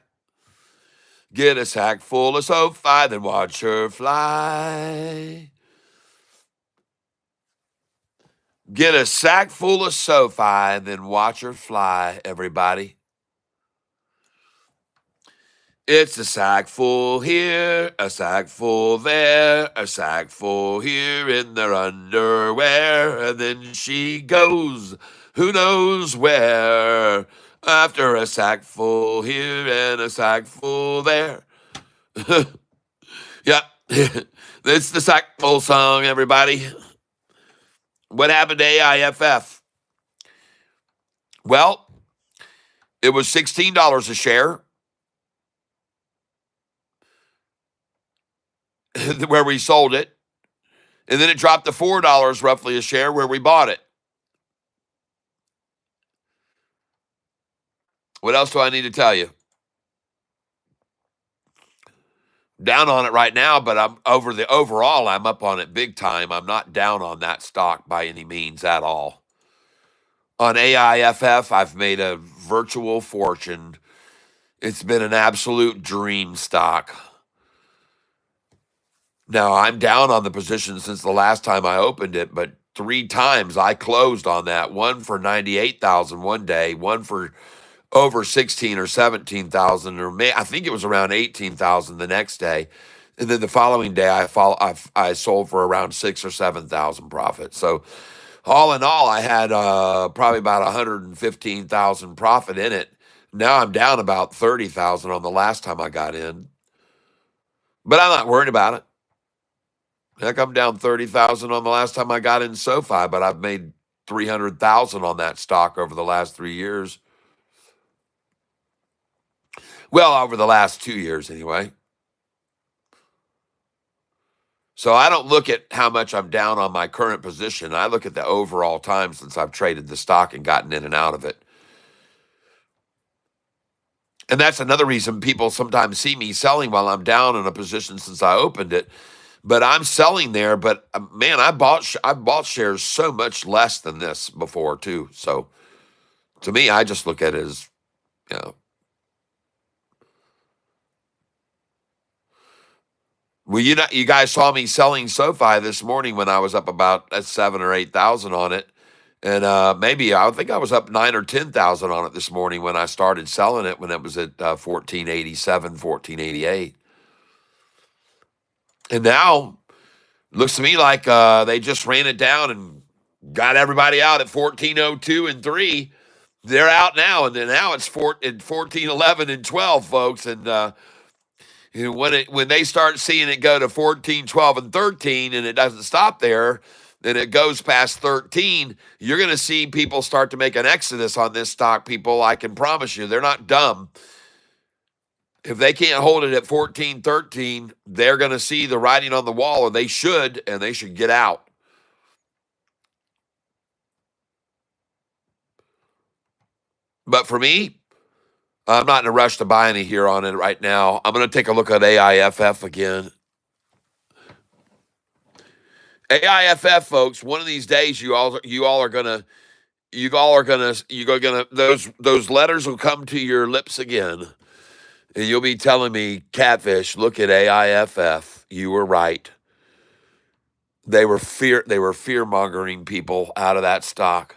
Get a sack full of SoFi, then watch her fly. Get a sack full of SoFi, then watch her fly, everybody. It's a sack full here, a sack full there, a sack full here in their underwear. And then she goes, who knows where, after a sack full here and a sack full there. Yeah, it's the sack full song, everybody. What happened to AIFF? Well, it was $16 a share where we sold it. And then it dropped to $4 roughly a share where we bought it. What else do I need to tell you? Down on it right now, but I'm overall, I'm up on it big time. I'm not down on that stock by any means at all. On AIFF, I've made a virtual fortune. It's been an absolute dream stock. Now, I'm down on the position since the last time I opened it, but 3 times I closed on that. One for 98,000 one day, one for over 16 or 17,000, or I think it was around 18,000 the next day. And then the following day, I sold for around 6 or 7,000 profit. So all in all, I had probably about 115,000 profit in it. Now I'm down about 30,000 on the last time I got in, but I'm not worried about it. Heck, I'm down 30,000 on the last time I got in Sofi, but I've made 300,000 on that stock over the last 3 years. Well, over the last 2 years anyway. So I don't look at how much I'm down on my current position. I look at the overall time since I've traded the stock and gotten in and out of it. And that's another reason people sometimes see me selling while I'm down in a position since I opened it. But I'm selling there. But man, I bought shares so much less than this before too. So to me, I just look at it as, you know, well, you guys saw me selling Sofi this morning when I was up about 7 or 8,000 on it, and maybe I think I was up 9 or 10,000 on it this morning when I started selling it when it was at 1487, 1488, and now looks to me like they just ran it down and got everybody out at 1402 and 3. They're out now, and then now it's 1411 and 12, folks, and when they start seeing it go to 14, 12, and 13, and it doesn't stop there, then it goes past 13, you're going to see people start to make an exodus on this stock, people. I can promise you, they're not dumb. If they can't hold it at 14, 13, they're going to see the writing on the wall, or they should, and they should get out. But for me, I'm not in a rush to buy any here on it right now. I'm going to take a look at AIFF again. AIFF, folks, one of these days you all are gonna those letters will come to your lips again, and you'll be telling me, Catfish, look at AIFF. You were right. They were fear mongering people out of that stock.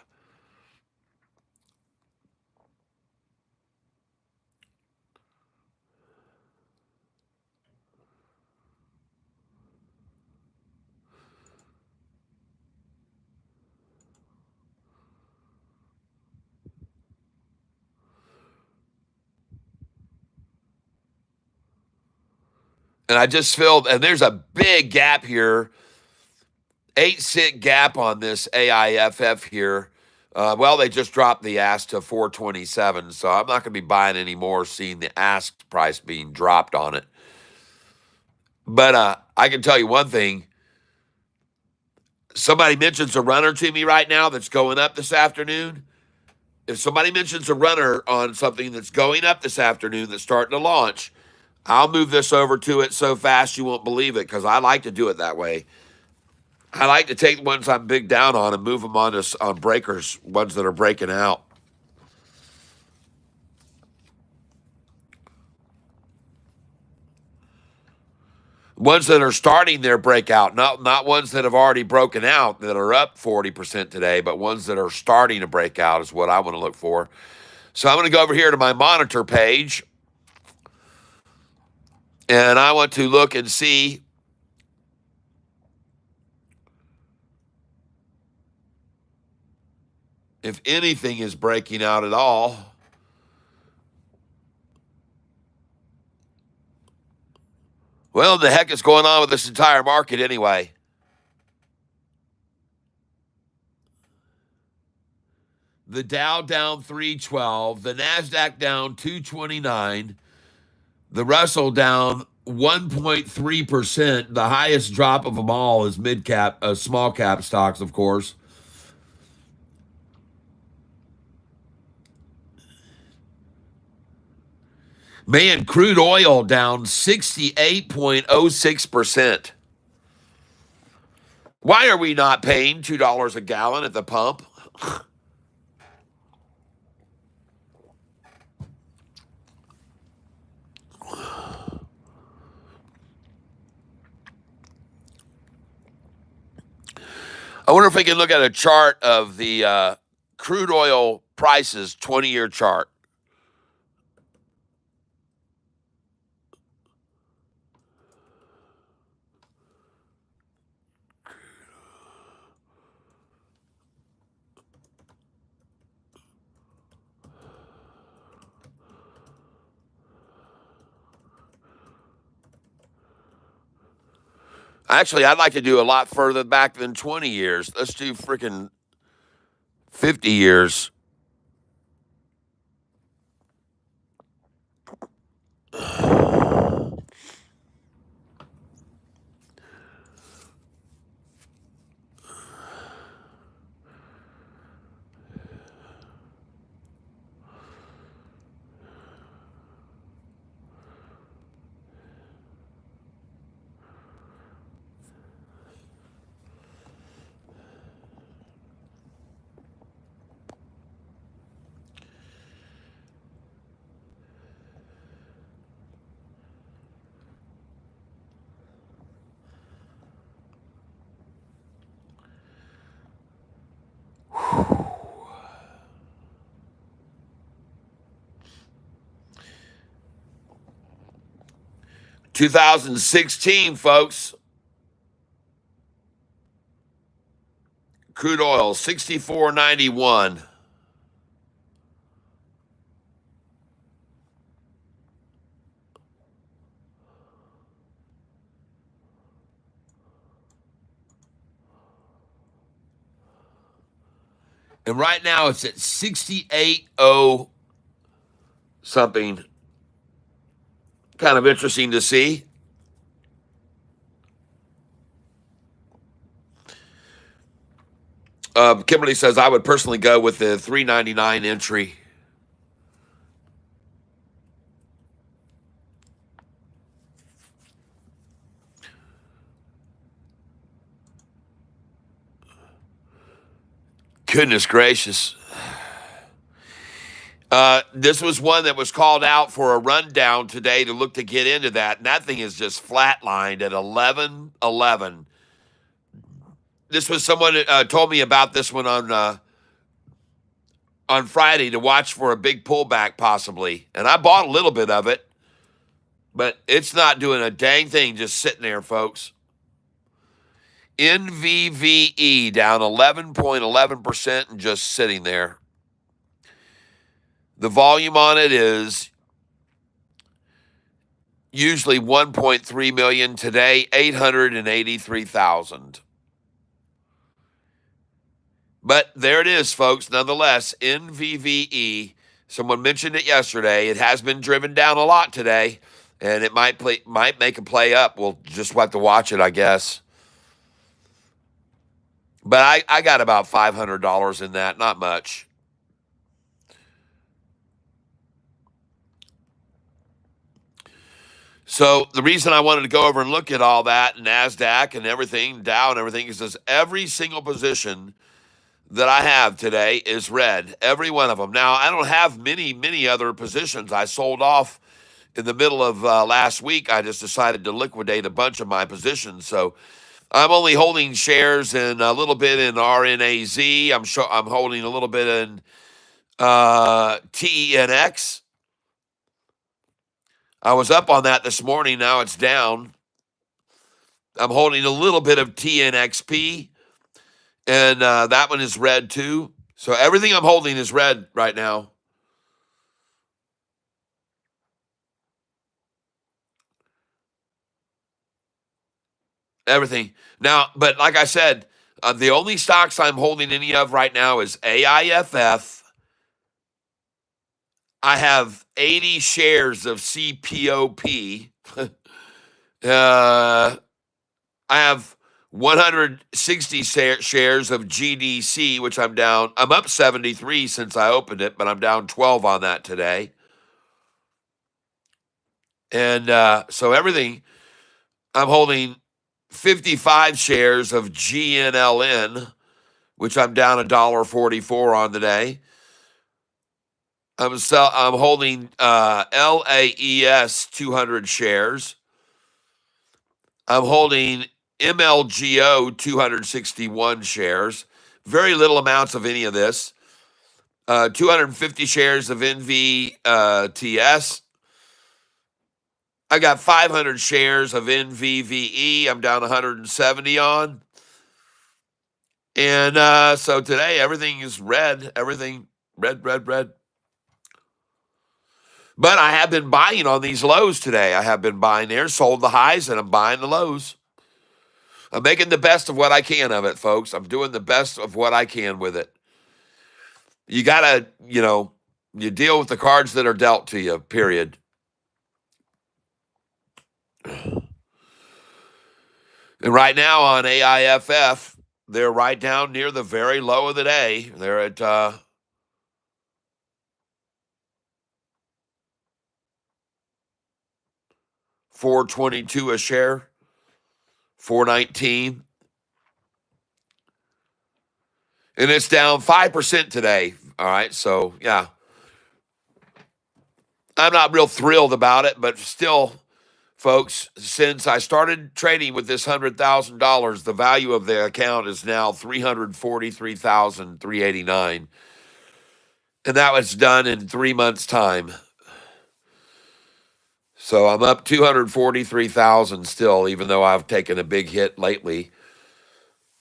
And I just feel, and there's a big gap here, 8-cent gap on this AIFF here. Well, they just dropped the ask to 427, so I'm not going to be buying any more, seeing the ask price being dropped on it. But I can tell you one thing. Somebody mentions a runner to me right now that's going up this afternoon. If somebody mentions a runner on something that's going up this afternoon that's starting to launch, I'll move this over to it so fast you won't believe it, because I like to do it that way. I like to take the ones I'm big down on and move them on breakers, ones that are breaking out. Ones that are starting their breakout, not ones that have already broken out that are up 40% today, but ones that are starting to break out is what I want to look for. So I'm going to go over here to my monitor page. And I want to look and see if anything is breaking out at all. Well, the heck is going on with this entire market anyway? The Dow down 312, the NASDAQ down 229, the Russell down 1.3%. The highest drop of them all is mid-cap, small cap stocks, of course. Man, crude oil down 68.06%. Why are we not paying $2 a gallon at the pump? I wonder if we can look at a chart of the crude oil prices, 20-year chart. Actually, I'd like to do a lot further back than 20 years. Let's do freaking 50 years. Whew. 2016, folks. Crude oil, 64.91. And right now it's at 68.0 something. Kind of interesting to see. Kimberly says, I would personally go with the 399 entry. Goodness gracious. This was one that was called out for a rundown today to look to get into that, and that thing is just flatlined at 11.11. This was someone told me about this one on Friday to watch for a big pullback possibly, and I bought a little bit of it, but it's not doing a dang thing, just sitting there, folks. NVVE down 11.11% and just sitting there. The volume on it is usually 1.3 million. Today, 883,000. But there it is, folks. Nonetheless, NVVE. Someone mentioned it yesterday. It has been driven down a lot today, and it might make a play up. We'll just have to watch it, I guess. But I got about $500 in that, not much. So the reason I wanted to go over and look at all that, NASDAQ and everything, Dow and everything, is because every single position that I have today is red, every one of them. Now, I don't have many other positions. I sold off in the middle of last week. I just decided to liquidate a bunch of my positions. So I'm only holding shares in a little bit in RNAZ. I'm holding a little bit in TENX. I was up on that this morning. Now it's down. I'm holding a little bit of TNXP, and that one is red too. So everything I'm holding is red right now. Everything. Now, but like I said, the only stocks I'm holding any of right now is AIFF. I have 80 shares of CPOP. I have 160 shares of GDC, which I'm down. I'm up 73 since I opened it, but I'm down 12 on that today. And so everything, I'm holding 55 shares of GNLN, which I'm down $1.44 on today. I'm holding LAES 200 shares. I'm holding MLGO 261 shares. Very little amounts of any of this. 250 shares of NVTS. I got 500 shares of NVVE. I'm down 170 on. And so today everything is red. Everything red, red, red. But I have been buying on these lows today. I have been buying there, sold the highs, and I'm buying the lows. I'm making the best of what I can of it, folks. I'm doing the best of what I can with it. You got to, you deal with the cards that are dealt to you, period. And right now on AIFF, they're right down near the very low of the day. They're at 422 a share, 419. And it's down 5% today. All right. So, yeah. I'm not real thrilled about it, but still, folks, since I started trading with this $100,000, the value of the account is now $343,389. And that was done in 3 months' time. So I'm up 243,000 still, even though I've taken a big hit lately.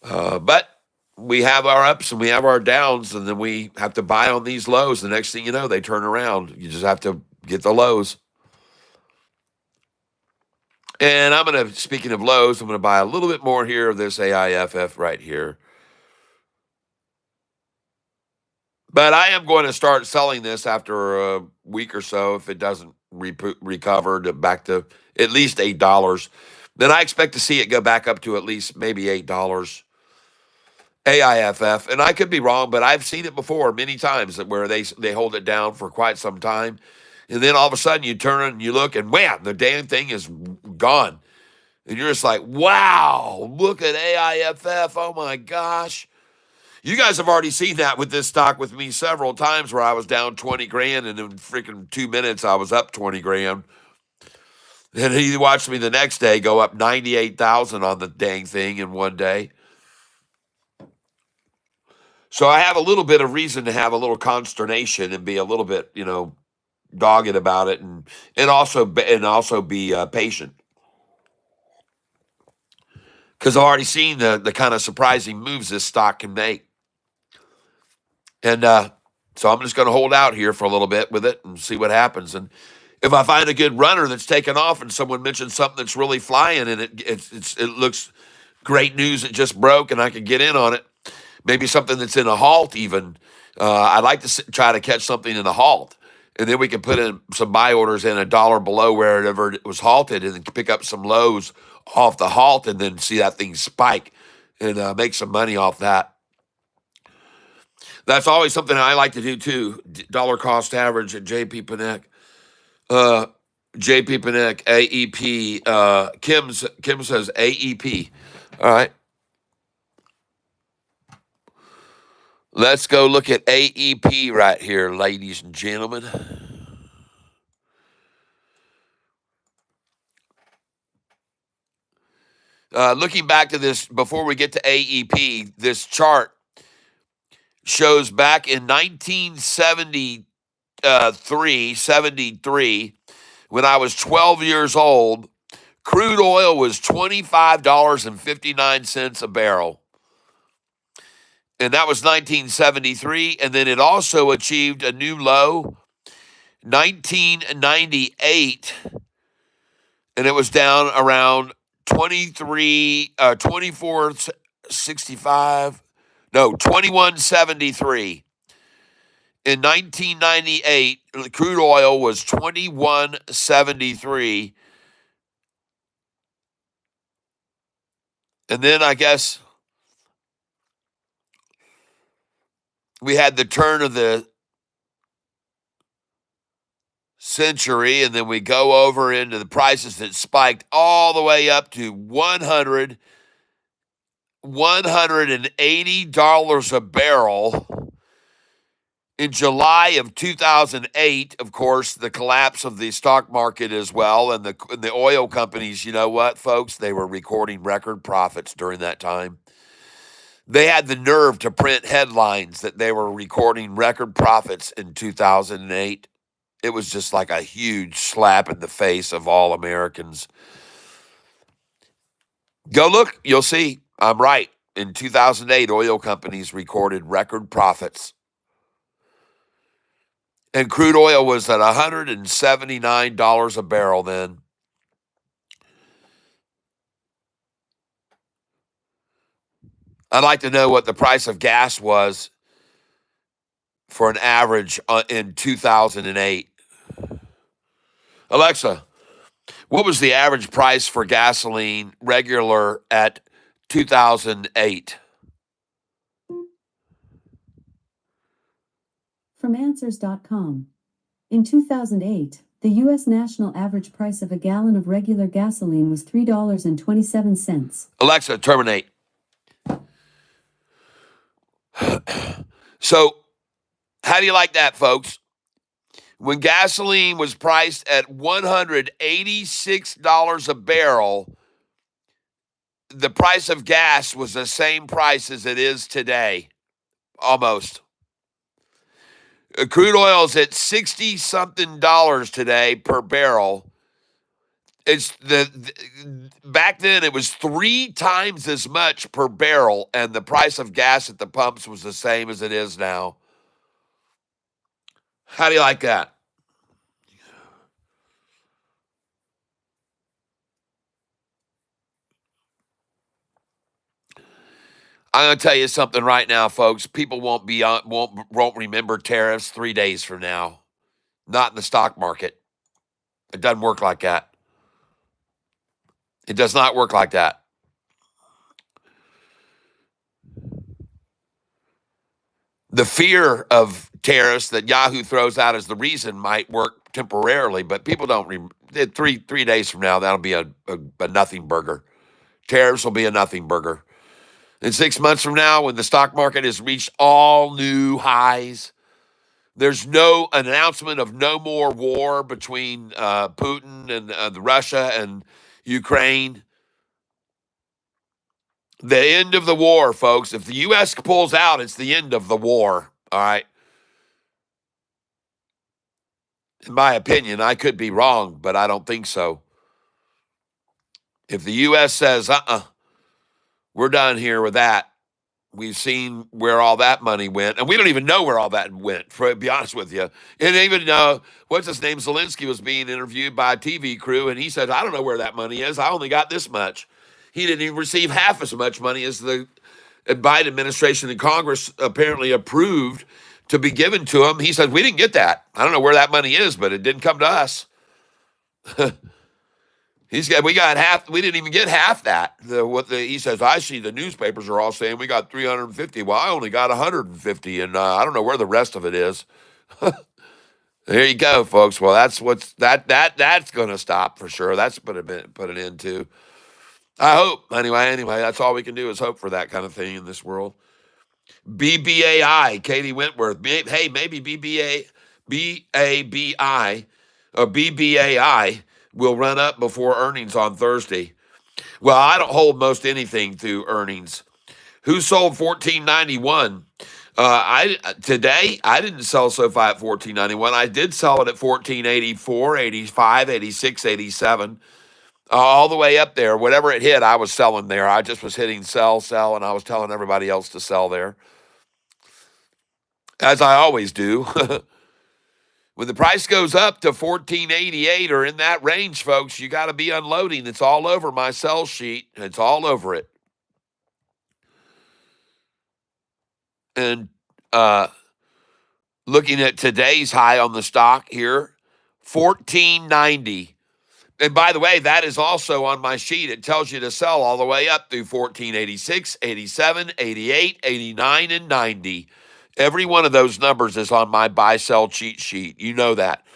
But we have our ups and we have our downs, and then we have to buy on these lows. The next thing you know, they turn around. You just have to get the lows. And speaking of lows, I'm going to buy a little bit more here of this AIFF right here. But I am going to start selling this after a week or so if it doesn't recover back to at least $8. Then I expect to see it go back up to at least maybe $8. AIFF, and I could be wrong, but I've seen it before many times where they hold it down for quite some time, and then all of a sudden you turn and you look, and wham, the damn thing is gone, and you're just like, wow, look at AIFF, oh my gosh. You guys have already seen that with this stock with me several times where I was down 20 grand, and in freaking 2 minutes I was up 20 grand. And he watched me the next day go up 98,000 on the dang thing in one day. So I have a little bit of reason to have a little consternation and be a little bit, dogged about it, and also be patient, because I've already seen the kind of surprising moves this stock can make, and so I'm just going to hold out here for a little bit with it and see what happens. And if I find a good runner that's taken off, and someone mentions something that's really flying, and it looks great news, it just broke, and I can get in on it. Maybe something that's in a halt even. I'd like to try to catch something in a halt. And then we can put in some buy orders in $1 below wherever it was halted, and then pick up some lows off the halt, and then see that thing spike and make some money off that. That's always something I like to do too. Dollar cost average at JP Panek. JP Panek, AEP. Kim says AEP. All right. Let's go look at AEP right here, ladies and gentlemen. Looking back to this, before we get to AEP, this chart shows back in 1973, when I was 12 years old, crude oil was $25.59 a barrel. And that was 1973. And then it also achieved a new low, 1998. And it was down around 2173. In 1998, the crude oil was 2173. And then I guess we had the turn of the century, and then we go over into the prices that spiked all the way up to $180 a barrel. In July of 2008, of course, the collapse of the stock market as well, and the oil companies, you know what, folks? They were recording record profits during that time. They had the nerve to print headlines that they were recording record profits in 2008. It was just like a huge slap in the face of all Americans. Go look, you'll see. I'm right. In 2008, oil companies recorded record profits. And crude oil was at $179 a barrel then. I'd like to know what the price of gas was for an average in 2008. Alexa, what was the average price for gasoline regular at 2008? From Answers.com. In 2008, the U.S. national average price of a gallon of regular gasoline was $3.27. Alexa, terminate. So, how do you like that, folks? When gasoline was priced at $186 a barrel, the price of gas was the same price as it is today, almost. Crude oil is at $60-something today per barrel. It's back then it was 3 times as much per barrel, and the price of gas at the pumps was the same as it is now. How do you like that? I'm going to tell you something right now, folks. People won't remember tariffs 3 days from now. Not in the stock market. It doesn't work like that. It does not work like that. The fear of tariffs that Yahoo throws out as the reason might work temporarily, but people don't. 3 days from now, that'll be a nothing burger. Tariffs will be a nothing burger. And 6 months from now, when the stock market has reached all new highs, there's no announcement of no more war between Putin and Russia and Ukraine. The end of the war, folks. If the U.S. pulls out, it's the end of the war. All right. In my opinion, I could be wrong, but I don't think so. If the U.S. says, we're done here with that. We've seen where all that money went, and we don't even know where all that went, to be honest with you. And even, what's his name, Zelensky was being interviewed by a TV crew, and he said, I don't know where that money is. I only got this much. He didn't even receive half as much money as the Biden administration and Congress apparently approved to be given to him. He said, we didn't get that. I don't know where that money is, but it didn't come to us. We got half. We didn't even get half that. He says, I see the newspapers are all saying we got 350. Well, I only got 150, and I don't know where the rest of it is. There you go, folks. Well, that's going to stop for sure. That's put an end to. I hope. Anyway, that's all we can do is hope for that kind of thing in this world. BBAI, Katie Wentworth. Hey, maybe BABI or BBAI will run up before earnings on Thursday. Well, I don't hold most anything through earnings. Who sold $14.91? Today I didn't sell SoFi at 14.91. I did sell it at 14.84, 85, 86, 87, all the way up there. Whatever it hit, I was selling there. I just was hitting sell, sell, and I was telling everybody else to sell there, as I always do. When the price goes up to 14.88 or in that range, folks, you got to be unloading. It's all over my sell sheet. It's all over it. And looking at today's high on the stock here, 14.90. And by the way, that is also on my sheet. It tells you to sell all the way up through 14.86, 87, 88, 89, and 90. Every one of those numbers is on my buy-sell cheat sheet. You know that.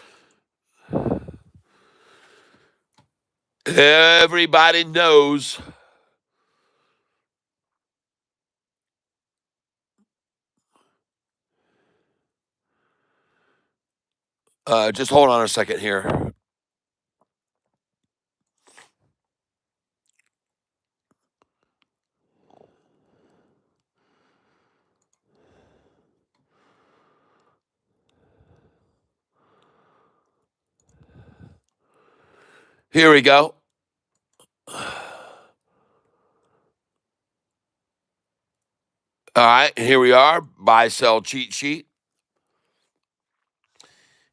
Everybody knows. Just hold on a second here. Here we go. All right, here we are, buy-sell cheat sheet.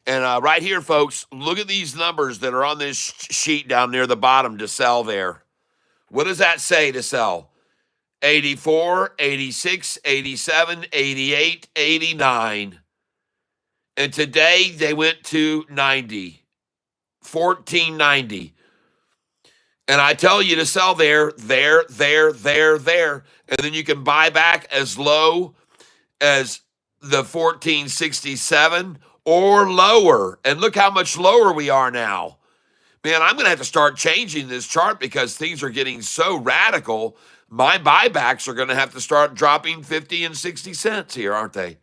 And right here, folks, look at these numbers that are on this sheet down near the bottom to sell there. What does that say to sell? 84, 86, 87, 88, 89. And today they went to 90, 14.90. And I tell you to sell there. And then you can buy back as low as the 14.67 or lower. And look how much lower we are now. Man, I'm going to have to start changing this chart because things are getting so radical. My buybacks are going to have to start dropping 50 and 60 cents here, aren't they?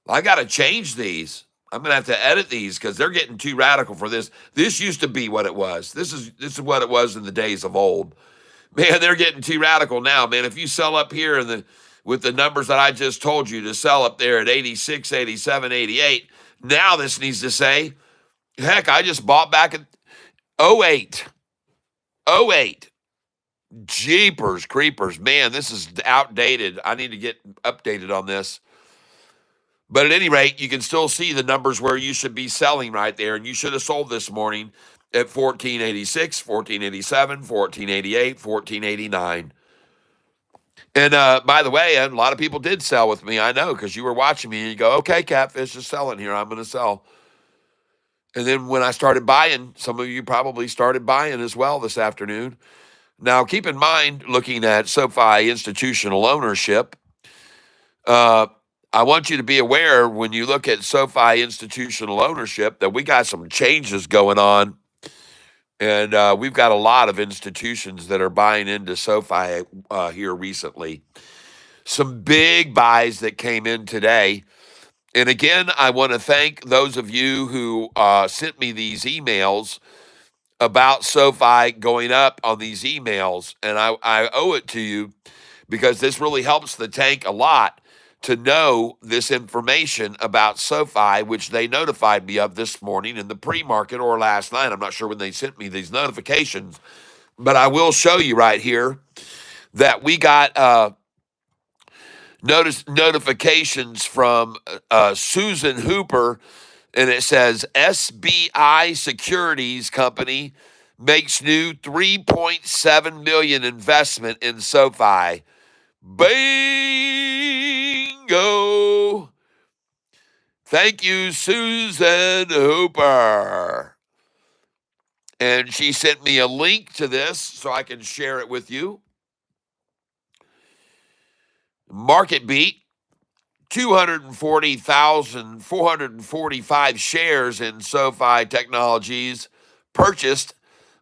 I got to change these. I'm going to have to edit these because they're getting too radical for this. This used to be what it was. This is what it was in the days of old. Man, they're getting too radical now, man. If you sell up here with the numbers that I just told you to sell up there at 86, 87, 88, now this needs to say, heck, I just bought back at 08. 08. Jeepers creepers. Man, this is outdated. I need to get updated on this. But at any rate, you can still see the numbers where you should be selling right there. And you should have sold this morning at 14.86, 14.87, 14.88, 14.89. And by the way, a lot of people did sell with me. I know because you were watching me and you go, okay, Catfish is selling here. I'm going to sell. And then when I started buying, some of you probably started buying as well this afternoon. Now, keep in mind, looking at SoFi institutional ownership, I want you to be aware when you look at SoFi institutional ownership that we got some changes going on. And we've got a lot of institutions that are buying into SoFi here recently. Some big buys that came in today. And again, I want to thank those of you who sent me these emails about SoFi going up on these emails. And I owe it to you because this really helps the tank a lot to know this information about SoFi, which they notified me of this morning in the pre-market or last night. I'm not sure when they sent me these notifications, but I will show you right here that we got notifications from Susan Hooper, and it says SBI Securities Company makes new $3.7 million investment in SoFi. Bingo! Thank you, Susan Hooper. And she sent me a link to this so I can share it with you. Market beat, 240,445 shares in SoFi Technologies purchased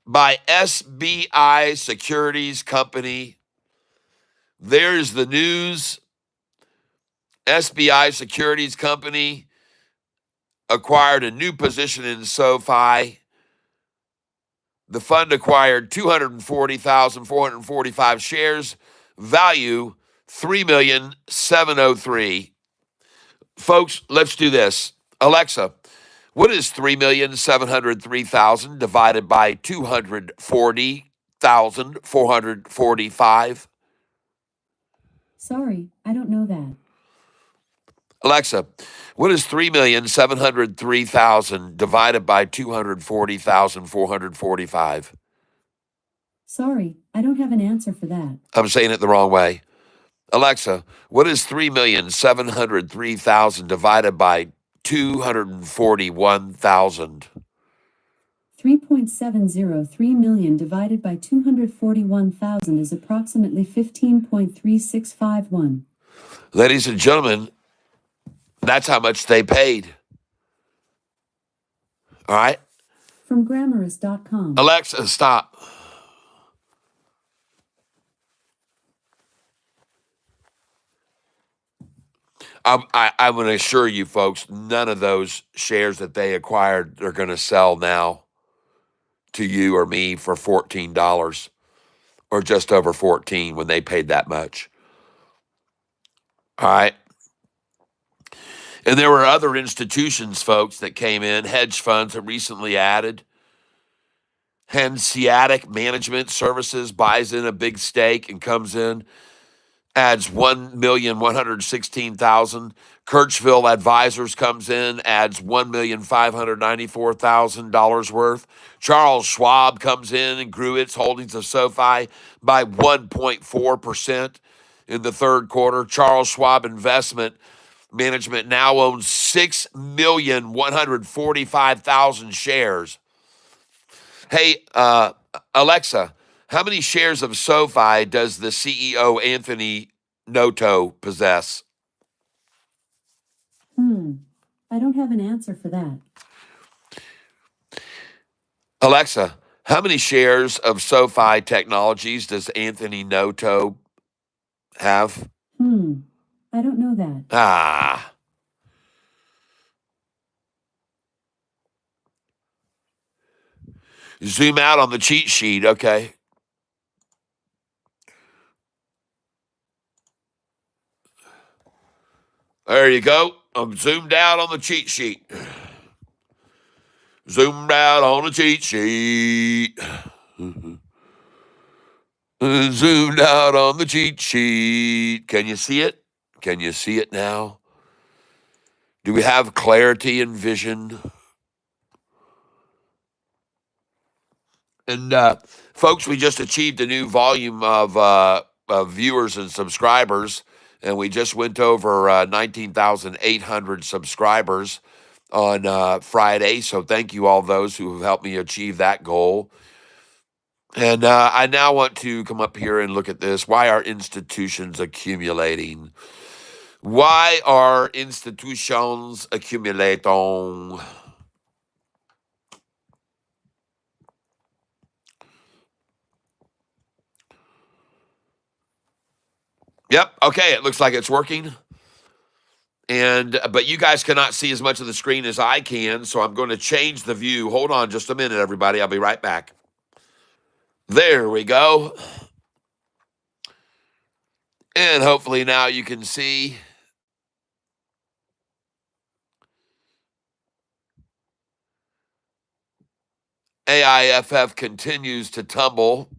by SBI Securities Company. There's the news. SBI Securities Company acquired a new position in SoFi. The fund acquired 240,445 shares, value $3,703,000. Folks, let's do this. Alexa, what is 3,703,000 divided by 240,445? Sorry, I don't know that. Alexa, what is 3,703,000 divided by 240,445? Sorry, I don't have an answer for that. I'm saying it the wrong way. Alexa, what is 3,703,000 divided by 241,000? 3.703 million divided by 241,000 is approximately 15.3651. Ladies and gentlemen, that's how much they paid. All right? From Grammarist.com. Alexa, stop. I want to assure you, folks, none of those shares that they acquired are going to sell now to you or me for $14 or just over 14 when they paid that much. All right. And there were other institutions, folks, that came in, hedge funds that recently added. Hanseatic Management Services buys in a big stake and comes in, adds 1,116,000. Kirchville Advisors comes in, adds $1,594,000 worth. Charles Schwab comes in and grew its holdings of SoFi by 1.4% in the third quarter. Charles Schwab Investment Management now owns 6,145,000 shares. Hey, Alexa, how many shares of SoFi does the CEO Anthony Noto possess? I don't have an answer for that. Alexa, how many shares of SoFi Technologies does Anthony Noto have? I don't know that. Zoom out on the cheat sheet, okay? There you go. I'm zoomed out on the cheat sheet. Zoomed out on the cheat sheet. Zoomed out on the cheat sheet. Can you see it? Can you see it now? Do we have clarity and vision? And folks, we just achieved a new volume of viewers and subscribers, and we just went over 19,800 subscribers on Friday. So thank you all those who have helped me achieve that goal. And I now want to come up here and look at this. Why are institutions accumulating? Why are institutions accumulating? Yep. Okay. It looks like it's working. But you guys cannot see as much of the screen as I can, so I'm going to change the view. Hold on just a minute, everybody. I'll be right back. There we go. And hopefully now you can see. AIFF continues to tumble.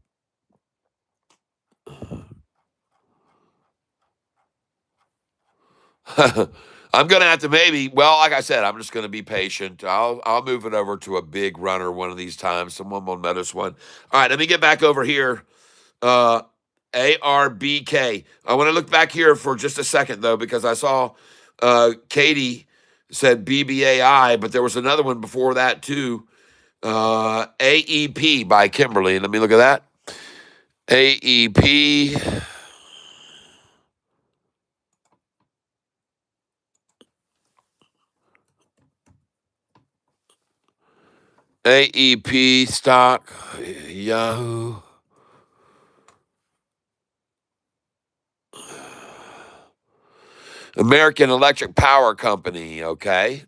I'm going to have to like I said, I'm just going to be patient. I'll move it over to a big runner one of these times. Someone will notice one. All right, let me get back over here. ARBK. I want to look back here for just a second, though, because I saw Katie said BBAI, but there was another one before that, too. AEP by Kimberly. Let me look at that. AEP. AEP stock. Yahoo. American Electric Power Company, okay.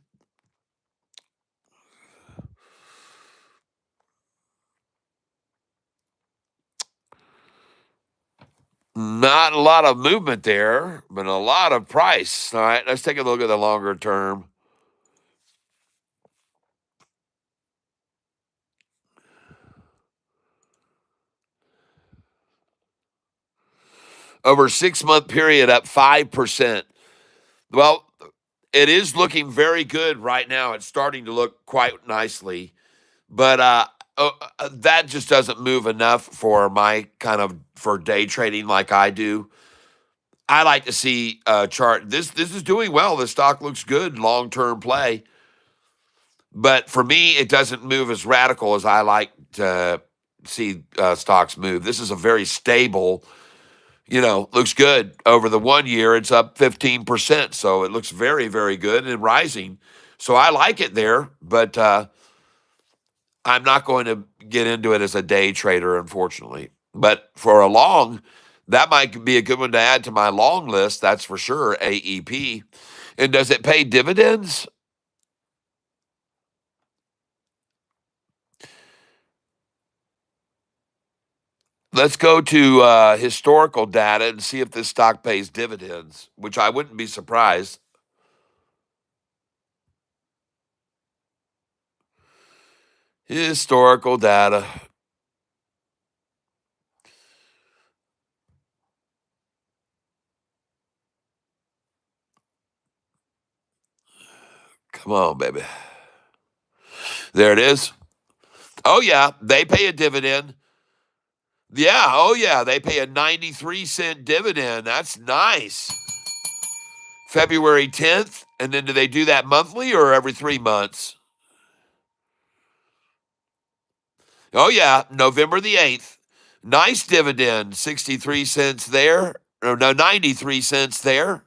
Not a lot of movement there, but a lot of price. All right, let's take a look at the longer term. Over a 6-month period, up 5%. Well, it is looking very good right now. It's starting to look quite nicely, but that just doesn't move enough for my kind of for day trading like I do. I like to see a chart. This is doing well. The stock looks good, long term play. But for me, it doesn't move as radical as I like to see stocks move. This is a very stable, looks good. Over the 1 year, it's up 15%. So it looks very, very good and rising. So I like it there, but I'm not going to get into it as a day trader, unfortunately. But for a long, that might be a good one to add to my long list. That's for sure, AEP. And does it pay dividends? Let's go to historical data and see if this stock pays dividends, which I wouldn't be surprised. Historical data. Come on, baby. There it is. Oh, yeah, they pay a dividend. Yeah, oh, yeah, they pay a 93-cent dividend. That's nice. February 10th. And then do they do that monthly or every 3 months? Oh, yeah, November the 8th. Nice dividend. 63 cents there. Or no, 93 cents there.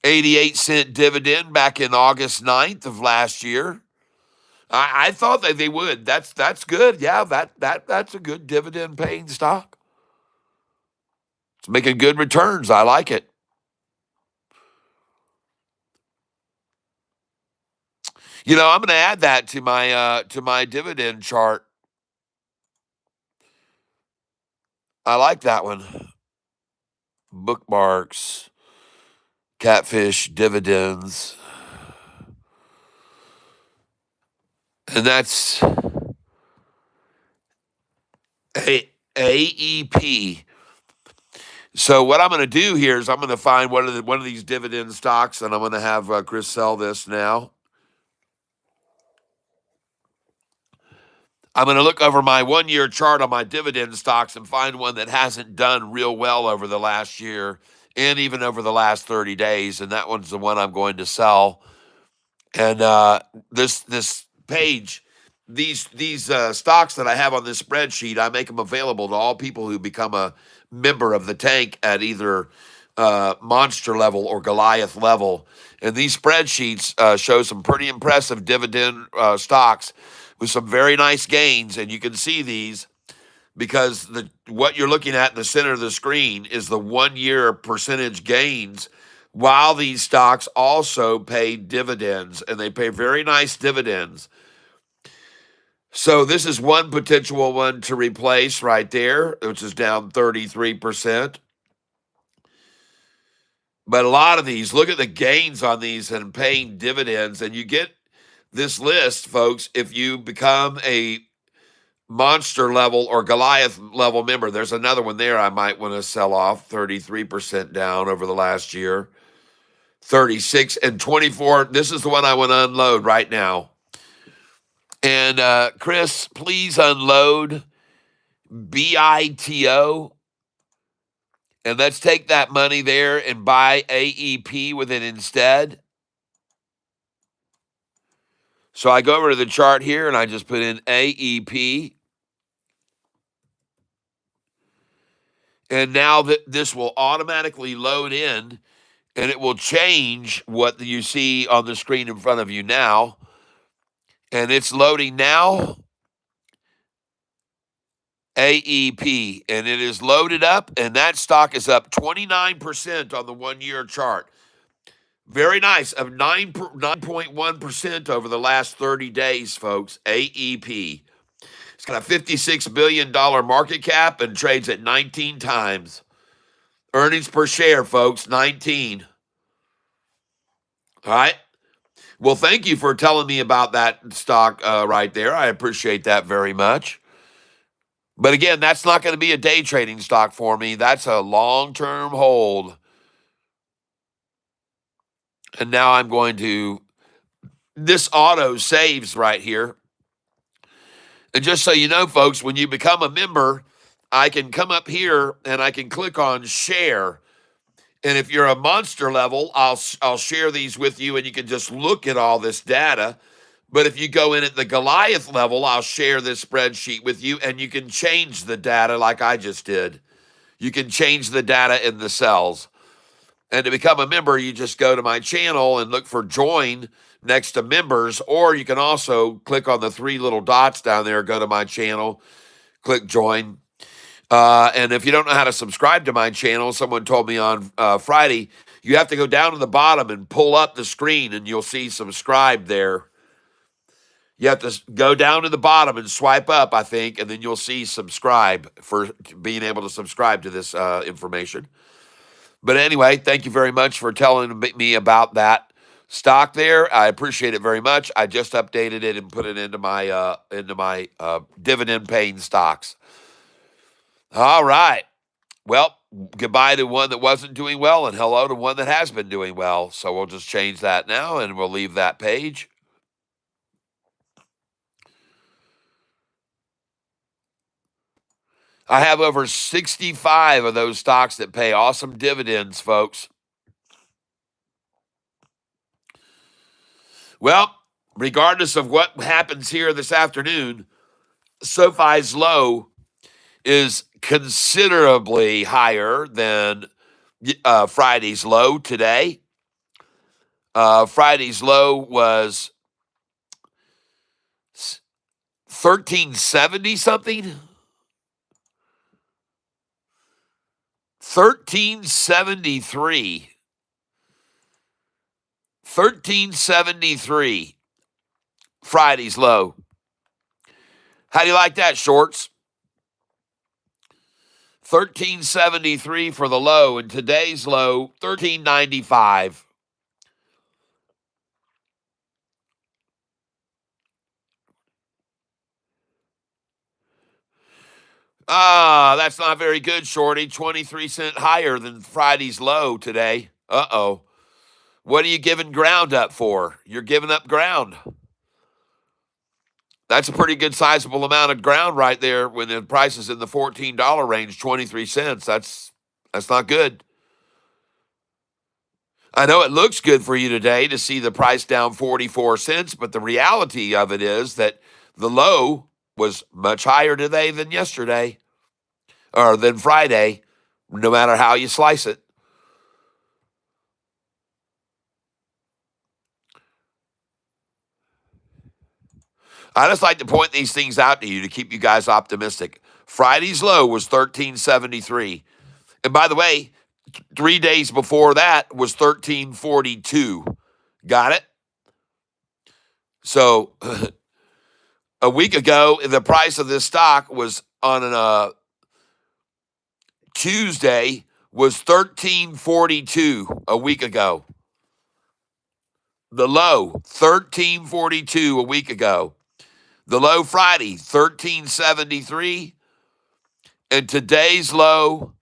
88-cent dividend back in August 9th of last year. I thought that they would. That's good. Yeah, that's a good dividend paying stock. It's making good returns. I like it. I'm going to add that to my dividend chart. I like that one. Bookmarks, Catfish, dividends. And that's AEP. So what I'm going to do here is I'm going to find one of these dividend stocks, and I'm going to have Chris sell this now. I'm going to look over my 1-year chart on my dividend stocks and find one that hasn't done real well over the last year and even over the last 30 days, and that one's the one I'm going to sell. And this page, these stocks that I have on this spreadsheet, I make them available to all people who become a member of the tank at either monster level or Goliath level. And these spreadsheets show some pretty impressive dividend stocks with some very nice gains. And you can see these because what you're looking at in the center of the screen is the 1-year percentage gains, while these stocks also pay dividends, and they pay very nice dividends. So this is one potential one to replace right there, which is down 33%. But a lot of these, look at the gains on these and paying dividends, and you get this list, folks, if you become a monster level or Goliath level member. There's another one there I might want to sell off, 33% down over the last year. 36 and 24. This is the one I want to unload right now. And Chris, please unload BITO. And let's take that money there and buy AEP with it instead. So I go over to the chart here and I just put in AEP. And now this will automatically load in, and it will change what you see on the screen in front of you now. And it's loading now. AEP, and it is loaded up, and that stock is up 29% on the 1-year chart. Very nice, of 9.1% over the last 30 days, folks. AEP. It's got a $56 billion market cap and trades at 19 times. Earnings per share, folks, 19. All right. Well, thank you for telling me about that stock right there. I appreciate that very much. But again, that's not going to be a day trading stock for me. That's a long-term hold. And now I'm going to, this auto saves right here. And just so you know, folks, when you become a member, I can come up here and I can click on share. And if you're a monster level, I'll share these with you and you can just look at all this data. But if you go in at the Goliath level, I'll share this spreadsheet with you and you can change the data like I just did. You can change the data in the cells. And to become a member, you just go to my channel and look for join next to members, or you can also click on the three little dots down there, go to my channel, click join. And if you don't know how to subscribe to my channel, someone told me on Friday, you have to go down to the bottom and pull up the screen and you'll see subscribe there. You have to go down to the bottom and swipe up, I think, and then you'll see subscribe for being able to subscribe to this information. But anyway, thank you very much for telling me about that stock there. I appreciate it very much. I just updated it and put it into my dividend paying stocks. All right. Well, goodbye to one that wasn't doing well and hello to one that has been doing well. So we'll just change that now and we'll leave that page. I have over 65 of those stocks that pay awesome dividends, folks. Well, regardless of what happens here this afternoon, Sofi's low is considerably higher than Friday's low today. Friday's low was 1370 something. 1373. 1373. Friday's low. How do you like that, shorts? 1373 for the low, and today's low, 1395. That's not very good, Shorty. 23 cents higher than Friday's low today. Uh-oh. What are you giving ground up for? You're giving up ground. That's a pretty good sizable amount of ground right there when the price is in the $14 range, 23 cents. That's not good. I know it looks good for you today to see the price down 44 cents, but the reality of it is that the low was much higher today than yesterday or than Friday, no matter how you slice it. I just like to point these things out to you to keep you guys optimistic. Friday's low was 1373. And by the way, 3 days before that was 1342. Got it? So a week ago, the price of this stock was on a Tuesday was 1342 a week ago. The low, 1342 a week ago. The low Friday, 1373. And today's low,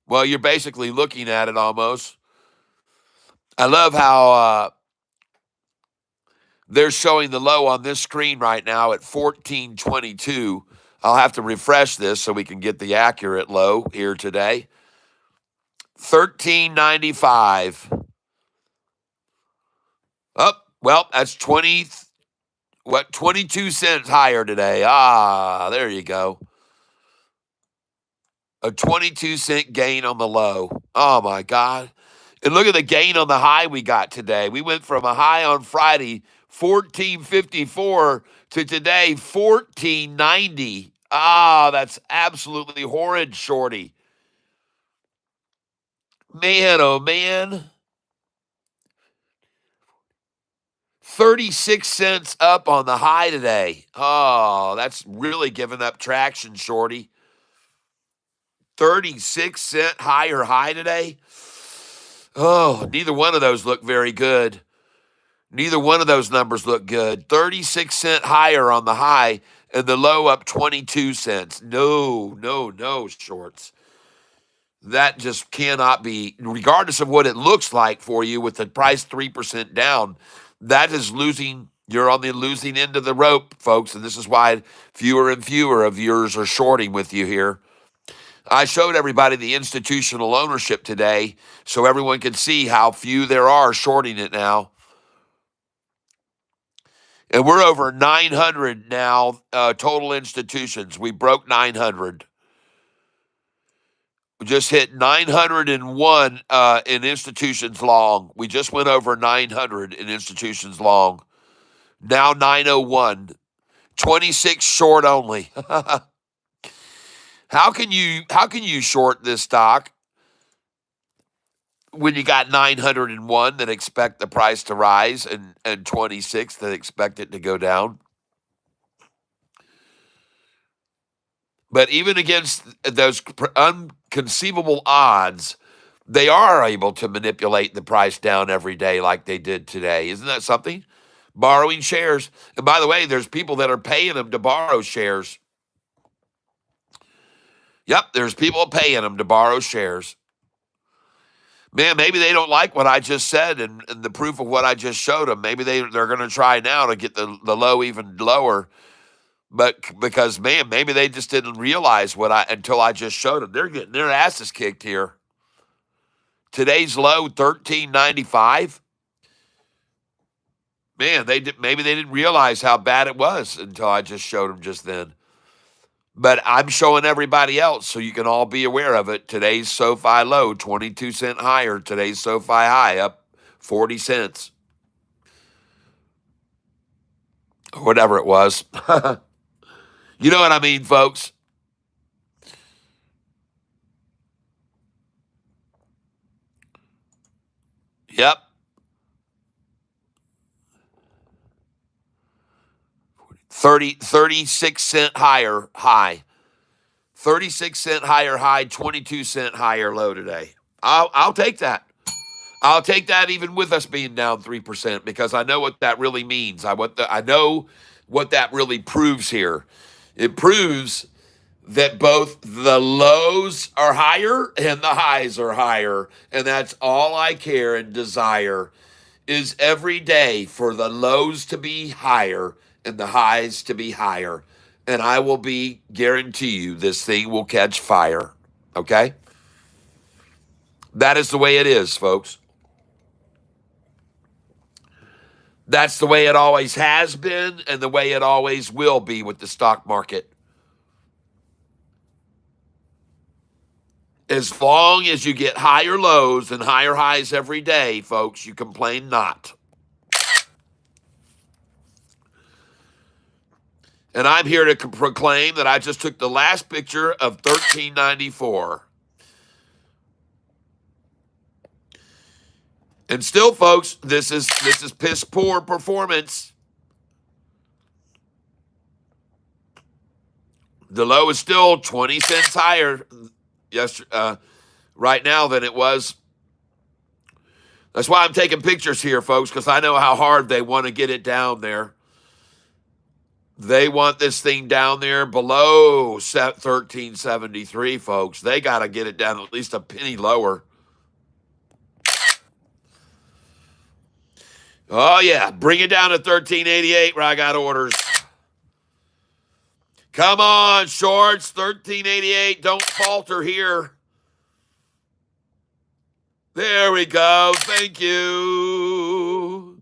well, you're basically looking at it almost. I love how they're showing the low on this screen right now at 1422. I'll have to refresh this so we can get the accurate low here today. 1395. Oh, well, that's 22 cents higher today. There you go. A 22-cent gain on the low. Oh, my God. And look at the gain on the high we got today. We went from a high on Friday, 1454, to today, 1490. That's absolutely horrid, Shorty. Man, oh, man. 36 cents up on the high today. Oh, that's really giving up traction, Shorty. 36-cent higher high today. Oh, neither one of those look very good. Neither one of those numbers look good. 36-cent higher on the high and the low up 22 cents. No, shorts. That just cannot be, regardless of what it looks like for you with the price 3% down, that is losing. You're on the losing end of the rope, folks, and this is why fewer and fewer of yours are shorting with you here. I showed everybody the institutional ownership today so everyone can see how few there are shorting it now. And we're over 900 now, total institutions. We broke 900. We just hit 901 in institutions long. We just went over 900 in institutions long. Now 901. 26 short only. How can you short this stock when you got 901 that expect the price to rise and 26 that expect it to go down? But even against those unconceivable odds, they are able to manipulate the price down every day like they did today. Isn't that something? Borrowing shares. And by the way, there's people that are paying them to borrow shares. Yep, there's people paying them to borrow shares. Man, maybe they don't like what I just said and the proof of what I just showed them. Maybe they're going to try now to get the low even lower. But because, man, maybe they just didn't realize until I just showed them. They're getting their asses kicked here. Today's low, 13.95. Man, maybe they didn't realize how bad it was until I just showed them just then. But I'm showing everybody else so you can all be aware of it. Today's SoFi low, 22 cent higher. Today's SoFi high, up 40 cents. Or whatever it was. You know what I mean, folks? Yep. 36 cent higher high. 36 cent higher high, 22 cent higher low today. I'll take that. I'll take that even with us being down 3% because I know what that really means. I know what that really proves here. It proves that both the lows are higher and the highs are higher. And that's all I care and desire is every day for the lows to be higher and the highs to be higher. And I will guarantee you this thing will catch fire. Okay? That is the way it is, folks. That's the way it always has been and the way it always will be with the stock market. As long as you get higher lows and higher highs every day, folks, you complain not. And I'm here to proclaim that I just took the last picture of 1394. And still, folks, this is piss poor performance. The low is still 20 cents higher right now than it was. That's why I'm taking pictures here, folks, because I know how hard they want to get it down there. They want this thing down there below 1373, folks. They got to get it down at least a penny lower. Oh, yeah. Bring it down to 1388 where I got orders. Come on, shorts. 1388. Don't falter here. There we go. Thank you.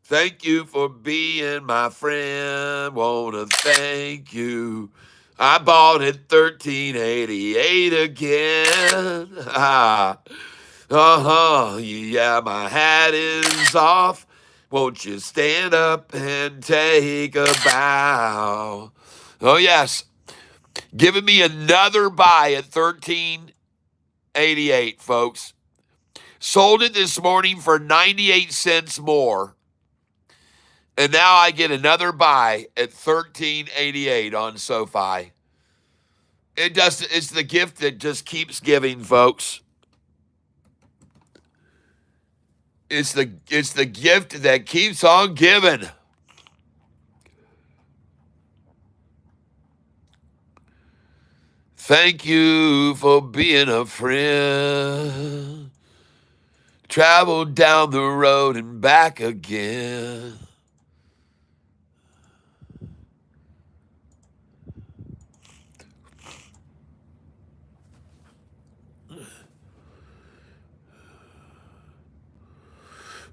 Thank you for being my friend. Wanna thank you. I bought it 1388 again. Yeah, my hat is off. Won't you stand up and take a bow? Oh, yes. Giving me another buy at 1388, folks. Sold it this morning for 98 cents more. And now I get another buy at $13.88 on Sofi. It's the gift that just keeps giving, folks. It's the gift that keeps on giving. Thank you for being a friend. Travel down the road and back again.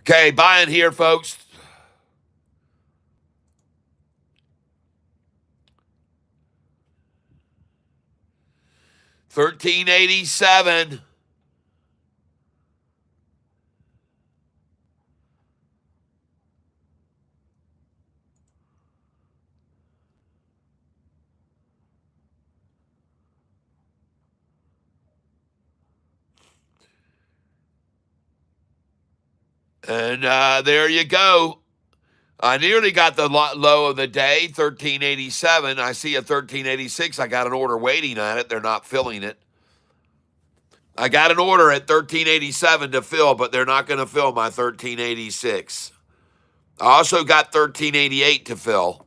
Okay, buying here, folks. $13.87. And there you go. I nearly got the low of the day, $13.87. I see a $13.86. I got an order waiting on it. They're not filling it. I got an order at $13.87 to fill, but they're not going to fill my $13.86. I also got $13.88 to fill.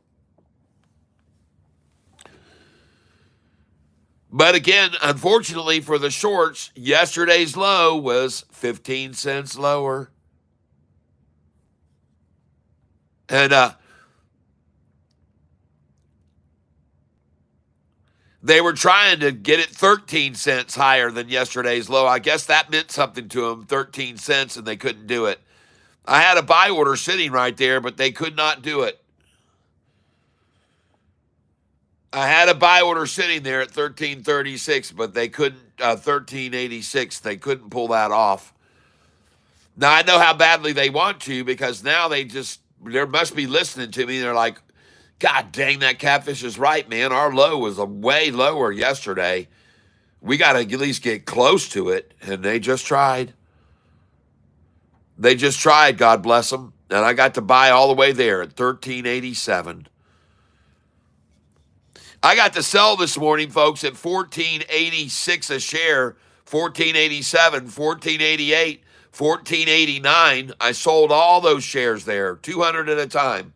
But again, unfortunately for the shorts, yesterday's low was 15 cents lower. And they were trying to get it 13 cents higher than yesterday's low. I guess that meant something to them, 13 cents, and they couldn't do it. I had a buy order sitting right there, but they could not do it. I had a buy order sitting there at 13.36, but they couldn't, 13.86. They couldn't pull that off. Now, I know how badly they want to, because now they must be listening to me. They're like, God dang, that Catfish is right, man. Our low was way lower yesterday. We got to at least get close to it. And they just tried. They just tried, God bless them. And I got to buy all the way there at $13.87. I got to sell this morning, folks, at $14.86 a share, $14.87, $14.88, $14.89. I sold all those shares there, 200 at a time.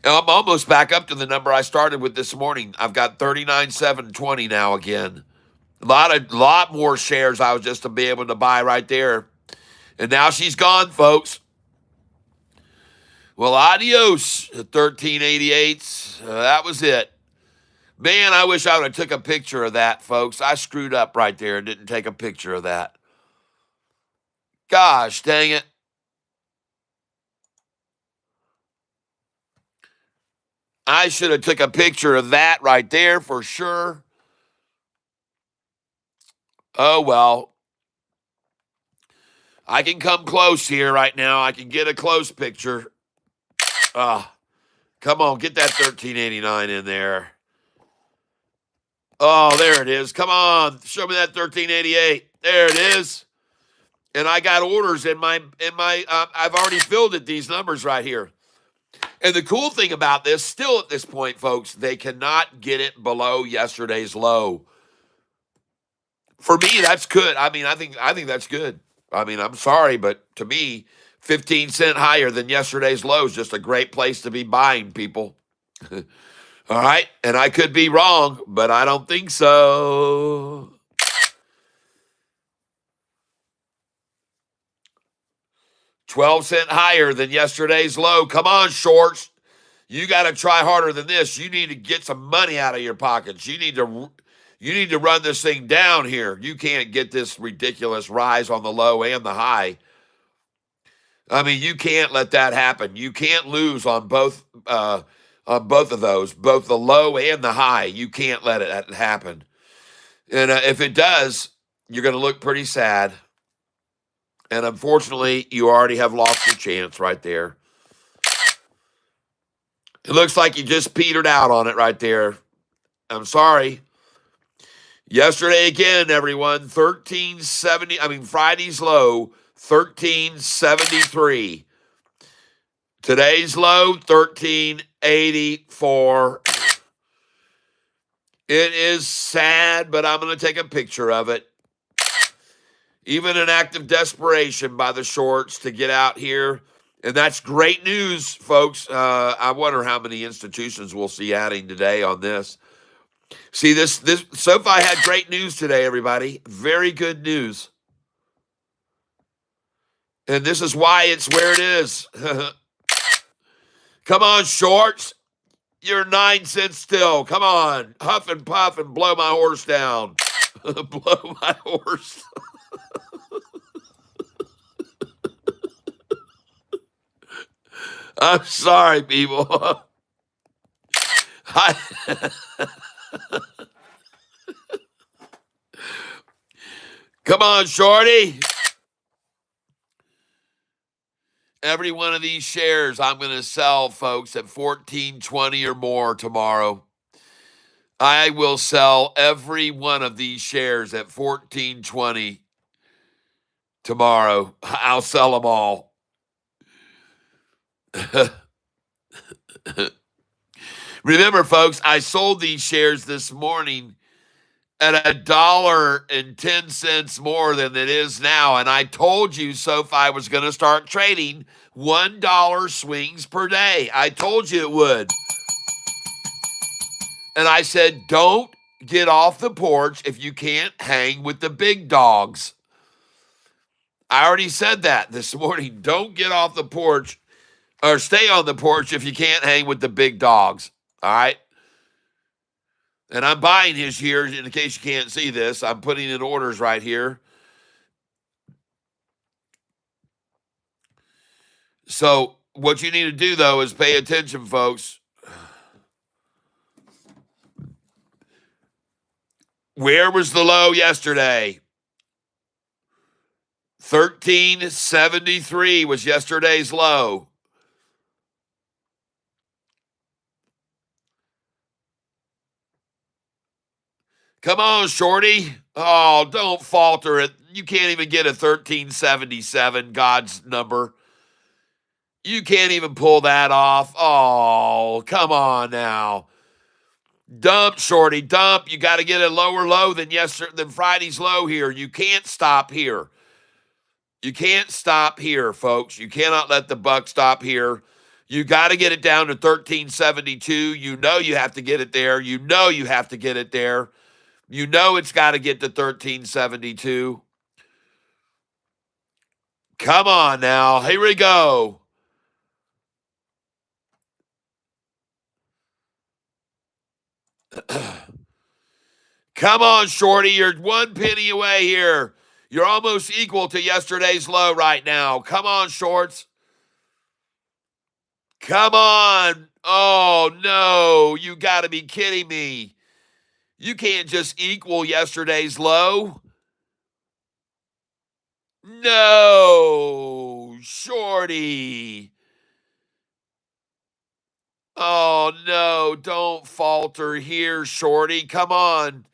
And I'm almost back up to the number I started with this morning. I've got 39,720 now again. A lot more shares I was just to be able to buy right there. And now she's gone, folks. Well, adios at 1388. That was it. Man, I wish I would have took a picture of that, folks. I screwed up right there and didn't take a picture of that. Gosh, dang it. I should have took a picture of that right there for sure. Oh, well. I can come close here right now. I can get a close picture. Come on, get that 1389 in there. Oh, there it is. Come on, show me that 1388. There it is. And I got orders in my I've already filled it, these numbers right here. And the cool thing about this, still at this point, folks, they cannot get it below yesterday's low. For me, that's good. I mean, I think that's good. I mean, I'm sorry, but to me, 15 cents higher than yesterday's low is just a great place to be buying, people. All right? And I could be wrong, but I don't think so. $0.12 higher than yesterday's low. Come on, shorts. You got to try harder than this. You need to get some money out of your pockets. You need to run this thing down here. You can't get this ridiculous rise on the low and the high. I mean, you can't let that happen. You can't lose on both of those, both the low and the high. You can't let it happen. And if it does, you're going to look pretty sad. And unfortunately, you already have lost your chance right there. It looks like you just petered out on it right there. I'm sorry. Yesterday again, everyone, 1370. I mean, Friday's low, 1373. Today's low, 1384. It is sad, but I'm going to take a picture of it. Even an act of desperation by the shorts to get out here. And that's great news, folks. I wonder how many institutions we'll see adding today on this. See, this Sofi had great news today, everybody. Very good news. And this is why it's where it is. Come on, shorts. You're 9 cents still. Come on. Huff and puff and blow my horse down. Blow my horse. I'm sorry, people. Come on, shorty. Every one of these shares I'm going to sell, folks, at $14.20 or more tomorrow. I will sell every one of these shares at $14.20 tomorrow. I'll sell them all. Remember, folks, I sold these shares this morning at $1.10 more than it is now. And I told you Sofi was going to start trading $1 swings per day. I told you it would. And I said, don't get off the porch if you can't hang with the big dogs. I already said that this morning. Don't get off the porch or stay on the porch if you can't hang with the big dogs. All right? And I'm buying his here in case you can't see this. I'm putting in orders right here. So what you need to do, though, is pay attention, folks. Where was the low yesterday? 1373 was yesterday's low. Come on, shorty. Oh, don't falter it. You can't even get a 1377, God's number. You can't even pull that off. Oh, come on now. Dump, shorty, dump. You got to get a lower low than Friday's low here. You can't stop here. You can't stop here, folks. You cannot let the buck stop here. You got to get it down to 1372. You know you have to get it there. You know you have to get it there. You know it's got to get to 1372. Come on now. Here we go. Come on, shorty. You're 1 penny away here. You're almost equal to yesterday's low right now. Come on, shorts. Come on. Oh, no. You got to be kidding me. You can't just equal yesterday's low. No, shorty. Oh, no. Don't falter here, shorty. Come on.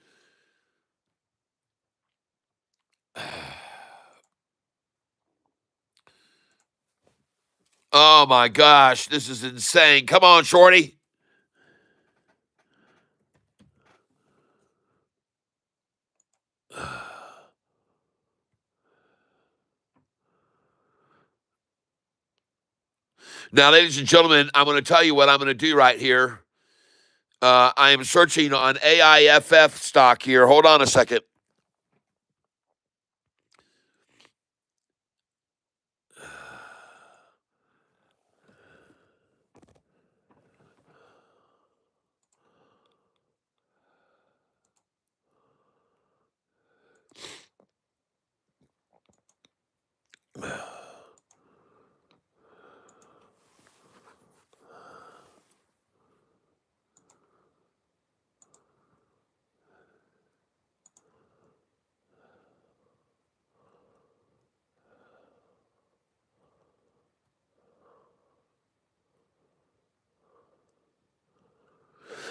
Oh, my gosh. This is insane. Come on, shorty. Now, ladies and gentlemen, I'm going to tell you what I'm going to do right here. I am searching on AIFF stock here. Hold on a second.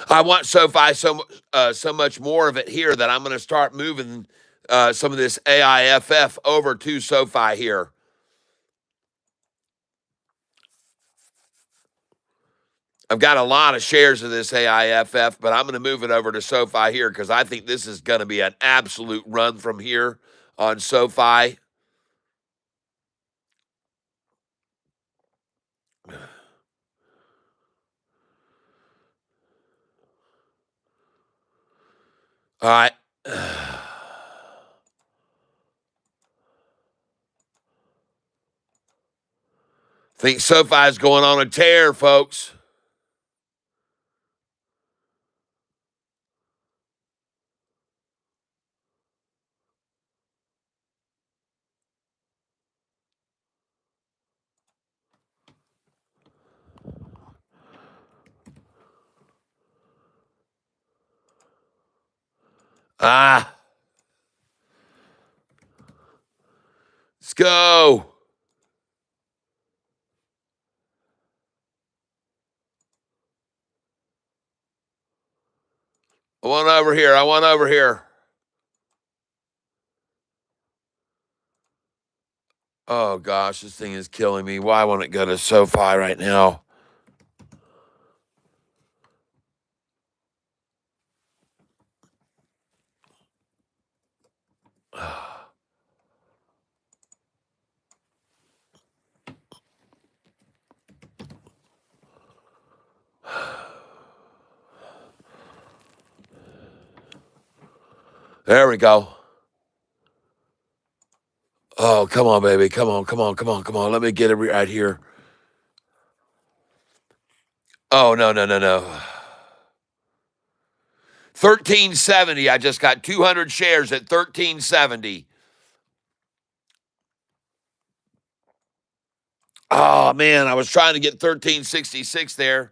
I want Sofi so much more of it here that I'm going to start moving some of this AIFF over to Sofi here. I've got a lot of shares of this AIFF, but I'm going to move it over to SoFi here because I think this is going to be an absolute run from here on SoFi. All right. Think SoFi is going on a tear, folks. Let's go. I want over here. I want over here. Oh, gosh, this thing is killing me. Why won't it go to SoFi right now? There we go. Oh, come on, baby. Come on, come on, come on, come on. Let me get it right here. Oh, no, no, no, no. 1370. I just got 200 shares at 1370. Oh, man, I was trying to get 1366 there.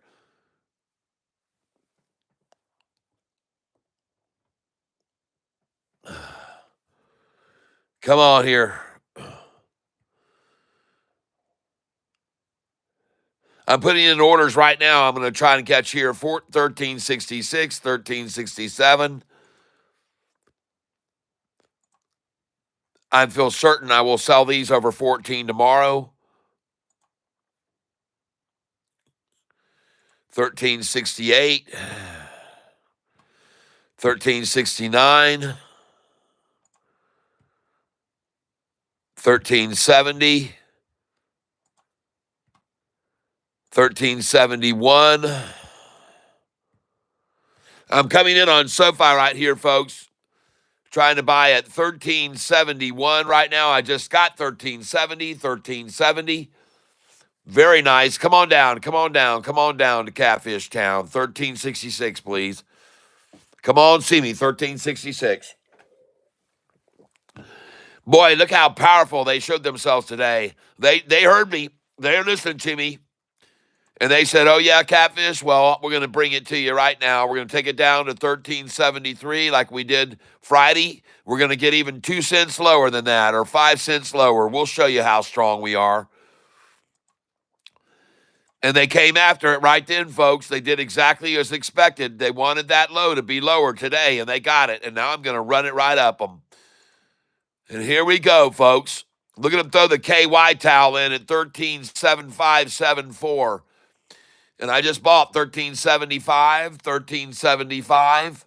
Come on here. I'm putting in orders right now. I'm going to try and catch here 1366, 1367. I feel certain I will sell these over 14 tomorrow. 1368, 1369, 1370, 1371. I'm coming in on SoFi right here, folks. Trying to buy at 1371 right now. I just got 1370, 1370. Very nice. Come on down. Come on down. Come on down to Catfish Town. 1366, please. Come on, see me. 1366. Boy, look how powerful they showed themselves today. They heard me. They listened to me. And they said, oh, yeah, Catfish, well, we're going to bring it to you right now. We're going to take it down to 1373 like we did Friday. We're going to get even 2 cents lower than that or 5 cents lower. We'll show you how strong we are. And they came after it right then, folks. They did exactly as expected. They wanted that low to be lower today, and they got it. And now I'm going to run it right up them. And here we go, folks. Look at them throw the KY towel in at 137574. And I just bought 1375, 1375.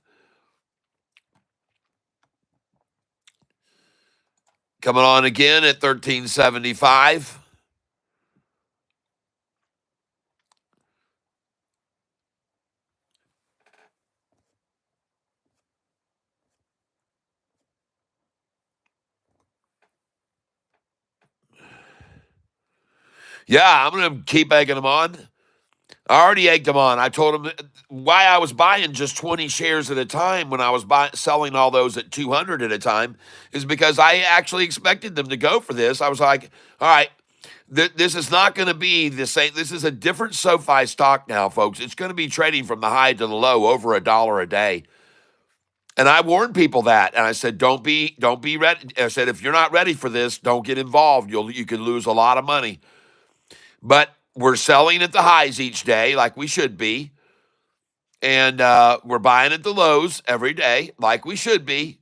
Coming on again at 1375. Yeah, I'm going to keep egging them on. I already egged them on. I told them why I was buying just 20 shares at a time when I was selling all those at 200 at a time is because I actually expected them to go for this. I was like, all right, this is not going to be the same. This is a different SoFi stock now, folks. It's going to be trading from the high to the low over $1 a day. And I warned people that. And I said, don't be ready. I said, if you're not ready for this, don't get involved. You could lose a lot of money. But we're selling at the highs each day like we should be. And we're buying at the lows every day like we should be.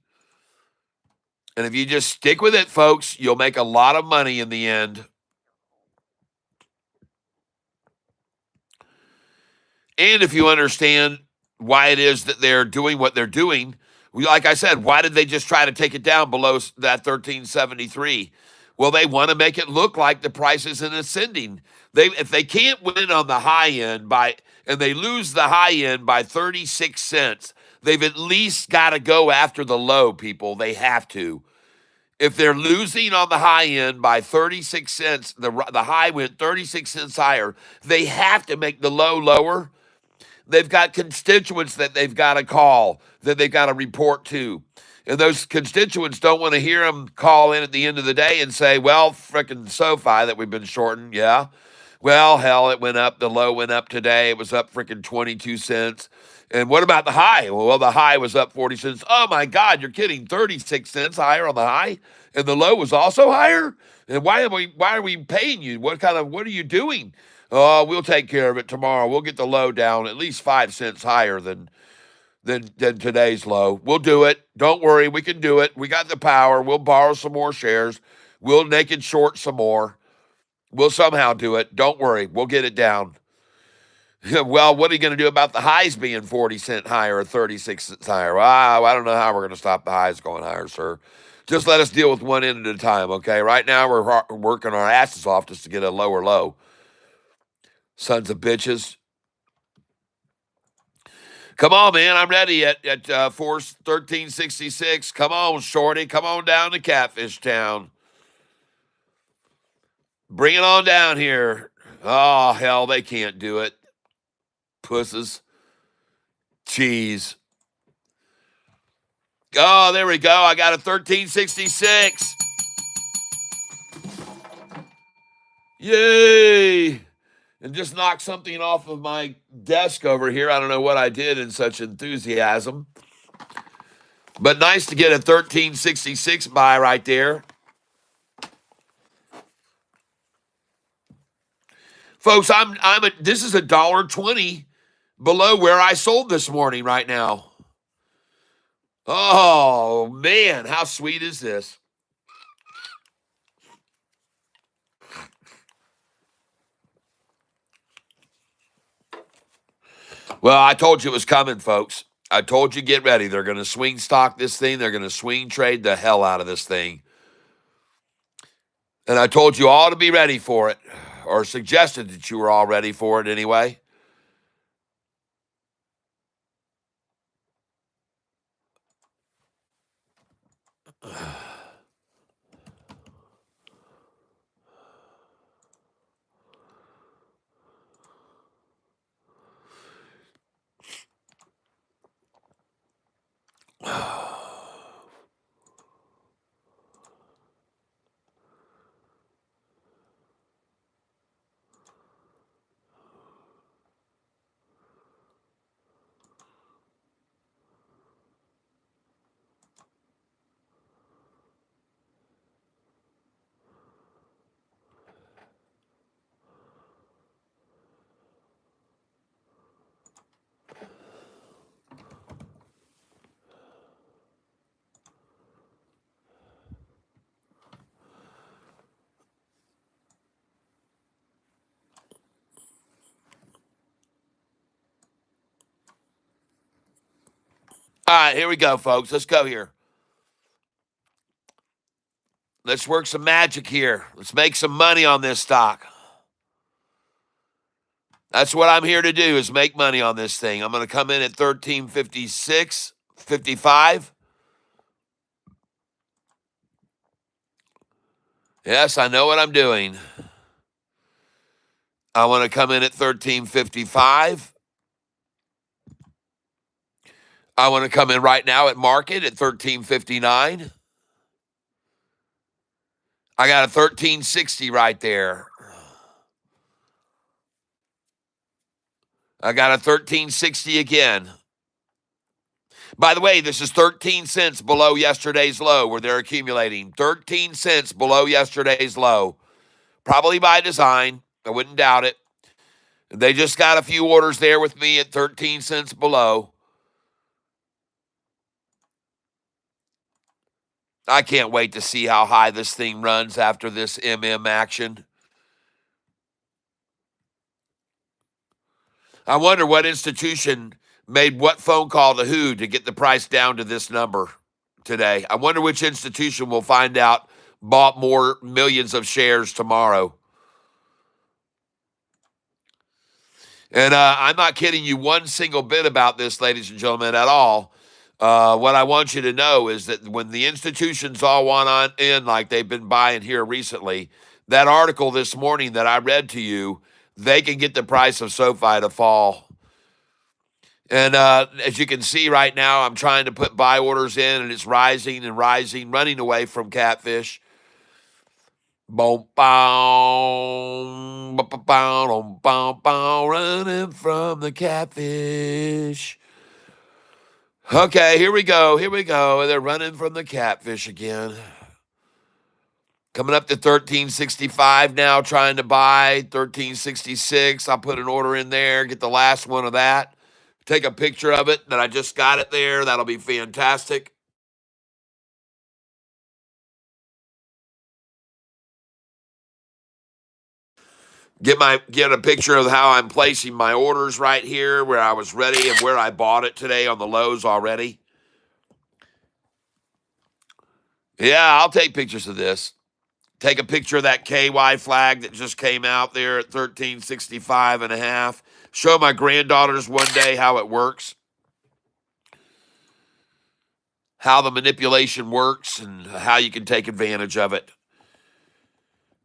And if you just stick with it, folks, you'll make a lot of money in the end. And if you understand why it is that they're doing what they're doing, like I said, why did they just try to take it down below that 1373? Well, they want to make it look like the price is in ascending. If they can't win on the high end and they lose the high end by 36 cents, they've at least got to go after the low, people. They have to. If they're losing on the high end by 36 cents, the high went 36 cents higher, they have to make the low lower. They've got constituents that they've got to call, that they've got to report to. And those constituents don't want to hear them call in at the end of the day and say, well, frickin' Sofi that we've been shorting, yeah. Well, hell, it went up. The low went up today. It was up frickin' 22 cents. And what about the high? Well, the high was up 40 cents. Oh, my God, you're kidding. 36 cents higher on the high? And the low was also higher? And why are we paying you? What are you doing? Oh, we'll take care of it tomorrow. We'll get the low down at least 5 cents higher than today's low. We'll do it. Don't worry, we can do it. We got the power. We'll borrow some more shares. We'll naked short some more. We'll somehow do it. Don't worry. We'll get it down. Well, what are you going to do about the highs being 40 cents higher or 36 cents higher? Well, I don't know how we're going to stop the highs going higher, sir. Just let us deal with one end at a time, okay? Right now, we're working our asses off just to get a lower low. Sons of bitches. Come on, man. I'm ready at 1366. Come on, shorty. Come on down to Catfish Town. Bring it on down here. Oh, hell, they can't do it. Pusses. Jeez. Oh, there we go. I got a 1366. Yay. And just knocked something off of my desk over here. I don't know what I did in such enthusiasm. But nice to get a 1366 buy right there. Folks, this is $1.20 below where I sold this morning right now. Oh, man, how sweet is this? Well, I told you it was coming, folks. I told you get ready. They're going to swing stock this thing. They're going to swing trade the hell out of this thing. And I told you all to be ready for it, or suggested that you were all ready for it anyway. All right, here we go, folks. Let's go here. Let's work some magic here. Let's make some money on this stock. That's what I'm here to do, is make money on this thing. I'm going to come in at 1356, 55. Yes, I know what I'm doing. I want to come in at 1355. I want to come in right now at market at 1359. I got a 1360 right there. I got a 1360 again. By the way, this is 13 cents below yesterday's low where they're accumulating. 13 cents below yesterday's low. Probably by design. I wouldn't doubt it. They just got a few orders there with me at 13 cents below. I can't wait to see how high this thing runs after this MM action. I wonder what institution made what phone call to who to get the price down to this number today. I wonder which institution will find out bought more millions of shares tomorrow. And I'm not kidding you one single bit about this, ladies and gentlemen, at all. What I want you to know is that when the institutions all want on in like they've been buying here recently, that article this morning that I read to you, they can get the price of SoFi to fall. And as you can see right now, I'm trying to put buy orders in, and it's rising and rising, running away from Catfish. Boom, boom, boom, boom, boom, boom, running from the Catfish. Okay, here we go. Here we go. They're running from the Catfish again. Coming up to 1365 now, trying to buy 1366. I'll put an order in there, get the last one of that. Take a picture of it that I just got it there. That'll be fantastic. Get a picture of how I'm placing my orders right here, where I was ready and where I bought it today on the lows already. Yeah, I'll take pictures of this. Take a picture of that KY flag that just came out there at 1365 and a half. Show my granddaughters one day how it works, how the manipulation works, and how you can take advantage of it.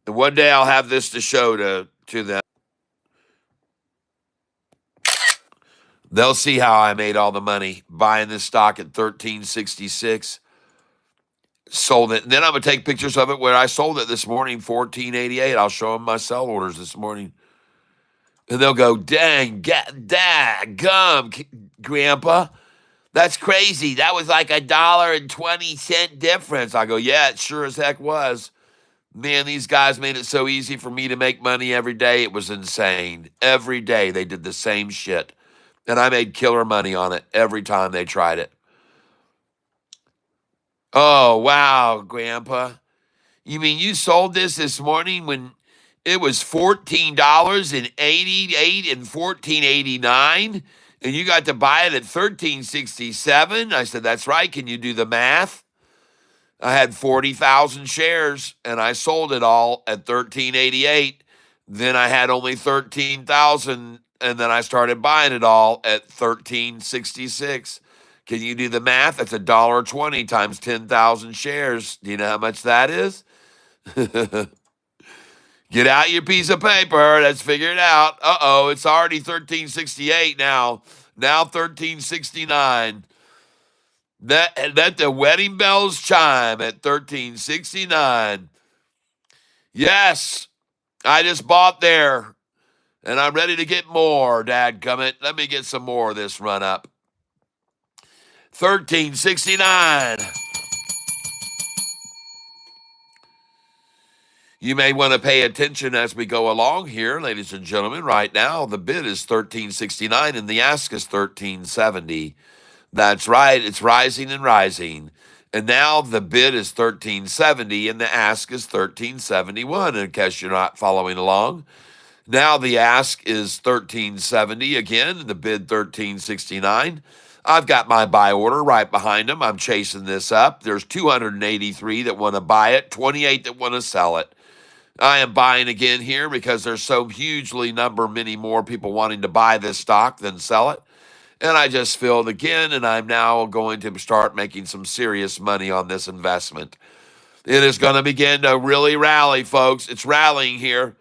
And one day I'll have this to show to them. They'll see how I made all the money buying this stock at 1366. Sold it. And then I'm going to take pictures of it where I sold it this morning, 1488. I'll show them my sell orders this morning. And they'll go, dang, gum, Grandpa. That's crazy. That was like $1.20 difference. I go, yeah, it sure as heck was. Man, these guys made it so easy for me to make money every day. It was insane. Every day they did the same shit. And I made killer money on it every time they tried it. Oh, wow, Grandpa. You mean you sold this morning when it was $14.88 and $14.89, and you got to buy it at $13.67? I said, that's right. Can you do the math? I had 40,000 shares, and I sold it all at $13.88. Then I had only 13,000, and then I started buying it all at $13.66. Can you do the math? That's $1.20 times 10,000 shares. Do you know how much that is? Get out your piece of paper. Let's figure it out. Uh-oh, it's already 1368 now. Now 1369. Let the wedding bells chime at 1369. Yes, I just bought there, and I'm ready to get more, dadgummit. Let me get some more of this run up. 1369. You may want to pay attention as we go along here, ladies and gentlemen. Right now, the bid is 1369 and the ask is 1370. That's right. It's rising and rising. And now the bid is 1370 and the ask is 1371, in case you're not following along. Now the ask is 1370 again, and the bid 1369. I've got my buy order right behind them. I'm chasing this up. There's 283 that want to buy it, 28 that want to sell it. I am buying again here because there's so hugely many more people wanting to buy this stock than sell it. And I just filled again, and I'm now going to start making some serious money on this investment. It is going to begin to really rally, folks. It's rallying here.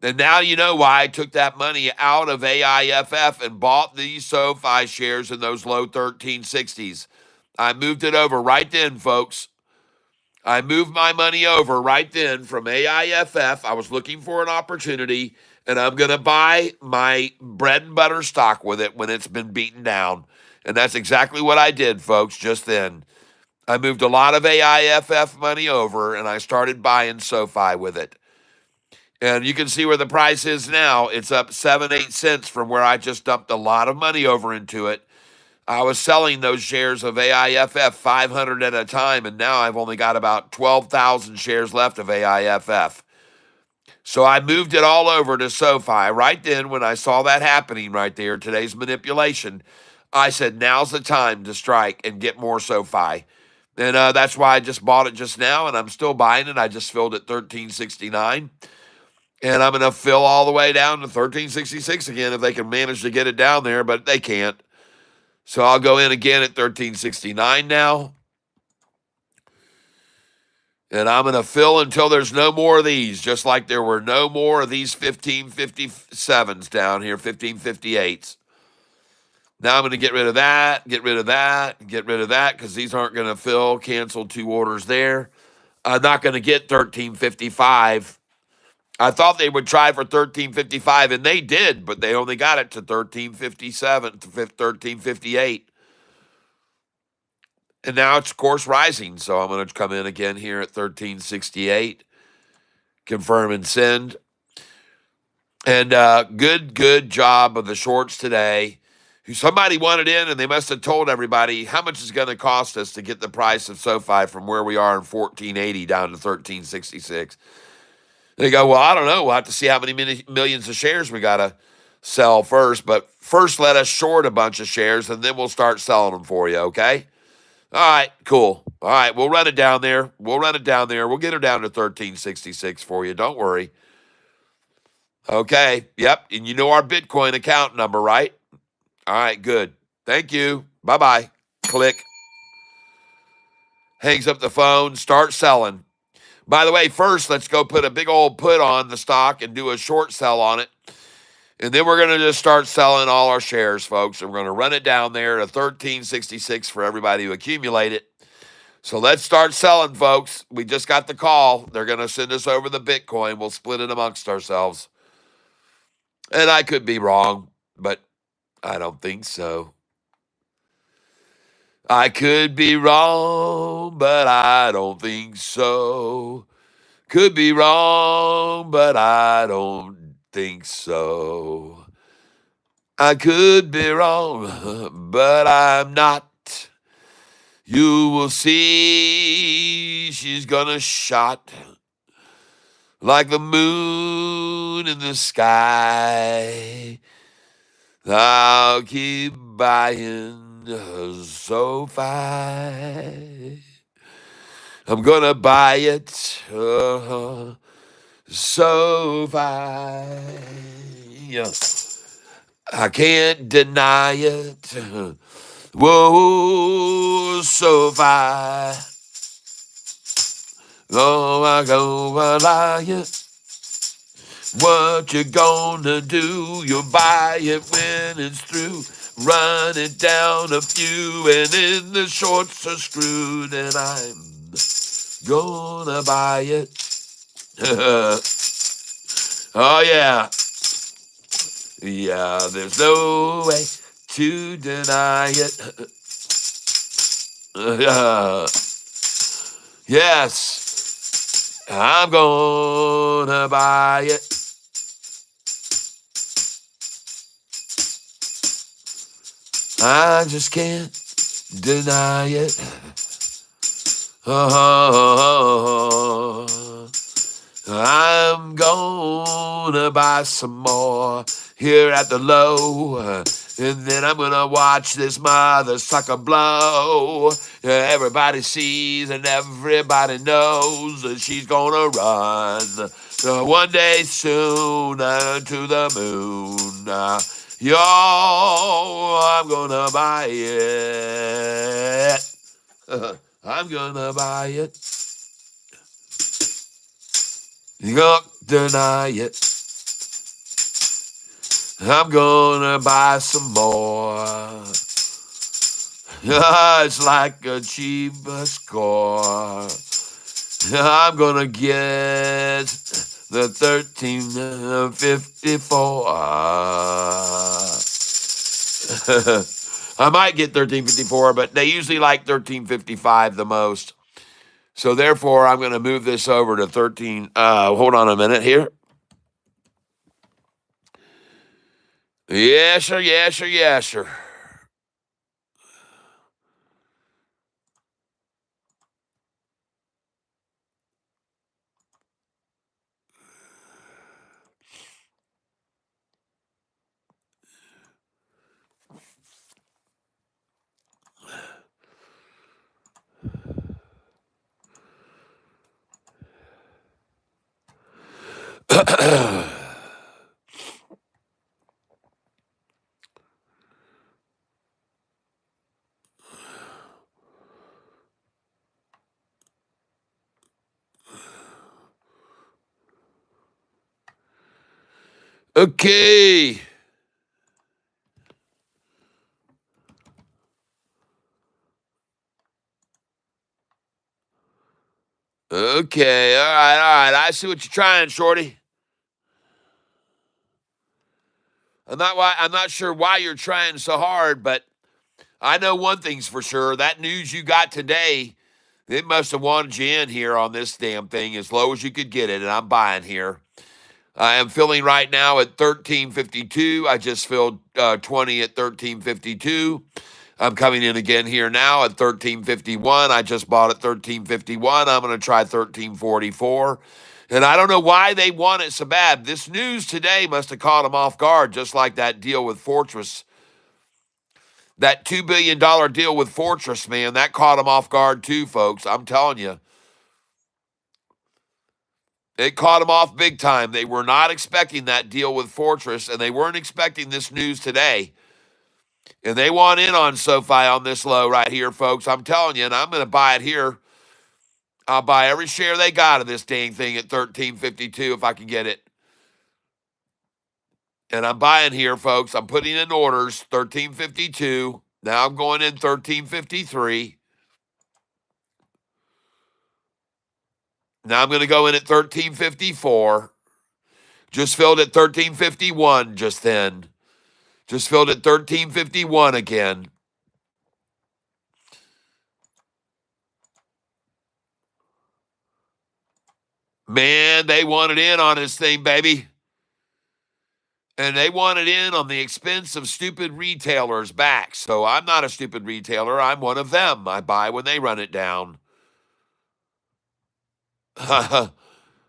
And now you know why I took that money out of AIFF and bought these SoFi shares in those low 1360s. I moved it over right then, folks. I moved my money over right then from AIFF. I was looking for an opportunity, and I'm going to buy my bread and butter stock with it when it's been beaten down. And that's exactly what I did, folks, just then. I moved a lot of AIFF money over, and I started buying SoFi with it. And you can see where the price is now. It's up 7-8 cents from where I just dumped a lot of money over into it. I was selling those shares of AIFF 500 at a time, and now I've only got about 12,000 shares left of AIFF. So I moved it all over to SoFi. Right then, when I saw that happening right there, today's manipulation, I said, now's the time to strike and get more SoFi. And that's why I just bought it just now, and I'm still buying it. I just filled at 1369. And I'm going to fill all the way down to 1366 again if they can manage to get it down there, but they can't. So I'll go in again at 1369 now. And I'm going to fill until there's no more of these, just like there were no more of these 1557s down here, 1558s. Now I'm going to get rid of that, get rid of that, get rid of that, because these aren't going to fill. Cancel 2 orders there. I'm not going to get 1355. I thought they would try for 1355, and they did, but they only got it to 1357, to 1358. And now it's, of course, rising. So I'm going to come in again here at 1368. Confirm and send. And good job of the shorts today. Somebody wanted in, and they must have told everybody how much it's going to cost us to get the price of SoFi from where we are in 1480 down to 1366. They go, well, I don't know. We'll have to see how many millions of shares we got to sell first. But first, let us short a bunch of shares, and then we'll start selling them for you, okay? All right, cool. All right, we'll run it down there. We'll get her down to 1366 for you. Don't worry. Okay, yep. And you know our Bitcoin account number, right? All right, good. Thank you. Bye-bye. Click. Hangs up the phone. Start selling. By the way, first, let's go put a big old put on the stock and do a short sell on it. And then we're going to just start selling all our shares, folks. And we're going to run it down there to 1366 for everybody to accumulate it. So let's start selling, folks. We just got the call. They're going to send us over the Bitcoin. We'll split it amongst ourselves. And I could be wrong, but I don't think so. I could be wrong, but I don't think so. Could be wrong, but I don't think so. I could be wrong, but I'm not. You will see she's gonna shot like the moon in the sky. I'll keep buying SoFi. I'm gonna buy it, SoFi. I can't deny it. Whoa, SoFi. Oh, I go lie it. What you gonna do? You'll buy it when it's through. Run it down a few, and then the shorts are screwed, and I'm gonna buy it. Oh, yeah. Yeah, there's no way to deny it. Yes, I'm gonna buy it. I just can't deny it. Oh, I'm gonna buy some more here at the low, and then I'm gonna watch this mother sucker blow. Everybody sees and everybody knows that she's gonna run one day soon to the moon. Yo, I'm gonna buy it. I'm gonna buy it. You can't deny it. I'm gonna buy some more. It's like a cheap score. I'm gonna get the 1354. I might get 1354, but they usually like 1355 the most. So therefore, I'm going to move this over to 13. Hold on a minute here. Yeah, sure, yeah, sure, yeah, sure. Okay. Okay. All right. I see what you're trying, Shorty. I'm not sure why you're trying so hard, but I know one thing's for sure. That news you got today, it must have wanted you in here on this damn thing as low as you could get it, and I'm buying here. I am filling right now at 1352. I just filled 20 at 1352. I'm coming in again here now at 1351. I just bought at 1351. I'm going to try 1344. And I don't know why they want it so bad. This news today must have caught them off guard, just like that deal with Fortress. That $2 billion deal with Fortress, man, that caught them off guard too, folks. I'm telling you. It caught them off big time. They were not expecting that deal with Fortress, and they weren't expecting this news today. And they want in on Sofi on this low right here, folks. I'm telling you, and I'm going to buy it here. I'll buy every share they got of this dang thing at 1352 if I can get it. And I'm buying here, folks. I'm putting in orders, 1352. Now I'm going in 1353. Now I'm going to go in at 1354. Just filled at 1351 just then. Just filled at 1351 again. Man, they wanted in on this thing, baby. And they wanted in on the expense of stupid retailers' backs. So I'm not a stupid retailer. I'm one of them. I buy when they run it down. I'm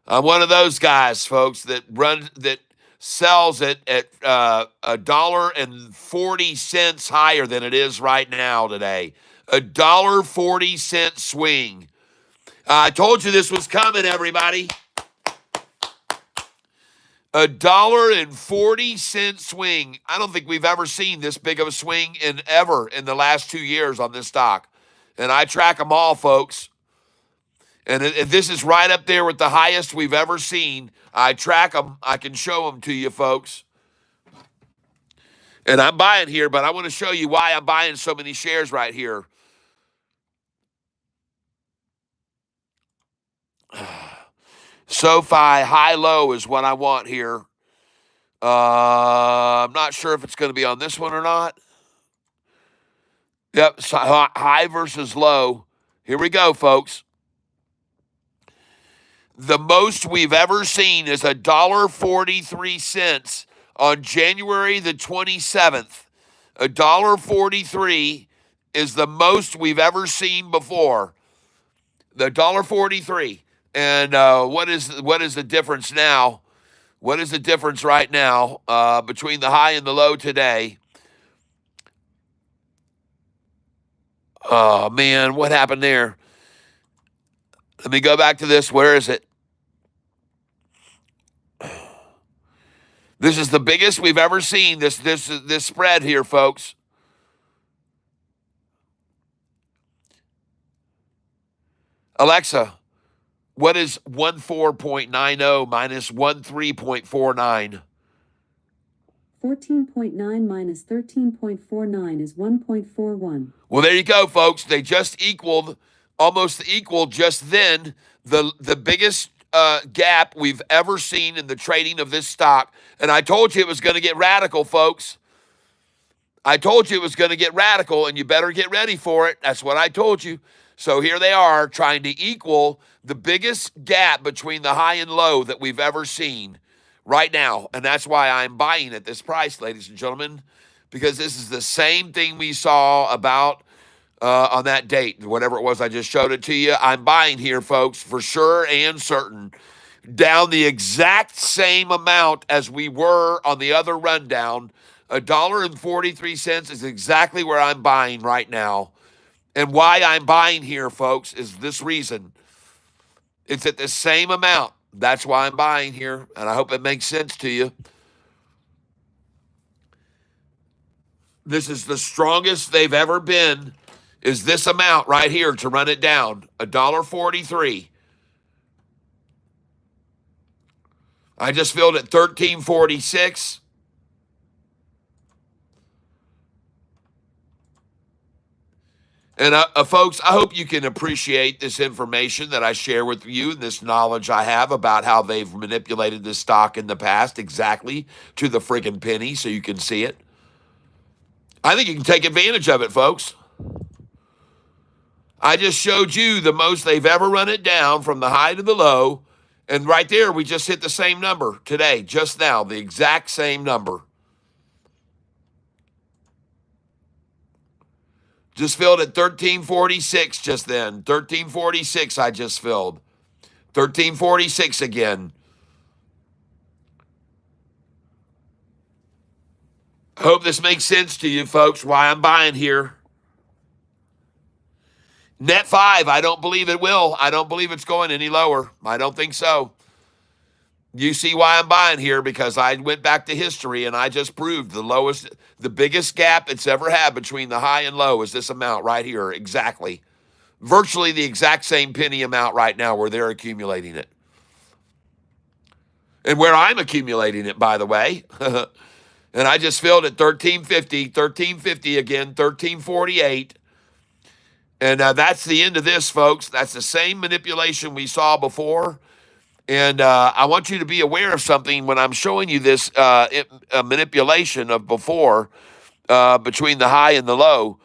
one of those guys, folks, that sells it at $1.40 higher than it is right now today. $1.40 swing. I told you this was coming, everybody. $1.40 swing. I don't think we've ever seen this big of a swing in the last 2 years on this stock. And I track them all, folks. And if this is right up there with the highest we've ever seen, I track them. I can show them to you, folks. And I'm buying here, but I want to show you why I'm buying so many shares right here. Sofi high-low is what I want here. I'm not sure if it's going to be on this one or not. Yep, so high versus low. Here we go, folks. The most we've ever seen is $1.43 on January the 27th. $1.43 is the most we've ever seen before. The $1.43. And what is the difference now? What is the difference right now between the high and the low today? Oh, man, what happened there? Let me go back to this. Where is it? This is the biggest we've ever seen, this spread here, folks. Alexa, what is 14.90 minus 13.49? 14.9 minus 13.49 is 1.41. Well, there you go, folks. They just almost equaled just then the biggest gap we've ever seen in the trading of this stock. And I told you it was going to get radical, folks. I told you it was going to get radical, and you better get ready for it. That's what I told you. So here they are trying to equal the biggest gap between the high and low that we've ever seen right now. And that's why I'm buying at this price, ladies and gentlemen, because this is the same thing we saw about on that date, whatever it was I just showed it to you. I'm buying here, folks, for sure and certain, down the exact same amount as we were on the other rundown. $1.43 is exactly where I'm buying right now. And why I'm buying here, folks, is this reason. It's at the same amount. That's why I'm buying here, and I hope it makes sense to you. This is the strongest they've ever been, is this amount right here to run it down, $1.43. I just filled at 1346. And folks, I hope you can appreciate this information that I share with you and this knowledge I have about how they've manipulated this stock in the past exactly to the friggin' penny so you can see it. I think you can take advantage of it, folks. I just showed you the most they've ever run it down from the high to the low. And right there, we just hit the same number today, just now, the exact same number. Just filled at 1346 just then. 1346 I just filled. 1346 again. I hope this makes sense to you, folks, why I'm buying here. Net 5, I don't believe it will. I don't believe it's going any lower. I don't think so. You see why I'm buying here, because I went back to history and I just proved the biggest gap it's ever had between the high and low is this amount right here, exactly. Virtually the exact same penny amount right now where they're accumulating it. And where I'm accumulating it, by the way. And I just filled at 1350 again, 1348. And that's the end of this, folks. That's the same manipulation we saw before. And I want you to be aware of something when I'm showing you this manipulation of before between the high and the low.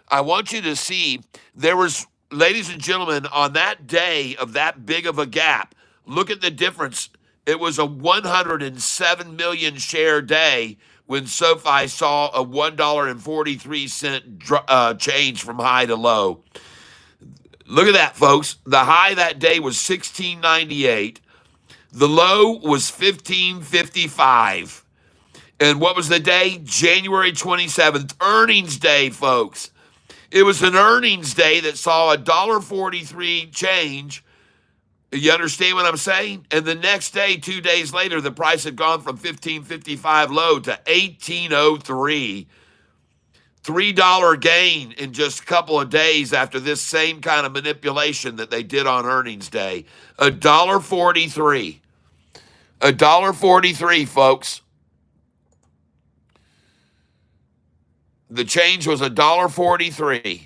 I want you to see there was, ladies and gentlemen, on that day of that big of a gap, look at the difference. It was a 107 million share day when SoFi saw a $1.43 change from high to low. Look at that, folks. The high that day was 1698. The low was 1555. And what was the day? January 27th, earnings day, folks. It was an earnings day that saw a $1.43 change. You understand what I'm saying? And the next day, 2 days later, the price had gone from 1555 low to 1803. $3 gain in just a couple of days after this same kind of manipulation that they did on earnings day. $1.43. $1.43, folks. The change was $1.43.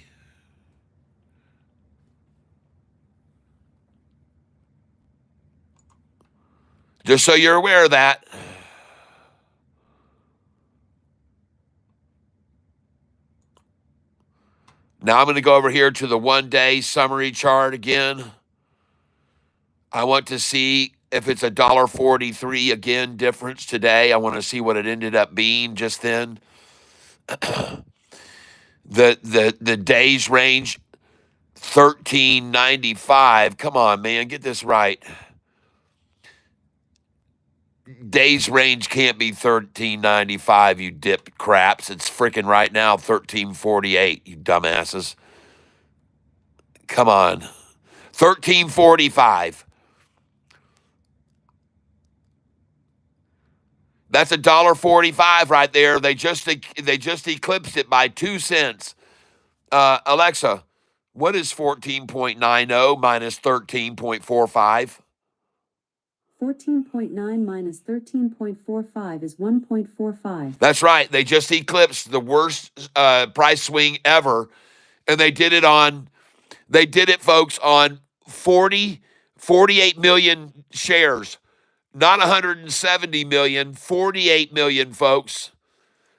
Just so you're aware of that. Now I'm going to go over here to the one-day summary chart again. I want to see if it's $1.43 again difference today. I want to see what it ended up being just then. The days range 1395. Come on, man, get this right. Days range can't be 1395, you dip craps. It's freaking right now 1348, you dumbasses. Come on. 1345. That's $1.45 right there. They just eclipsed it by 2 cents. Alexa, what is 14.90 minus 13.45? 14.9 minus 13.45 is 1.45. That's right. They just eclipsed the worst price swing ever. And they did it, folks, on 48 million shares. Not 170 million, 48 million, folks.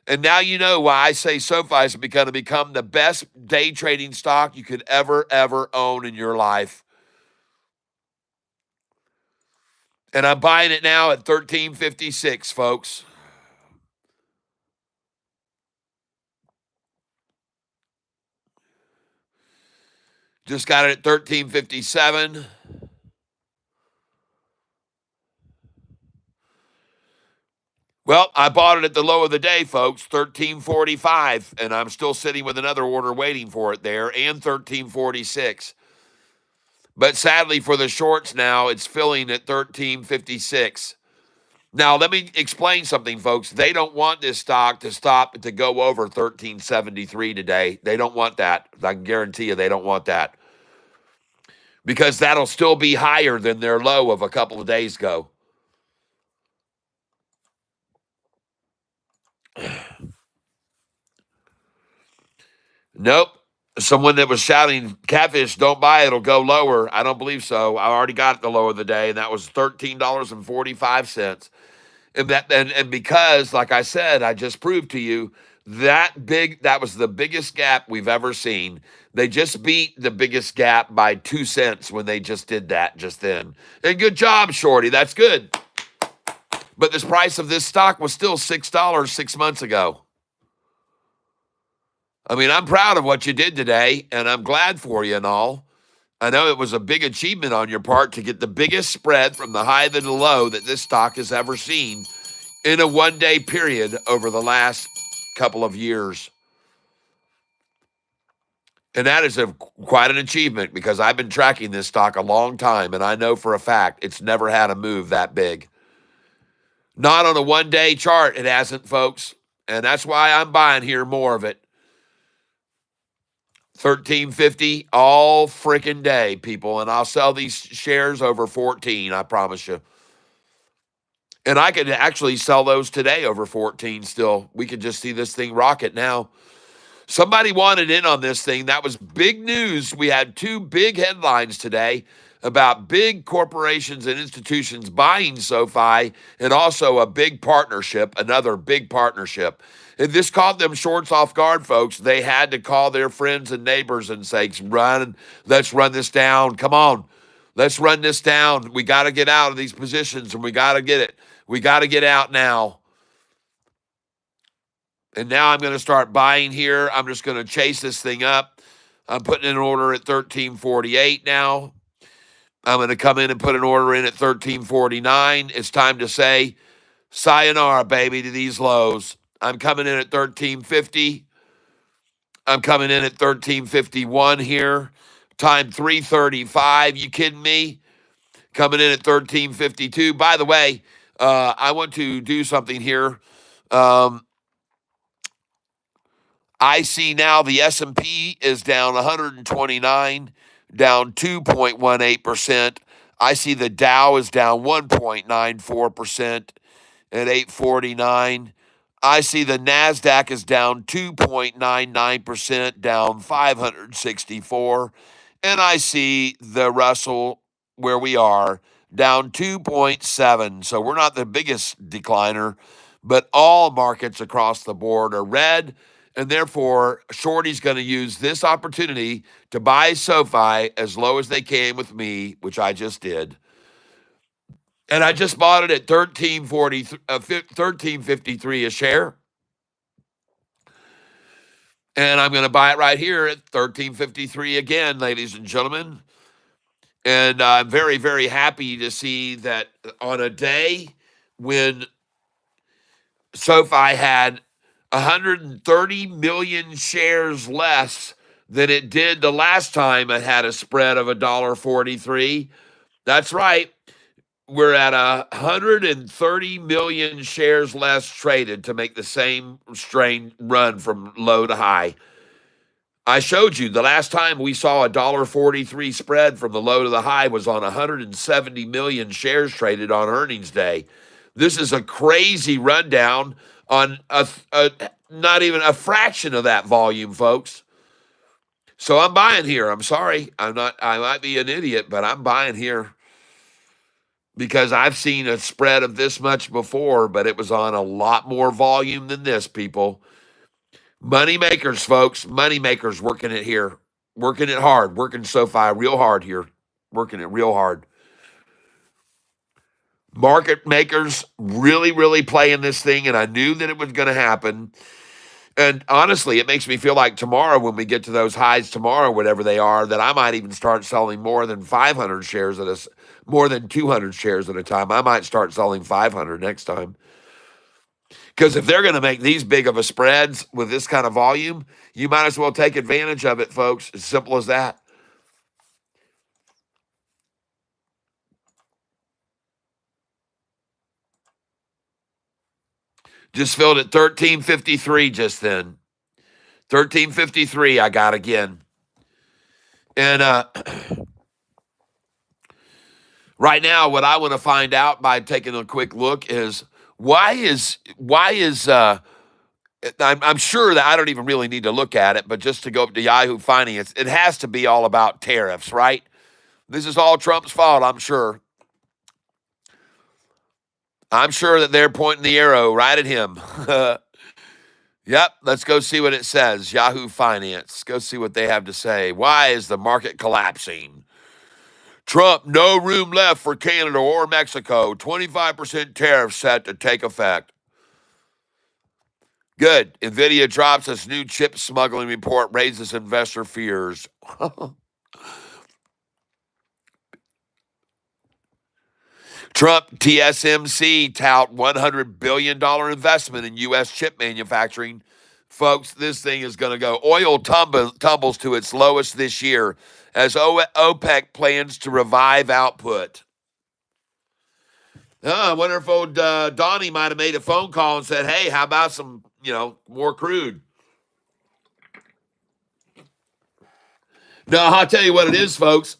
And now you know why I say SoFi is going to become the best day trading stock you could ever own in your life. And I'm buying it now at 1356, folks. Just got it at 1357. Well, I bought it at the low of the day, folks, 1345, and I'm still sitting with another order waiting for it there, and 1346. But sadly for the shorts now, it's filling at 1356. Now, let me explain something, folks. They don't want this stock to go over 1373 today. They don't want that. I can guarantee you they don't want that. Because that'll still be higher than their low of a couple of days ago. Nope. Someone that was shouting, Catfish, don't buy it, it'll go lower. I don't believe so. I already got the low of the day, and that was $13.45. And because, like I said, I just proved to you that was the biggest gap we've ever seen. They just beat the biggest gap by 2 cents when they just did that just then. And good job, Shorty. That's good. But this price of this stock was still $6 6 months ago. I mean, I'm proud of what you did today, and I'm glad for you and all. I know it was a big achievement on your part to get the biggest spread from the high to the low that this stock has ever seen in a one-day period over the last couple of years. And that is quite an achievement because I've been tracking this stock a long time, and I know for a fact it's never had a move that big. Not on a one-day chart, it hasn't, folks. And that's why I'm buying here more of it. 13.50 all freaking day, people. And I'll sell these shares over 14, I promise you. And I could actually sell those today over 14 still. We could just see this thing rocket now. Somebody wanted in on this thing. That was big news. We had two big headlines today about big corporations and institutions buying SoFi and also a big partnership, another big partnership. And this caught them shorts off guard, folks. They had to call their friends and neighbors and say, let's run this down. Come on, let's run this down. We got to get out of these positions and we got to get it. We got to get out now. And now I'm going to start buying here. I'm just going to chase this thing up. I'm putting in an order at 13.48 now. I'm going to come in and put an order in at 13.49. It's time to say sayonara, baby, to these lows. I'm coming in at 13.50. I'm coming in at 13.51 here. Time 3:35. You kidding me? Coming in at 13.52. By the way, I want to do something here. I see now the S&P is down 129, down 2.18%. I see the Dow is down 1.94% at 849. I see the NASDAQ is down 2.99%, down 564. And I see the Russell, where we are, down 2.7. So we're not the biggest decliner, but all markets across the board are red. And therefore, Shorty's going to use this opportunity to buy SoFi as low as they can with me, which I just did. And I just bought it at $13.53 a share. And I'm going to buy it right here at $13.53 again, ladies and gentlemen. And I'm very, very happy to see that on a day when SoFi had 130 million shares less than it did the last time it had a spread of $1.43. That's right. We're at 130 million shares less traded to make the same strain run from low to high. I showed you the last time we saw $1.43 spread from the low to the high was on 170 million shares traded on earnings day. This is a crazy rundown on not even a fraction of that volume, folks. So I'm buying here. I'm sorry. I might be an idiot, but I'm buying here because I've seen a spread of this much before, but it was on a lot more volume than this, people. Money makers, folks. Money makers working it here. Working it hard. Working SoFi real hard here. Working it real hard. Market makers really, really playing this thing, and I knew that it was going to happen. And honestly, it makes me feel like tomorrow when we get to those highs tomorrow, whatever they are, that I might even start selling more than 500 shares more than 200 shares at a time. I might start selling 500 next time. Because if they're going to make these big of a spreads with this kind of volume, you might as well take advantage of it, folks. As simple as that. Just filled at 13.53 just then. 13.53 I got again. And right now, what I want to find out by taking a quick look is why is I'm sure that I don't even really need to look at it, but just to go up to Yahoo Finance, it has to be all about tariffs, right? This is all Trump's fault, I'm sure. I'm sure that they're pointing the arrow right at him. Yep, let's go see what it says. Yahoo Finance. Go see what they have to say. Why is the market collapsing? Trump, no room left for Canada or Mexico. 25% tariffs set to take effect. Good. NVIDIA drops its new chip smuggling report, raises investor fears. Trump, TSMC tout $100 billion investment in U.S. chip manufacturing. Folks, this thing is going to go. Oil tumbles to its lowest this year as OPEC plans to revive output. I wonder if old Donnie might have made a phone call and said, hey, how about some, more crude? No, I'll tell you what it is, folks.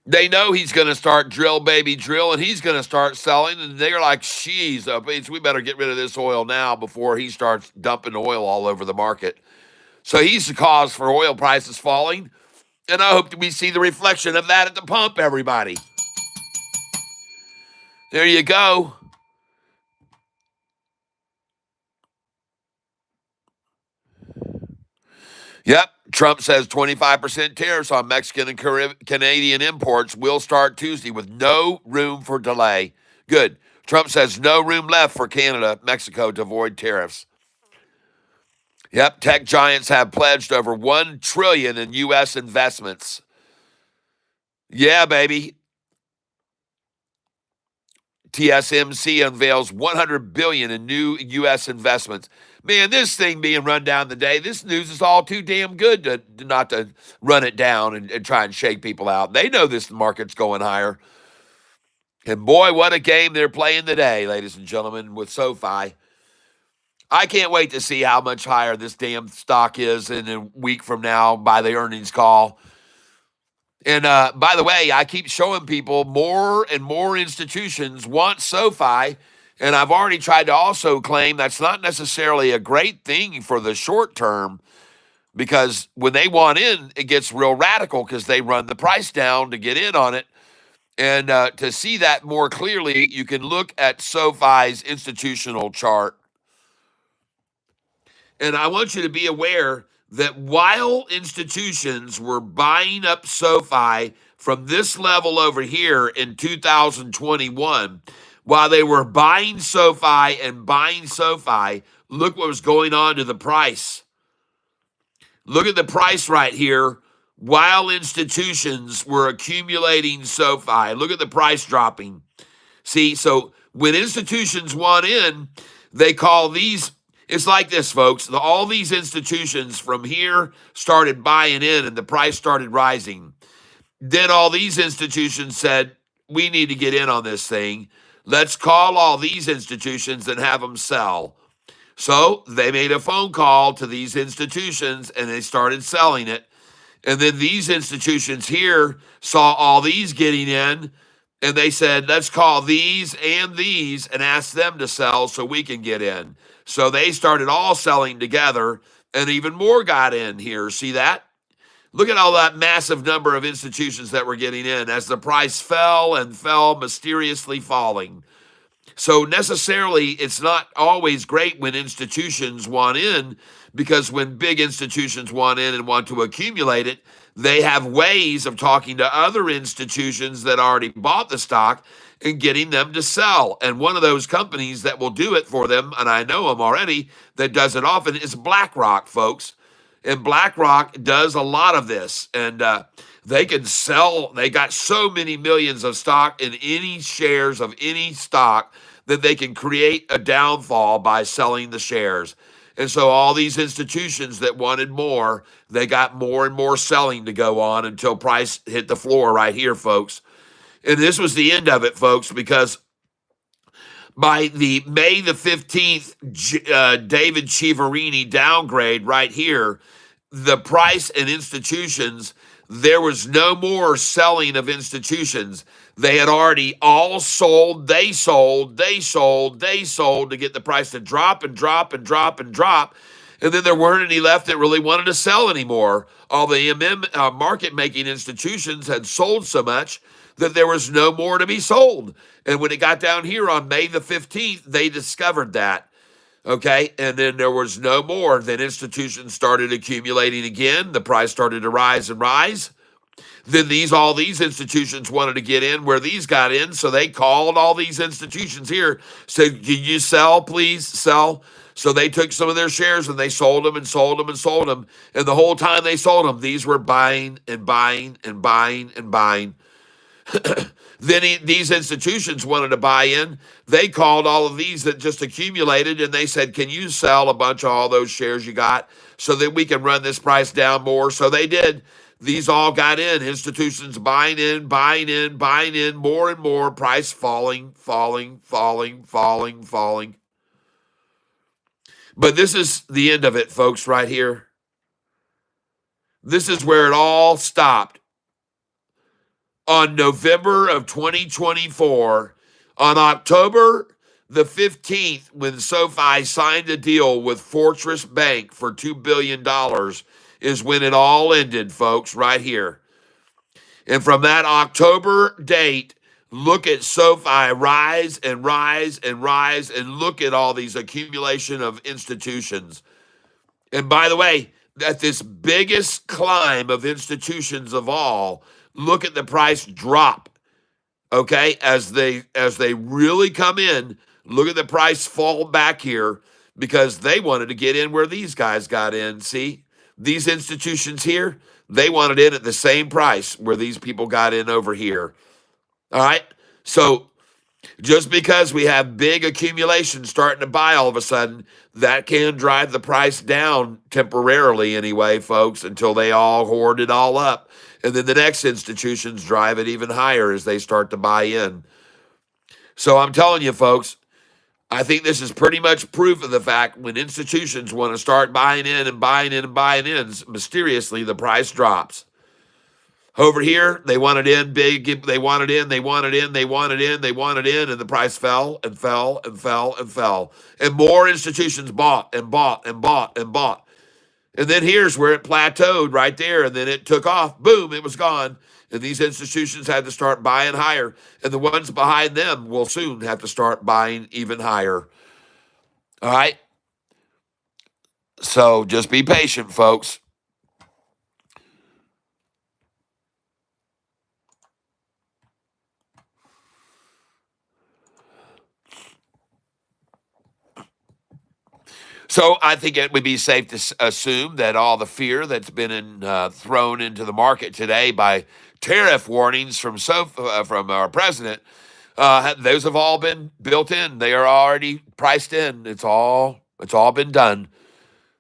They know he's going to start drill, baby, drill, and he's going to start selling. And they're like, geez, we better get rid of this oil now before he starts dumping oil all over the market. So he's the cause for oil prices falling. And I hope that we see the reflection of that at the pump, everybody. There you go. Yep. Trump says 25% tariffs on Mexican and Canadian imports will start Tuesday with no room for delay. Good. Trump says no room left for Canada, Mexico to avoid tariffs. Yep. Tech giants have pledged over $1 trillion in U.S. investments. Yeah, baby. TSMC unveils $100 billion in new U.S. investments. Man, this thing being run down today, this news is all too damn good to not to run it down and try and shake people out. They know this market's going higher. And boy, what a game they're playing today, ladies and gentlemen, with Sofi. I can't wait to see how much higher this damn stock is in a week from now by the earnings call. And by the way, I keep showing people more and more institutions want SoFi, and I've already tried to also claim that's not necessarily a great thing for the short term, because when they want in, it gets real radical because they run the price down to get in on it. And to see that more clearly, you can look at SoFi's institutional chart. And I want you to be aware that while institutions were buying up SoFi from this level over here in 2021, while they were buying SoFi and buying SoFi, look what was going on to the price. Look at the price right here. While institutions were accumulating SoFi, look at the price dropping. See, so when institutions want in, they call these. It's like this, folks. All these institutions from here started buying in and the price started rising. Then all these institutions said, we need to get in on this thing. Let's call all these institutions and have them sell. So they made a phone call to these institutions and they started selling it. And then these institutions here saw all these getting in and they said, let's call these and ask them to sell so we can get in. So they started all selling together and even more got in here. See that? Look at all that massive number of institutions that were getting in as the price fell and fell, mysteriously falling. So necessarily, it's not always great when institutions want in, because when big institutions want in and want to accumulate it, they have ways of talking to other institutions that already bought the stock and getting them to sell. And one of those companies that will do it for them, and I know them already, that does it often, is BlackRock, folks. And BlackRock does a lot of this. And they can sell, they got so many millions of stock in any shares of any stock that they can create a downfall by selling the shares. And so all these institutions that wanted more, they got more and more selling to go on until price hit the floor right here, folks. And this was the end of it, folks, because by the May the 15th, David Chiaverini downgrade right here, the price and institutions, there was no more selling of institutions. They had already all sold, they sold to get the price to drop and drop and drop and drop. And then there weren't any left that really wanted to sell anymore. All the market making institutions had sold so much that there was no more to be sold. And when it got down here on May the 15th, they discovered that. Okay. And then there was no more. Then institutions started accumulating again. The price started to rise and rise. Then all these institutions wanted to get in where these got in, so they called all these institutions here, said, "Can you sell, please sell?" So they took some of their shares and they sold them and sold them and sold them. And the whole time they sold them, these were buying and buying and buying and buying. Then these institutions wanted to buy in. They called all of these that just accumulated and they said, "Can you sell a bunch of all those shares you got so that we can run this price down more?" So they did. These all got in. Institutions buying in, buying in, buying in, more and more. Price falling, falling, falling, falling, falling. But this is the end of it, folks, right here. This is where it all stopped. On November of 2024, on October the 15th, when SoFi signed a deal with Fortress Bank for $2 billion, is when it all ended, folks, right here. And from that October date, look at SoFi rise and rise and rise, and look at all these accumulation of institutions. And by the way, at this biggest climb of institutions of all, look at the price drop. Okay, as they really come in, look at the price fall back here because they wanted to get in where these guys got in. See, these institutions here, they wanted in at the same price where these people got in over here. All right, so just because we have big accumulation starting to buy all of a sudden, that can drive the price down temporarily anyway, folks, until they all hoard it all up. And then the next institutions drive it even higher as they start to buy in. So I'm telling you, folks, I think this is pretty much proof of the fact when institutions want to start buying in and buying in and buying in, mysteriously the price drops. Over here, they wanted in big, they wanted in, they wanted in, they wanted in, they wanted in, and the price fell and fell and fell and fell. And more institutions bought and bought and bought and bought. And then here's where it plateaued right there, and then it took off. Boom, it was gone. And these institutions had to start buying higher. And the ones behind them will soon have to start buying even higher. All right? So just be patient, folks. So I think it would be safe to assume that all the fear that's been thrown into the market today by tariff warnings from our president, those have all been built in. They are already priced in. It's all been done.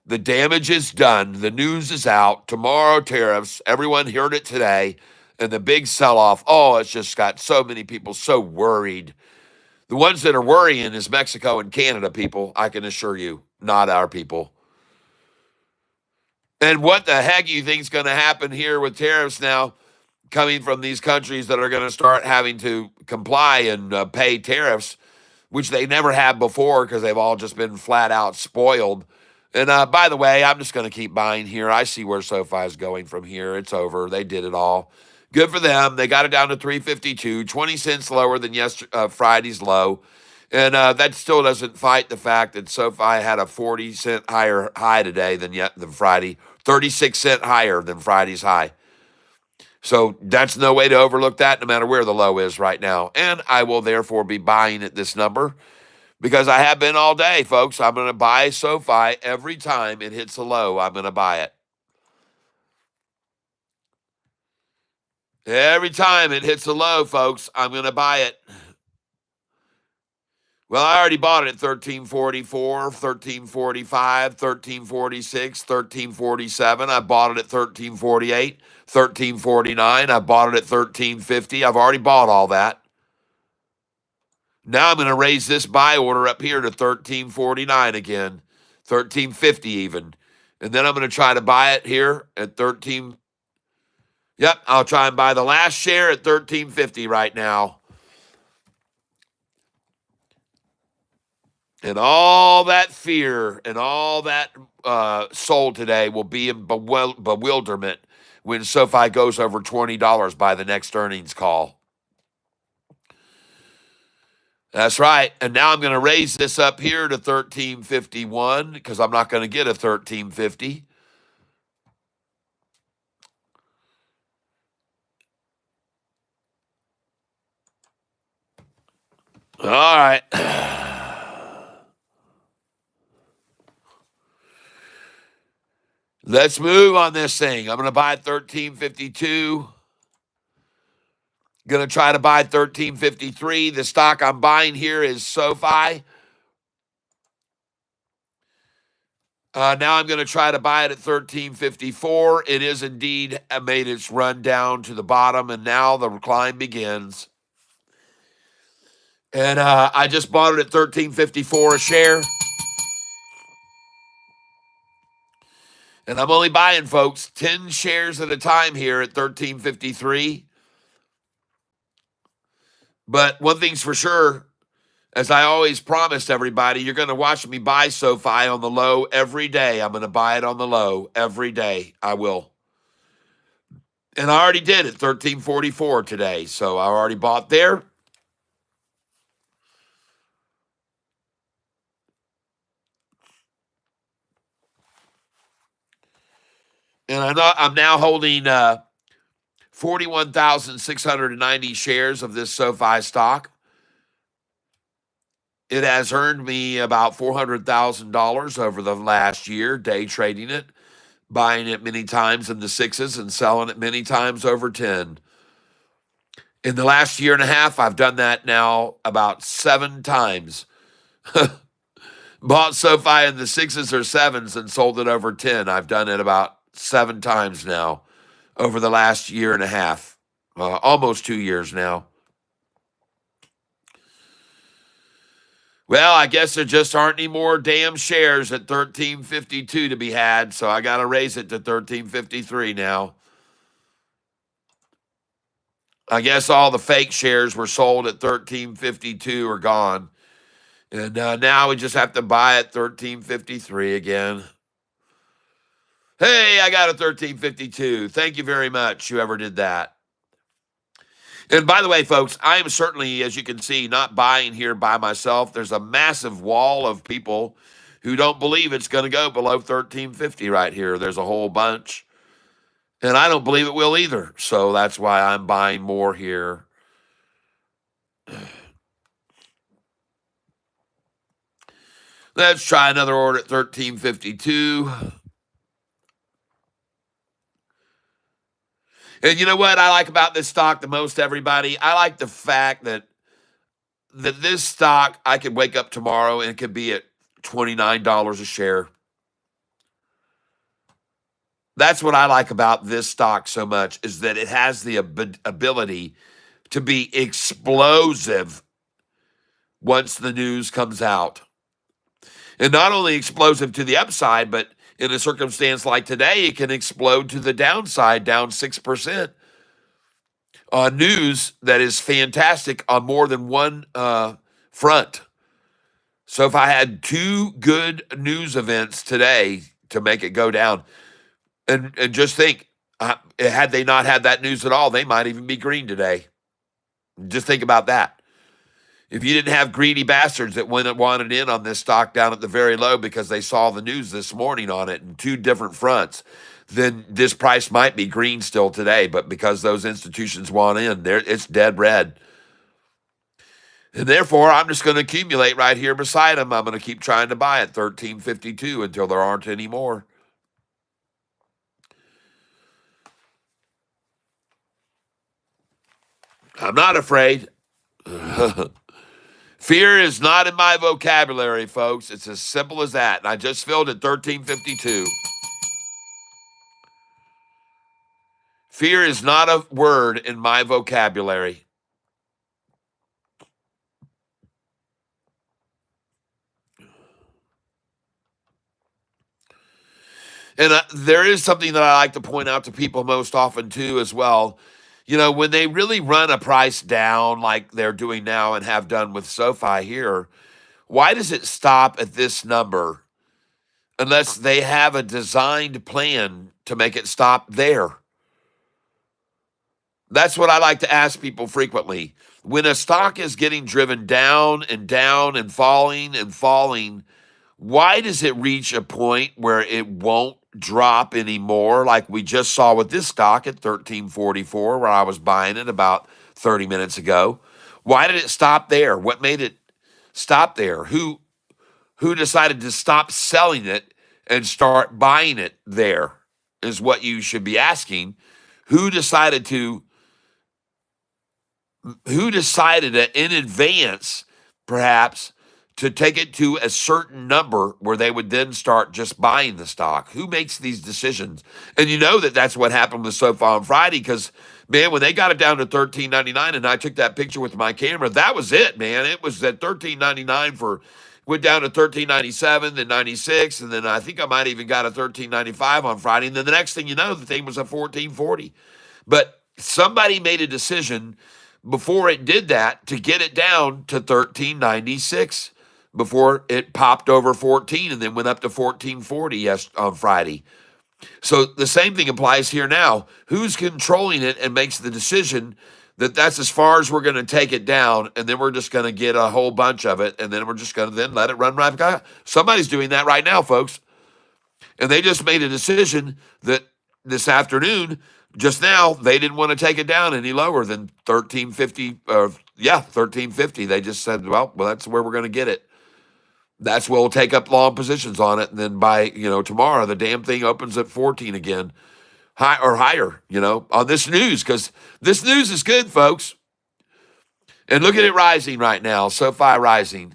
The damage is done. The news is out. Tomorrow, tariffs. Everyone heard it today. And the big sell-off, it's just got so many people so worried. The ones that are worrying is Mexico and Canada people, I can assure you, not our people. And what the heck do you think is going to happen here with tariffs now coming from these countries that are going to start having to comply and pay tariffs, which they never have before because they've all just been flat out spoiled. And by the way, I'm just going to keep buying here. I see where SoFi is going from here. It's over. They did it all. Good for them. They got it down to 352, 20 cents lower than Friday's low. And that still doesn't fight the fact that SoFi had a 40-cent higher high today than Friday, 36-cent higher than Friday's high. So that's no way to overlook that, no matter where the low is right now. And I will therefore be buying at this number because I have been all day, folks. I'm going to buy SoFi every time it hits a low. I'm going to buy it. Every time it hits a low, folks, I'm going to buy it. Well, I already bought it at 1344, 1345, 1346, 1347. I bought it at 1348, 1349. I bought it at 1350. I've already bought all that. Now I'm going to raise this buy order up here to 1349 again, 1350 even. And then I'm going to try to buy it here at 13. Yep, I'll try and buy the last share at $13.50 right now. And all that fear and all that sold today will be in bewilderment when SoFi goes over $20 by the next earnings call. That's right. And now I'm going to raise this up here to $13.51 because I'm not going to get a $13.50. All right. Let's move on this thing. I'm going to buy at $13.52. Going to try to buy $13.53. The stock I'm buying here is SoFi. Now I'm going to try to buy it at $13.54. It is indeed made its run down to the bottom, and now the climb begins. And I just bought it at $13.54 a share. And I'm only buying, folks, 10 shares at a time here at $13.53. But one thing's for sure, as I always promised everybody, you're going to watch me buy SoFi on the low every day. I'm going to buy it on the low every day. I will. And I already did at $13.44 today. So I already bought there. And I'm now holding 41,690 shares of this SoFi stock. It has earned me about $400,000 over the last year, day trading it, buying it many times in the sixes and selling it many times over 10. In the last year and a half, I've done that now about 7 times. Bought SoFi in the sixes or sevens and sold it over 10. I've done it about 7 times now over the last year and a half, almost 2 years now. Well, I guess there just aren't any more damn shares at $13.52 to be had, so I got to raise it to $13.53 now. I guess all the fake shares were sold at $13.52 are gone. And now we just have to buy at $13.53 again. Hey, I got a $13.52. Thank you very much, whoever did that. And by the way, folks, I am certainly, as you can see, not buying here by myself. There's a massive wall of people who don't believe it's going to go below $13.50 right here. There's a whole bunch. And I don't believe it will either. So that's why I'm buying more here. Let's try another order at $13.52. And you know what I like about this stock the most, everybody? I like the fact that this stock, I could wake up tomorrow and it could be at $29 a share. That's what I like about this stock so much, is that it has the ability to be explosive once the news comes out. And not only explosive to the upside, but in a circumstance like today, it can explode to the downside, down 6%. On news that is fantastic on more than one front. So if I had 2 good news events today to make it go down, and just think, had they not had that news at all, they might even be green today. Just think about that. If you didn't have greedy bastards that wanted in on this stock down at the very low because they saw the news this morning on it in 2 different fronts, then this price might be green still today. But because those institutions want in, it's dead red. And therefore, I'm just going to accumulate right here beside them. I'm going to keep trying to buy at $13.52 until there aren't any more. I'm not afraid. Fear is not in my vocabulary, folks. It's as simple as that. And I just filled at $13.52. Fear is not a word in my vocabulary. And there is something that I like to point out to people most often too, as well. When they really run a price down like they're doing now and have done with SoFi here, why does it stop at this number unless they have a designed plan to make it stop there? That's what I like to ask people frequently. When a stock is getting driven down and falling, why does it reach a point where it won't drop anymore, like we just saw with this stock at 1344, where I was buying it about 30 minutes ago? Why did it stop there? What made it stop there? Who decided to stop selling it and start buying it there is what you should be asking. Who decided to who decided in advance, perhaps, to take it to a certain number where they would then start just buying the stock? Who makes these decisions? And you know that that's what happened with SoFi on Friday, because, man, when they got it down to $13.99 and I took that picture with my camera, that was it, man. It was at $13.99 went down to $13.97, then 96, and then I think I might even got a $13.95 on Friday. And then the next thing you know, the thing was at $14.40. But somebody made a decision before it did that to get it down to $13.96 before it popped over 14 and then went up to $14.40 on Friday. So the same thing applies here now. Who's controlling it and makes the decision that that's as far as we're going to take it down, and then we're just going to get a whole bunch of it, and then we're just going to then let it run right back? Somebody's doing that right now, folks. And they just made a decision that this afternoon, just now, they didn't want to take it down any lower than 1350. 1350. They just said, well, that's where we're going to get it. That's where we'll take up long positions on it. And then by, tomorrow, the damn thing opens at 14 again, high or higher, on this news, because this news is good, folks. And look at it rising right now. SoFi rising.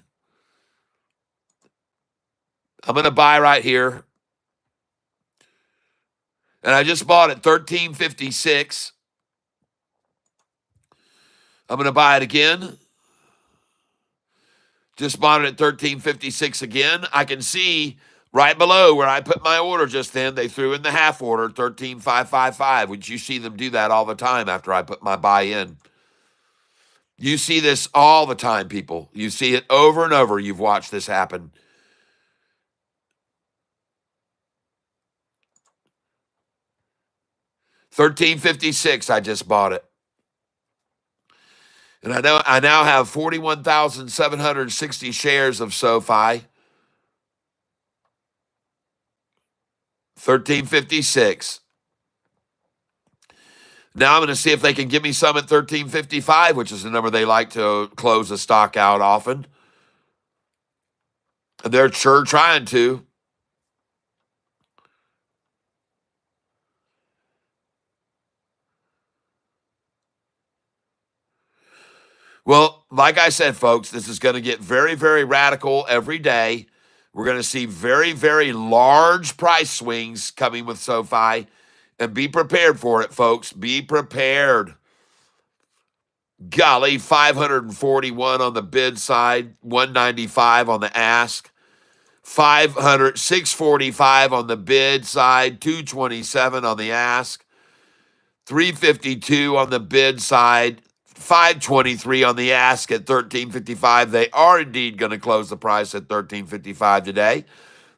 I'm going to buy right here. And I just bought it $13.56. I'm going to buy it again. Just bought it at $13.56 again. I can see right below where I put my order just then, they threw in the half order, $13.555, which you see them do that all the time after I put my buy in. You see this all the time, people. You see it over and over. You've watched this happen. $13.56, I just bought it. And I now have 41,760 shares of SoFi. $13.56. Now I'm going to see if they can give me some at $13.55, which is the number they like to close a stock out often. And they're sure trying to. Well, like I said, folks, this is going to get very, very radical every day. We're going to see very, very large price swings coming with SoFi. And be prepared for it, folks. Be prepared. Golly, 541 on the bid side, 195 on the ask. 645 on the bid side, 227 on the ask. 352 on the bid side, 523 on the ask at $13.55. They are indeed going to close the price at $13.55 today.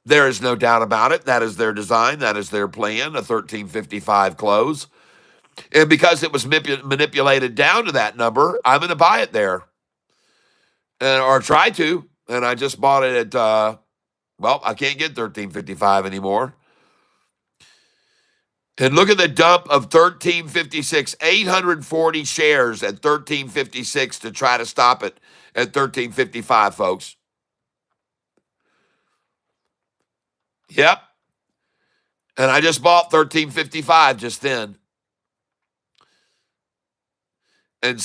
There is no doubt about it. That is their design. That is their plan, a $13.55 close. And because it was manipulated down to that number, I'm going to buy it there. Or try to. And I just bought it at, I can't get $13.55 anymore. And look at the dump of $13.56, 840 shares at $13.56 to try to stop it at $13.55, folks. Yep. And I just bought $13.55 just then. And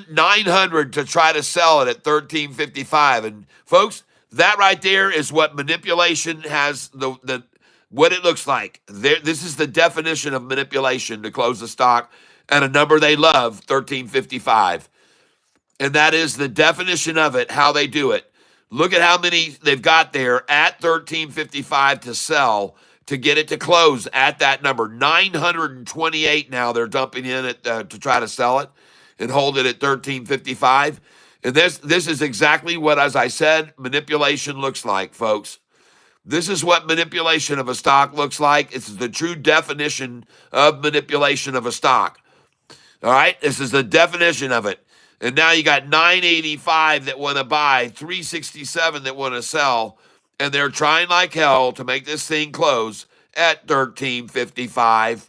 900 to try to sell it at $13.55. And folks, that right there is what manipulation has what it looks like. This is the definition of manipulation, to close the stock at a number they love, $13.55. And that is the definition of it, how they do it. Look at how many they've got there at $13.55 to sell. to get it to close at that number. 928 now they're dumping in it to try to sell it and hold it at 1355. And this is exactly what, as I said, manipulation looks like, folks. This is what manipulation of a stock looks like. It's the true definition of manipulation of a stock. All right, this is the definition of it. And now you got 985 that want to buy, 367 that want to sell, and they're trying like hell to make this thing close at 1355.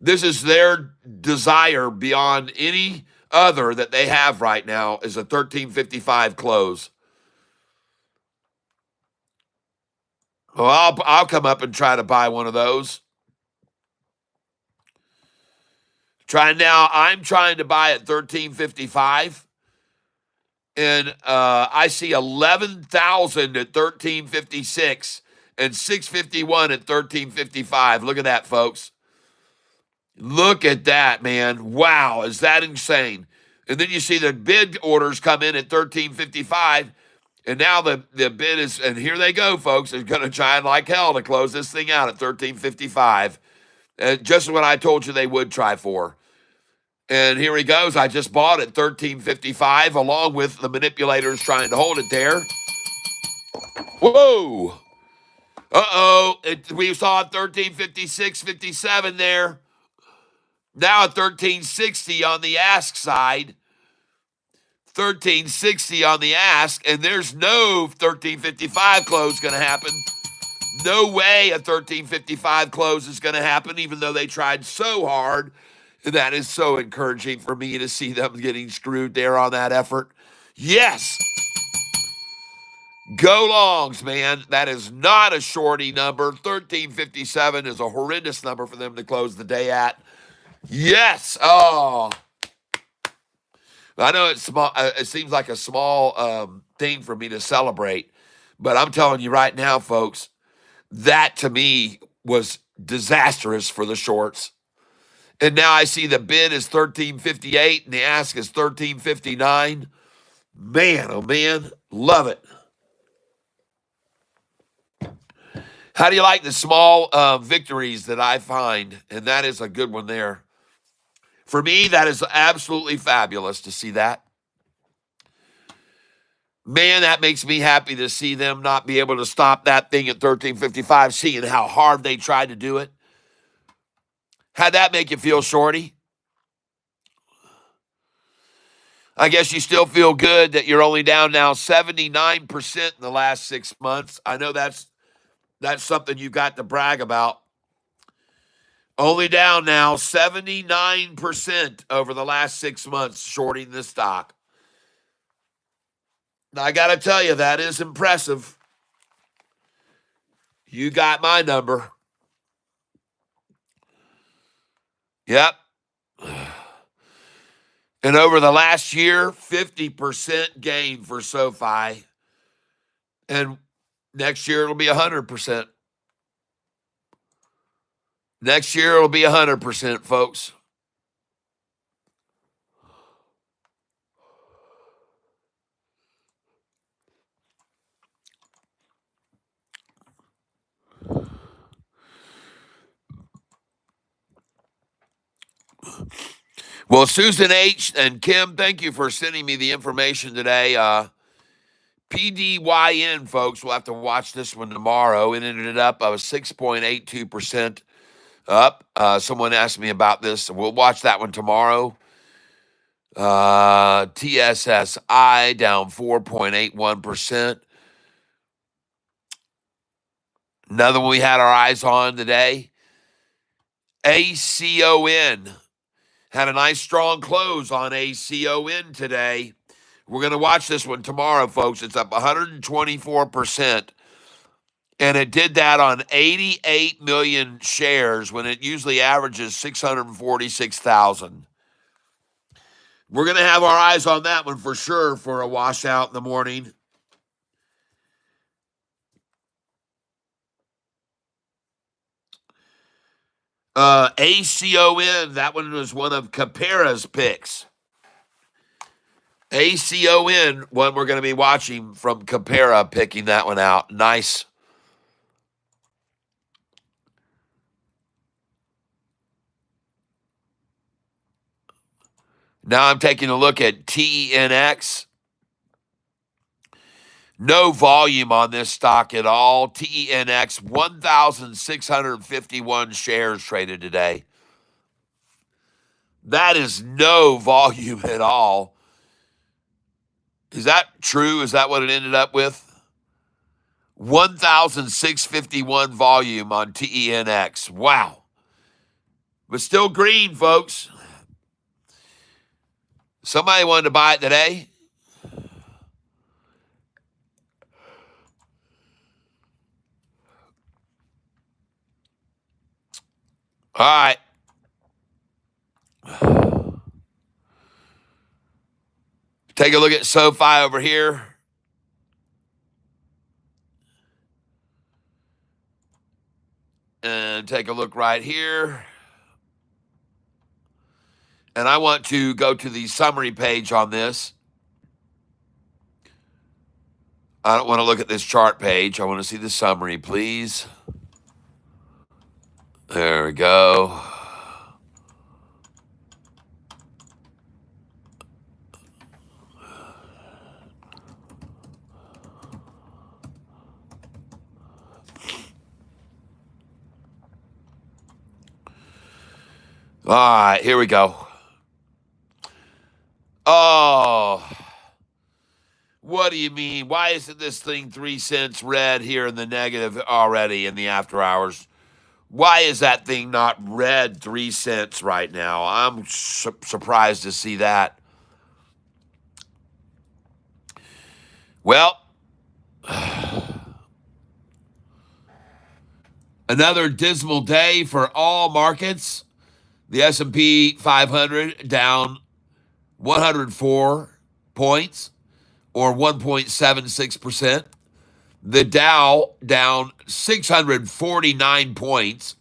This is their desire beyond any other that they have right now is a 1355 close. Well, I'll come up and try to buy one of those. I'm trying to buy at 1355. And I see 11,000 at 1356 and 651 at 1355. Look at that, folks. Look at that, man. Wow, is that insane? And then you see the bid orders come in at 1355. And now the bid is, and here they go, folks. They're going to try like hell to close this thing out at 1355. Just what I told you they would try for. And here he goes. I just bought at 1355 along with the manipulators trying to hold it there. Whoa. Uh-oh. We saw 1356, 57 there. Now at 1360 on the ask side. 1360 on the ask, and there's no 1355 close going to happen. No way a 1355 close is going to happen, even though they tried so hard. And that is so encouraging for me to see them getting screwed there on that effort. Yes. Go longs, man. That is not a shorty number. 1357 is a horrendous number for them to close the day at. Yes. Oh. I know it's small. It seems like a small thing for me to celebrate, but I'm telling you right now, folks, that to me was disastrous for the shorts. And now I see the bid is 1358 and the ask is 1359. Man, oh man, love it. How do you like the small victories that I find? And that is a good one there. For me, that is absolutely fabulous to see that. Man, that makes me happy to see them not be able to stop that thing at 1355, seeing how hard they tried to do it. How'd that make you feel, Shorty? I guess you still feel good that you're only down now 79% in the last 6 months. I know that's something you got to brag about. Only down now 79% over the last 6 months shorting the stock. Now, I got to tell you, that is impressive. You got my number. Yep. And over the last year, 50% gain for Sofi. And next year, it'll be 100%. Next year, it'll be 100%, folks. Well, Susan H. and Kim, thank you for sending me the information today. PDYN, folks, we'll have to watch this one tomorrow. It ended up 6.82% up. Someone asked me about this. We'll watch that one tomorrow. TSSI down 4.81%. Another one we had our eyes on today. ACON had a nice strong close on ACON today. We're going to watch this one tomorrow, folks. It's up 124%. And it did that on 88 million shares when it usually averages 646,000. We're going to have our eyes on that one for sure for a washout in the morning. ACON, that one was one of Capera's picks. ACON, one we're going to be watching from Capera, picking that one out. Nice. Now I'm taking a look at TENX. No volume on this stock at all. TENX, 1,651 shares traded today. That is no volume at all. Is that true? Is that what it ended up with? 1,651 volume on TENX. Wow. But still green, folks. Somebody wanted to buy it today. All right. Take a look at Sofi over here. And take a look right here. And I want to go to the summary page on this. I don't want to look at this chart page. I want to see the summary, please. There we go. All right, here we go. Oh, what do you mean? Why isn't this thing 3 cents red here in the negative already in the after hours? Why is that thing not red 3 cents right now? I'm surprised to see that. Well, another dismal day for all markets. The S&P 500 down 104 points, or 1.76%. The Dow down 649 points,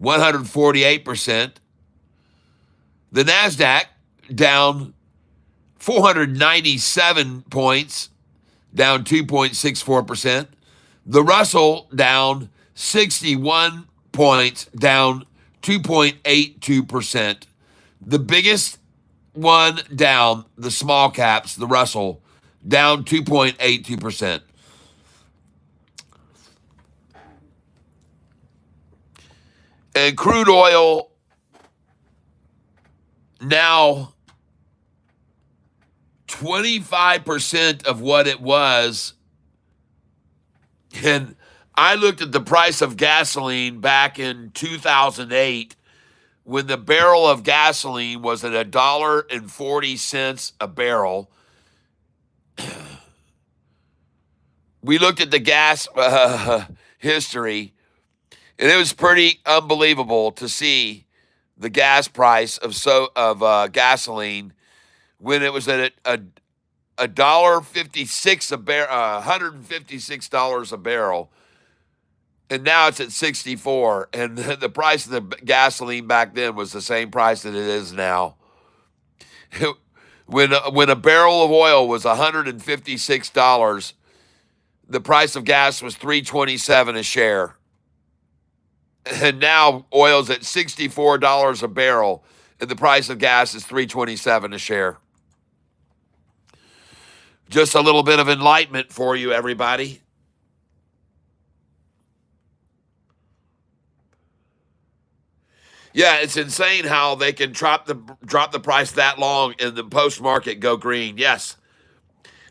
148%. The NASDAQ down 497 points, down 2.64%. The Russell down 61 points, down 2.82%. The biggest one down, the small caps, the Russell, down 2.82%. And crude oil now 25% of what it was. And I looked at the price of gasoline back in 2008 when the barrel of gasoline was at $1.40 a barrel. We looked at the gas history, and it was pretty unbelievable to see the gas price of gasoline when it was at $1.56 a barrel, $156 a barrel, and now it's at 64. And the price of the gasoline back then was the same price that it is now. When a barrel of oil was $156, the price of gas was $3.27 a share. And now oil's at $64 a barrel, and the price of gas is $3.27 a share. Just a little bit of enlightenment for you, everybody. Yeah, it's insane how they can drop the price that long and the post market go green. Yes.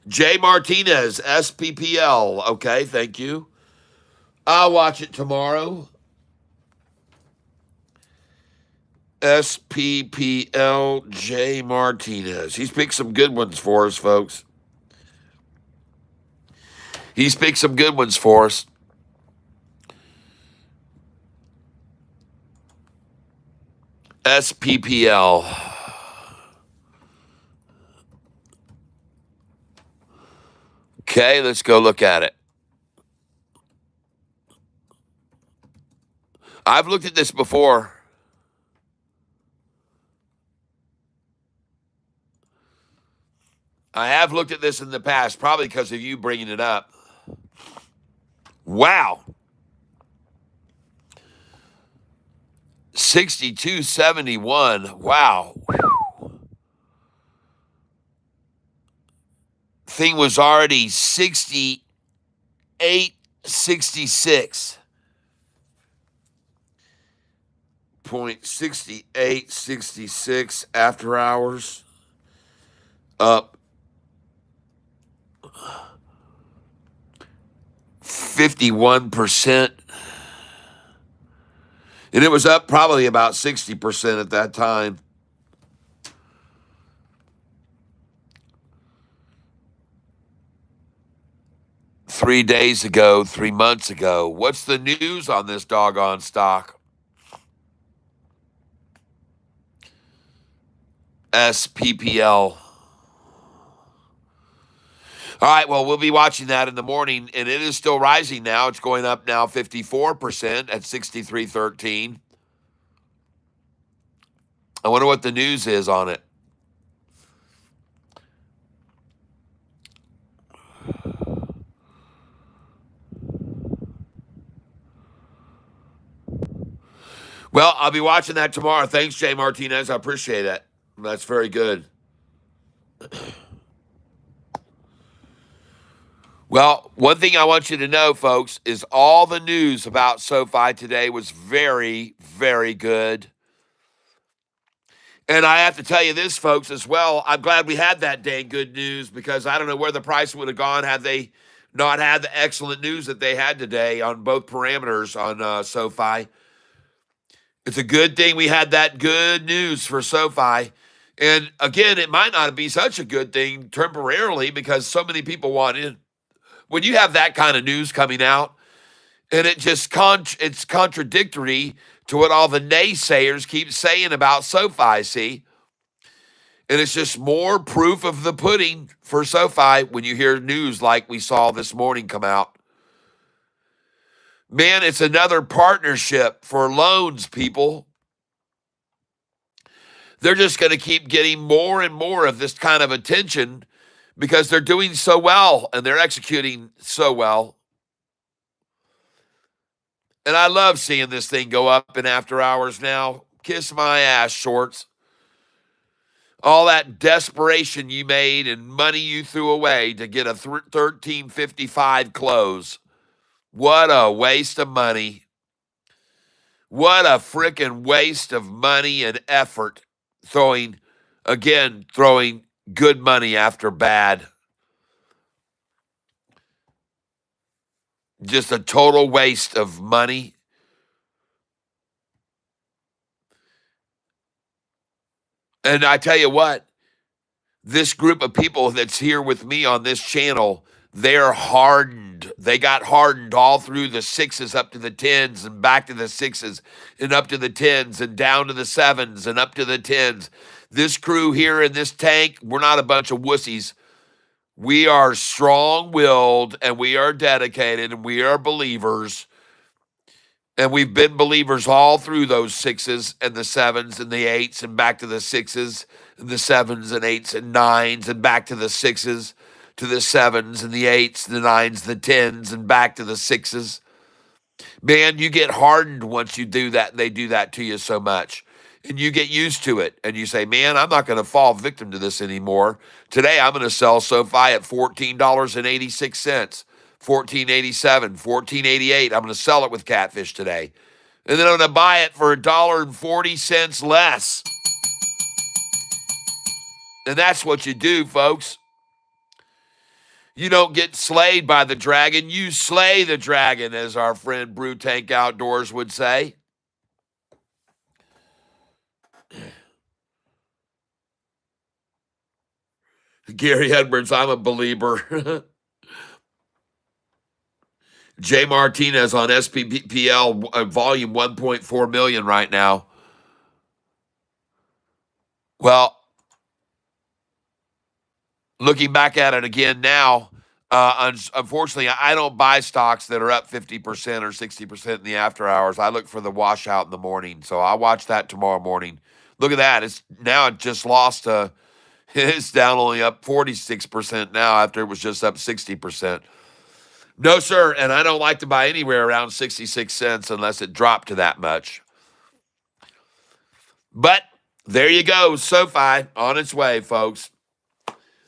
Jay Martinez, SPPL. Okay, thank you. I'll watch it tomorrow. SPPL Jay Martinez. He's picked some good ones for us, folks. He's picked some good ones for us. SPPL. Okay, let's go look at it. I've looked at this before. I have looked at this in the past, probably because of you bringing it up. Wow. 62.71. Wow. thing was already 68.66. 0.6866 after hours, up 51%. And it was up probably about 60% at that time. Three months ago. What's the news on this doggone stock? SPPL. All right, well, we'll be watching that in the morning, and it is still rising now. It's going up now 54% at 63.13. I wonder what the news is on it. Well, I'll be watching that tomorrow. Thanks, Jay Martinez. I appreciate it. That's very good. Well, one thing I want you to know, folks, is all the news about SoFi today was very, very good. And I have to tell you this, folks, as well. I'm glad we had that dang good news, because I don't know where the price would have gone had they not had the excellent news that they had today on both parameters on SoFi. It's a good thing we had that good news for SoFi. And again, it might not be such a good thing temporarily because so many people want in. When you have that kind of news coming out, and it just it's contradictory to what all the naysayers keep saying about SoFi, see? And it's just more proof of the pudding for SoFi when you hear news like we saw this morning come out. Man, it's another partnership for loans, people. They're just going to keep getting more and more of this kind of attention because they're doing so well and they're executing so well. And I love seeing this thing go up in after hours now. Kiss my ass, shorts. All that desperation you made and money you threw away to get a 13.55 close. What a waste of money. What a freaking waste of money and effort throwing good money after bad. Just a total waste of money. And I tell you what, this group of people that's here with me on this channel, they're hardened. They got hardened all through the sixes up to the tens and back to the sixes and up to the tens and down to the sevens and up to the tens. This crew here in this tank, we're not a bunch of wussies. We are strong-willed and we are dedicated and we are believers. And we've been believers all through those sixes and the sevens and the eights and back to the sixes and the sevens and eights and nines and back to the sixes, to the sevens and the eights, the nines, the tens, and back to the sixes. Man, you get hardened once you do that. They do that to you so much. And you get used to it. And you say, man, I'm not going to fall victim to this anymore. Today, I'm going to sell SoFi at $14.86. $14.87, $14.88. I'm going to sell it with Catfish today. And then I'm going to buy it for $1.40 less. And that's what you do, folks. You don't get slayed by the dragon. You slay the dragon, as our friend Brew Tank Outdoors would say. Gary Edwards, I'm a believer. Jay Martinez on SPPL, volume 1.4 million right now. Well, looking back at it again now, unfortunately, I don't buy stocks that are up 50% or 60% in the after hours. I look for the washout in the morning. So I'll watch that tomorrow morning. Look at that. It just lost it's down only up 46% now after it was just up 60%. No, sir, and I don't like to buy anywhere around 66 cents unless it dropped to that much. But there you go, SoFi on its way, folks.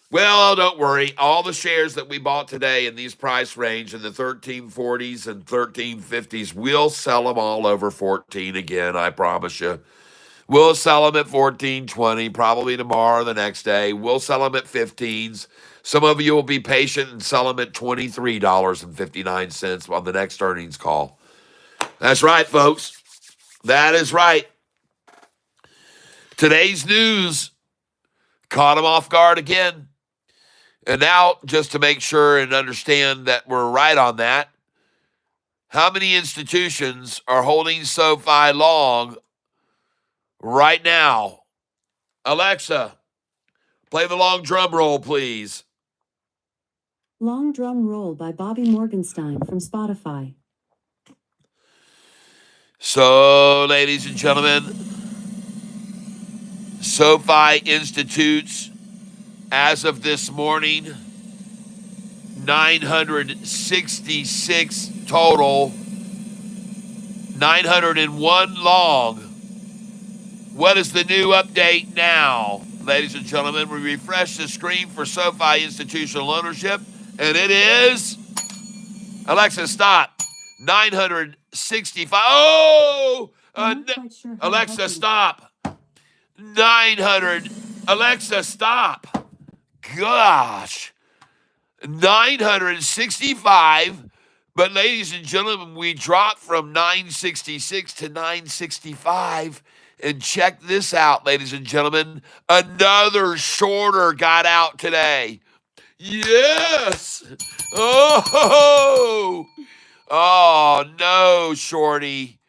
Well, don't worry. All the shares that we bought today in these price range in the 1340s and 1350s, we'll sell them all over 14 again, I promise you. We'll sell them at 14.20, probably tomorrow or the next day. We'll sell them at 15s. Some of you will be patient and sell them at $23.59 on the next earnings call. That's right, folks. That is right. Today's news caught them off guard again. And now, just to make sure and understand that we're right on that, how many institutions are holding SoFi long right now? Alexa, play the long drum roll, please. Long Drum Roll by Bobby Morgenstein from Spotify. So, ladies and gentlemen, SoFi Institutes, as of this morning, 966 total, 901 long. What is the new update now? Ladies and gentlemen, we refresh the screen for SoFi institutional ownership, and it is, Alexa, stop, 965. Oh! I'm not quite sure how to help Alexa, you. stop. 900. Alexa, stop. Gosh. 965. But ladies and gentlemen, we dropped from 966 to 965. And check this out, ladies and gentlemen. Another shorter got out today. Yes. Oh. Oh, no, shorty.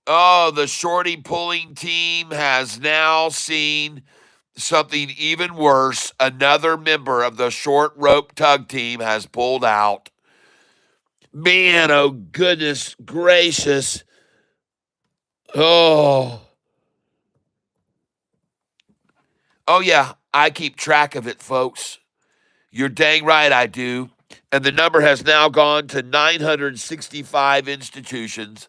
Oh, the shorty pulling team has now seen something even worse. Another member of the short rope tug team has pulled out. Man, oh goodness gracious. Oh. Oh yeah, I keep track of it, folks. You're dang right I do. And the number has now gone to 965 institutions.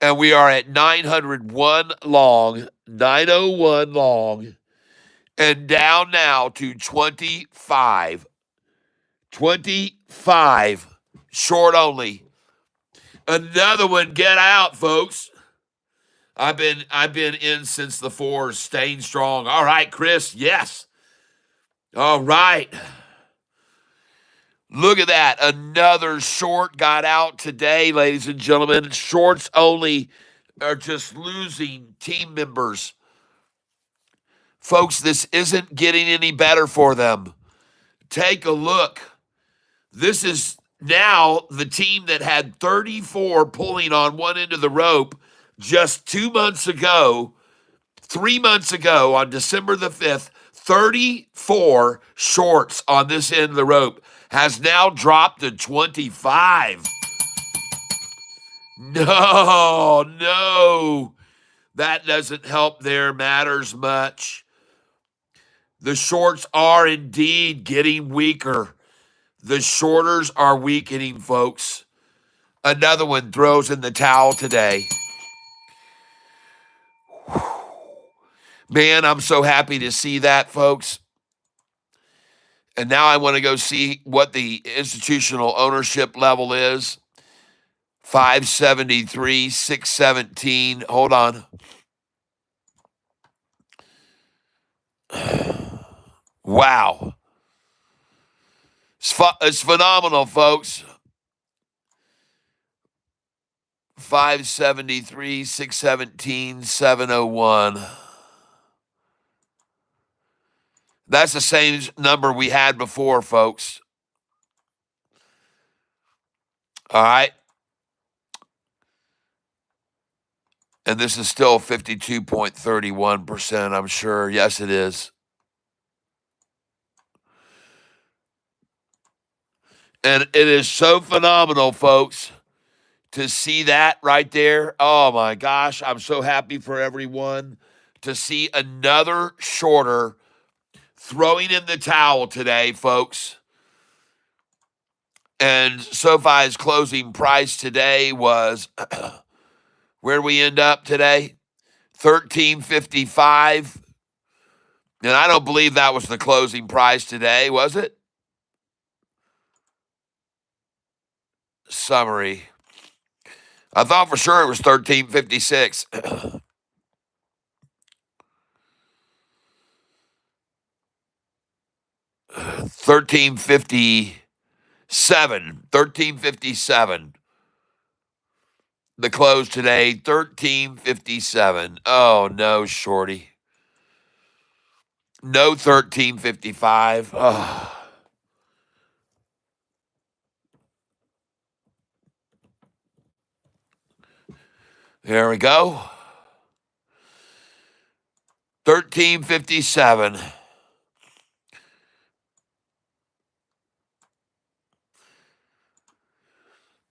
And we are at 901 long, 901 long, and down now to 25. 25 short only. Another one, get out, folks. I've been in since the fours, staying strong. All right, Chris, yes. All right. Look at that. Another short got out today, ladies and gentlemen. Shorts only are just losing team members. Folks, this isn't getting any better for them. Take a look. This is now the team that had 34 pulling on one end of the rope just 2 months ago, 3 months ago on December the 5th, 34 shorts on this end of the rope has now dropped to 25. No, that doesn't help their matters much. The shorts are indeed getting weaker. The shorters are weakening, folks. Another one throws in the towel today. Man, I'm so happy to see that, folks. And now I want to go see what the institutional ownership level is. 573, 617. Hold on. Wow. It's phenomenal, folks. 573, 617, 701. That's the same number we had before, folks. All right. And this is still 52.31%, I'm sure. Yes, it is. And it is so phenomenal, folks, to see that right there. Oh, my gosh. I'm so happy for everyone to see another shorter throwing in the towel today, folks. And SoFi's closing price today was, where we end up today? $13.55. And I don't believe that was the closing price today, was it? Summary. I thought for sure it was 1356. 1357. The close today, 1357. Oh no, shorty. No 1355. Oh. There we go. 1357.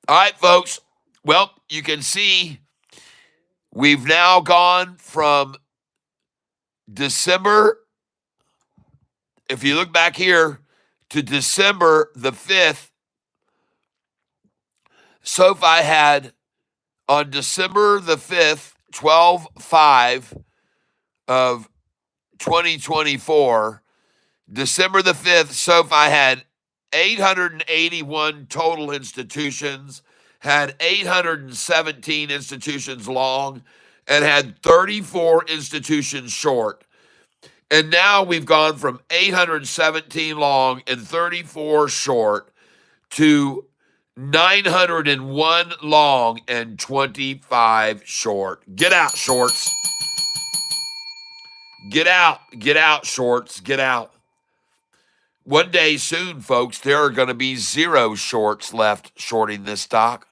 All right, folks. Well, you can see we've now gone from December, if you look back here, to December the 5th. Sofi had on December the 5th, 12/5 of 2024, December the 5th, Sofi had 881 total institutions, had 817 institutions long, and had 34 institutions short. And now we've gone from 817 long and 34 short to 901 long and 25 short. Get out, shorts. Get out, shorts. Get out. One day soon, folks, there are going to be 0 shorts left shorting this stock.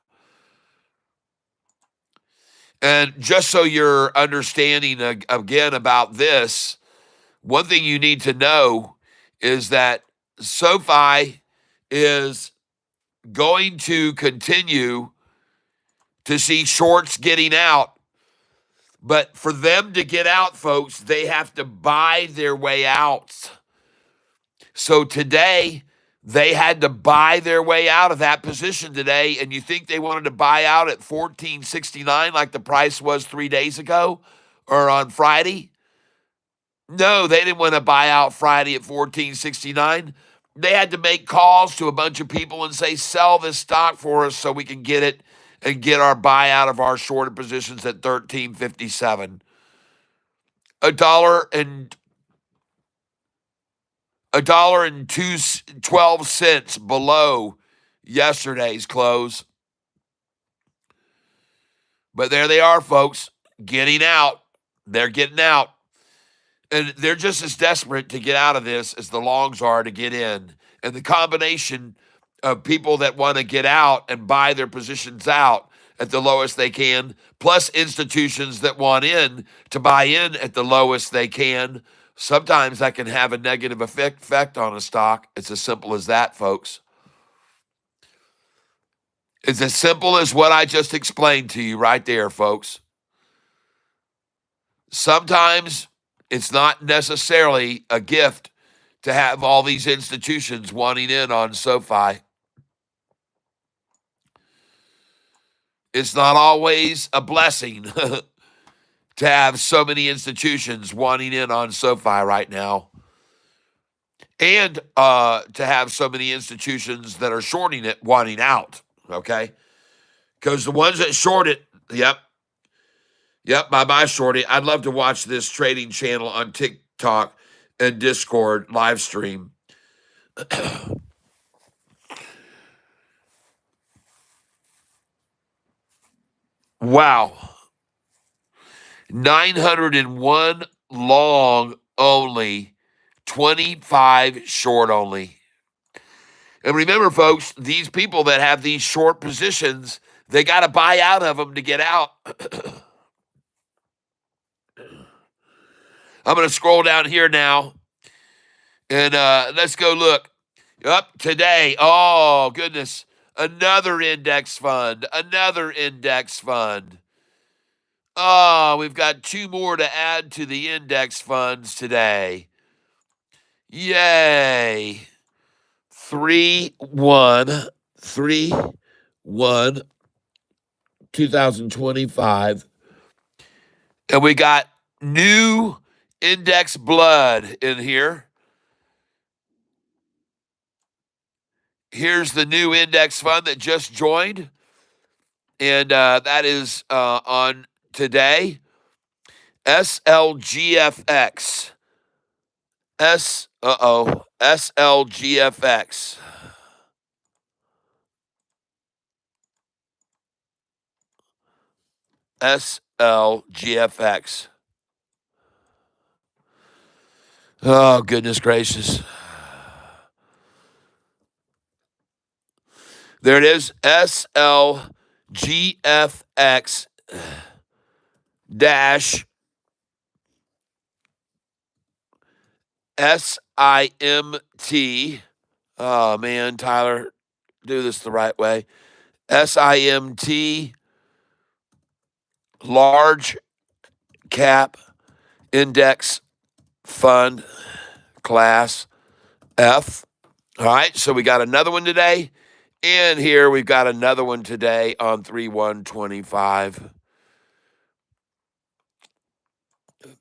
And just so you're understanding again about this, one thing you need to know is that Sofi is going to continue to see shorts getting out. But for them to get out, folks, they have to buy their way out. So today, they had to buy their way out of that position today. And you think they wanted to buy out at 14.69 like the price was 3 days ago or on Friday? No, they didn't want to buy out Friday at 14.69. They had to make calls to a bunch of people and say, sell this stock for us so we can get it and get our buyout of our shorted positions at 13.57. $1.12 below yesterday's close. But there they are, folks, getting out. They're getting out. And they're just as desperate to get out of this as the longs are to get in. And the combination of people that want to get out and buy their positions out at the lowest they can, plus institutions that want in to buy in at the lowest they can, sometimes that can have a negative effect on a stock. It's as simple as that, folks. It's as simple as what I just explained to you right there, folks. Sometimes it's not necessarily a gift to have all these institutions wanting in on Sofi. It's not always a blessing to have so many institutions wanting in on Sofi right now. And to have so many institutions that are shorting it wanting out, okay? Because the ones that short it, yep, bye-bye, shorty. I'd love to watch this trading channel on TikTok and Discord live stream. Wow. 901 long only, 25 short only. And remember, folks, these people that have these short positions, they got to buy out of them to get out. I'm going to scroll down here now, and let's go look. Up today, oh, goodness, another index fund. Oh, we've got 2 more to add to the index funds today. Yay. 3/1, 2025. And we got new index blood in here. Here's the new index fund that just joined, and that is on today. SLGFX. SLGFX. SLGFX. Oh, goodness gracious. There it is. SLGFX dash SIMT. Oh, man, Tyler, do this the right way. SIMT large cap index fund class F. All right, so we got another one today. And here we've got another one today on 3/1/25.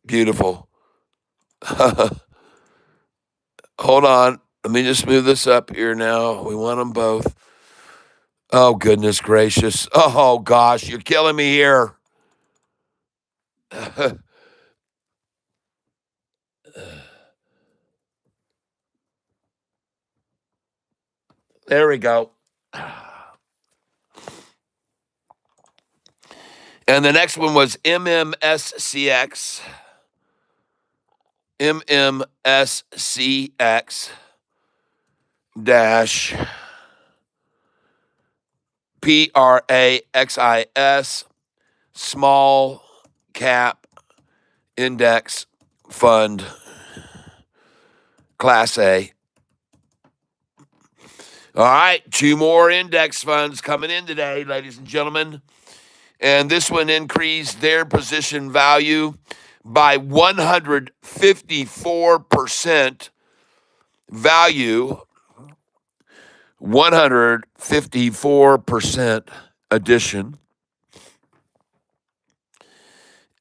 Beautiful. Hold on. Let me just move this up here now. We want them both. Oh, goodness gracious. Oh, gosh, you're killing me here. There we go. And the next one was MMSCX. MMSCX dash PRAXIS small cap index fund class A. All right, two more index funds coming in today, ladies and gentlemen. And this one increased their position value by 154% value, 154% addition.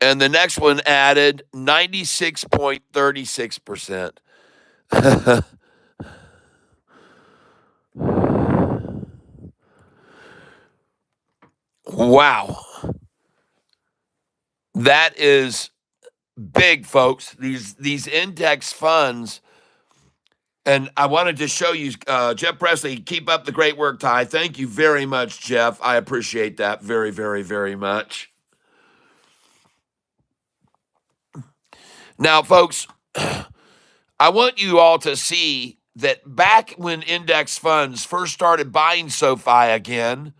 And the next one added 96.36%. Wow. That is big, folks. These index funds, and I wanted to show you, Jeff Presley, keep up the great work, Ty. Thank you very much, Jeff. I appreciate that very, very, very much. Now, folks, I want you all to see that back when index funds first started buying SoFi again,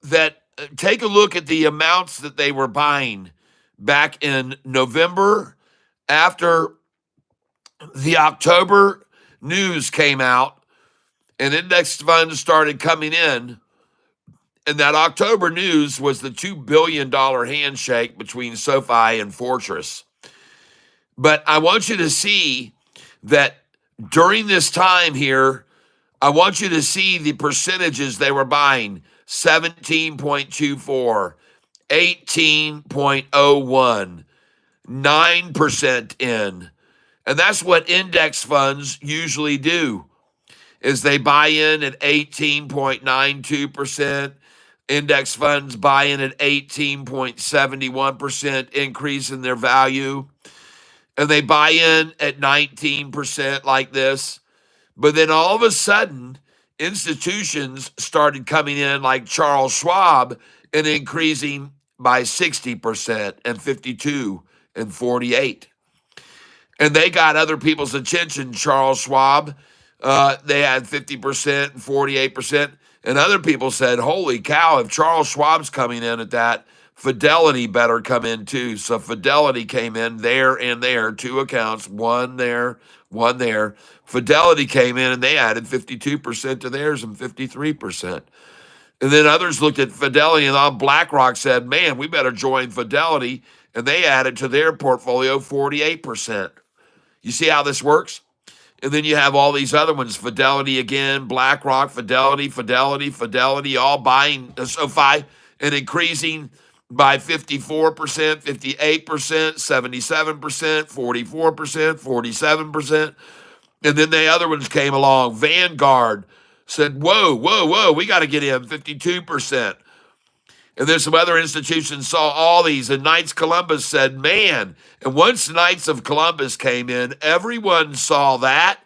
that take a look at the amounts that they were buying back in November after the October news came out and index funds started coming in. And that October news was the $2 billion handshake between SoFi and Fortress. But I want you to see that during this time here, I want you to see the percentages they were buying. 17.24, 18.01, 9% in. And that's what index funds usually do, is they buy in at 18.92%. Index funds buy in at 18.71% increase in their value. And they buy in at 19% like this. But then all of a sudden, institutions started coming in like Charles Schwab and increasing by 60% and 52 and 48. And they got other people's attention. Charles Schwab, they had 50% and 48%. And other people said, holy cow, if Charles Schwab's coming in at that, Fidelity better come in too. So Fidelity came in there and there, two accounts, one there, one there. Fidelity came in and they added 52% to theirs and 53%. And then others looked at Fidelity and all BlackRock said, man, we better join Fidelity. And they added to their portfolio 48%. You see how this works? And then you have all these other ones, Fidelity again, BlackRock, Fidelity, all buying SoFi and increasing by 54%, 58%, 77%, 44%, 47%. And then the other ones came along. Vanguard said, whoa, whoa, whoa, we got to get in 52%. And then some other institutions saw all these, and Knights Columbus said, man. And once Knights of Columbus came in, everyone saw that.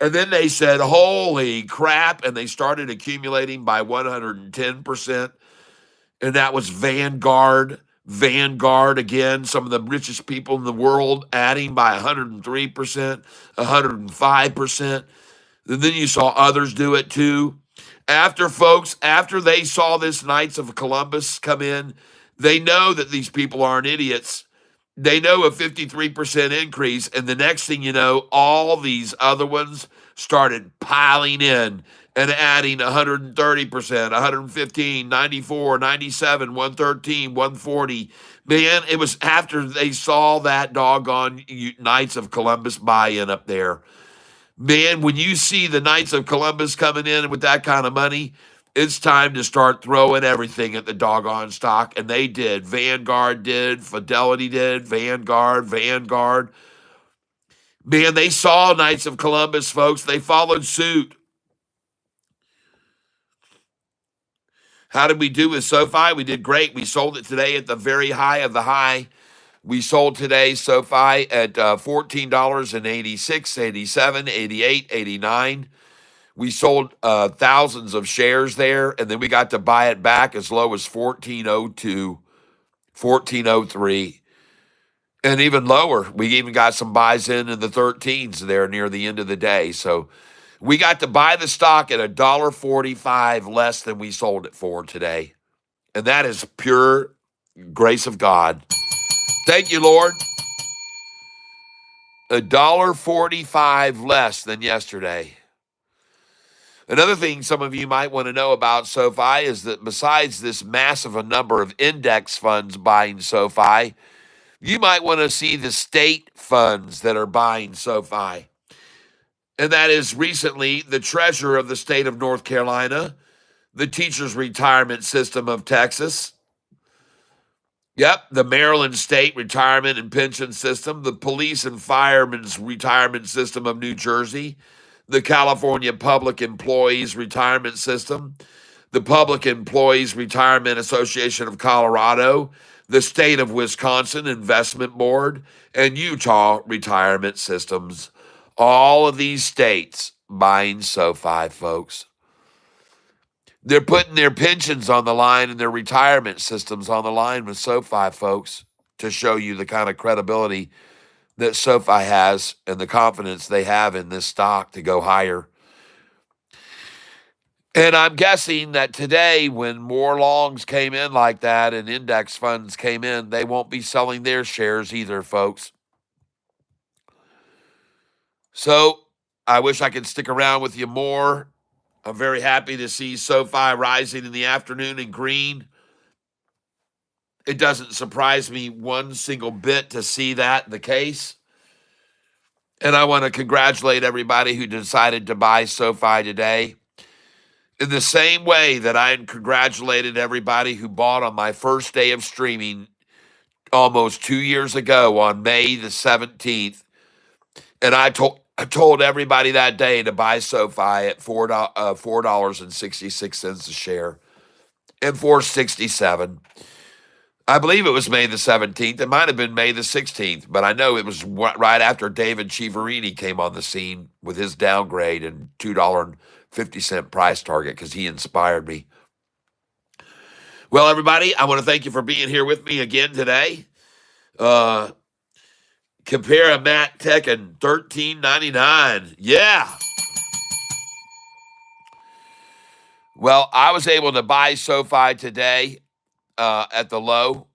And then they said, holy crap. And they started accumulating by 110%. And that was Vanguard. Vanguard again, some of the richest people in the world adding by 103%, 105%. And then you saw others do it too. After they saw this Knights of Columbus come in, they know that these people aren't idiots. They know a 53% increase. And the next thing you know, all these other ones started piling in and adding 130%, 115, 94, 97, 113, 140. Man, it was after they saw that doggone Knights of Columbus buy-in up there. Man, when you see the Knights of Columbus coming in with that kind of money, it's time to start throwing everything at the doggone stock. And they did. Vanguard did. Fidelity did. Vanguard. Man, they saw Knights of Columbus, folks. They followed suit. How did we do with SoFi? We did great. We sold it today at the very high of the high. We sold today SoFi at $14.86, 87, 88, 89. We sold thousands of shares there, and then we got to buy it back as low as 1402, 1403, and even lower. We even got some buys in the 13s there near the end of the day. So we got to buy the stock at $1.45 less than we sold it for today. And that is pure grace of God. Thank you, Lord. $1.45 less than yesterday. Another thing some of you might want to know about SoFi is that besides this massive a number of index funds buying SoFi, you might want to see the state funds that are buying SoFi. And that is recently the treasurer of the state of North Carolina, the teachers' retirement system of Texas, the Maryland State Retirement and Pension System, the Police and Firemen's Retirement System of New Jersey, the California Public Employees Retirement System, the Public Employees Retirement Association of Colorado, the State of Wisconsin Investment Board, and Utah Retirement Systems. All of these states buying SoFi, folks. They're putting their pensions on the line and their retirement systems on the line with SoFi, folks, to show you the kind of credibility that SoFi has and the confidence they have in this stock to go higher. And I'm guessing that today, when more longs came in like that and index funds came in, they won't be selling their shares either, folks. So I wish I could stick around with you more. I'm very happy to see SoFi rising in the afternoon in green. It doesn't surprise me one single bit to see that the case. And I want to congratulate everybody who decided to buy SoFi today. In the same way that I congratulated everybody who bought on my first day of streaming almost 2 years ago on May the 17th. And I told everybody that day to buy SoFi at $4.66 a share and $4.67. I believe it was May the 17th. It might have been May the 16th, but I know it was right after David Chiaverini came on the scene with his downgrade and $2.50 price target because he inspired me. Well, everybody, I want to thank you for being here with me again today. Compare a Matt Tech and $13.99. Yeah. Well, I was able to buy SoFi today at the low.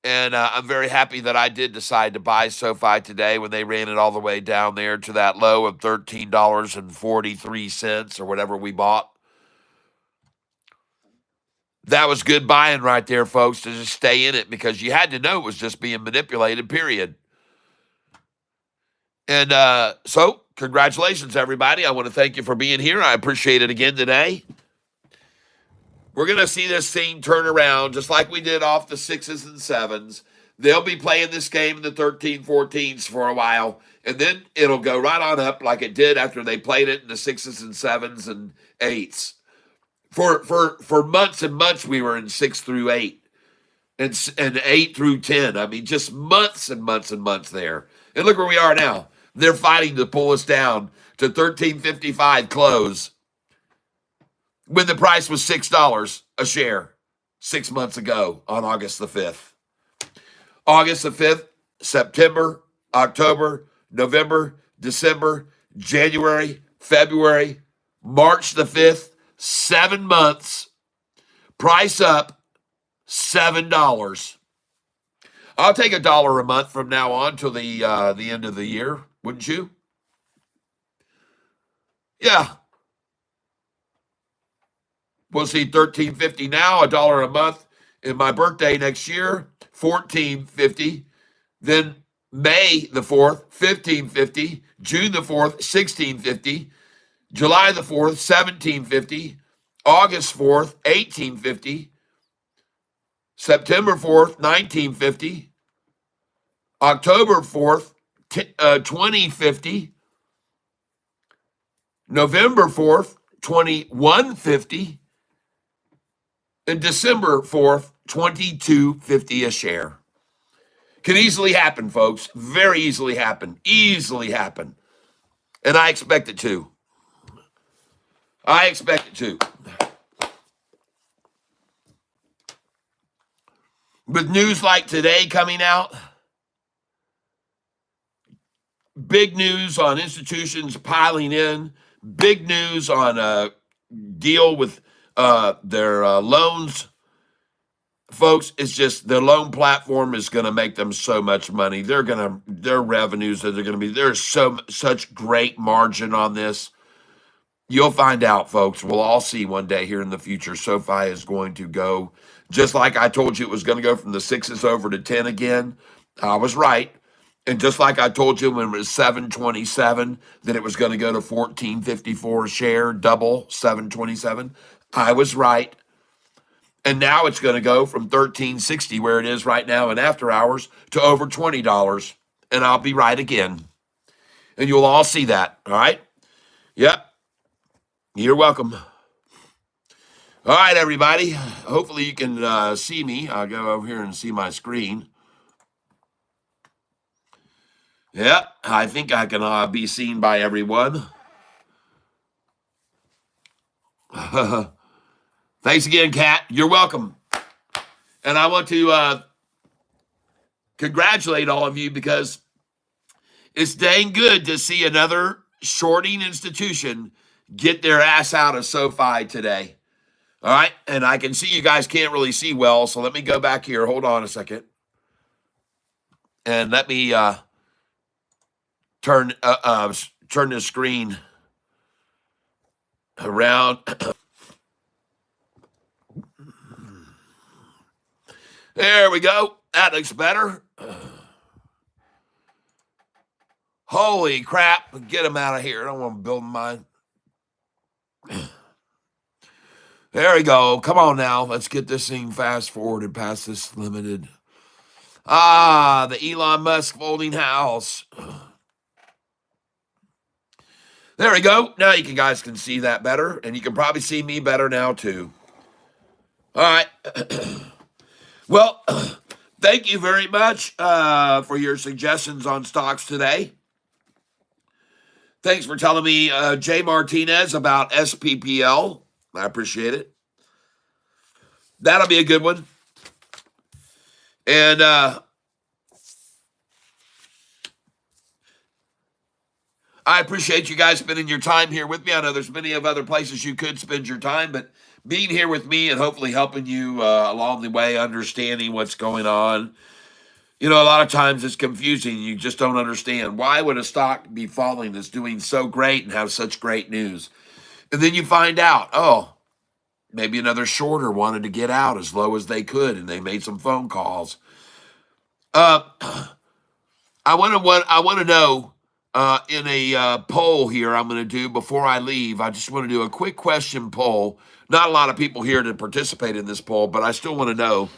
And I'm very happy that I did decide to buy SoFi today when they ran it all the way down there to that low of $13.43 or whatever we bought. That was good buying right there, folks, to just stay in it because you had to know it was just being manipulated, period. And so, congratulations, everybody. I want to thank you for being here. I appreciate it again today. We're going to see this thing turn around just like we did off the 6s and 7s. They'll be playing this game in the 13, 14s for a while, and then it'll go right on up like it did after they played it in the 6s and 7s and 8s. For months and months, we were in 6 through 8 and 8 through 10. I mean, just months and months and months there. And look where we are now. They're fighting to pull us down to 13.55 close when the price was $6 a share 6 months ago on August the 5th. August the 5th, September, October, November, December, January, February, March the 5th, 7 months, price up $7. I'll take $1 a month from now on till the end of the year, wouldn't you? Yeah. We'll see $13.50 now, $1 a month. In my birthday next year, $14.50. Then May the 4th, $15.50. June the 4th, $16.50. July the 4th, $17.50. August 4th, $18.50. September 4th, $19.50. October 4th, $20.50. November 4th, $21.50. And December 4th, $22.50 a share. Can easily happen, folks. Very easily happen. Easily happen. And I expect it to. I expect it to. With news like today coming out, big news on institutions piling in, big news on a deal with their loans. Folks, it's just the loan platform is going to make them so much money. Their revenues that they're going to be, there's such great margin on this. You'll find out, folks. We'll all see one day here in the future. SoFi is going to go, just like I told you it was going to go from the 6s over to 10 again. I was right. And just like I told you when it was 7.27 that it was going to go to 14.54 a share, double 7.27, I was right. And now it's going to go from $13.60 where it is right now in after hours to over $20. And I'll be right again. And you'll all see that. All right? Yep. You're welcome. All right, everybody. Hopefully you can see me. I'll go over here and see my screen. Yep. I think I can be seen by everyone. Thanks again, Kat. You're welcome. And I want to congratulate all of you because it's dang good to see another shorting institution get their ass out of SoFi today. All right. And I can see you guys can't really see well. So let me go back here. Hold on a second. And let me turn the screen around. There we go. That looks better. Holy crap. Get them out of here. I don't want to build mine. There we go. Come on now. Let's get this thing fast forwarded past this limited. The Elon Musk folding house. There we go. Now you guys can see that better, and you can probably see me better now too. All right. Well, thank you very much for your suggestions on stocks today. Thanks for telling me, Jay Martinez, about SPPL. I appreciate it. That'll be a good one. And I appreciate you guys spending your time here with me. I know there's many of other places you could spend your time, but being here with me and hopefully helping you along the way, understanding what's going on. You know, a lot of times it's confusing. You just don't understand. Why would a stock be falling that's doing so great and have such great news? And then you find out, oh, maybe another shorter wanted to get out as low as they could, and they made some phone calls. I want to know in a poll here I'm going to do before I leave. I just want to do a quick question poll. Not a lot of people here to participate in this poll, but I still want to know,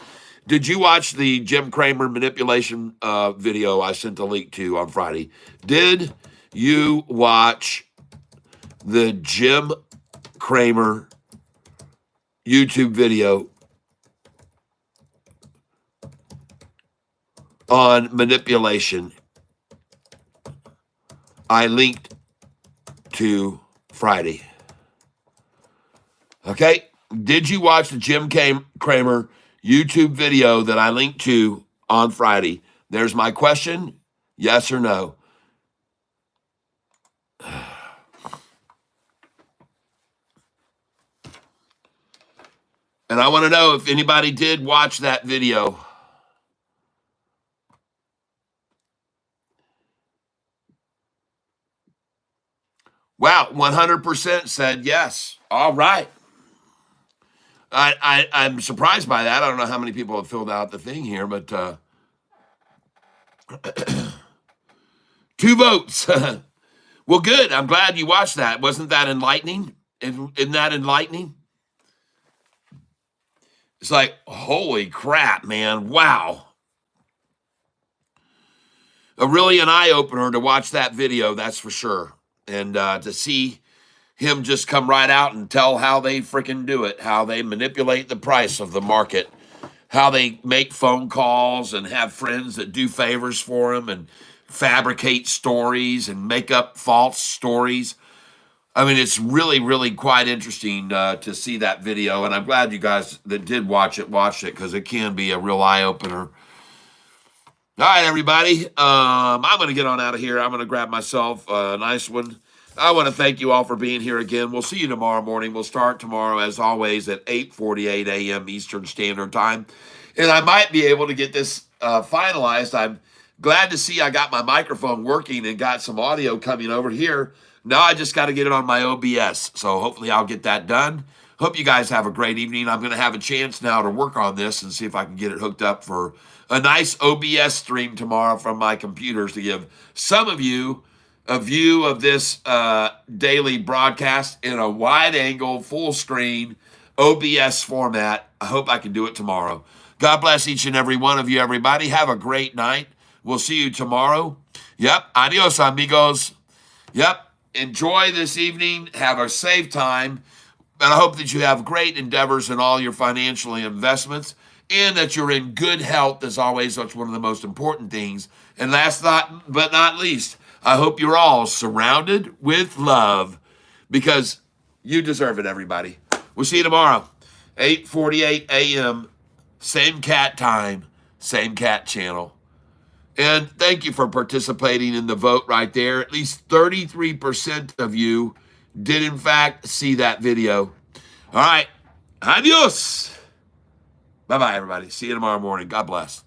did you watch the Jim Cramer manipulation video I sent a link to on Friday? Did you watch the Jim Cramer YouTube video on manipulation I linked to Friday? Okay, did you watch the Jim Cramer YouTube video that I linked to on Friday? There's my question, yes or no. And I want to know if anybody did watch that video. Wow, 100% said yes. All right. I'm surprised by that. I don't know how many people have filled out the thing here, but 2 votes. Well, good. I'm glad you watched that. Wasn't that enlightening? Isn't that enlightening? It's like, holy crap, man. Wow. Really an eye-opener to watch that video, that's for sure. And to see him just come right out and tell how they freaking do it, how they manipulate the price of the market, how they make phone calls and have friends that do favors for them and fabricate stories and make up false stories. I mean, it's really, really quite interesting to see that video. And I'm glad you guys that did watch it, because it can be a real eye-opener. All right, everybody. I'm going to get on out of here. I'm going to grab myself a nice one. I want to thank you all for being here again. We'll see you tomorrow morning. We'll start tomorrow, as always, at 8:48 a.m. Eastern Standard Time. And I might be able to get this finalized. I'm glad to see I got my microphone working and got some audio coming over here. Now I just got to get it on my OBS. So hopefully I'll get that done. Hope you guys have a great evening. I'm going to have a chance now to work on this and see if I can get it hooked up for a nice OBS stream tomorrow from my computers to give some of you a view of this daily broadcast in a wide angle, full screen OBS format. I hope I can do it tomorrow. God bless each and every one of you, everybody. Have a great night. We'll see you tomorrow. Yep. Adios, amigos. Yep. Enjoy this evening. Have a safe time. And I hope that you have great endeavors in all your financial investments and that you're in good health, as always. That's one of the most important things. And last but not least, I hope you're all surrounded with love, because you deserve it, everybody. We'll see you tomorrow, 8:48 a.m., same cat time, same cat channel. And thank you for participating in the vote right there. At least 33% of you did, in fact, see that video. All right. Adios. Bye-bye, everybody. See you tomorrow morning. God bless.